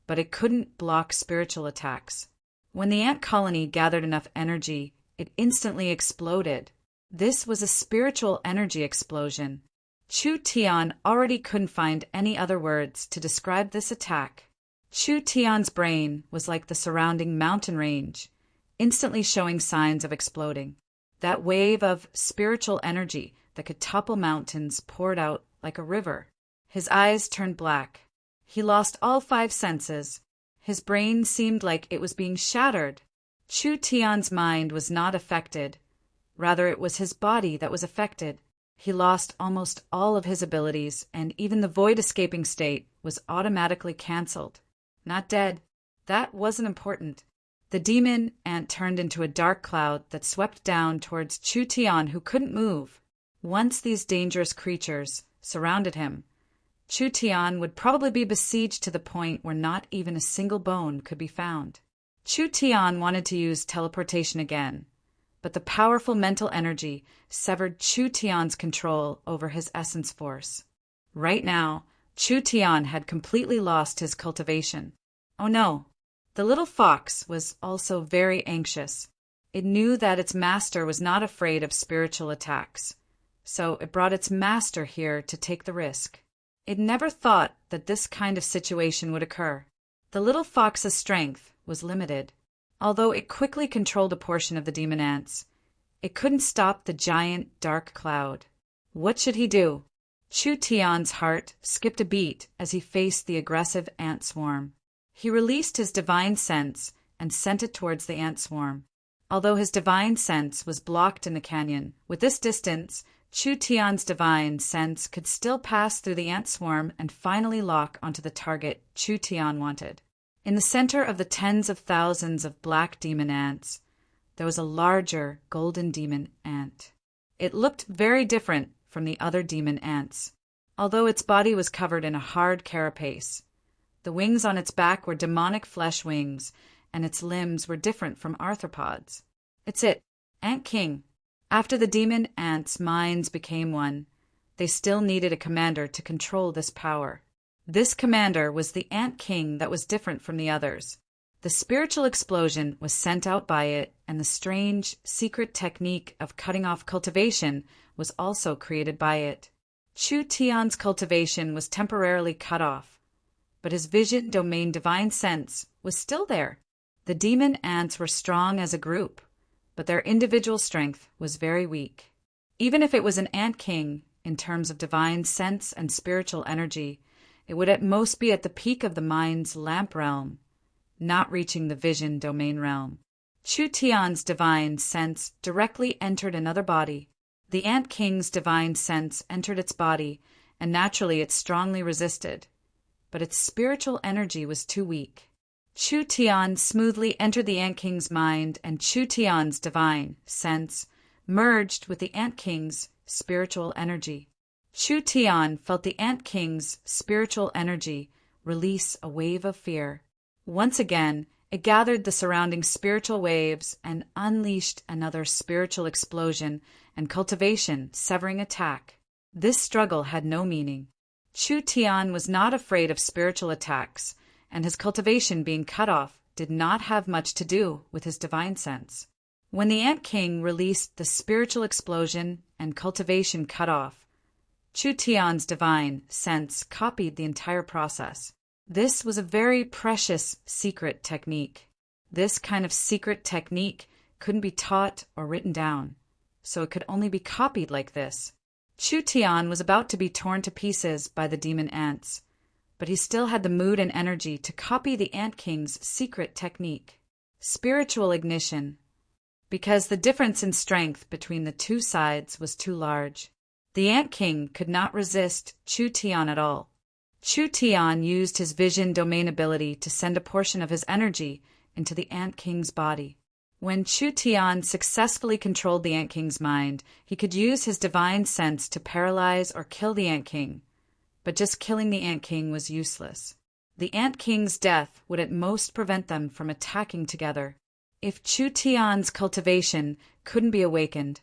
but it couldn't block spiritual attacks. When the ant colony gathered enough energy, it instantly exploded. This was a spiritual energy explosion. Chu Tian already couldn't find any other words to describe this attack. Chu Tian's brain was like the surrounding mountain range, instantly showing signs of exploding. That wave of spiritual energy that could topple mountains poured out like a river. His eyes turned black. He lost all 5 senses. His brain seemed like it was being shattered. Chu Tian's mind was not affected. Rather, it was his body that was affected. He lost almost all of his abilities, and even the void escaping state was automatically cancelled. Not dead. That wasn't important. The demon ant turned into a dark cloud that swept down towards Chu Tian, who couldn't move. Once these dangerous creatures surrounded him, Chu Tian would probably be besieged to the point where not even a single bone could be found. Chu Tian wanted to use teleportation again, but the powerful mental energy severed Chu Tian's control over his essence force. Right now, Chu Tian had completely lost his cultivation. Oh no! The little fox was also very anxious. It knew that its master was not afraid of spiritual attacks, so it brought its master here to take the risk. It never thought that this kind of situation would occur. The little fox's strength was limited. Although it quickly controlled a portion of the demon ants, it couldn't stop the giant dark cloud. What should he do? Chu Tian's heart skipped a beat as he faced the aggressive ant swarm. He released his divine sense and sent it towards the ant swarm. Although his divine sense was blocked in the canyon, with this distance, Chu Tian's divine sense could still pass through the ant swarm and finally lock onto the target Chu Tian wanted. In the center of the tens of thousands of black demon ants, there was a larger golden demon ant. It looked very different from the other demon ants, although its body was covered in a hard carapace. The wings on its back were demonic flesh wings, and its limbs were different from arthropods. It's it, Ant King. After the demon ants' minds became one, they still needed a commander to control this power. This commander was the Ant King that was different from the others. The spiritual explosion was sent out by it, and the strange, secret technique of cutting off cultivation was also created by it. Chu Tian's cultivation was temporarily cut off, but his vision domain divine sense was still there. The demon ants were strong as a group, but their individual strength was very weak. Even if it was an Ant King, in terms of divine sense and spiritual energy, it would at most be at the peak of the mind's lamp realm, not reaching the vision domain realm. Chu Tian's divine sense directly entered another body. The Ant King's divine sense entered its body, and naturally it strongly resisted, but its spiritual energy was too weak. Chu Tian smoothly entered the Ant King's mind, and Chu Tian's divine sense merged with the Ant King's spiritual energy. Chu Tian felt the Ant King's spiritual energy release a wave of fear. Once again, it gathered the surrounding spiritual waves and unleashed another spiritual explosion and cultivation, severing attack. This struggle had no meaning. Chu Tian was not afraid of spiritual attacks, and his cultivation being cut off did not have much to do with his divine sense. When the Ant King released the spiritual explosion and cultivation cut off, Chu Tian's divine sense copied the entire process. This was a very precious secret technique. This kind of secret technique couldn't be taught or written down, so it could only be copied like this. Chu Tian was about to be torn to pieces by the demon ants, but he still had the mood and energy to copy the Ant King's secret technique. Spiritual ignition. Because the difference in strength between the two sides was too large, the Ant King could not resist Chu Tian at all. Chu Tian used his vision domain ability to send a portion of his energy into the Ant King's body. When Chu Tian successfully controlled the Ant King's mind, he could use his divine sense to paralyze or kill the Ant King, but just killing the Ant King was useless. The Ant King's death would at most prevent them from attacking together. If Chu Tian's cultivation couldn't be awakened,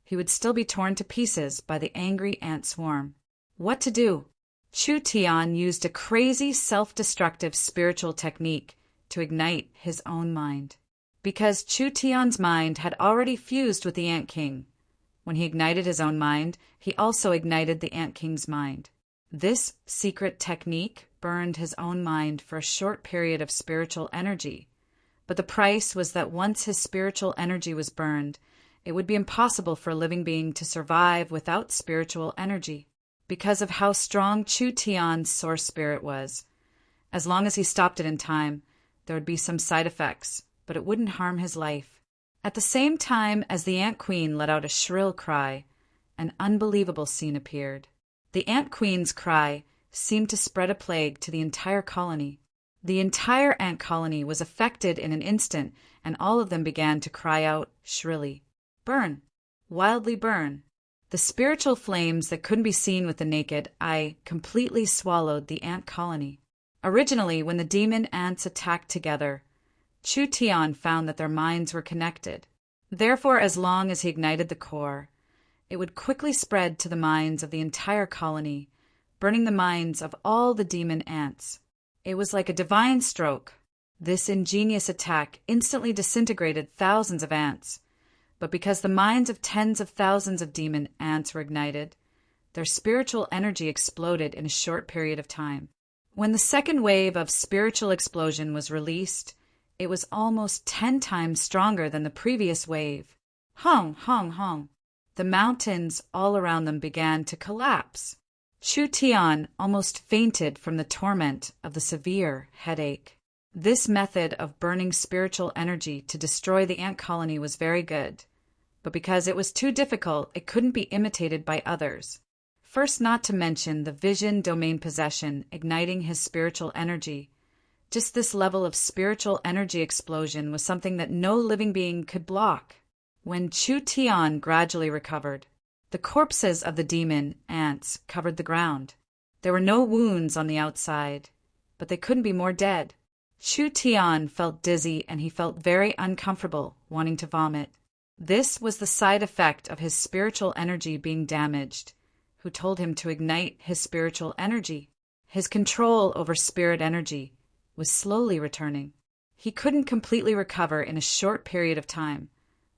he would still be torn to pieces by the angry ant swarm. What to do? Chu Tian used a crazy self-destructive spiritual technique to ignite his own mind. Because Chu Tian's mind had already fused with the Ant King, when he ignited his own mind, he also ignited the Ant King's mind. This secret technique burned his own mind for a short period of spiritual energy, but the price was that once his spiritual energy was burned, it would be impossible for a living being to survive without spiritual energy. Because of how strong Chu Tian's source spirit was, as long as he stopped it in time, there would be some side effects, but it wouldn't harm his life. At the same time as the Ant Queen let out a shrill cry, an unbelievable scene appeared. The Ant Queen's cry seemed to spread a plague to the entire colony. The entire ant colony was affected in an instant, and all of them began to cry out shrilly, "Burn! Wildly burn!" The spiritual flames that couldn't be seen with the naked eye completely swallowed the ant colony. Originally, when the demon ants attacked together, Chu Tian found that their minds were connected. Therefore, as long as he ignited the core, it would quickly spread to the minds of the entire colony, burning the minds of all the demon ants. It was like a divine stroke. This ingenious attack instantly disintegrated thousands of ants, but because the minds of tens of thousands of demon ants were ignited, their spiritual energy exploded in a short period of time. When the second wave of spiritual explosion was released, it was almost 10 times stronger than the previous wave. Hong, hong, hong. The mountains all around them began to collapse. Chu Tian almost fainted from the torment of the severe headache. This method of burning spiritual energy to destroy the ant colony was very good, but because it was too difficult, it couldn't be imitated by others. First, not to mention the vision domain possession igniting his spiritual energy. Just this level of spiritual energy explosion was something that no living being could block. When Chu Tian gradually recovered, the corpses of the demon ants covered the ground. There were no wounds on the outside, but they couldn't be more dead. Chu Tian felt dizzy and he felt very uncomfortable, wanting to vomit. This was the side effect of his spiritual energy being damaged, who told him to ignite his spiritual energy. His control over spirit energy was slowly returning. He couldn't completely recover in a short period of time,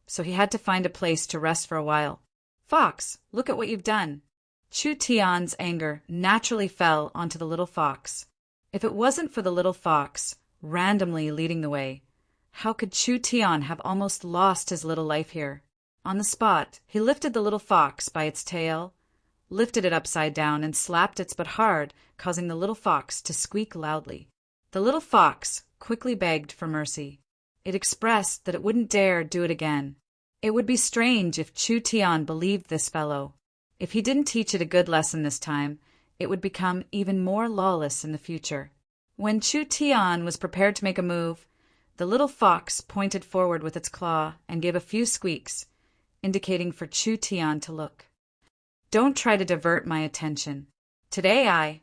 so he had to find a place to rest for a while. Fox, look at what you've done. Chu Tian's anger naturally fell onto the little fox. If it wasn't for the little fox randomly leading the way, how could Chu Tian have almost lost his little life here? On the spot, he lifted the little fox by its tail, lifted it upside down, and slapped its butt hard, causing the little fox to squeak loudly. The little fox quickly begged for mercy. It expressed that it wouldn't dare do it again. It would be strange if Chu Tian believed this fellow. If he didn't teach it a good lesson this time, it would become even more lawless in the future. When Chu Tian was prepared to make a move, the little fox pointed forward with its claw and gave a few squeaks, indicating for Chu Tian to look. Don't try to divert my attention. Today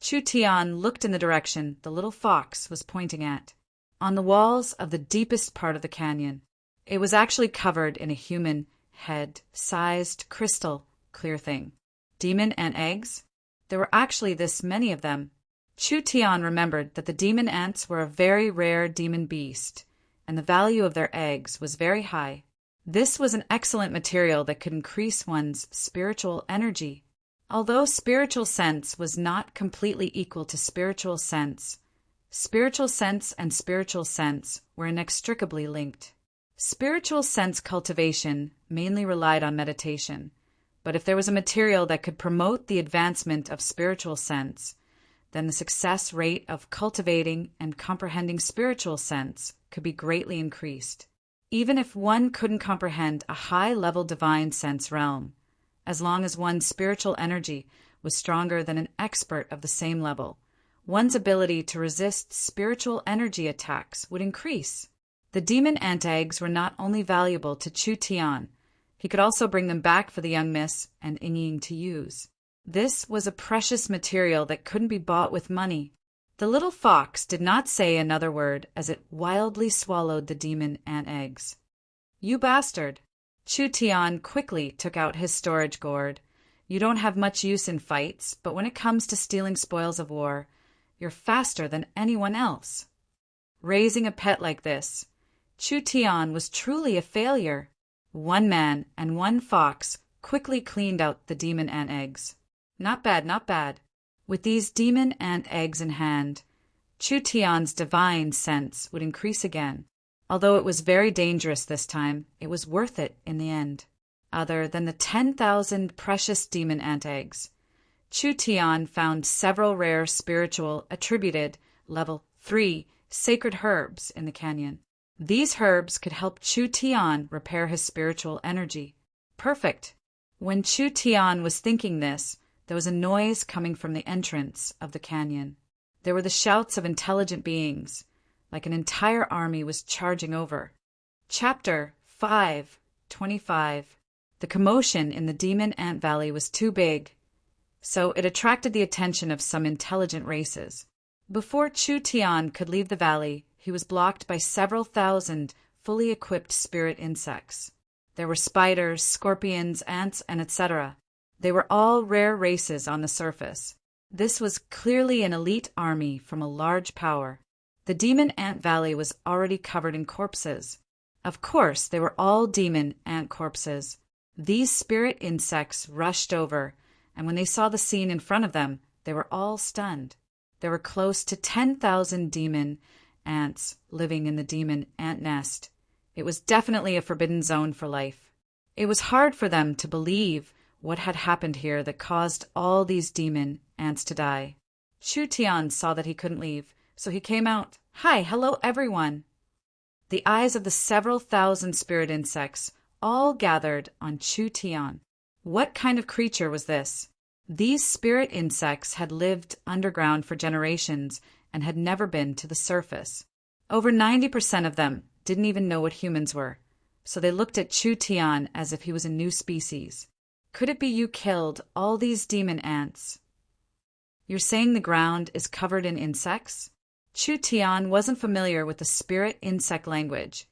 Chu Tian looked in the direction the little fox was pointing at. On the walls of the deepest part of the canyon, it was actually covered in a human head-sized crystal clear thing. Demon ant eggs? There were actually this many of them. Chu Tian remembered that the demon ants were a very rare demon beast, and the value of their eggs was very high. This was an excellent material that could increase one's spiritual energy. Although spiritual sense was not completely equal to spiritual sense and spiritual sense were inextricably linked. Spiritual sense cultivation mainly relied on meditation, but if there was a material that could promote the advancement of spiritual sense, then the success rate of cultivating and comprehending spiritual sense could be greatly increased. Even if one couldn't comprehend a high-level divine sense realm, as long as one's spiritual energy was stronger than an expert of the same level, one's ability to resist spiritual energy attacks would increase. The demon ant eggs were not only valuable to Chu Tian, he could also bring them back for the young miss and Ying to use. This was a precious material that couldn't be bought with money. The little fox did not say another word as it wildly swallowed the demon ant eggs. You bastard! Chu Tian quickly took out his storage gourd. You don't have much use in fights, but when it comes to stealing spoils of war, you're faster than anyone else. Raising a pet like this, Chu Tian was truly a failure. One man and one fox quickly cleaned out the demon ant eggs. Not bad, not bad. With these demon ant eggs in hand, Chu Tian's divine sense would increase again. Although it was very dangerous this time, it was worth it in the end. Other than the 10,000 precious demon ant eggs, Chu Tian found several rare spiritual attributed level 3 sacred herbs in the canyon. These herbs could help Chu Tian repair his spiritual energy. Perfect! When Chu Tian was thinking this, there was a noise coming from the entrance of the canyon. There were the shouts of intelligent beings, like an entire army was charging over. Chapter 5:25. The commotion in the Demon Ant Valley was too big, so it attracted the attention of some intelligent races. Before Chu Tian could leave the valley, he was blocked by several thousand fully equipped spirit insects. There were spiders, scorpions, ants, and etc. They were all rare races on the surface. This was clearly an elite army from a large power. The demon ant valley was already covered in corpses. Of course, they were all demon ant corpses. These spirit insects rushed over, and when they saw the scene in front of them, they were all stunned. There were close to 10,000 demon ants living in the demon ant nest. It was definitely a forbidden zone for life. It was hard for them to believe what had happened here that caused all these demon ants to die. Chu Tian saw that he couldn't leave, so he came out. "Hi, hello everyone." The eyes of the several thousand spirit insects all gathered on Chu Tian. What kind of creature was this? These spirit insects had lived underground for generations and had never been to the surface. Over 90% of them didn't even know what humans were, so they looked at Chu Tian as if he was a new species. "Could it be you killed all these demon ants? You're saying the ground is covered in insects?" Chu Tian wasn't familiar with the spirit insect language,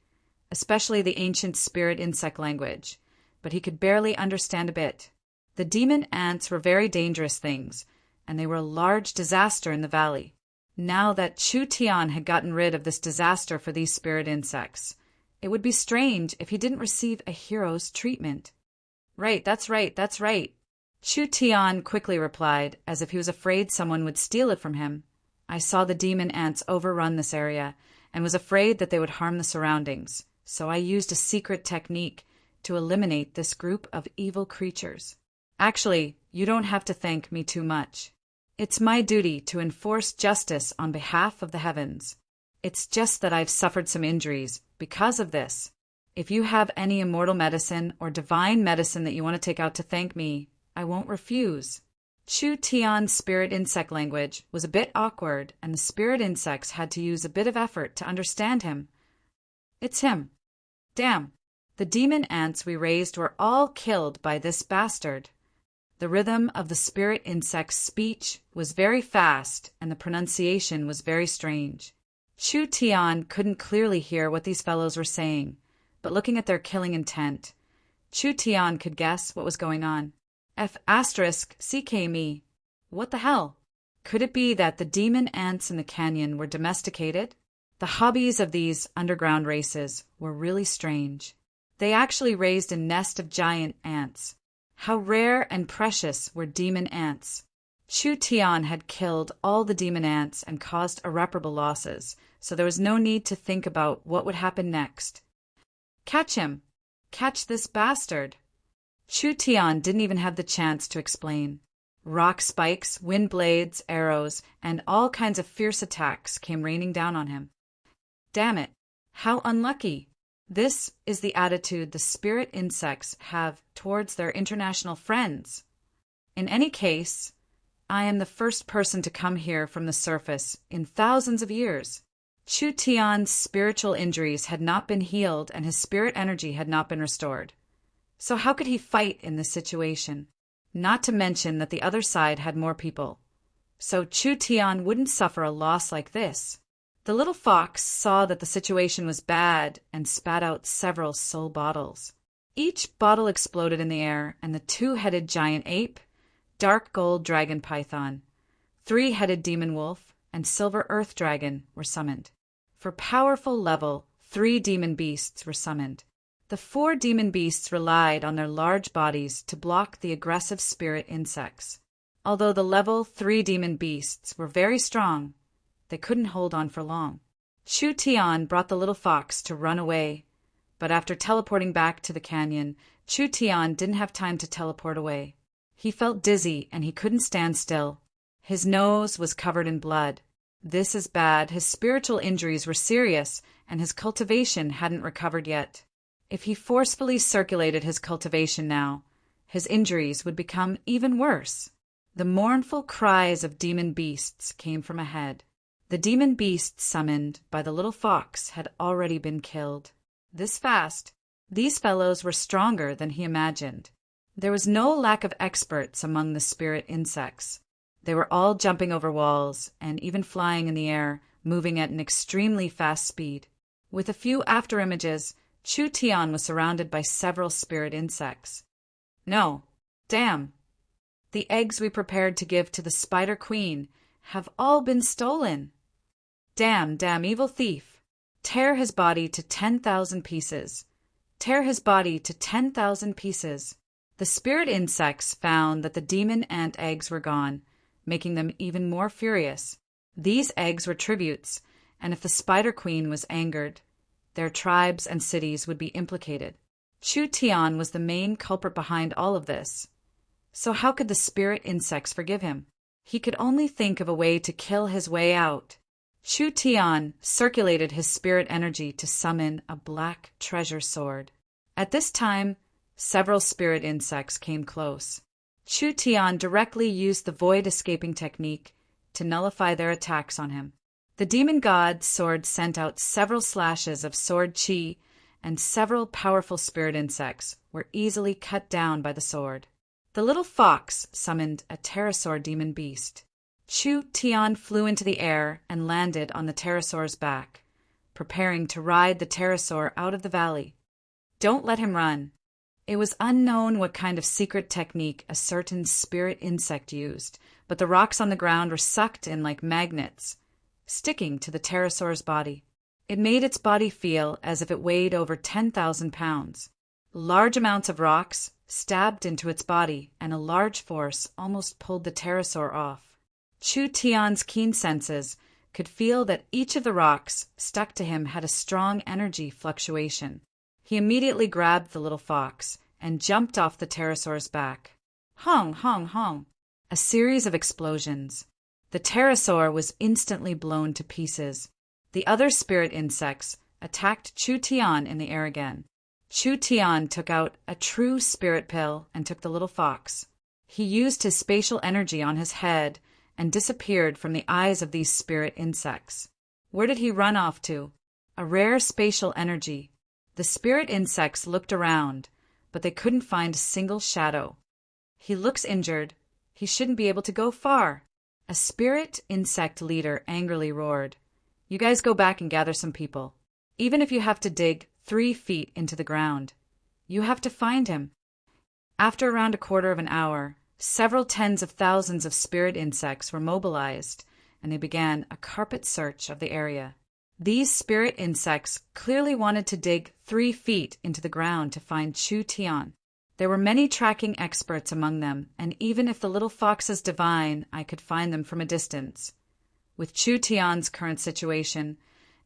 especially the ancient spirit insect language, but he could barely understand a bit. The demon ants were very dangerous things, and they were a large disaster in the valley. Now that Chu Tian had gotten rid of this disaster for these spirit insects, it would be strange if he didn't receive a hero's treatment. "Right, that's right, that's right." Chu Tian quickly replied, as if he was afraid someone would steal it from him. "I saw the demon ants overrun this area and was afraid that they would harm the surroundings, so I used a secret technique to eliminate this group of evil creatures. Actually, you don't have to thank me too much. It's my duty to enforce justice on behalf of the heavens. It's just that I've suffered some injuries because of this. If you have any immortal medicine or divine medicine that you want to take out to thank me, I won't refuse." Chu Tian's spirit insect language was a bit awkward, and the spirit insects had to use a bit of effort to understand him. "It's him. Damn. The demon ants we raised were all killed by this bastard." The rhythm of the spirit insect's speech was very fast, and the pronunciation was very strange. Chu Tian couldn't clearly hear what these fellows were saying, but looking at their killing intent, Chu Tian could guess what was going on. F***CK me. What the hell? Could it be that the demon ants in the canyon were domesticated? The hobbies of these underground races were really strange. They actually raised a nest of giant ants. How rare and precious were demon ants. Chu Tian had killed all the demon ants and caused irreparable losses, so there was no need to think about what would happen next. "Catch him! Catch this bastard!" Chu Tian didn't even have the chance to explain. Rock spikes, wind blades, arrows, and all kinds of fierce attacks came raining down on him. Damn it! How unlucky! This is the attitude the spirit insects have towards their international friends. In any case, I am the first person to come here from the surface in thousands of years. Chu Tian's spiritual injuries had not been healed and his spirit energy had not been restored. So how could he fight in this situation? Not to mention that the other side had more people. So Chu Tian wouldn't suffer a loss like this. The little fox saw that the situation was bad and spat out several soul bottles. Each bottle exploded in the air, and the two-headed giant ape, dark gold dragon python, three-headed demon wolf, and silver earth dragon were summoned. For powerful level, 3 demon beasts were summoned. The 4 demon beasts relied on their large bodies to block the aggressive spirit insects. Although the level 3 demon beasts were very strong, they couldn't hold on for long. Chu Tian brought the little fox to run away, but after teleporting back to the canyon, Chu Tian didn't have time to teleport away. He felt dizzy and he couldn't stand still. His nose was covered in blood. This is bad. His spiritual injuries were serious, and his cultivation hadn't recovered yet. If he forcefully circulated his cultivation now, his injuries would become even worse. The mournful cries of demon beasts came from ahead. The demon beasts summoned by the little fox had already been killed. This fast, these fellows were stronger than he imagined. There was no lack of experts among the spirit insects. They were all jumping over walls and even flying in the air, moving at an extremely fast speed. With a few afterimages, Chu Tian was surrounded by several spirit insects. No, damn. The eggs we prepared to give to the Spider Queen have all been stolen. Damn, evil thief. Tear his body to 10,000 pieces. Tear his body to 10,000 pieces. The spirit insects found that the demon ant eggs were gone, making them even more furious. These eggs were tributes, and if the Spider Queen was angered, their tribes and cities would be implicated. Chu Tian was the main culprit behind all of this. So how could the spirit insects forgive him? He could only think of a way to kill his way out. Chu Tian circulated his spirit energy to summon a black treasure sword. At this time, several spirit insects came close. Chu Tian directly used the void escaping technique to nullify their attacks on him. The demon god's sword sent out several slashes of sword chi, and several powerful spirit insects were easily cut down by the sword. The little fox summoned a pterosaur demon beast. Chu Tian flew into the air and landed on the pterosaur's back, preparing to ride the pterosaur out of the valley. Don't let him run. It was unknown what kind of secret technique a certain spirit insect used, but the rocks on the ground were sucked in like magnets, sticking to the pterosaur's body. It made its body feel as if it weighed over 10,000 pounds. Large amounts of rocks stabbed into its body, and a large force almost pulled the pterosaur off. Chu Tian's keen senses could feel that each of the rocks stuck to him had a strong energy fluctuation. He immediately grabbed the little fox and jumped off the pterosaur's back. Hong, hong, hong. A series of explosions. The pterosaur was instantly blown to pieces. The other spirit insects attacked Chu Tian in the air again. Chu Tian took out a true spirit pill and took the little fox. He used his spatial energy on his head and disappeared from the eyes of these spirit insects. Where did he run off to? A rare spatial energy. The spirit insects looked around, but they couldn't find a single shadow. He looks injured. He shouldn't be able to go far. A spirit insect leader angrily roared. You guys go back and gather some people. Even if you have to dig 3 feet into the ground, you have to find him. After around a quarter of an hour, several tens of thousands of spirit insects were mobilized, and they began a carpet search of the area. These spirit insects clearly wanted to dig 3 feet into the ground to find Chu Tian. There were many tracking experts among them, and even if the little fox's divine, I could find them from a distance. With Chu Tian's current situation,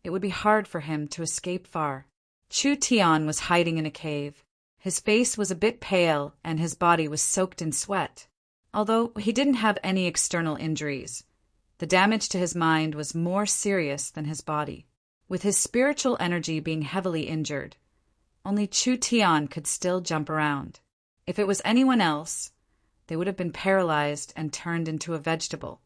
it would be hard for him to escape far. Chu Tian was hiding in a cave. His face was a bit pale, and his body was soaked in sweat. Although he didn't have any external injuries, the damage to his mind was more serious than his body. With his spiritual energy being heavily injured, only Chu Tian could still jump around. If it was anyone else, they would have been paralyzed and turned into a vegetable.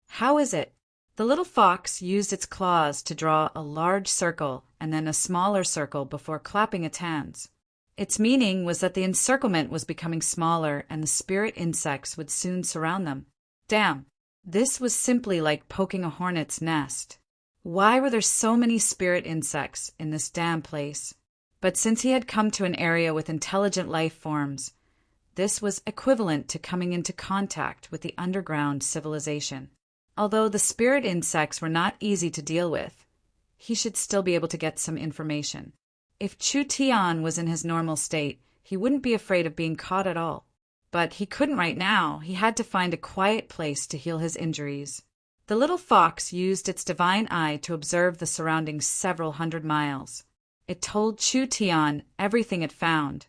How is it? The little fox used its claws to draw a large circle and then a smaller circle before clapping its hands. Its meaning was that the encirclement was becoming smaller and the spirit insects would soon surround them. Damn, this was simply like poking a hornet's nest. Why were there so many spirit insects in this damn place? But since he had come to an area with intelligent life forms, this was equivalent to coming into contact with the underground civilization. Although the spirit insects were not easy to deal with, he should still be able to get some information. If Chu Tian was in his normal state, he wouldn't be afraid of being caught at all. But he couldn't right now. He had to find a quiet place to heal his injuries. The little fox used its divine eye to observe the surroundings several hundred miles. It told Chu Tian everything it found,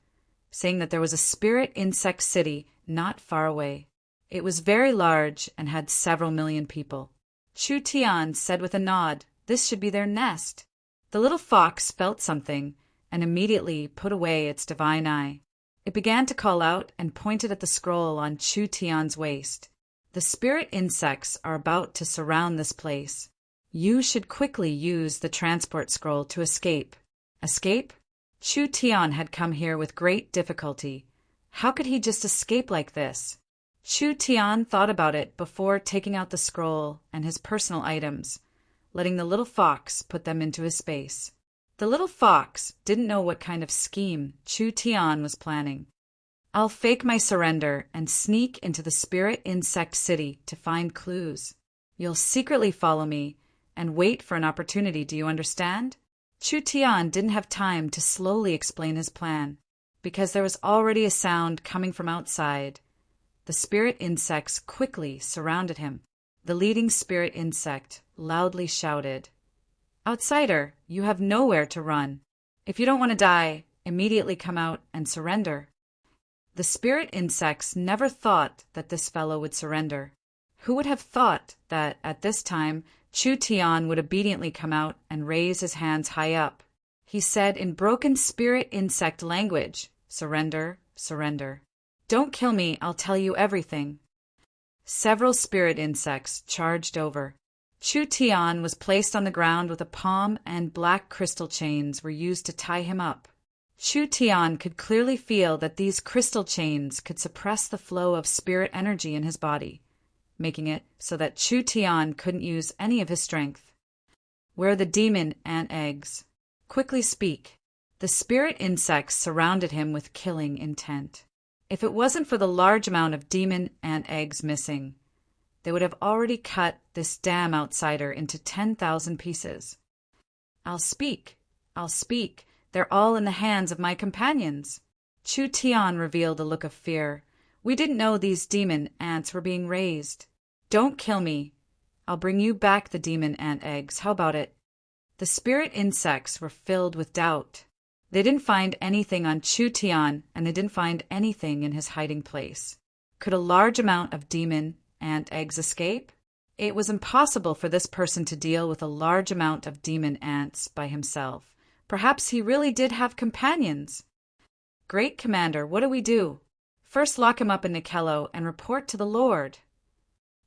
saying that there was a spirit insect city not far away. It was very large and had several million people. Chu Tian said with a nod, this should be their nest. The little fox felt something and immediately put away its divine eye. It began to call out and pointed at the scroll on Chu Tian's waist. The spirit insects are about to surround this place. You should quickly use the transport scroll to escape. Escape? Chu Tian had come here with great difficulty. How could he just escape like this? Chu Tian thought about it before taking out the scroll and his personal items, letting the little fox put them into his space. The little fox didn't know what kind of scheme Chu Tian was planning. I'll fake my surrender and sneak into the spirit insect city to find clues. You'll secretly follow me and wait for an opportunity, do you understand? Chu Tian didn't have time to slowly explain his plan, because there was already a sound coming from outside. The spirit insects quickly surrounded him. The leading spirit insect loudly shouted, "Outsider, you have nowhere to run. If you don't want to die, immediately come out and surrender." The spirit insects never thought that this fellow would surrender. Who would have thought that, at this time, Chu Tian would obediently come out and raise his hands high up? He said in broken spirit insect language, "Surrender, surrender. Don't kill me, I'll tell you everything." Several spirit insects charged over. Chu Tian was placed on the ground with a palm, and black crystal chains were used to tie him up. Chu Tian could clearly feel that these crystal chains could suppress the flow of spirit energy in his body, making it so that Chu Tian couldn't use any of his strength. "Where are the demon ant eggs? Quickly speak." The spirit insects surrounded him with killing intent. If it wasn't for the large amount of demon ant eggs missing, they would have already cut this damn outsider into 10,000 pieces. "I'll speak. I'll speak. They're all in the hands of my companions." Chu Tian revealed a look of fear. "We didn't know these demon ants were being raised." "Don't kill me. I'll bring you back the demon ant eggs. How about it?" The spirit insects were filled with doubt. They didn't find anything on Chu Tian, and they didn't find anything in his hiding place. Could a large amount of demon ant eggs escape? It was impossible for this person to deal with a large amount of demon ants by himself. Perhaps he really did have companions. "Great Commander, what do we do?" "First lock him up in Nikello and report to the Lord."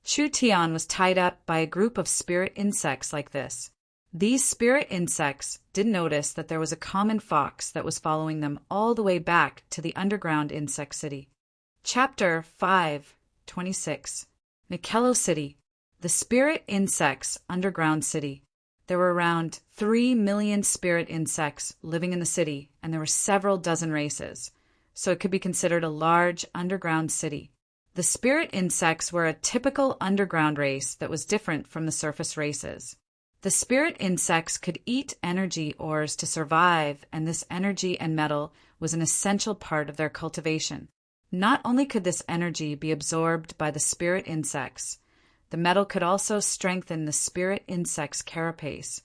Chu Tian was tied up by a group of spirit insects like this. These spirit insects didn't notice that there was a common fox that was following them all the way back to the underground insect city. Chapter 5:26 Nikello City, the spirit insects' underground city. There were around 3 million spirit insects living in the city, and there were several dozen races, so it could be considered a large underground city. The spirit insects were a typical underground race that was different from the surface races. The spirit insects could eat energy ores to survive, and this energy and metal was an essential part of their cultivation. Not only could this energy be absorbed by the spirit insects, the metal could also strengthen the spirit insects' carapace,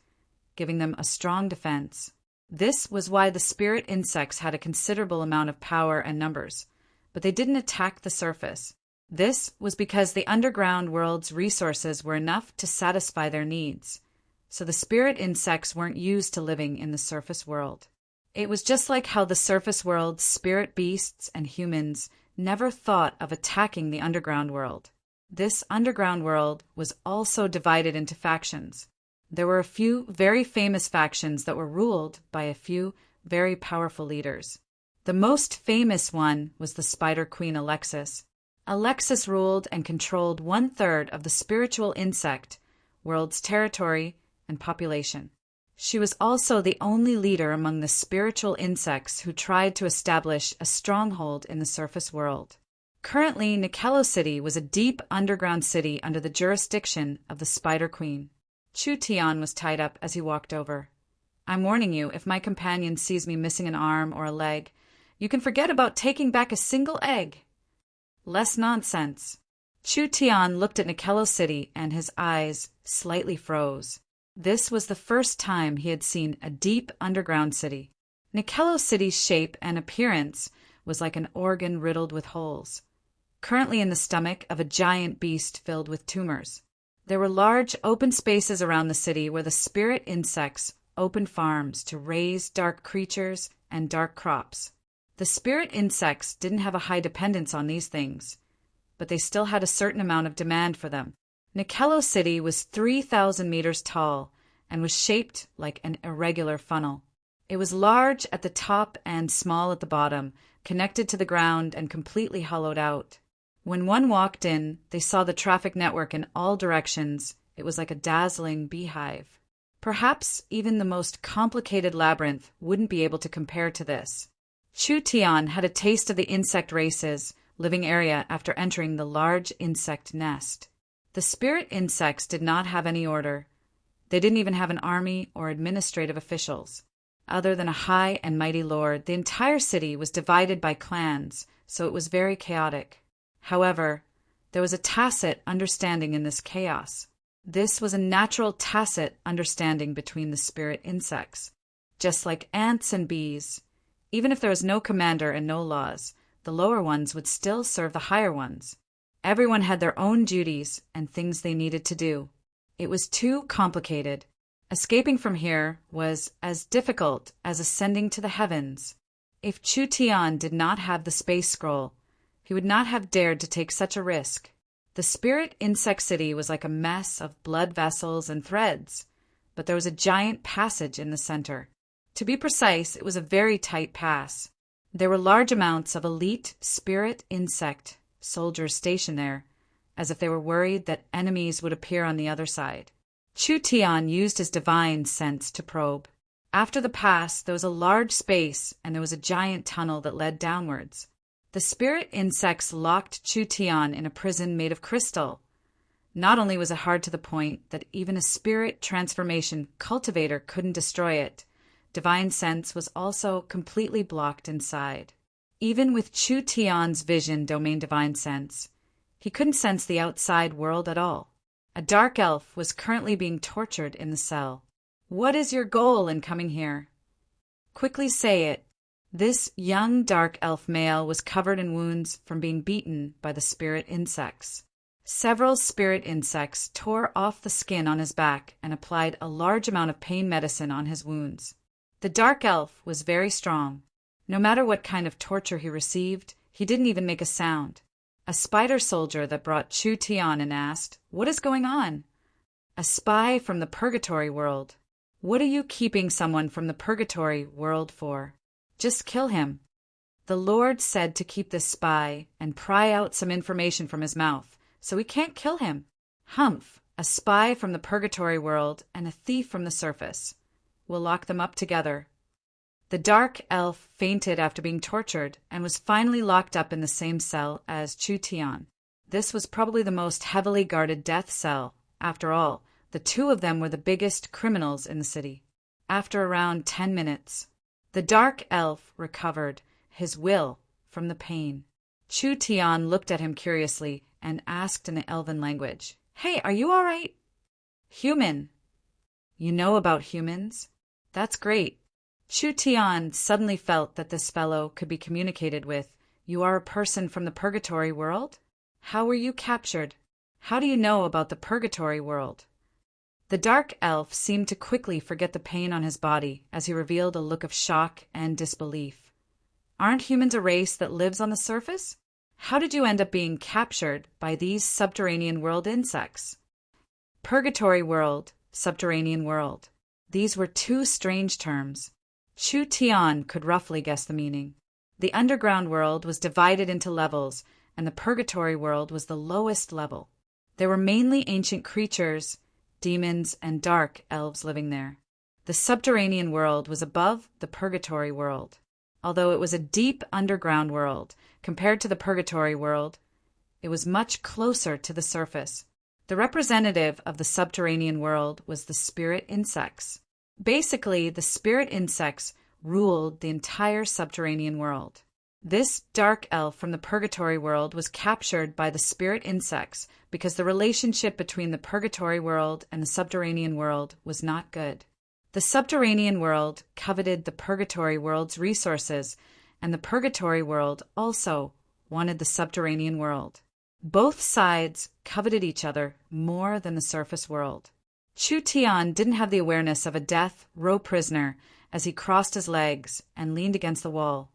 giving them a strong defense. This was why the spirit insects had a considerable amount of power and numbers, but they didn't attack the surface. This was because the underground world's resources were enough to satisfy their needs, so the spirit insects weren't used to living in the surface world. It was just like how the surface world's spirit beasts and humans never thought of attacking the underground world. This underground world was also divided into factions. There were a few very famous factions that were ruled by a few very powerful leaders. The most famous one was the Spider Queen Alexis. Alexis ruled and controlled 1/3 of the spiritual insect world's territory and population. She was also the only leader among the spiritual insects who tried to establish a stronghold in the surface world. Currently, Nikello City was a deep underground city under the jurisdiction of the Spider Queen. Chu Tian was tied up as he walked over. "I'm warning you, if my companion sees me missing an arm or a leg, you can forget about taking back a single egg." "Less nonsense." Chu Tian looked at Nikello City and his eyes slightly froze. This was the first time he had seen a deep underground city. Nikello City's shape and appearance was like an organ riddled with holes, currently in the stomach of a giant beast filled with tumors. There were large open spaces around the city where the spirit insects opened farms to raise dark creatures and dark crops. The spirit insects didn't have a high dependence on these things, but they still had a certain amount of demand for them. Nikello City was 3,000 meters tall and was shaped like an irregular funnel. It was large at the top and small at the bottom, connected to the ground and completely hollowed out. When one walked in, they saw the traffic network in all directions. It was like a dazzling beehive. Perhaps even the most complicated labyrinth wouldn't be able to compare to this. Chu Tian had a taste of the insect race's living area after entering the large insect nest. The spirit insects did not have any order. They didn't even have an army or administrative officials. Other than a high and mighty lord, the entire city was divided by clans, so it was very chaotic. However, there was a tacit understanding in this chaos. This was a natural tacit understanding between the spirit insects. Just like ants and bees, even if there was no commander and no laws, the lower ones would still serve the higher ones. Everyone had their own duties and things they needed to do. It was too complicated. Escaping from here was as difficult as ascending to the heavens. If Chu Tian did not have the space scroll, he would not have dared to take such a risk. The spirit insect city was like a mess of blood vessels and threads, but there was a giant passage in the center. To be precise, it was a very tight pass. There were large amounts of elite spirit insect soldiers stationed there, as if they were worried that enemies would appear on the other side. Chu Tian used his divine sense to probe. After the pass, there was a large space, and there was a giant tunnel that led downwards. The spirit insects locked Chu Tian in a prison made of crystal. Not only was it hard to the point that even a spirit transformation cultivator couldn't destroy it, divine sense was also completely blocked inside. Even with Chu Tian's vision domain divine sense, he couldn't sense the outside world at all. A dark elf was currently being tortured in the cell. What is your goal in coming here? Quickly say it. This young dark elf male was covered in wounds from being beaten by the spirit insects. Several spirit insects tore off the skin on his back and applied a large amount of pain medicine on his wounds. The dark elf was very strong. No matter what kind of torture he received, he didn't even make a sound. A spider soldier that brought Chu Tian and asked, "What is going on?" "A spy from the purgatory world." "What are you keeping someone from the purgatory world for?" "Just kill him." "The Lord said to keep this spy and pry out some information from his mouth, so we can't kill him." "Humph, a spy from the purgatory world and a thief from the surface. We'll lock them up together." The dark elf fainted after being tortured and was finally locked up in the same cell as Chu Tian. This was probably the most heavily guarded death cell. After all, the two of them were the biggest criminals in the city. After around 10 minutes, the dark elf recovered his will from the pain. Chu Tian looked at him curiously and asked in the elven language, "Hey, are you all right?" "Human." "You know about humans? That's great." Chu Tian suddenly felt that this fellow could be communicated with. "You are a person from the purgatory world? How were you captured? How do you know about the purgatory world?" The dark elf seemed to quickly forget the pain on his body as he revealed a look of shock and disbelief. "Aren't humans a race that lives on the surface? How did you end up being captured by these subterranean world insects?" Purgatory world, subterranean world. These were two strange terms. Chu Tian could roughly guess the meaning. The underground world was divided into levels, and the purgatory world was the lowest level. There were mainly ancient creatures, demons, and dark elves living there. The subterranean world was above the purgatory world. Although it was a deep underground world, compared to the purgatory world, it was much closer to the surface. The representative of the subterranean world was the spirit insects. Basically, the spirit insects ruled the entire subterranean world. This dark elf from the purgatory world was captured by the spirit insects because the relationship between the purgatory world and the subterranean world was not good. The subterranean world coveted the purgatory world's resources, and the purgatory world also wanted the subterranean world. Both sides coveted each other more than the surface world. Chu Tian didn't have the awareness of a death row prisoner as he crossed his legs and leaned against the wall.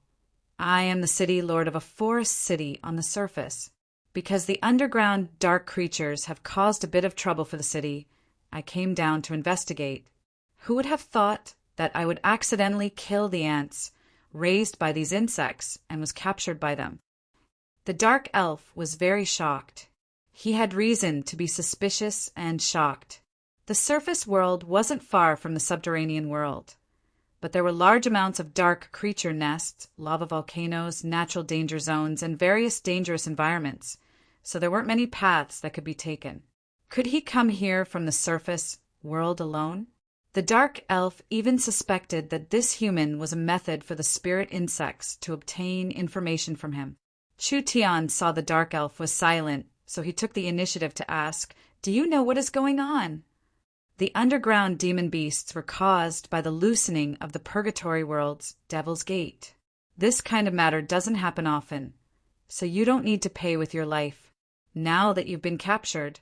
"I am the city lord of a forest city on the surface. Because the underground dark creatures have caused a bit of trouble for the city, I came down to investigate. Who would have thought that I would accidentally kill the ants raised by these insects and was captured by them?" The dark elf was very shocked. He had reason to be suspicious and shocked. The surface world wasn't far from the subterranean world, but there were large amounts of dark creature nests, lava volcanoes, natural danger zones, and various dangerous environments, so there weren't many paths that could be taken. Could he come here from the surface world alone? The dark elf even suspected that this human was a method for the spirit insects to obtain information from him. Chu Tian saw the dark elf was silent, so he took the initiative to ask, "Do you know what is going on?" The underground demon beasts were caused by the loosening of the purgatory world's Devil's Gate. This kind of matter doesn't happen often, so you don't need to pay with your life. Now that you've been captured,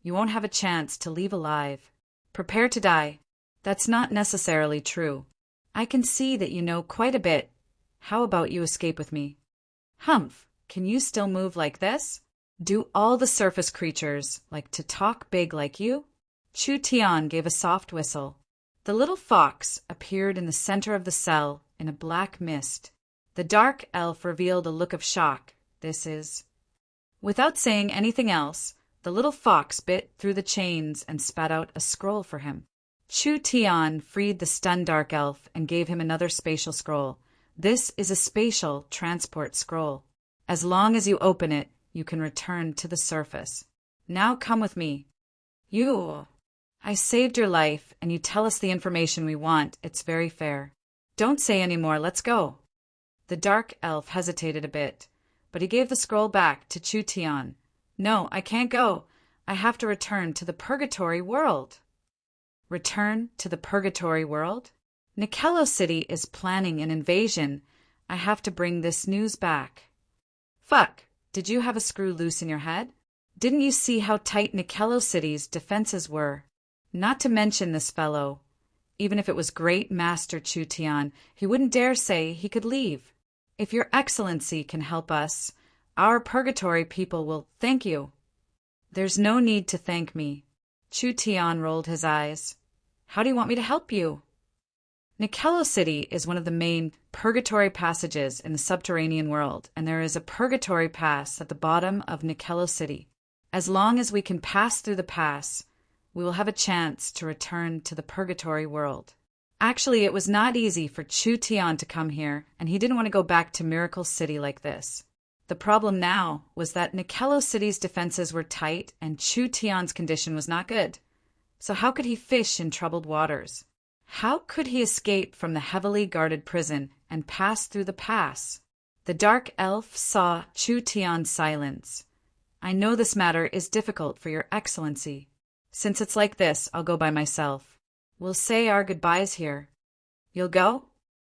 you won't have a chance to leave alive. Prepare to die. That's not necessarily true. I can see that you know quite a bit. How about you escape with me? Humph, can you still move like this? Do all the surface creatures like to talk big like you? Chu Tian gave a soft whistle. The little fox appeared in the center of the cell in a black mist. The dark elf revealed a look of shock. Without saying anything else, the little fox bit through the chains and spat out a scroll for him. Chu Tian freed the stunned dark elf and gave him another spatial scroll. This is a spatial transport scroll. As long as you open it, you can return to the surface. Now come with me. I saved your life, and you tell us the information we want. It's very fair. Don't say any more. Let's go. The dark elf hesitated a bit, but he gave the scroll back to Chu Tian. No, I can't go. I have to return to the purgatory world. Return to the purgatory world? Nikello City is planning an invasion. I have to bring this news back. Fuck, did you have a screw loose in your head? Didn't you see how tight Nikello City's defenses were? Not to mention this fellow. Even if it was Great Master Chu Tian, he wouldn't dare say he could leave. If your excellency can help us, our purgatory people will thank you. There's no need to thank me. Chu Tian rolled his eyes. How do you want me to help you? Nikello City is one of the main purgatory passages in the subterranean world, and there is a purgatory pass at the bottom of Nikello City. As long as we can pass through the pass, we will have a chance to return to the purgatory world. Actually, it was not easy for Chu Tian to come here, and he didn't want to go back to Miracle City like this. The problem now was that Nikello City's defenses were tight and Chu Tian's condition was not good. So how could he fish in troubled waters? How could he escape from the heavily guarded prison and pass through the pass? The dark elf saw Chu Tian's silence. I know this matter is difficult for your excellency. Since it's like this, I'll go by myself. We'll say our goodbyes here. You'll go?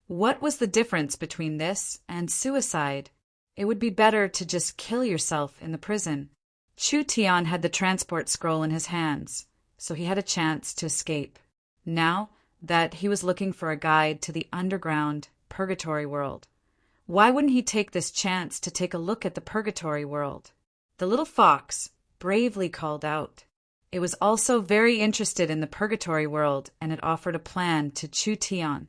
What was the difference between this and suicide? It would be better to just kill yourself in the prison. Chu Tian had the transport scroll in his hands, so he had a chance to escape. Now that he was looking for a guide to the underground purgatory world. Why wouldn't he take this chance to take a look at the purgatory world? The little fox bravely called out. It was also very interested in the purgatory world, and it offered a plan to Chu Tian.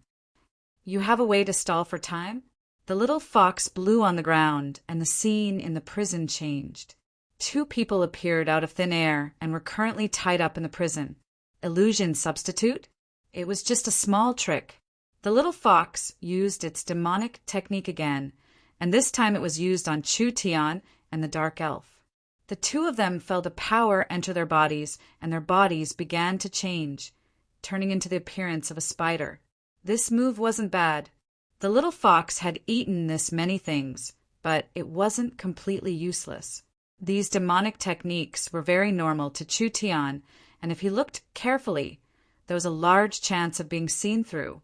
You have a way to stall for time? The little fox blew on the ground, and the scene in the prison changed. Two people appeared out of thin air and were currently tied up in the prison. Illusion substitute? It was just a small trick. The little fox used its demonic technique again, and this time it was used on Chu Tian and the dark elf. The two of them felt a power enter their bodies, and their bodies began to change, turning into the appearance of a spider. This move wasn't bad. The little fox had eaten this many things, but it wasn't completely useless. These demonic techniques were very normal to Chu Tian, and if he looked carefully, there was a large chance of being seen through,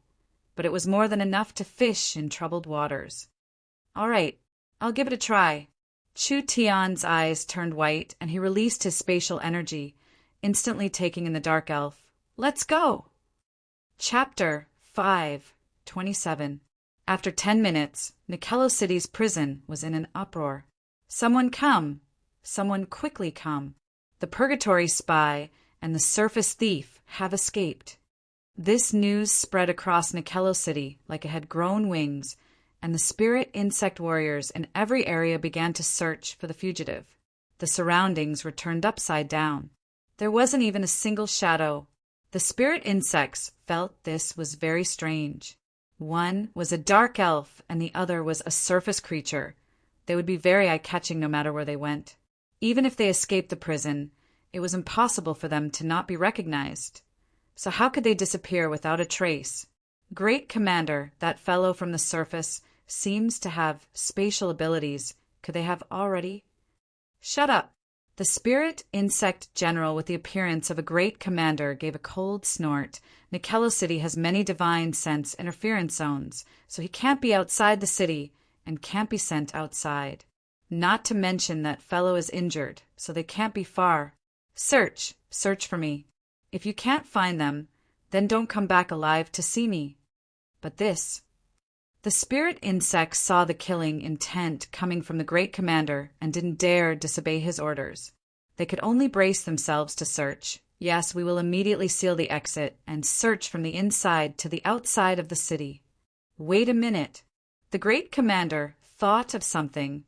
but it was more than enough to fish in troubled waters. All right, I'll give it a try. Chu Tian's eyes turned white, and he released his spatial energy, instantly taking in the dark elf. Let's go! Chapter 5:27. After 10 minutes, Nikello City's prison was in an uproar. Someone come! Someone quickly come! The purgatory spy and the surface thief have escaped. This news spread across Nikello City like it had grown wings, and the spirit insect warriors in every area began to search for the fugitive. The surroundings were turned upside down. There wasn't even a single shadow The spirit insects felt this was very strange. One was a dark elf and the other was a surface creature. They would be very eye-catching no matter where they went. Even if they escaped the prison, it was impossible for them to not be recognized. So how could they disappear without a trace? Great Commander, that fellow from the surface, seems to have spatial abilities. Could they have already? Shut up! The spirit insect general with the appearance of a great commander gave a cold snort. Nikello City has many divine sense interference zones, so he can't be outside the city and can't be sent outside. Not to mention that fellow is injured, so they can't be far. Search for me. If you can't find them, then don't come back alive to see me. But this... The spirit insects saw the killing intent coming from the great commander and didn't dare disobey his orders. They could only brace themselves to search. Yes, we will immediately seal the exit and search from the inside to the outside of the city. Wait a minute. The great commander thought of something.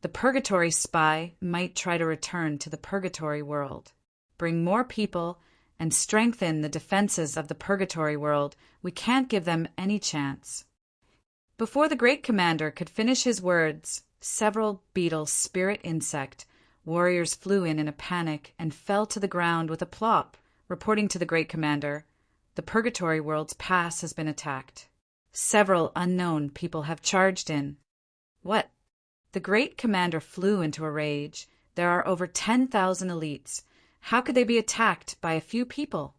The purgatory spy might try to return to the purgatory world, bring more people, and strengthen the defenses of the purgatory world. We can't give them any chance. Before the great commander could finish his words, several beetle spirit insect warriors flew in a panic and fell to the ground with a plop, reporting to the great commander, "The purgatory world's pass has been attacked. Several unknown people have charged in." What? The great commander flew into a rage. There are over 10,000 elites. How could they be attacked by a few people?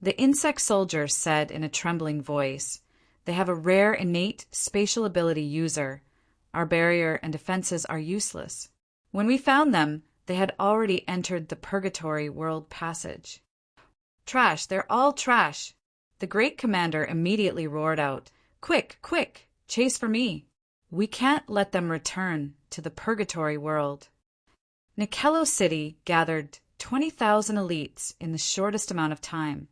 The insect soldier said in a trembling voice, "They have a rare innate spatial ability user. Our barrier and defenses are useless. When we found them, they had already entered the purgatory world passage." Trash, they're all trash. The great commander immediately roared out, "Quick, quick, chase for me. We can't let them return to the purgatory world." Nikello City gathered 20,000 elites in the shortest amount of time,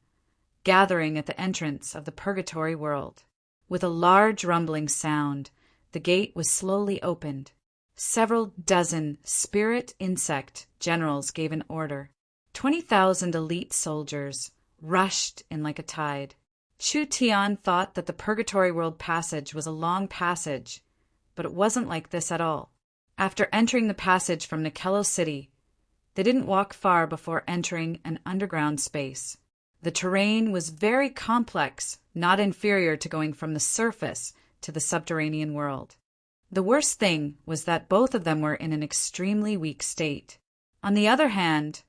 gathering at the entrance of the purgatory world. With a large rumbling sound, the gate was slowly opened. Several dozen spirit insect generals gave an order. 20,000 elite soldiers rushed in like a tide. Chu Tian thought that the purgatory world passage was a long passage, but it wasn't like this at all. After entering the passage from Nikello City, they didn't walk far before entering an underground space. The terrain was very complex, not inferior to going from the surface to the subterranean world. The worst thing was that both of them were in an extremely weak state. On the other hand,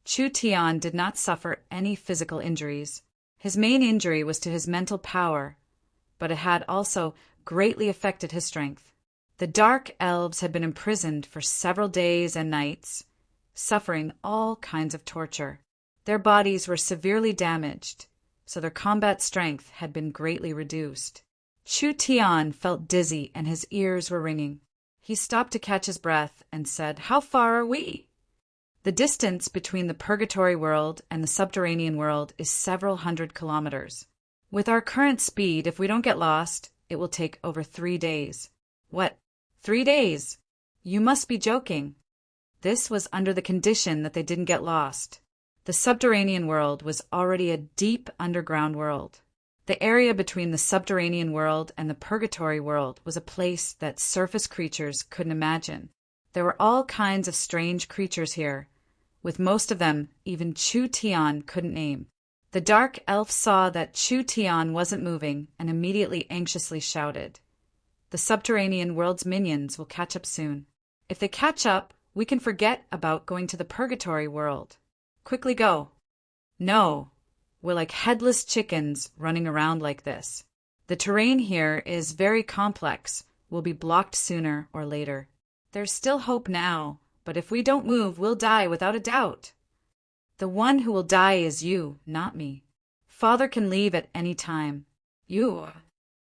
Chu Tian did not suffer any physical injuries. His main injury was to his mental power, but it had also greatly affected his strength. The dark elves had been imprisoned for several days and nights, suffering all kinds of torture. Their bodies were severely damaged, so their combat strength had been greatly reduced. Chu Tian felt dizzy and his ears were ringing. He stopped to catch his breath and said, "How far are we?" The distance between the purgatory world and the subterranean world is several hundred kilometers. With our current speed, if we don't get lost, it will take over 3 days. What? 3 days? You must be joking. This was under the condition that they didn't get lost. The subterranean world was already a deep underground world. The area between the subterranean world and the purgatory world was a place that surface creatures couldn't imagine. There were all kinds of strange creatures here, with most of them even Chu Tian couldn't name. The dark elf saw that Chu Tian wasn't moving and immediately anxiously shouted, "The subterranean world's minions will catch up soon. If they catch up, we can forget about going to the purgatory world. Quickly go." "No, we're like headless chickens running around like this. The terrain here is very complex. We'll be blocked sooner or later. There's still hope now, but if we don't move, we'll die without a doubt." "The one who will die is you, not me. Father can leave at any time." "You."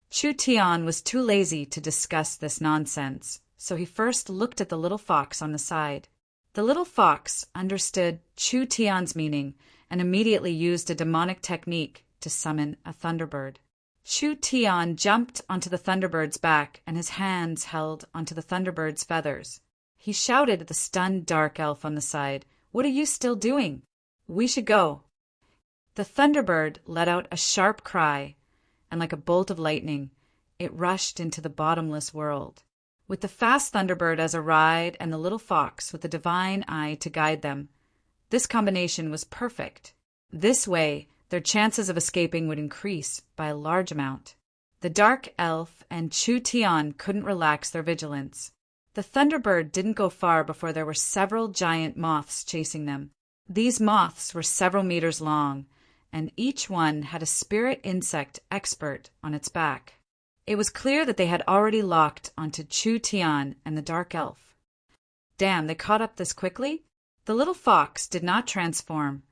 Chu Tian was too lazy to discuss this nonsense, so he first looked at the little fox on the side. The little fox understood Chu Tian's meaning and immediately used a demonic technique to summon a thunderbird. Chu Tian jumped onto the thunderbird's back and his hands held onto the thunderbird's feathers. He shouted at the stunned dark elf on the side, "What are you still doing? We should go." The Thunderbird let out a sharp cry, and like a bolt of lightning, it rushed into the bottomless world. With the fast Thunderbird as a ride and the little fox with the divine eye to guide them, this combination was perfect. This way, their chances of escaping would increase by a large amount. The Dark Elf and Chu Tian couldn't relax their vigilance. The Thunderbird didn't go far before there were several giant moths chasing them. These moths were several meters long, and each one had a spirit insect expert on its back. It was clear that they had already locked onto Chu Tian and the Dark Elf. Damn, they caught up this quickly? The little fox did not transform,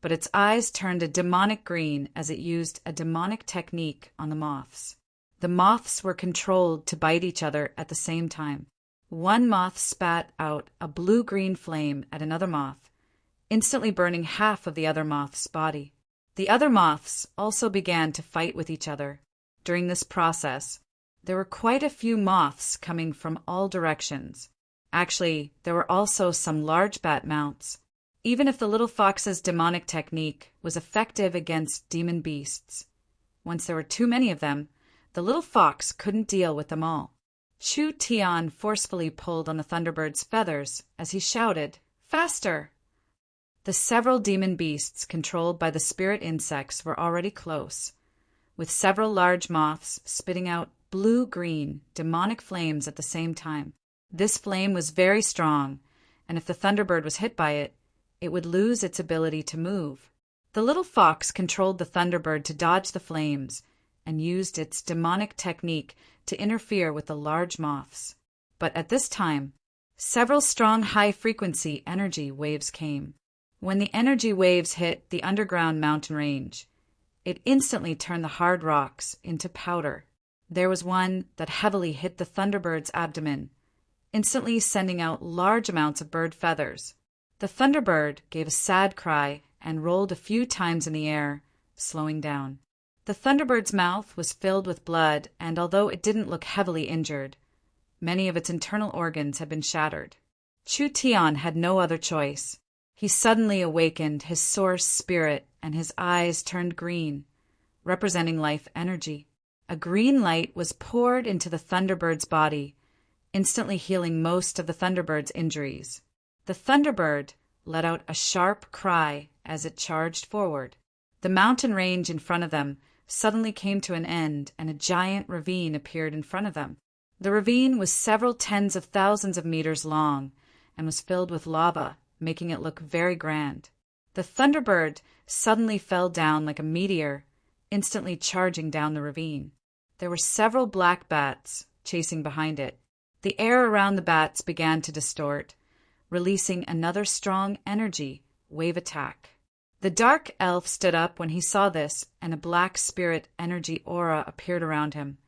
but its eyes turned a demonic green as it used a demonic technique on the moths. The moths were controlled to bite each other at the same time. One moth spat out a blue-green flame at another moth, instantly burning half of the other moth's body. The other moths also began to fight with each other. During this process, there were quite a few moths coming from all directions. Actually, there were also some large bat mounts. Even if the little fox's demonic technique was effective against demon beasts, once there were too many of them, the little fox couldn't deal with them all. Chu Tian forcefully pulled on the Thunderbird's feathers as he shouted, "Faster!" The several demon beasts controlled by the spirit insects were already close, with several large moths spitting out blue-green, demonic flames at the same time. This flame was very strong, and if the Thunderbird was hit by it, it would lose its ability to move. The little fox controlled the Thunderbird to dodge the flames and used its demonic technique to interfere with the large moths. But at this time, several strong high-frequency energy waves came. When the energy waves hit the underground mountain range, it instantly turned the hard rocks into powder. There was one that heavily hit the Thunderbird's abdomen, instantly sending out large amounts of bird feathers. The Thunderbird gave a sad cry and rolled a few times in the air, slowing down. The Thunderbird's mouth was filled with blood, and although it didn't look heavily injured, many of its internal organs had been shattered. Chu Tian had no other choice. He suddenly awakened his source spirit, and his eyes turned green, representing life energy. A green light was poured into the Thunderbird's body, instantly healing most of the Thunderbird's injuries. The Thunderbird let out a sharp cry as it charged forward. The mountain range in front of them suddenly came to an end, and a giant ravine appeared in front of them. The ravine was several tens of thousands of meters long and was filled with lava, making it look very grand. The Thunderbird suddenly fell down like a meteor, instantly charging down the ravine. There were several black bats chasing behind it. The air around the bats began to distort, releasing another strong energy wave attack. The Dark Elf stood up when he saw this, and a black spirit energy aura appeared around him,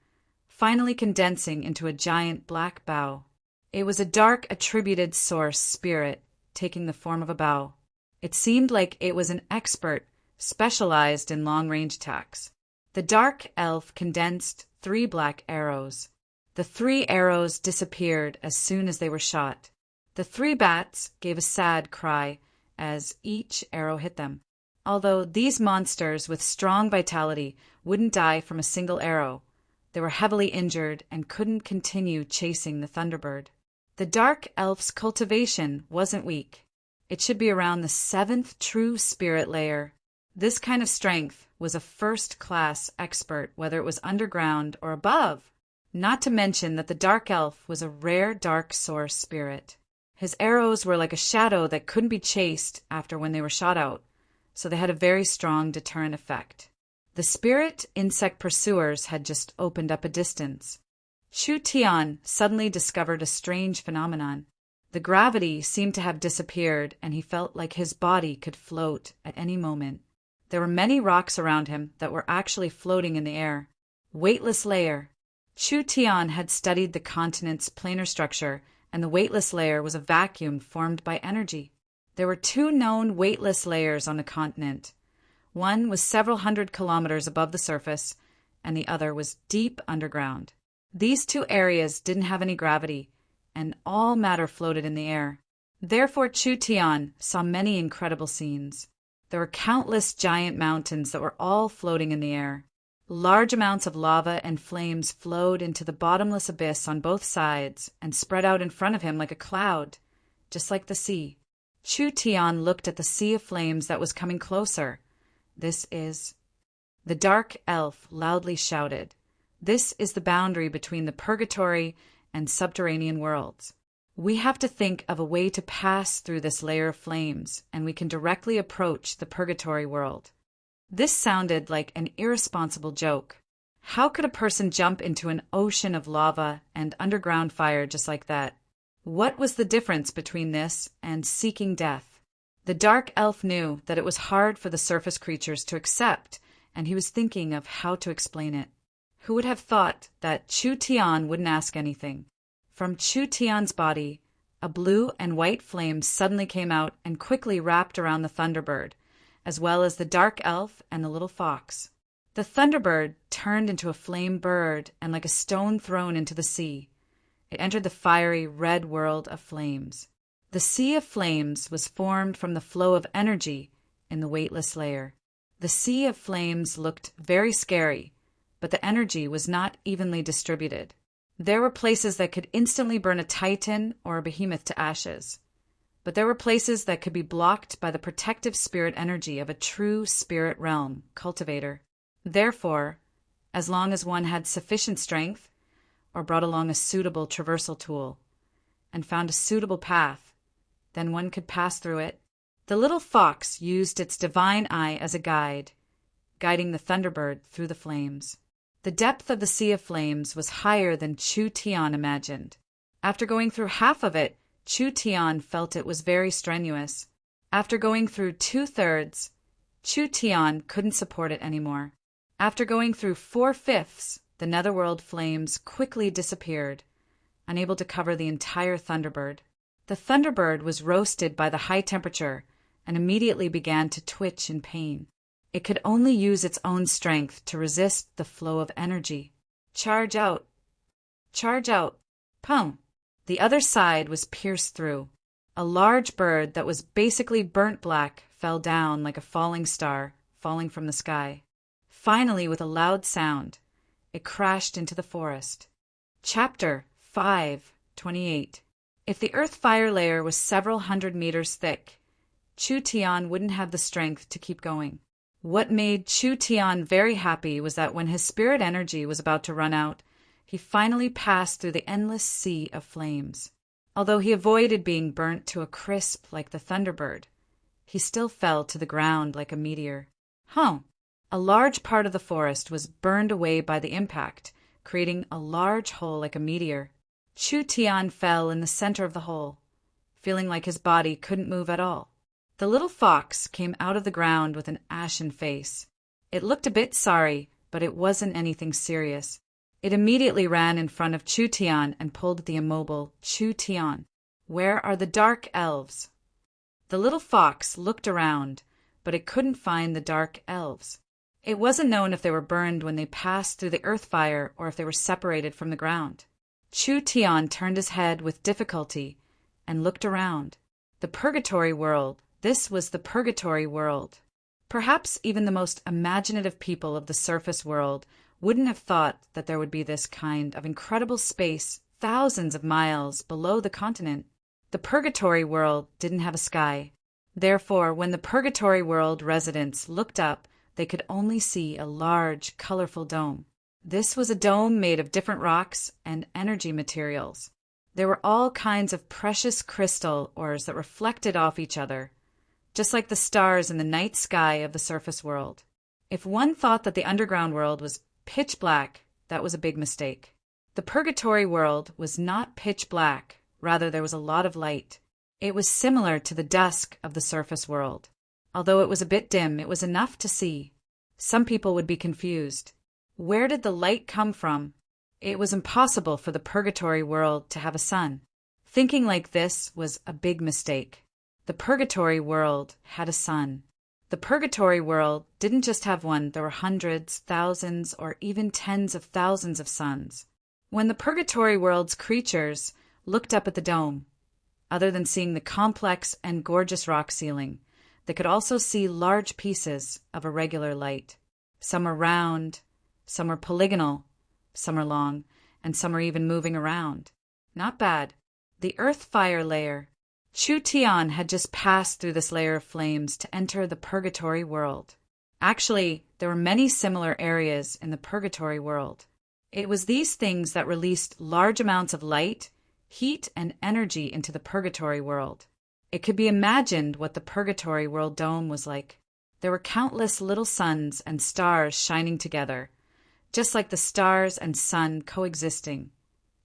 finally condensing into a giant black bow. It was a dark attributed source spirit, taking the form of a bow. It seemed like it was an expert specialized in long-range attacks. The Dark Elf condensed 3 black arrows. The 3 arrows disappeared as soon as they were shot. The 3 bats gave a sad cry as each arrow hit them. Although these monsters with strong vitality wouldn't die from a single arrow, they were heavily injured and couldn't continue chasing the Thunderbird. The Dark Elf's cultivation wasn't weak. It should be around the 7th true spirit layer. This kind of strength was a first-class expert, whether it was underground or above. Not to mention that the Dark Elf was a rare dark source spirit. His arrows were like a shadow that couldn't be chased after when they were shot out, so they had a very strong deterrent effect. The spirit insect pursuers had just opened up a distance. Chu Tian suddenly discovered a strange phenomenon. The gravity seemed to have disappeared, and he felt like his body could float at any moment. There were many rocks around him that were actually floating in the air. Weightless layer. Chu Tian had studied the continent's planar structure, and the weightless layer was a vacuum formed by energy. There were 2 known weightless layers on the continent. One was several hundred kilometers above the surface, and the other was deep underground. These 2 areas didn't have any gravity, and all matter floated in the air. Therefore Chu Tian saw many incredible scenes. There were countless giant mountains that were all floating in the air. Large amounts of lava and flames flowed into the bottomless abyss on both sides and spread out in front of him like a cloud, just like the sea. Chu Tian looked at the sea of flames that was coming closer. This is... The dark elf loudly shouted, "This is the boundary between the purgatory and subterranean worlds. We have to think of a way to pass through this layer of flames, and we can directly approach the purgatory world." This sounded like an irresponsible joke. How could a person jump into an ocean of lava and underground fire just like that? What was the difference between this and seeking death? The dark elf knew that it was hard for the surface creatures to accept, and he was thinking of how to explain it. Who would have thought that Chu Tian wouldn't ask anything? From Chu Tian's body, a blue and white flame suddenly came out and quickly wrapped around the Thunderbird, as well as the dark elf and the little fox. The Thunderbird turned into a flame bird and like a stone thrown into the sea. It entered the fiery red world of flames. The sea of flames was formed from the flow of energy in the weightless layer. The sea of flames looked very scary, but the energy was not evenly distributed. There were places that could instantly burn a titan or a behemoth to ashes, but there were places that could be blocked by the protective spirit energy of a true spirit realm cultivator. Therefore, as long as one had sufficient strength, or brought along a suitable traversal tool, and found a suitable path, then one could pass through it. The little fox used its divine eye as a guide, guiding the Thunderbird through the flames. The depth of the sea of flames was higher than Chu Tian imagined. After going through half of it, Chu Tian felt it was very strenuous. After going through 2/3, Chu Tian couldn't support it anymore. After going through 4/5, the netherworld flames quickly disappeared, unable to cover the entire Thunderbird. The Thunderbird was roasted by the high temperature and immediately began to twitch in pain. It could only use its own strength to resist the flow of energy. Charge out! Charge out! Pum! The other side was pierced through. A large bird that was basically burnt black fell down like a falling star falling from the sky. Finally, with a loud sound, it crashed into the forest. Chapter 5:28. If the earth fire layer was several hundred meters thick, Chu Tian wouldn't have the strength to keep going. What made Chu Tian very happy was that when his spirit energy was about to run out, he finally passed through the endless sea of flames. Although he avoided being burnt to a crisp like the Thunderbird, he still fell to the ground like a meteor. A large part of the forest was burned away by the impact, creating a large hole like a meteor. Chu Tian fell in the center of the hole, feeling like his body couldn't move at all. The little fox came out of the ground with an ashen face. It looked a bit sorry, but it wasn't anything serious. It immediately ran in front of Chu Tian and pulled the immobile Chu Tian. "Where are the dark elves?" The little fox looked around, but it couldn't find the dark elves. It wasn't known if they were burned when they passed through the earth fire or if they were separated from the ground. Chu Tian turned his head with difficulty and looked around. The purgatory world. This was the purgatory world. Perhaps even the most imaginative people of the surface world wouldn't have thought that there would be this kind of incredible space thousands of miles below the continent. The purgatory world didn't have a sky. Therefore, when the purgatory world residents looked up, they could only see a large, colorful dome. This was a dome made of different rocks and energy materials. There were all kinds of precious crystal ores that reflected off each other, just like the stars in the night sky of the surface world. If one thought that the underground world was pitch black, that was a big mistake. The purgatory world was not pitch black, rather there was a lot of light. It was similar to the dusk of the surface world. Although it was a bit dim, it was enough to see. Some people would be confused. Where did the light come from? It was impossible for the purgatory world to have a sun. Thinking like this was a big mistake. The purgatory world had a sun. The purgatory world didn't just have one, there were hundreds, thousands, or even tens of thousands of suns. When the purgatory world's creatures looked up at the dome, other than seeing the complex and gorgeous rock ceiling, They could also see large pieces of irregular light. Some were round, some were polygonal, some are long, and some are even moving around. Not bad. The earth fire layer. Chu Tian had just passed through this layer of flames to enter the purgatory world. Actually, there were many similar areas in the purgatory world. It was these things that released large amounts of light, heat, and energy into the purgatory world. It could be imagined what the purgatory world dome was like. There were countless little suns and stars shining together, just like the stars and sun coexisting,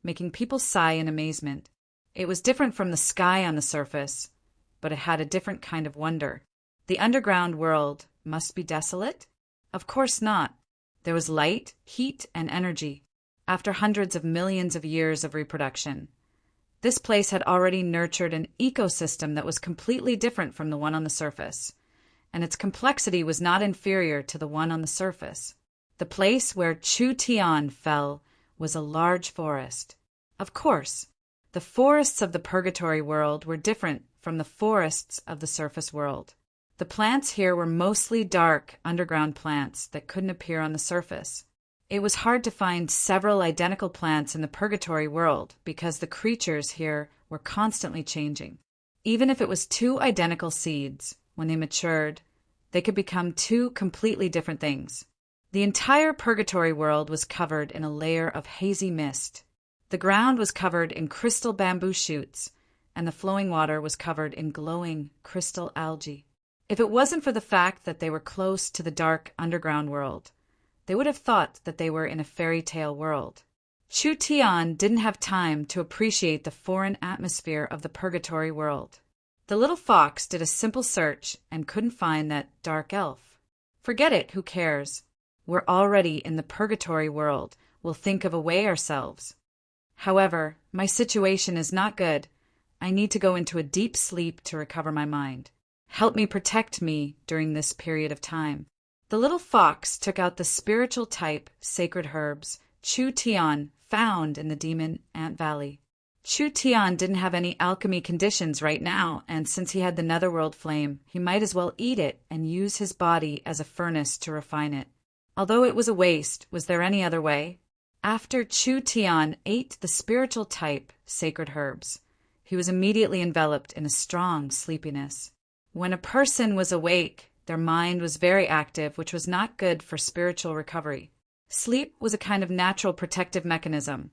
making people sigh in amazement. It was different from the sky on the surface, but it had a different kind of wonder. The underground world must be desolate? Of course not. There was light, heat, and energy. After hundreds of millions of years of reproduction, this place had already nurtured an ecosystem that was completely different from the one on the surface, and its complexity was not inferior to the one on the surface. The place where Chu Tian fell was a large forest. Of course, the forests of the purgatory world were different from the forests of the surface world. The plants here were mostly dark, underground plants that couldn't appear on the surface. It was hard to find several identical plants in the purgatory world because the creatures here were constantly changing. Even if it was two identical seeds, when they matured, they could become two completely different things. The entire purgatory world was covered in a layer of hazy mist. The ground was covered in crystal bamboo shoots, and the flowing water was covered in glowing crystal algae. If it wasn't for the fact that they were close to the dark underground world, they would have thought that they were in a fairy tale world. Chu Tian didn't have time to appreciate the foreign atmosphere of the purgatory world. The little fox did a simple search and couldn't find that dark elf. Forget it, who cares? We're already in the purgatory world. We'll think of a way ourselves. However, my situation is not good. I need to go into a deep sleep to recover my mind. Help me protect me during this period of time. The little fox took out the spiritual type sacred herbs Chu Tian found in the Demon Ant Valley. Chu Tian didn't have any alchemy conditions right now, and since he had the netherworld flame, he might as well eat it and use his body as a furnace to refine it. Although it was a waste, was there any other way? After Chu Tian ate the spiritual type sacred herbs, he was immediately enveloped in a strong sleepiness. When a person was awake, their mind was very active, which was not good for spiritual recovery. Sleep was a kind of natural protective mechanism,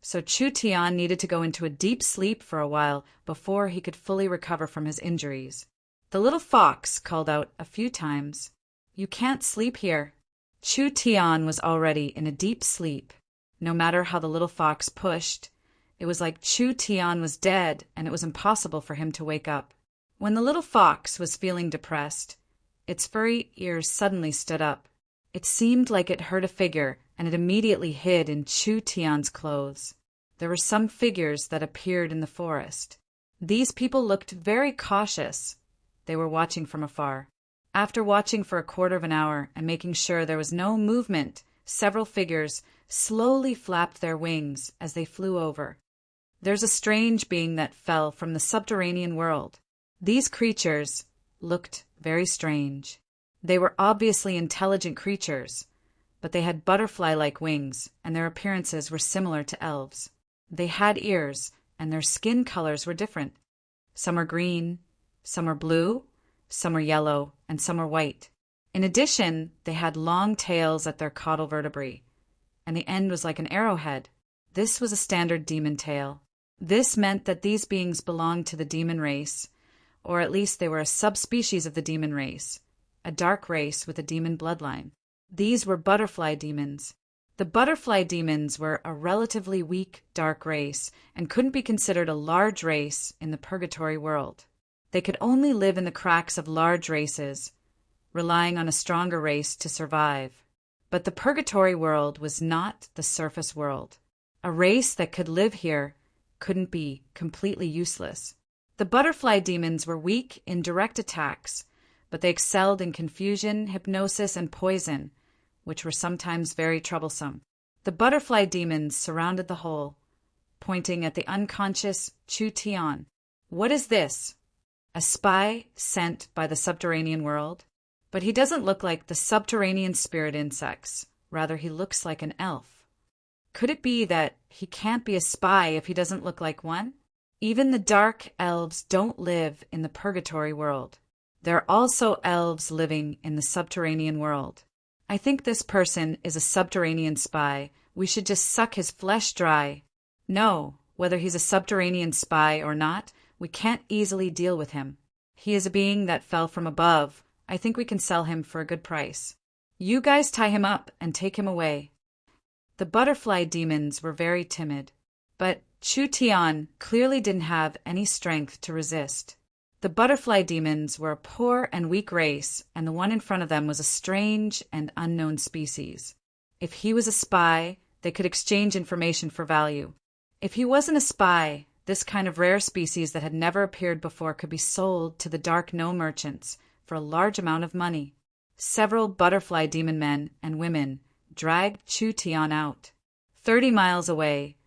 so Chu Tian needed to go into a deep sleep for a while before he could fully recover from his injuries. The little fox called out a few times, "You can't sleep here." Chu Tian was already in a deep sleep. No matter how the little fox pushed, it was like Chu Tian was dead and it was impossible for him to wake up. When the little fox was feeling depressed, its furry ears suddenly stood up. It seemed like it heard a figure, and it immediately hid in Chu Tian's clothes. There were some figures that appeared in the forest. These people looked very cautious. They were watching from afar. After watching for a quarter of an hour and making sure there was no movement, several figures slowly flapped their wings as they flew over. There's a strange being that fell from the subterranean world. These creatures looked very strange. They were obviously intelligent creatures, but they had butterfly-like wings, and their appearances were similar to elves. They had ears, and their skin colors were different. Some were green, some were blue, some were yellow, and some were white. In addition, they had long tails at their caudal vertebrae, and the end was like an arrowhead. This was a standard demon tail. This meant that these beings belonged to the demon race, or at least they were a subspecies of the demon race, a dark race with a demon bloodline. These were butterfly demons. The butterfly demons were a relatively weak, dark race and couldn't be considered a large race in the purgatory world. They could only live in the cracks of large races, relying on a stronger race to survive. But the purgatory world was not the surface world. A race that could live here couldn't be completely useless. The butterfly demons were weak in direct attacks, but they excelled in confusion, hypnosis, and poison, which were sometimes very troublesome. The butterfly demons surrounded the hole, pointing at the unconscious Chu Tian. "What is this?" A spy sent by the subterranean world? But he doesn't look like the subterranean spirit insects. Rather, he looks like an elf. Could it be that he can't be a spy if he doesn't look like one? Even the dark elves don't live in the purgatory world. There are also elves living in the subterranean world. I think this person is a subterranean spy. We should just suck his flesh dry. No, whether he's a subterranean spy or not, we can't easily deal with him. He is a being that fell from above. I think we can sell him for a good price. You guys tie him up and take him away. The butterfly demons were very timid, but Chu Tian clearly didn't have any strength to resist. The butterfly demons were a poor and weak race, and the one in front of them was a strange and unknown species. If he was a spy, they could exchange information for value. If he wasn't a spy, this kind of rare species that had never appeared before could be sold to the dark gnome merchants for a large amount of money. Several butterfly demon men and women dragged Chu Tian out. 30 miles away,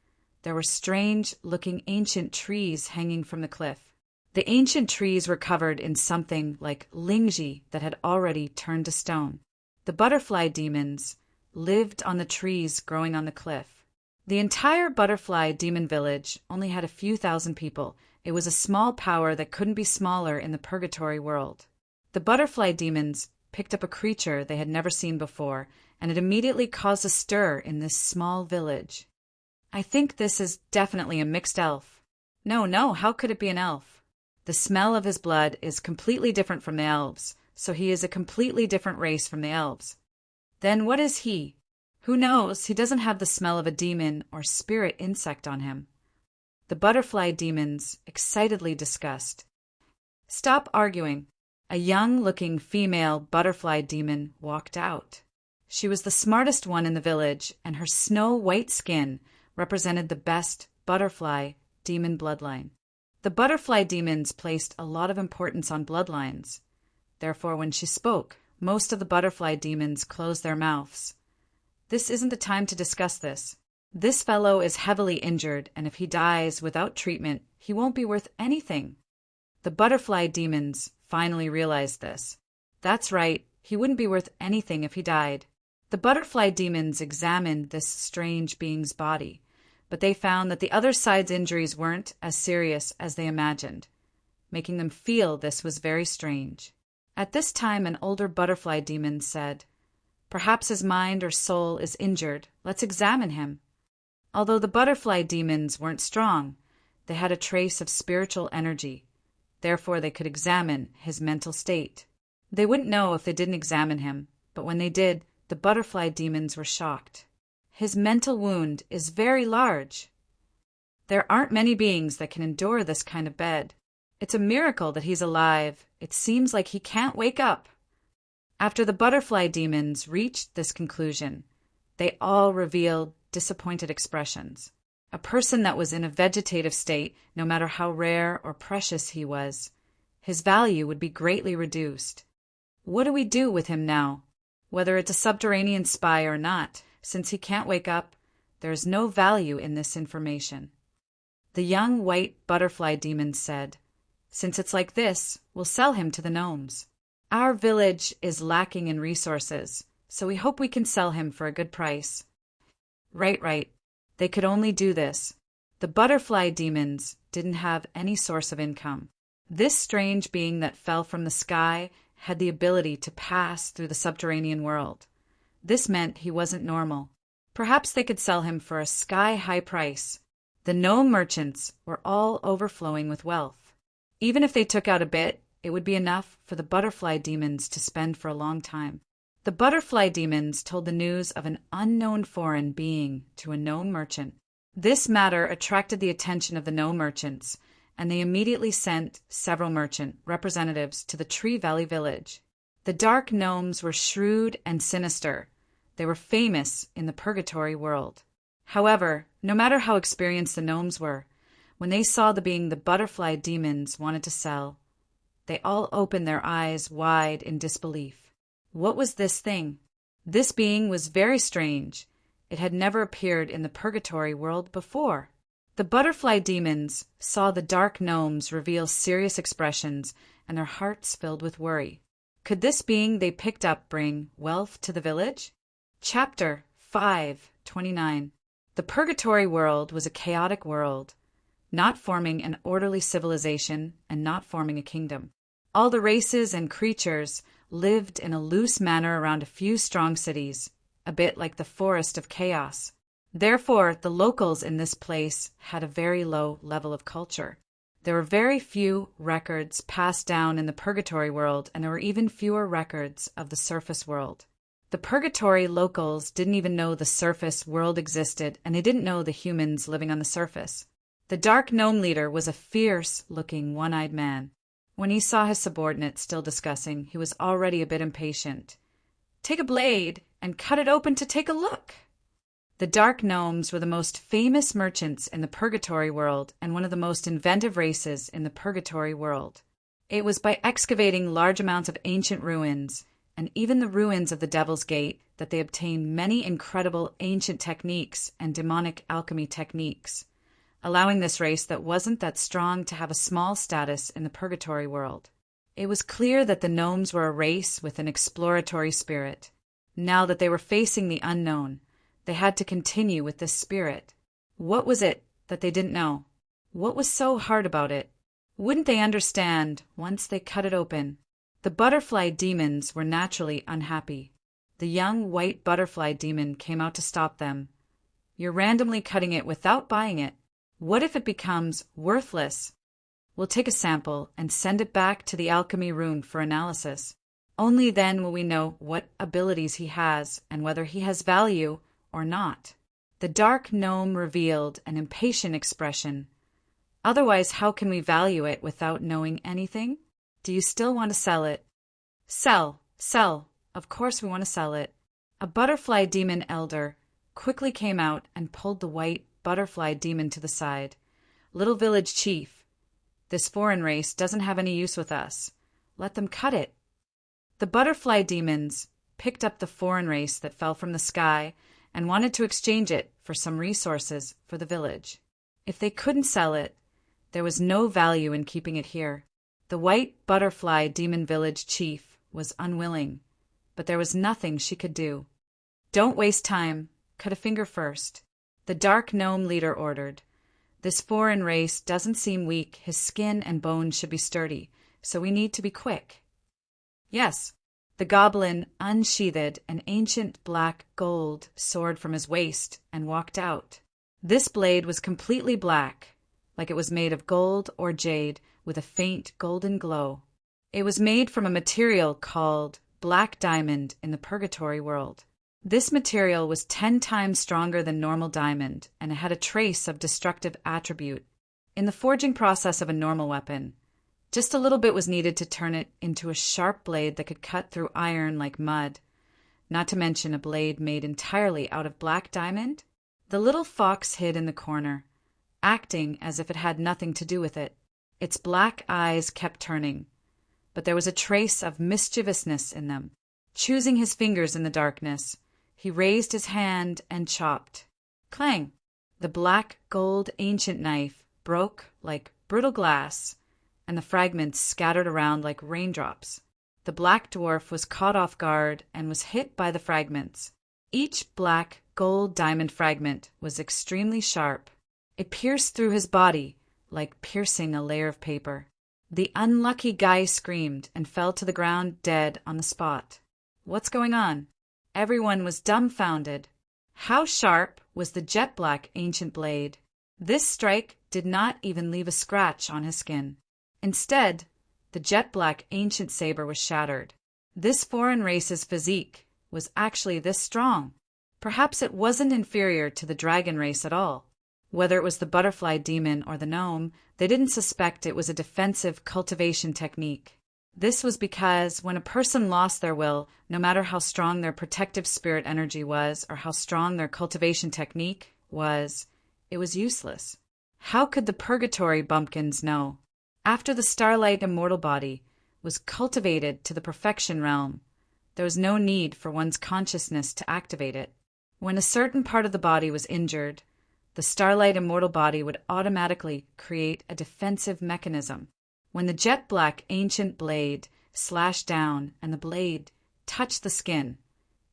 there were strange-looking ancient trees hanging from the cliff. The ancient trees were covered in something like lingji that had already turned to stone. The butterfly demons lived on the trees growing on the cliff. The entire butterfly demon village only had a few thousand people. It was a small power that couldn't be smaller in the purgatory world. The butterfly demons picked up a creature they had never seen before, and it immediately caused a stir in this small village. I think this is definitely a mixed elf. No, how could it be an elf? The smell of his blood is completely different from the elves, so he is a completely different race from the elves. Then what is he? Who knows? He doesn't have the smell of a demon or spirit insect on him. The butterfly demons excitedly discussed. Stop arguing. A young-looking female butterfly demon walked out. She was the smartest one in the village, and her snow-white skin represented the best butterfly demon bloodline. The butterfly demons placed a lot of importance on bloodlines. Therefore, when she spoke, most of the butterfly demons closed their mouths. This isn't the time to discuss this. This fellow is heavily injured, and if he dies without treatment, he won't be worth anything. The butterfly demons finally realized this. That's right, he wouldn't be worth anything if he died. The butterfly demons examined this strange being's body, but they found that the other side's injuries weren't as serious as they imagined, making them feel this was very strange. At this time, an older butterfly demon said, "Perhaps his mind or soul is injured. Let's examine him." Although the butterfly demons weren't strong, they had a trace of spiritual energy. Therefore, they could examine his mental state. They wouldn't know if they didn't examine him, but when they did, the butterfly demons were shocked. His mental wound is very large. There aren't many beings that can endure this kind of bed. It's a miracle that he's alive. It seems like he can't wake up. After the butterfly demons reached this conclusion, they all revealed disappointed expressions. A person that was in a vegetative state, no matter how rare or precious he was, his value would be greatly reduced. What do we do with him now? Whether it's a subterranean spy or not, since he can't wake up, there is no value in this information. The young white butterfly demon said, "Since it's like this, we'll sell him to the gnomes. Our village is lacking in resources, so we hope we can sell him for a good price." Right. They could only do this. The butterfly demons didn't have any source of income. This strange being that fell from the sky had the ability to pass through the subterranean world. This meant he wasn't normal. Perhaps they could sell him for a sky-high price. The gnome merchants were all overflowing with wealth. Even if they took out a bit, it would be enough for the butterfly demons to spend for a long time. The butterfly demons told the news of an unknown foreign being to a gnome merchant. This matter attracted the attention of the gnome merchants, and they immediately sent several merchant representatives to the Tree Valley village. The dark gnomes were shrewd and sinister. They were famous in the purgatory world. However, no matter how experienced the gnomes were, when they saw the being the butterfly demons wanted to sell, they all opened their eyes wide in disbelief. What was this thing? This being was very strange. It had never appeared in the purgatory world before. The The butterfly demons saw the dark gnomes reveal serious expressions, and their hearts filled with worry. Could this being they picked up bring wealth to the village? Chapter 5:29. The purgatory world was a chaotic world, not forming an orderly civilization and not forming a kingdom. All the races and creatures lived in a loose manner around a few strong cities, a bit like the forest of chaos. Therefore, the locals in this place had a very low level of culture. There were very few records passed down in the purgatory world, and there were even fewer records of the surface world. The purgatory locals didn't even know the surface world existed, and they didn't know the humans living on the surface. The dark gnome leader was a fierce-looking, one-eyed man. When he saw his subordinate still discussing, he was already a bit impatient. "Take a blade and cut it open to take a look." The dark gnomes were the most famous merchants in the purgatory world and one of the most inventive races in the purgatory world. It was by excavating large amounts of ancient ruins, and even the ruins of the Devil's Gate, that they obtained many incredible ancient techniques and demonic alchemy techniques, allowing this race that wasn't that strong to have a small status in the purgatory world. It was clear that the gnomes were a race with an exploratory spirit. Now that they were facing the unknown, they had to continue with this spirit. What was it that they didn't know? What was so hard about it? Wouldn't they understand once they cut it open? The butterfly demons were naturally unhappy. The young white butterfly demon came out to stop them. "You're randomly cutting it without buying it. What if it becomes worthless? We'll take a sample and send it back to the alchemy room for analysis. Only then will we know what abilities he has and whether he has value or not." The dark gnome revealed an impatient expression. "Otherwise, how can we value it without knowing anything? Do you still want to sell it?" "Sell, sell. Of course we want to sell it." A butterfly demon elder quickly came out and pulled the white butterfly demon to the side. "Little village chief, this foreign race doesn't have any use with us. Let them cut it." The butterfly demons picked up the foreign race that fell from the sky and wanted to exchange it for some resources for the village. If they couldn't sell it, there was no value in keeping it here. The white butterfly demon village chief was unwilling, but there was nothing she could do. "Don't waste time. Cut a finger first," the dark gnome leader ordered. "This foreign race doesn't seem weak. His skin and bones should be sturdy, so we need to be quick." "Yes." The goblin unsheathed an ancient black gold sword from his waist and walked out. This blade was completely black, like it was made of gold or jade with a faint golden glow. It was made from a material called black diamond in the purgatory world. This material was 10 times stronger than normal diamond, and it had a trace of destructive attribute. In the forging process of a normal weapon, just a little bit was needed to turn it into a sharp blade that could cut through iron like mud, not to mention a blade made entirely out of black diamond. The little fox hid in the corner, acting as if it had nothing to do with it. Its black eyes kept turning, but there was a trace of mischievousness in them. Choosing his fingers in the darkness, he raised his hand and chopped. Clang! The black gold ancient knife broke like brittle glass, and the fragments scattered around like raindrops. The black dwarf was caught off guard and was hit by the fragments. Each black gold diamond fragment was extremely sharp. It pierced through his body like piercing a layer of paper. The unlucky guy screamed and fell to the ground dead on the spot. What's going on? Everyone was dumbfounded. How sharp was the jet black ancient blade? This strike did not even leave a scratch on his skin. Instead, the jet black ancient saber was shattered. This foreign race's physique was actually this strong. Perhaps it wasn't inferior to the dragon race at all. Whether it was the butterfly demon or the gnome, they didn't suspect it was a defensive cultivation technique. This was because when a person lost their will, no matter how strong their protective spirit energy was or how strong their cultivation technique was, it was useless. How could the purgatory bumpkins know? After the starlight immortal body was cultivated to the perfection realm, there was no need for one's consciousness to activate it. When a certain part of the body was injured, the starlight immortal body would automatically create a defensive mechanism. When the jet black ancient blade slashed down and the blade touched the skin,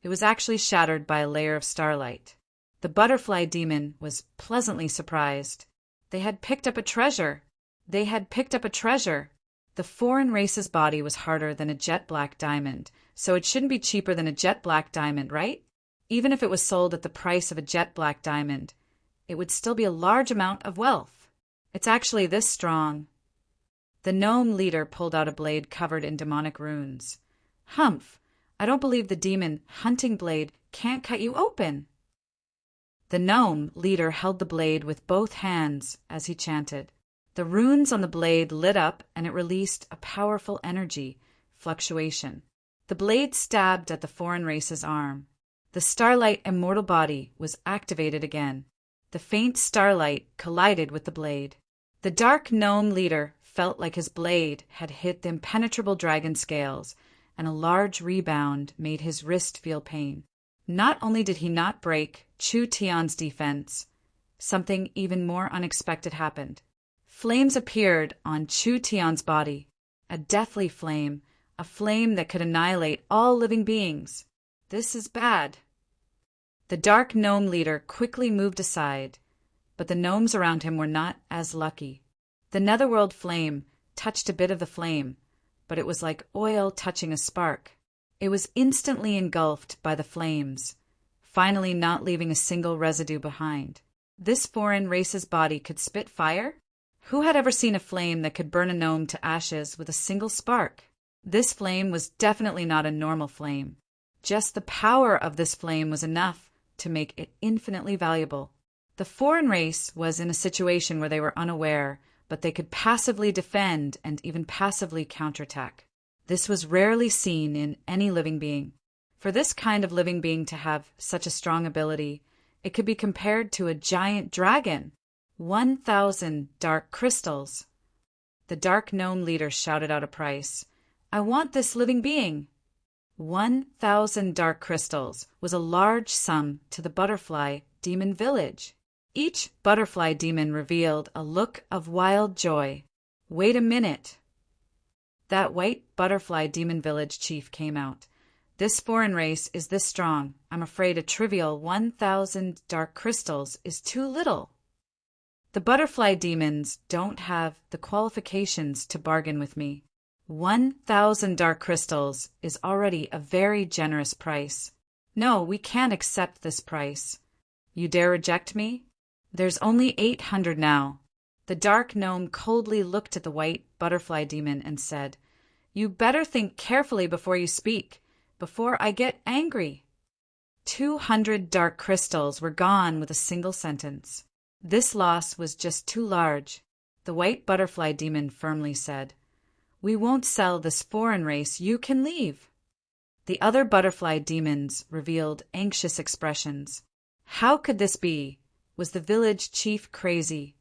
it was actually shattered by a layer of starlight. The butterfly demon was pleasantly surprised. They had picked up a treasure. They had picked up a treasure. The foreign race's body was harder than a jet black diamond, so it shouldn't be cheaper than a jet black diamond, right? Even if it was sold at the price of a jet black diamond, it would still be a large amount of wealth. It's actually this strong. The gnome leader pulled out a blade covered in demonic runes. Humph! I don't believe the demon hunting blade can't cut you open. The gnome leader held the blade with both hands as he chanted. The runes on the blade lit up and it released a powerful energy fluctuation. The blade stabbed at the foreign race's arm. The starlight immortal body was activated again. The faint starlight collided with the blade. The dark gnome leader felt like his blade had hit the impenetrable dragon scales, and a large rebound made his wrist feel pain. Not only did he not break Chu Tian's defense, something even more unexpected happened. Flames appeared on Chu Tian's body, a deathly flame, a flame that could annihilate all living beings. This is bad. The dark gnome leader quickly moved aside, but the gnomes around him were not as lucky. The netherworld flame touched a bit of the flame, but it was like oil touching a spark. It was instantly engulfed by the flames, finally not leaving a single residue behind. This foreign race's body could spit fire? Who had ever seen a flame that could burn a gnome to ashes with a single spark? This flame was definitely not a normal flame. Just the power of this flame was enough to make it infinitely valuable. The foreign race was in a situation where they were unaware, but they could passively defend and even passively counterattack. This was rarely seen in any living being. For this kind of living being to have such a strong ability, it could be compared to a giant dragon. 1,000 dark crystals. The dark gnome leader shouted out a price. I want this living being. 1,000 dark crystals was a large sum to the butterfly demon village. Each butterfly demon revealed a look of wild joy. Wait a minute. That white butterfly demon village chief came out. This foreign race is this strong. I'm afraid a trivial 1,000 dark crystals is too little. The butterfly demons don't have the qualifications to bargain with me. 1,000 dark crystals is already a very generous price. No, we can't accept this price. You dare reject me? There's only 800 now. The dark gnome coldly looked at the white butterfly demon and said, You better think carefully before you speak, before I get angry. 200 dark crystals were gone with a single sentence. This loss was just too large. The white butterfly demon firmly said, We won't sell this foreign race. You can leave. The other butterfly demons revealed anxious expressions. How could this be? Was the village chief crazy?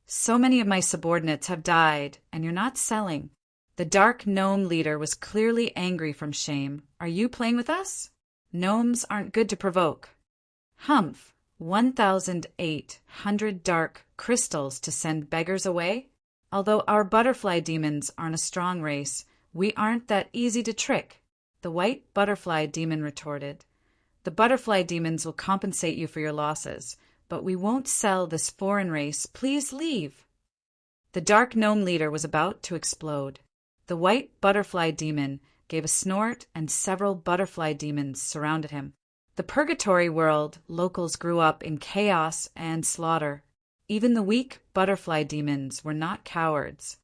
So many of my subordinates have died, and you're not selling. The dark gnome leader was clearly angry from shame. Are you playing with us? Gnomes aren't good to provoke. Humph. 1,800 dark crystals to send beggars away? Although our butterfly demons aren't a strong race, we aren't that easy to trick, the white butterfly demon retorted. The butterfly demons will compensate you for your losses, but we won't sell this foreign race. Please leave. The dark gnome leader was about to explode. The white butterfly demon gave a snort and several butterfly demons surrounded him. The purgatory world locals grew up in chaos and slaughter. Even the weak butterfly demons were not cowards.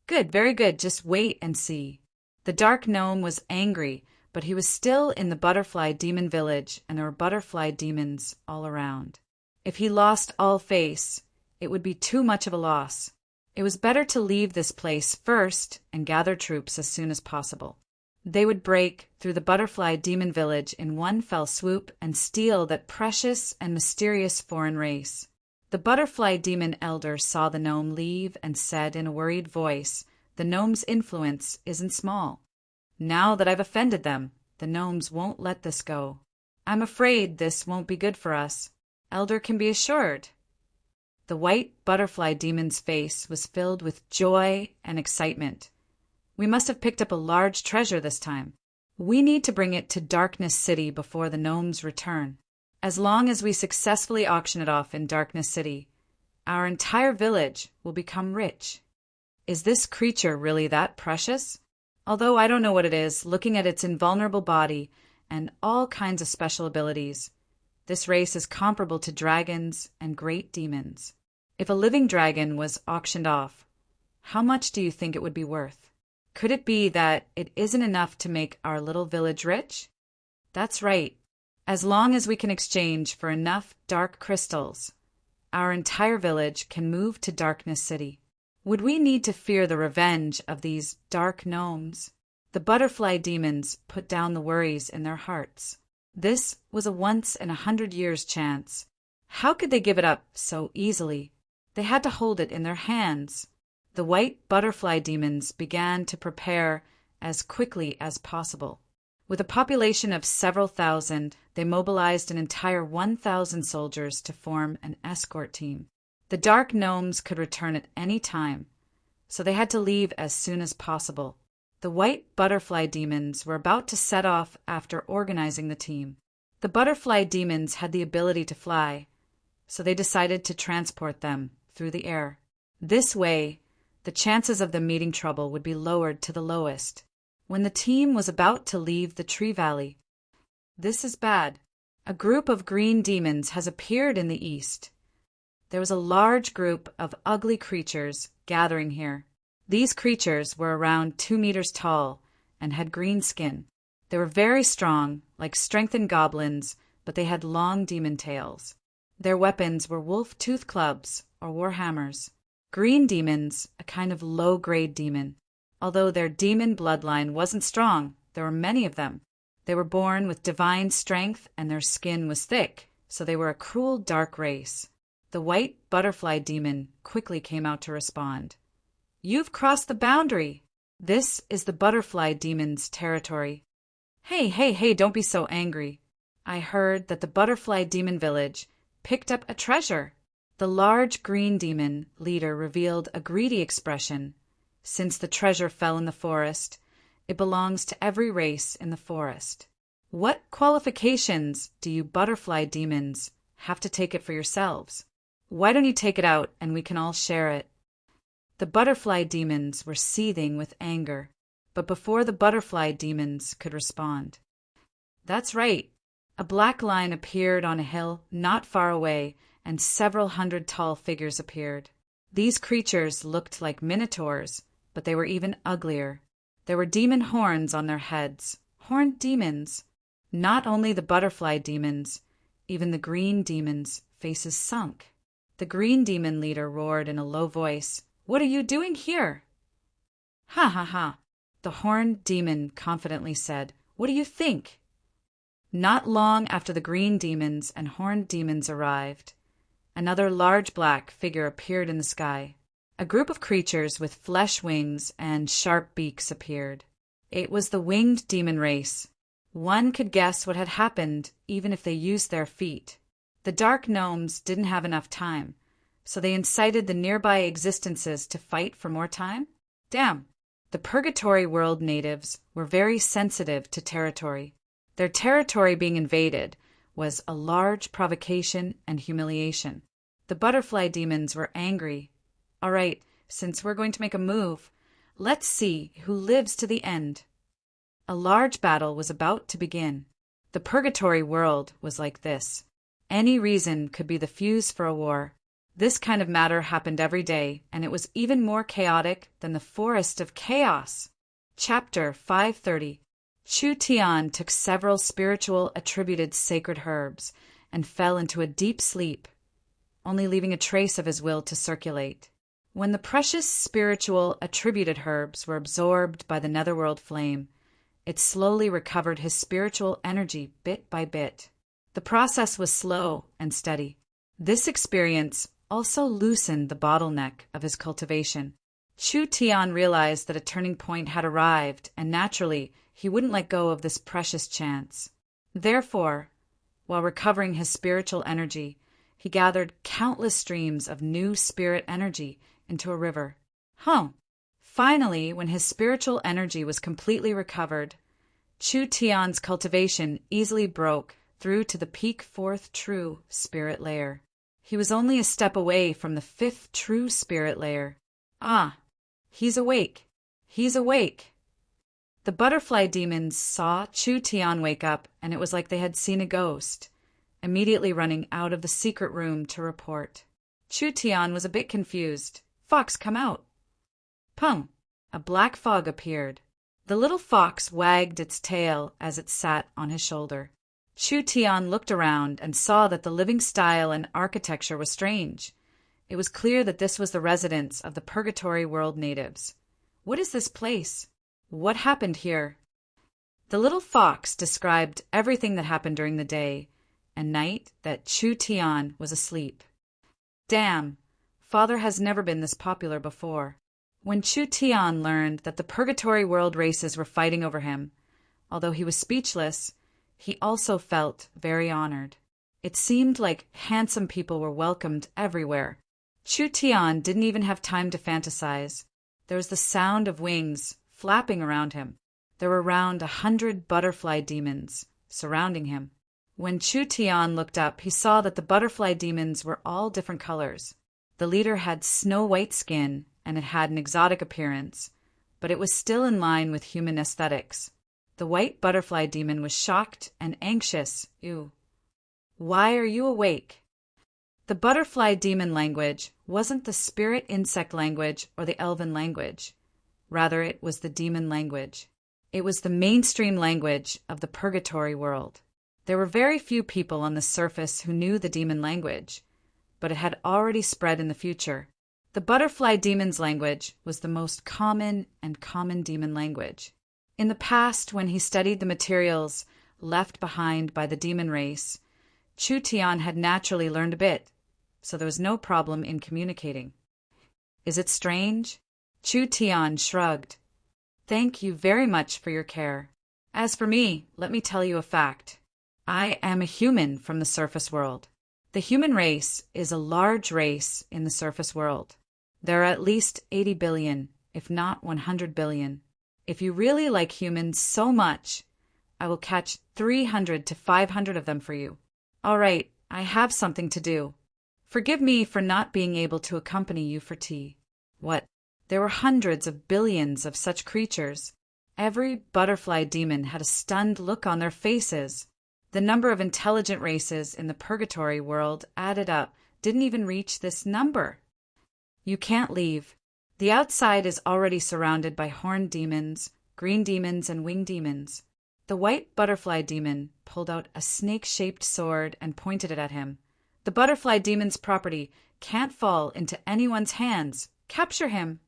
Good, very good, just wait and see. The dark gnome was angry, but he was still in the butterfly demon village, and there were butterfly demons all around. If he lost all face, it would be too much of a loss. It was better to leave this place first and gather troops as soon as possible. They would break through the butterfly demon village in one fell swoop and steal that precious and mysterious foreign race. The butterfly demon elder saw the gnome leave and said in a worried voice, The gnome's influence isn't small. Now that I've offended them, the gnomes won't let this go. I'm afraid this won't be good for us. Elder can be assured. The white butterfly demon's face was filled with joy and excitement. We must have picked up a large treasure this time. We need to bring it to Darkness City before the gnomes return. As long as we successfully auction it off in Darkness City, our entire village will become rich. Is this creature really that precious? Although I don't know what it is, looking at its invulnerable body and all kinds of special abilities, this race is comparable to dragons and great demons. If a living dragon was auctioned off, how much do you think it would be worth? Could it be that it isn't enough to make our little village rich? That's right. As long as we can exchange for enough dark crystals, our entire village can move to Darkness City. Would we need to fear the revenge of these dark gnomes? The butterfly demons put down the worries in their hearts. This was a once-in-100 years chance. How could they give it up so easily? They had to hold it in their hands. The white butterfly demons began to prepare as quickly as possible. With a population of several thousand, they mobilized an entire 1,000 soldiers to form an escort team. The dark gnomes could return at any time, so they had to leave as soon as possible. The white butterfly demons were about to set off after organizing the team. The butterfly demons had the ability to fly, so they decided to transport them through the air. This way, the chances of them meeting trouble would be lowered to the lowest. When the team was about to leave the tree valley, this is bad. A group of green demons has appeared in the east. There was a large group of ugly creatures gathering here. These creatures were around 2 meters tall and had green skin. They were very strong, like strengthened goblins, but they had long demon tails. Their weapons were wolf-tooth clubs or warhammers. Green demons, a kind of low-grade demon. Although their demon bloodline wasn't strong, there were many of them. They were born with divine strength and their skin was thick, so they were a cruel, dark race. The white butterfly demon quickly came out to respond. You've crossed the boundary. This is the butterfly demon's territory. Hey, don't be so angry. I heard that the butterfly demon village picked up a treasure. The large green demon leader revealed a greedy expression. Since the treasure fell in the forest, it belongs to every race in the forest. What qualifications do you butterfly demons have to take it for yourselves? Why don't you take it out and we can all share it? The butterfly demons were seething with anger, but before the butterfly demons could respond. That's right. A black line appeared on a hill not far away, and several hundred tall figures appeared. These creatures looked like minotaurs, but they were even uglier. There were demon horns on their heads, horned demons. Not only the butterfly demons, even the green demons' faces sunk. The green demon leader roared in a low voice, "What are you doing here?" "Ha ha ha," the horned demon confidently said. "What do you think?" Not long after the green demons and horned demons arrived, another large black figure appeared in the sky. A group of creatures with flesh wings and sharp beaks appeared. It was the winged demon race. One could guess what had happened even if they used their feet. The dark gnomes didn't have enough time, so they incited the nearby existences to fight for more time? Damn! The Purgatory World natives were very sensitive to territory. Their territory being invaded was a large provocation and humiliation. The butterfly demons were angry. All right, since we're going to make a move, let's see who lives to the end. A large battle was about to begin. The Purgatory World was like this. Any reason could be the fuse for a war. This kind of matter happened every day, and it was even more chaotic than the Forest of Chaos. Chapter 530. Chu Tian took several spiritual attributed sacred herbs and fell into a deep sleep, only leaving a trace of his will to circulate. When the precious spiritual attributed herbs were absorbed by the netherworld flame, it slowly recovered his spiritual energy bit by bit. The process was slow and steady. This experience also loosened the bottleneck of his cultivation. Chu Tian realized that a turning point had arrived, and naturally, he wouldn't let go of this precious chance. Therefore, while recovering his spiritual energy, He gathered countless streams of new spirit energy into a river. Finally, when his spiritual energy was completely recovered, Chu Tian's cultivation easily broke through to the peak fourth true spirit layer. He was only a step away from the fifth true spirit layer. He's awake. He's awake. The butterfly demons saw Chu Tian wake up, and it was like they had seen a ghost, immediately running out of the secret room to report. Chu Tian was a bit confused. Fox, come out. Pung! A black fog appeared. The little fox wagged its tail as it sat on his shoulder. Chu Tian looked around and saw that the living style and architecture was strange. It was clear that this was the residence of the Purgatory World natives. What is this place? What happened here? The little fox described everything that happened during the day and night that Chu Tian was asleep. Damn, Father has never been this popular before. When Chu Tian learned that the Purgatory World races were fighting over him, although he was speechless, he also felt very honored. It seemed like handsome people were welcomed everywhere. Chu Tian didn't even have time to fantasize. There was the sound of wings flapping around him. There were around 100 butterfly demons surrounding him. When Chu Tian looked up, he saw that the butterfly demons were all different colors. The leader had snow-white skin, and it had an exotic appearance, but it was still in line with human aesthetics. The white butterfly demon was shocked and anxious. Ew. Why are you awake? The butterfly demon language wasn't the spirit insect language or the elven language. Rather, it was the demon language. It was the mainstream language of the purgatory world. There were very few people on the surface who knew the demon language, but it had already spread in the future. The butterfly demon's language was the most common demon language. In the past, when he studied the materials left behind by the demon race, Chu Tian had naturally learned a bit, so there was no problem in communicating. Is it strange? Chu Tian shrugged. Thank you very much for your care. As for me, let me tell you a fact. I am a human from the surface world. The human race is a large race in the surface world. There are at least 80 billion, if not 100 billion. If you really like humans so much, I will catch 300 to 500 of them for you. All right, I have something to do. Forgive me for not being able to accompany you for tea. What? There were hundreds of billions of such creatures. Every butterfly demon had a stunned look on their faces. The number of intelligent races in the purgatory world added up didn't even reach this number. You can't leave. The outside is already surrounded by horned demons, green demons, and winged demons. The white butterfly demon pulled out a snake-shaped sword and pointed it at him. The butterfly demon's property can't fall into anyone's hands. Capture him!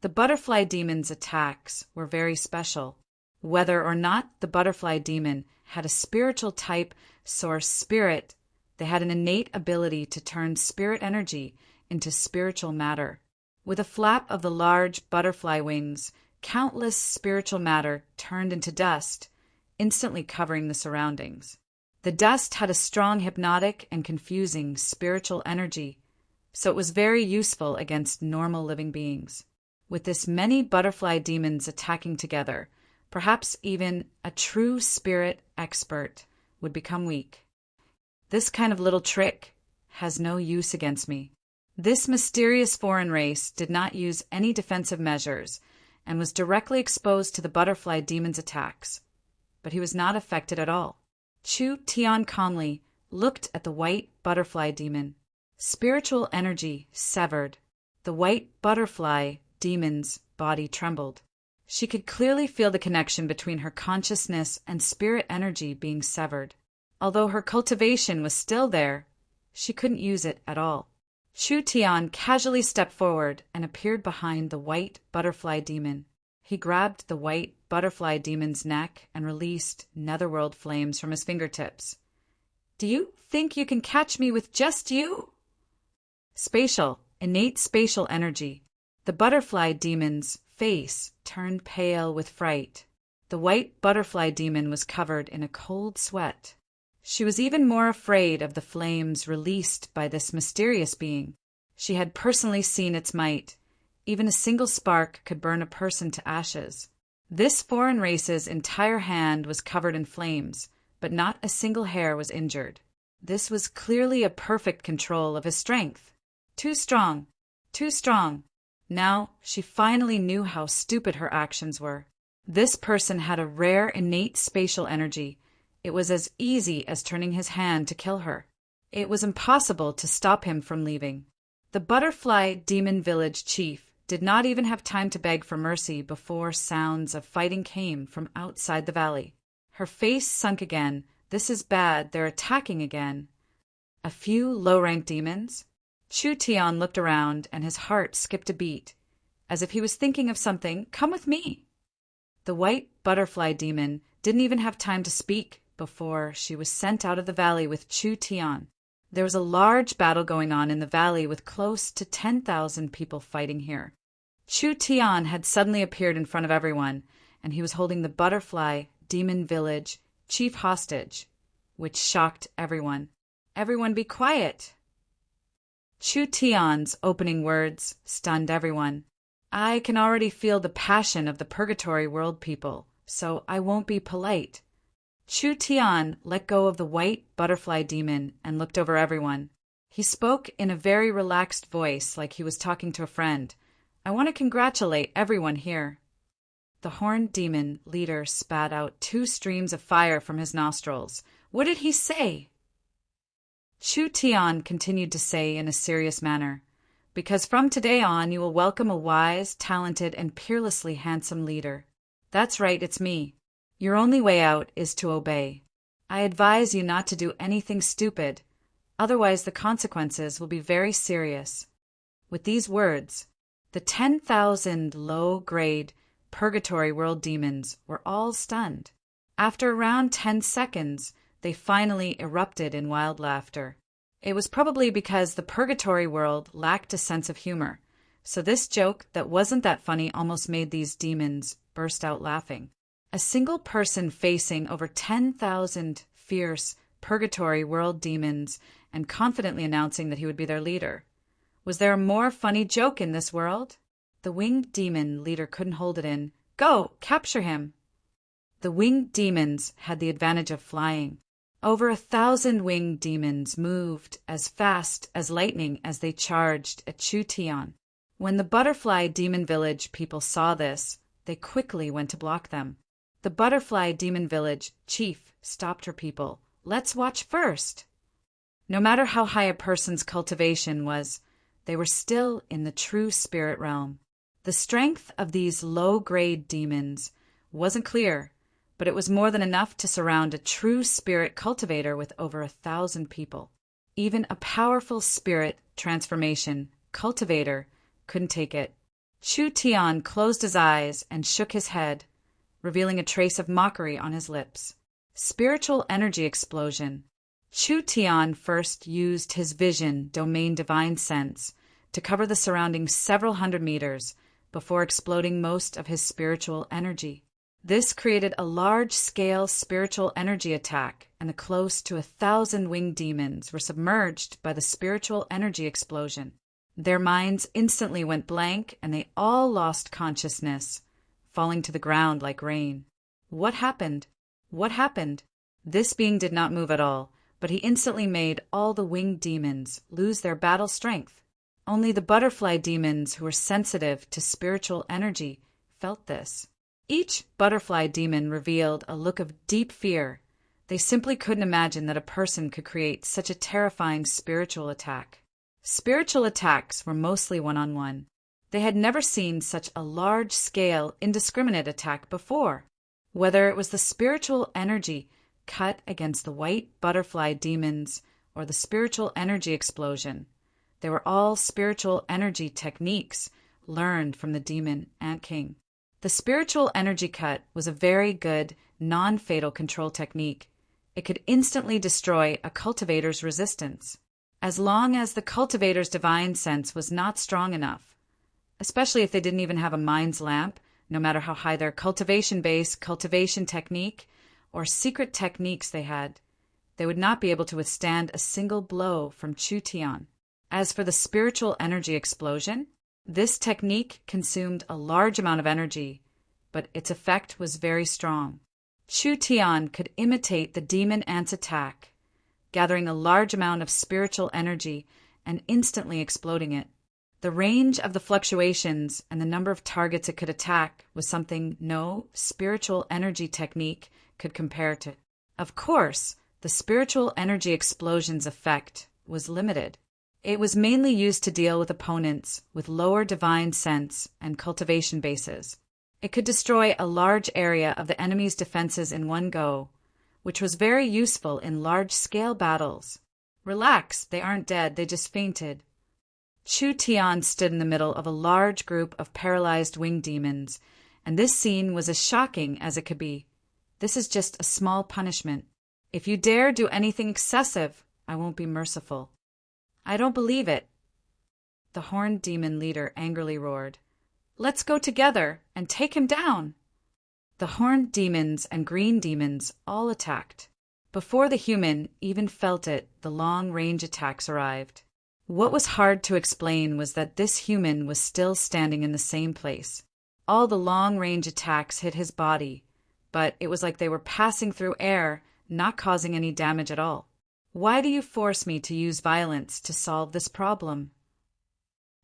The butterfly demon's attacks were very special. Whether or not the butterfly demon had a spiritual type source spirit, they had an innate ability to turn spirit energy into spiritual matter. With a flap of the large butterfly wings, countless spiritual matter turned into dust, instantly covering the surroundings. The dust had a strong hypnotic and confusing spiritual energy, so it was very useful against normal living beings. With this many butterfly demons attacking together, perhaps even a true spirit expert would become weak. This kind of little trick has no use against me. This mysterious foreign race did not use any defensive measures and was directly exposed to the butterfly demon's attacks, but he was not affected at all. Chu Tian calmly looked at the white butterfly demon. Spiritual energy severed. The white butterfly demon's body trembled. She could clearly feel the connection between her consciousness and spirit energy being severed. Although her cultivation was still there, she couldn't use it at all. Chu Tian casually stepped forward and appeared behind the white butterfly demon. He grabbed the white butterfly demon's neck and released netherworld flames from his fingertips. Do you think you can catch me with just you? Innate spatial energy. The butterfly demon's face turned pale with fright. The white butterfly demon was covered in a cold sweat. She was even more afraid of the flames released by this mysterious being. She had personally seen its might. Even a single spark could burn a person to ashes. This foreign race's entire hand was covered in flames, but not a single hair was injured. This was clearly a perfect control of his strength. Too strong. Too strong. Now she finally knew how stupid her actions were. This person had a rare innate spatial energy. It was as easy as turning his hand to kill her. It was impossible to stop him from leaving. The Butterfly Demon Village chief did not even have time to beg for mercy before sounds of fighting came from outside the valley. Her face sunk again. This is bad. They're attacking again. A few low-ranked demons? Chu Tian looked around and his heart skipped a beat, as if he was thinking of something. Come with me. The white butterfly demon didn't even have time to speak before she was sent out of the valley with Chu Tian. There was a large battle going on in the valley with close to 10,000 people fighting here. Chu Tian had suddenly appeared in front of everyone, and he was holding the Butterfly Demon Village chief hostage, which shocked everyone. Everyone be quiet! Chu Tian's opening words stunned everyone. I can already feel the passion of the Purgatory World people, so I won't be polite. Chu Tian let go of the white butterfly demon and looked over everyone. He spoke in a very relaxed voice, like he was talking to a friend. I want to congratulate everyone here. The horned demon leader spat out 2 streams of fire from his nostrils. What did he say? Chu Tian continued to say in a serious manner, because from today on you will welcome a wise, talented, and peerlessly handsome leader. That's right, it's me. Your only way out is to obey. I advise you not to do anything stupid, otherwise the consequences will be very serious. With these words, the 10,000 low-grade Purgatory World demons were all stunned. After around 10 seconds, they finally erupted in wild laughter. It was probably because the Purgatory World lacked a sense of humor, so this joke that wasn't that funny almost made these demons burst out laughing. A single person facing over 10,000 fierce Purgatory World demons and confidently announcing that he would be their leader. Was there a more funny joke in this world? The winged demon leader couldn't hold it in. Go, capture him! The winged demons had the advantage of flying. Over 1,000 winged demons moved as fast as lightning as they charged at Chu Tian. When the Butterfly Demon Village people saw this, they quickly went to block them. The Butterfly Demon Village chief stopped her people. Let's watch first. No matter how high a person's cultivation was, they were still in the true spirit realm. The strength of these low-grade demons wasn't clear, but it was more than enough to surround a true spirit cultivator with over 1,000 people. Even a powerful spirit transformation cultivator couldn't take it. Chu Tian closed his eyes and shook his head, revealing a trace of mockery on his lips. Spiritual energy explosion. Chu Tian first used his vision domain divine sense to cover the surrounding several hundred meters before exploding most of his spiritual energy. This created a large-scale spiritual energy attack, and the close to 1,000 winged demons were submerged by the spiritual energy explosion. Their minds instantly went blank, and they all lost consciousness, falling to the ground like rain. What happened? What happened? This being did not move at all, but he instantly made all the winged demons lose their battle strength. Only the butterfly demons who were sensitive to spiritual energy felt this. Each butterfly demon revealed a look of deep fear. They simply couldn't imagine that a person could create such a terrifying spiritual attack. Spiritual attacks were mostly one-on-one. They had never seen such a large-scale, indiscriminate attack before. Whether it was the spiritual energy cut against the white butterfly demons or the spiritual energy explosion, they were all spiritual energy techniques learned from the demon Ant King. The spiritual energy cut was a very good, non-fatal control technique. It could instantly destroy a cultivator's resistance, as long as the cultivator's divine sense was not strong enough, especially if they didn't even have a mind's lamp, no matter how high their cultivation base, cultivation technique, or secret techniques they had. they would not be able to withstand a single blow from Chu Tian. As for the spiritual energy explosion, this technique consumed a large amount of energy, but its effect was very strong. Chu Tian could imitate the demon ant's attack, gathering a large amount of spiritual energy and instantly exploding it. The range of the fluctuations and the number of targets it could attack was something no spiritual energy technique could compare to. Of course, the spiritual energy explosion's effect was limited. It was mainly used to deal with opponents with lower divine sense and cultivation bases. It could destroy a large area of the enemy's defenses in one go, which was very useful in large-scale battles. Relax, they aren't dead, they just fainted. Chu Tian stood in the middle of a large group of paralyzed winged demons, and this scene was as shocking as it could be. This is just a small punishment. If you dare do anything excessive, I won't be merciful. I don't believe it. The horned demon leader angrily roared. Let's go together and take him down. The horned demons and green demons all attacked. Before the human even felt it, the long-range attacks arrived. What was hard to explain was that this human was still standing in the same place. All the long-range attacks hit his body, but it was like they were passing through air, not causing any damage at all. Why do you force me to use violence to solve this problem?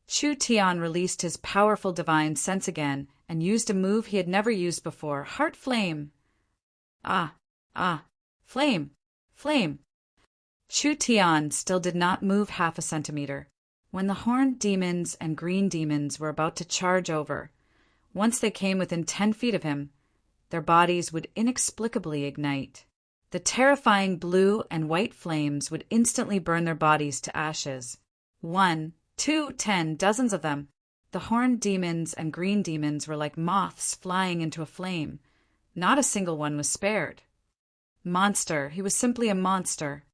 Chu Tian released his powerful divine sense again and used a move he had never used before, Heart Flame. Flame, flame. Chu Tian still did not move half a centimeter. When the horned demons and green demons were about to charge over, once they came within 10 feet of him, their bodies would inexplicably ignite. The terrifying blue and white flames would instantly burn their bodies to ashes. 1, 2, 10, dozens of them. The horned demons and green demons were like moths flying into a flame. Not a single one was spared. Monster, he was simply a monster.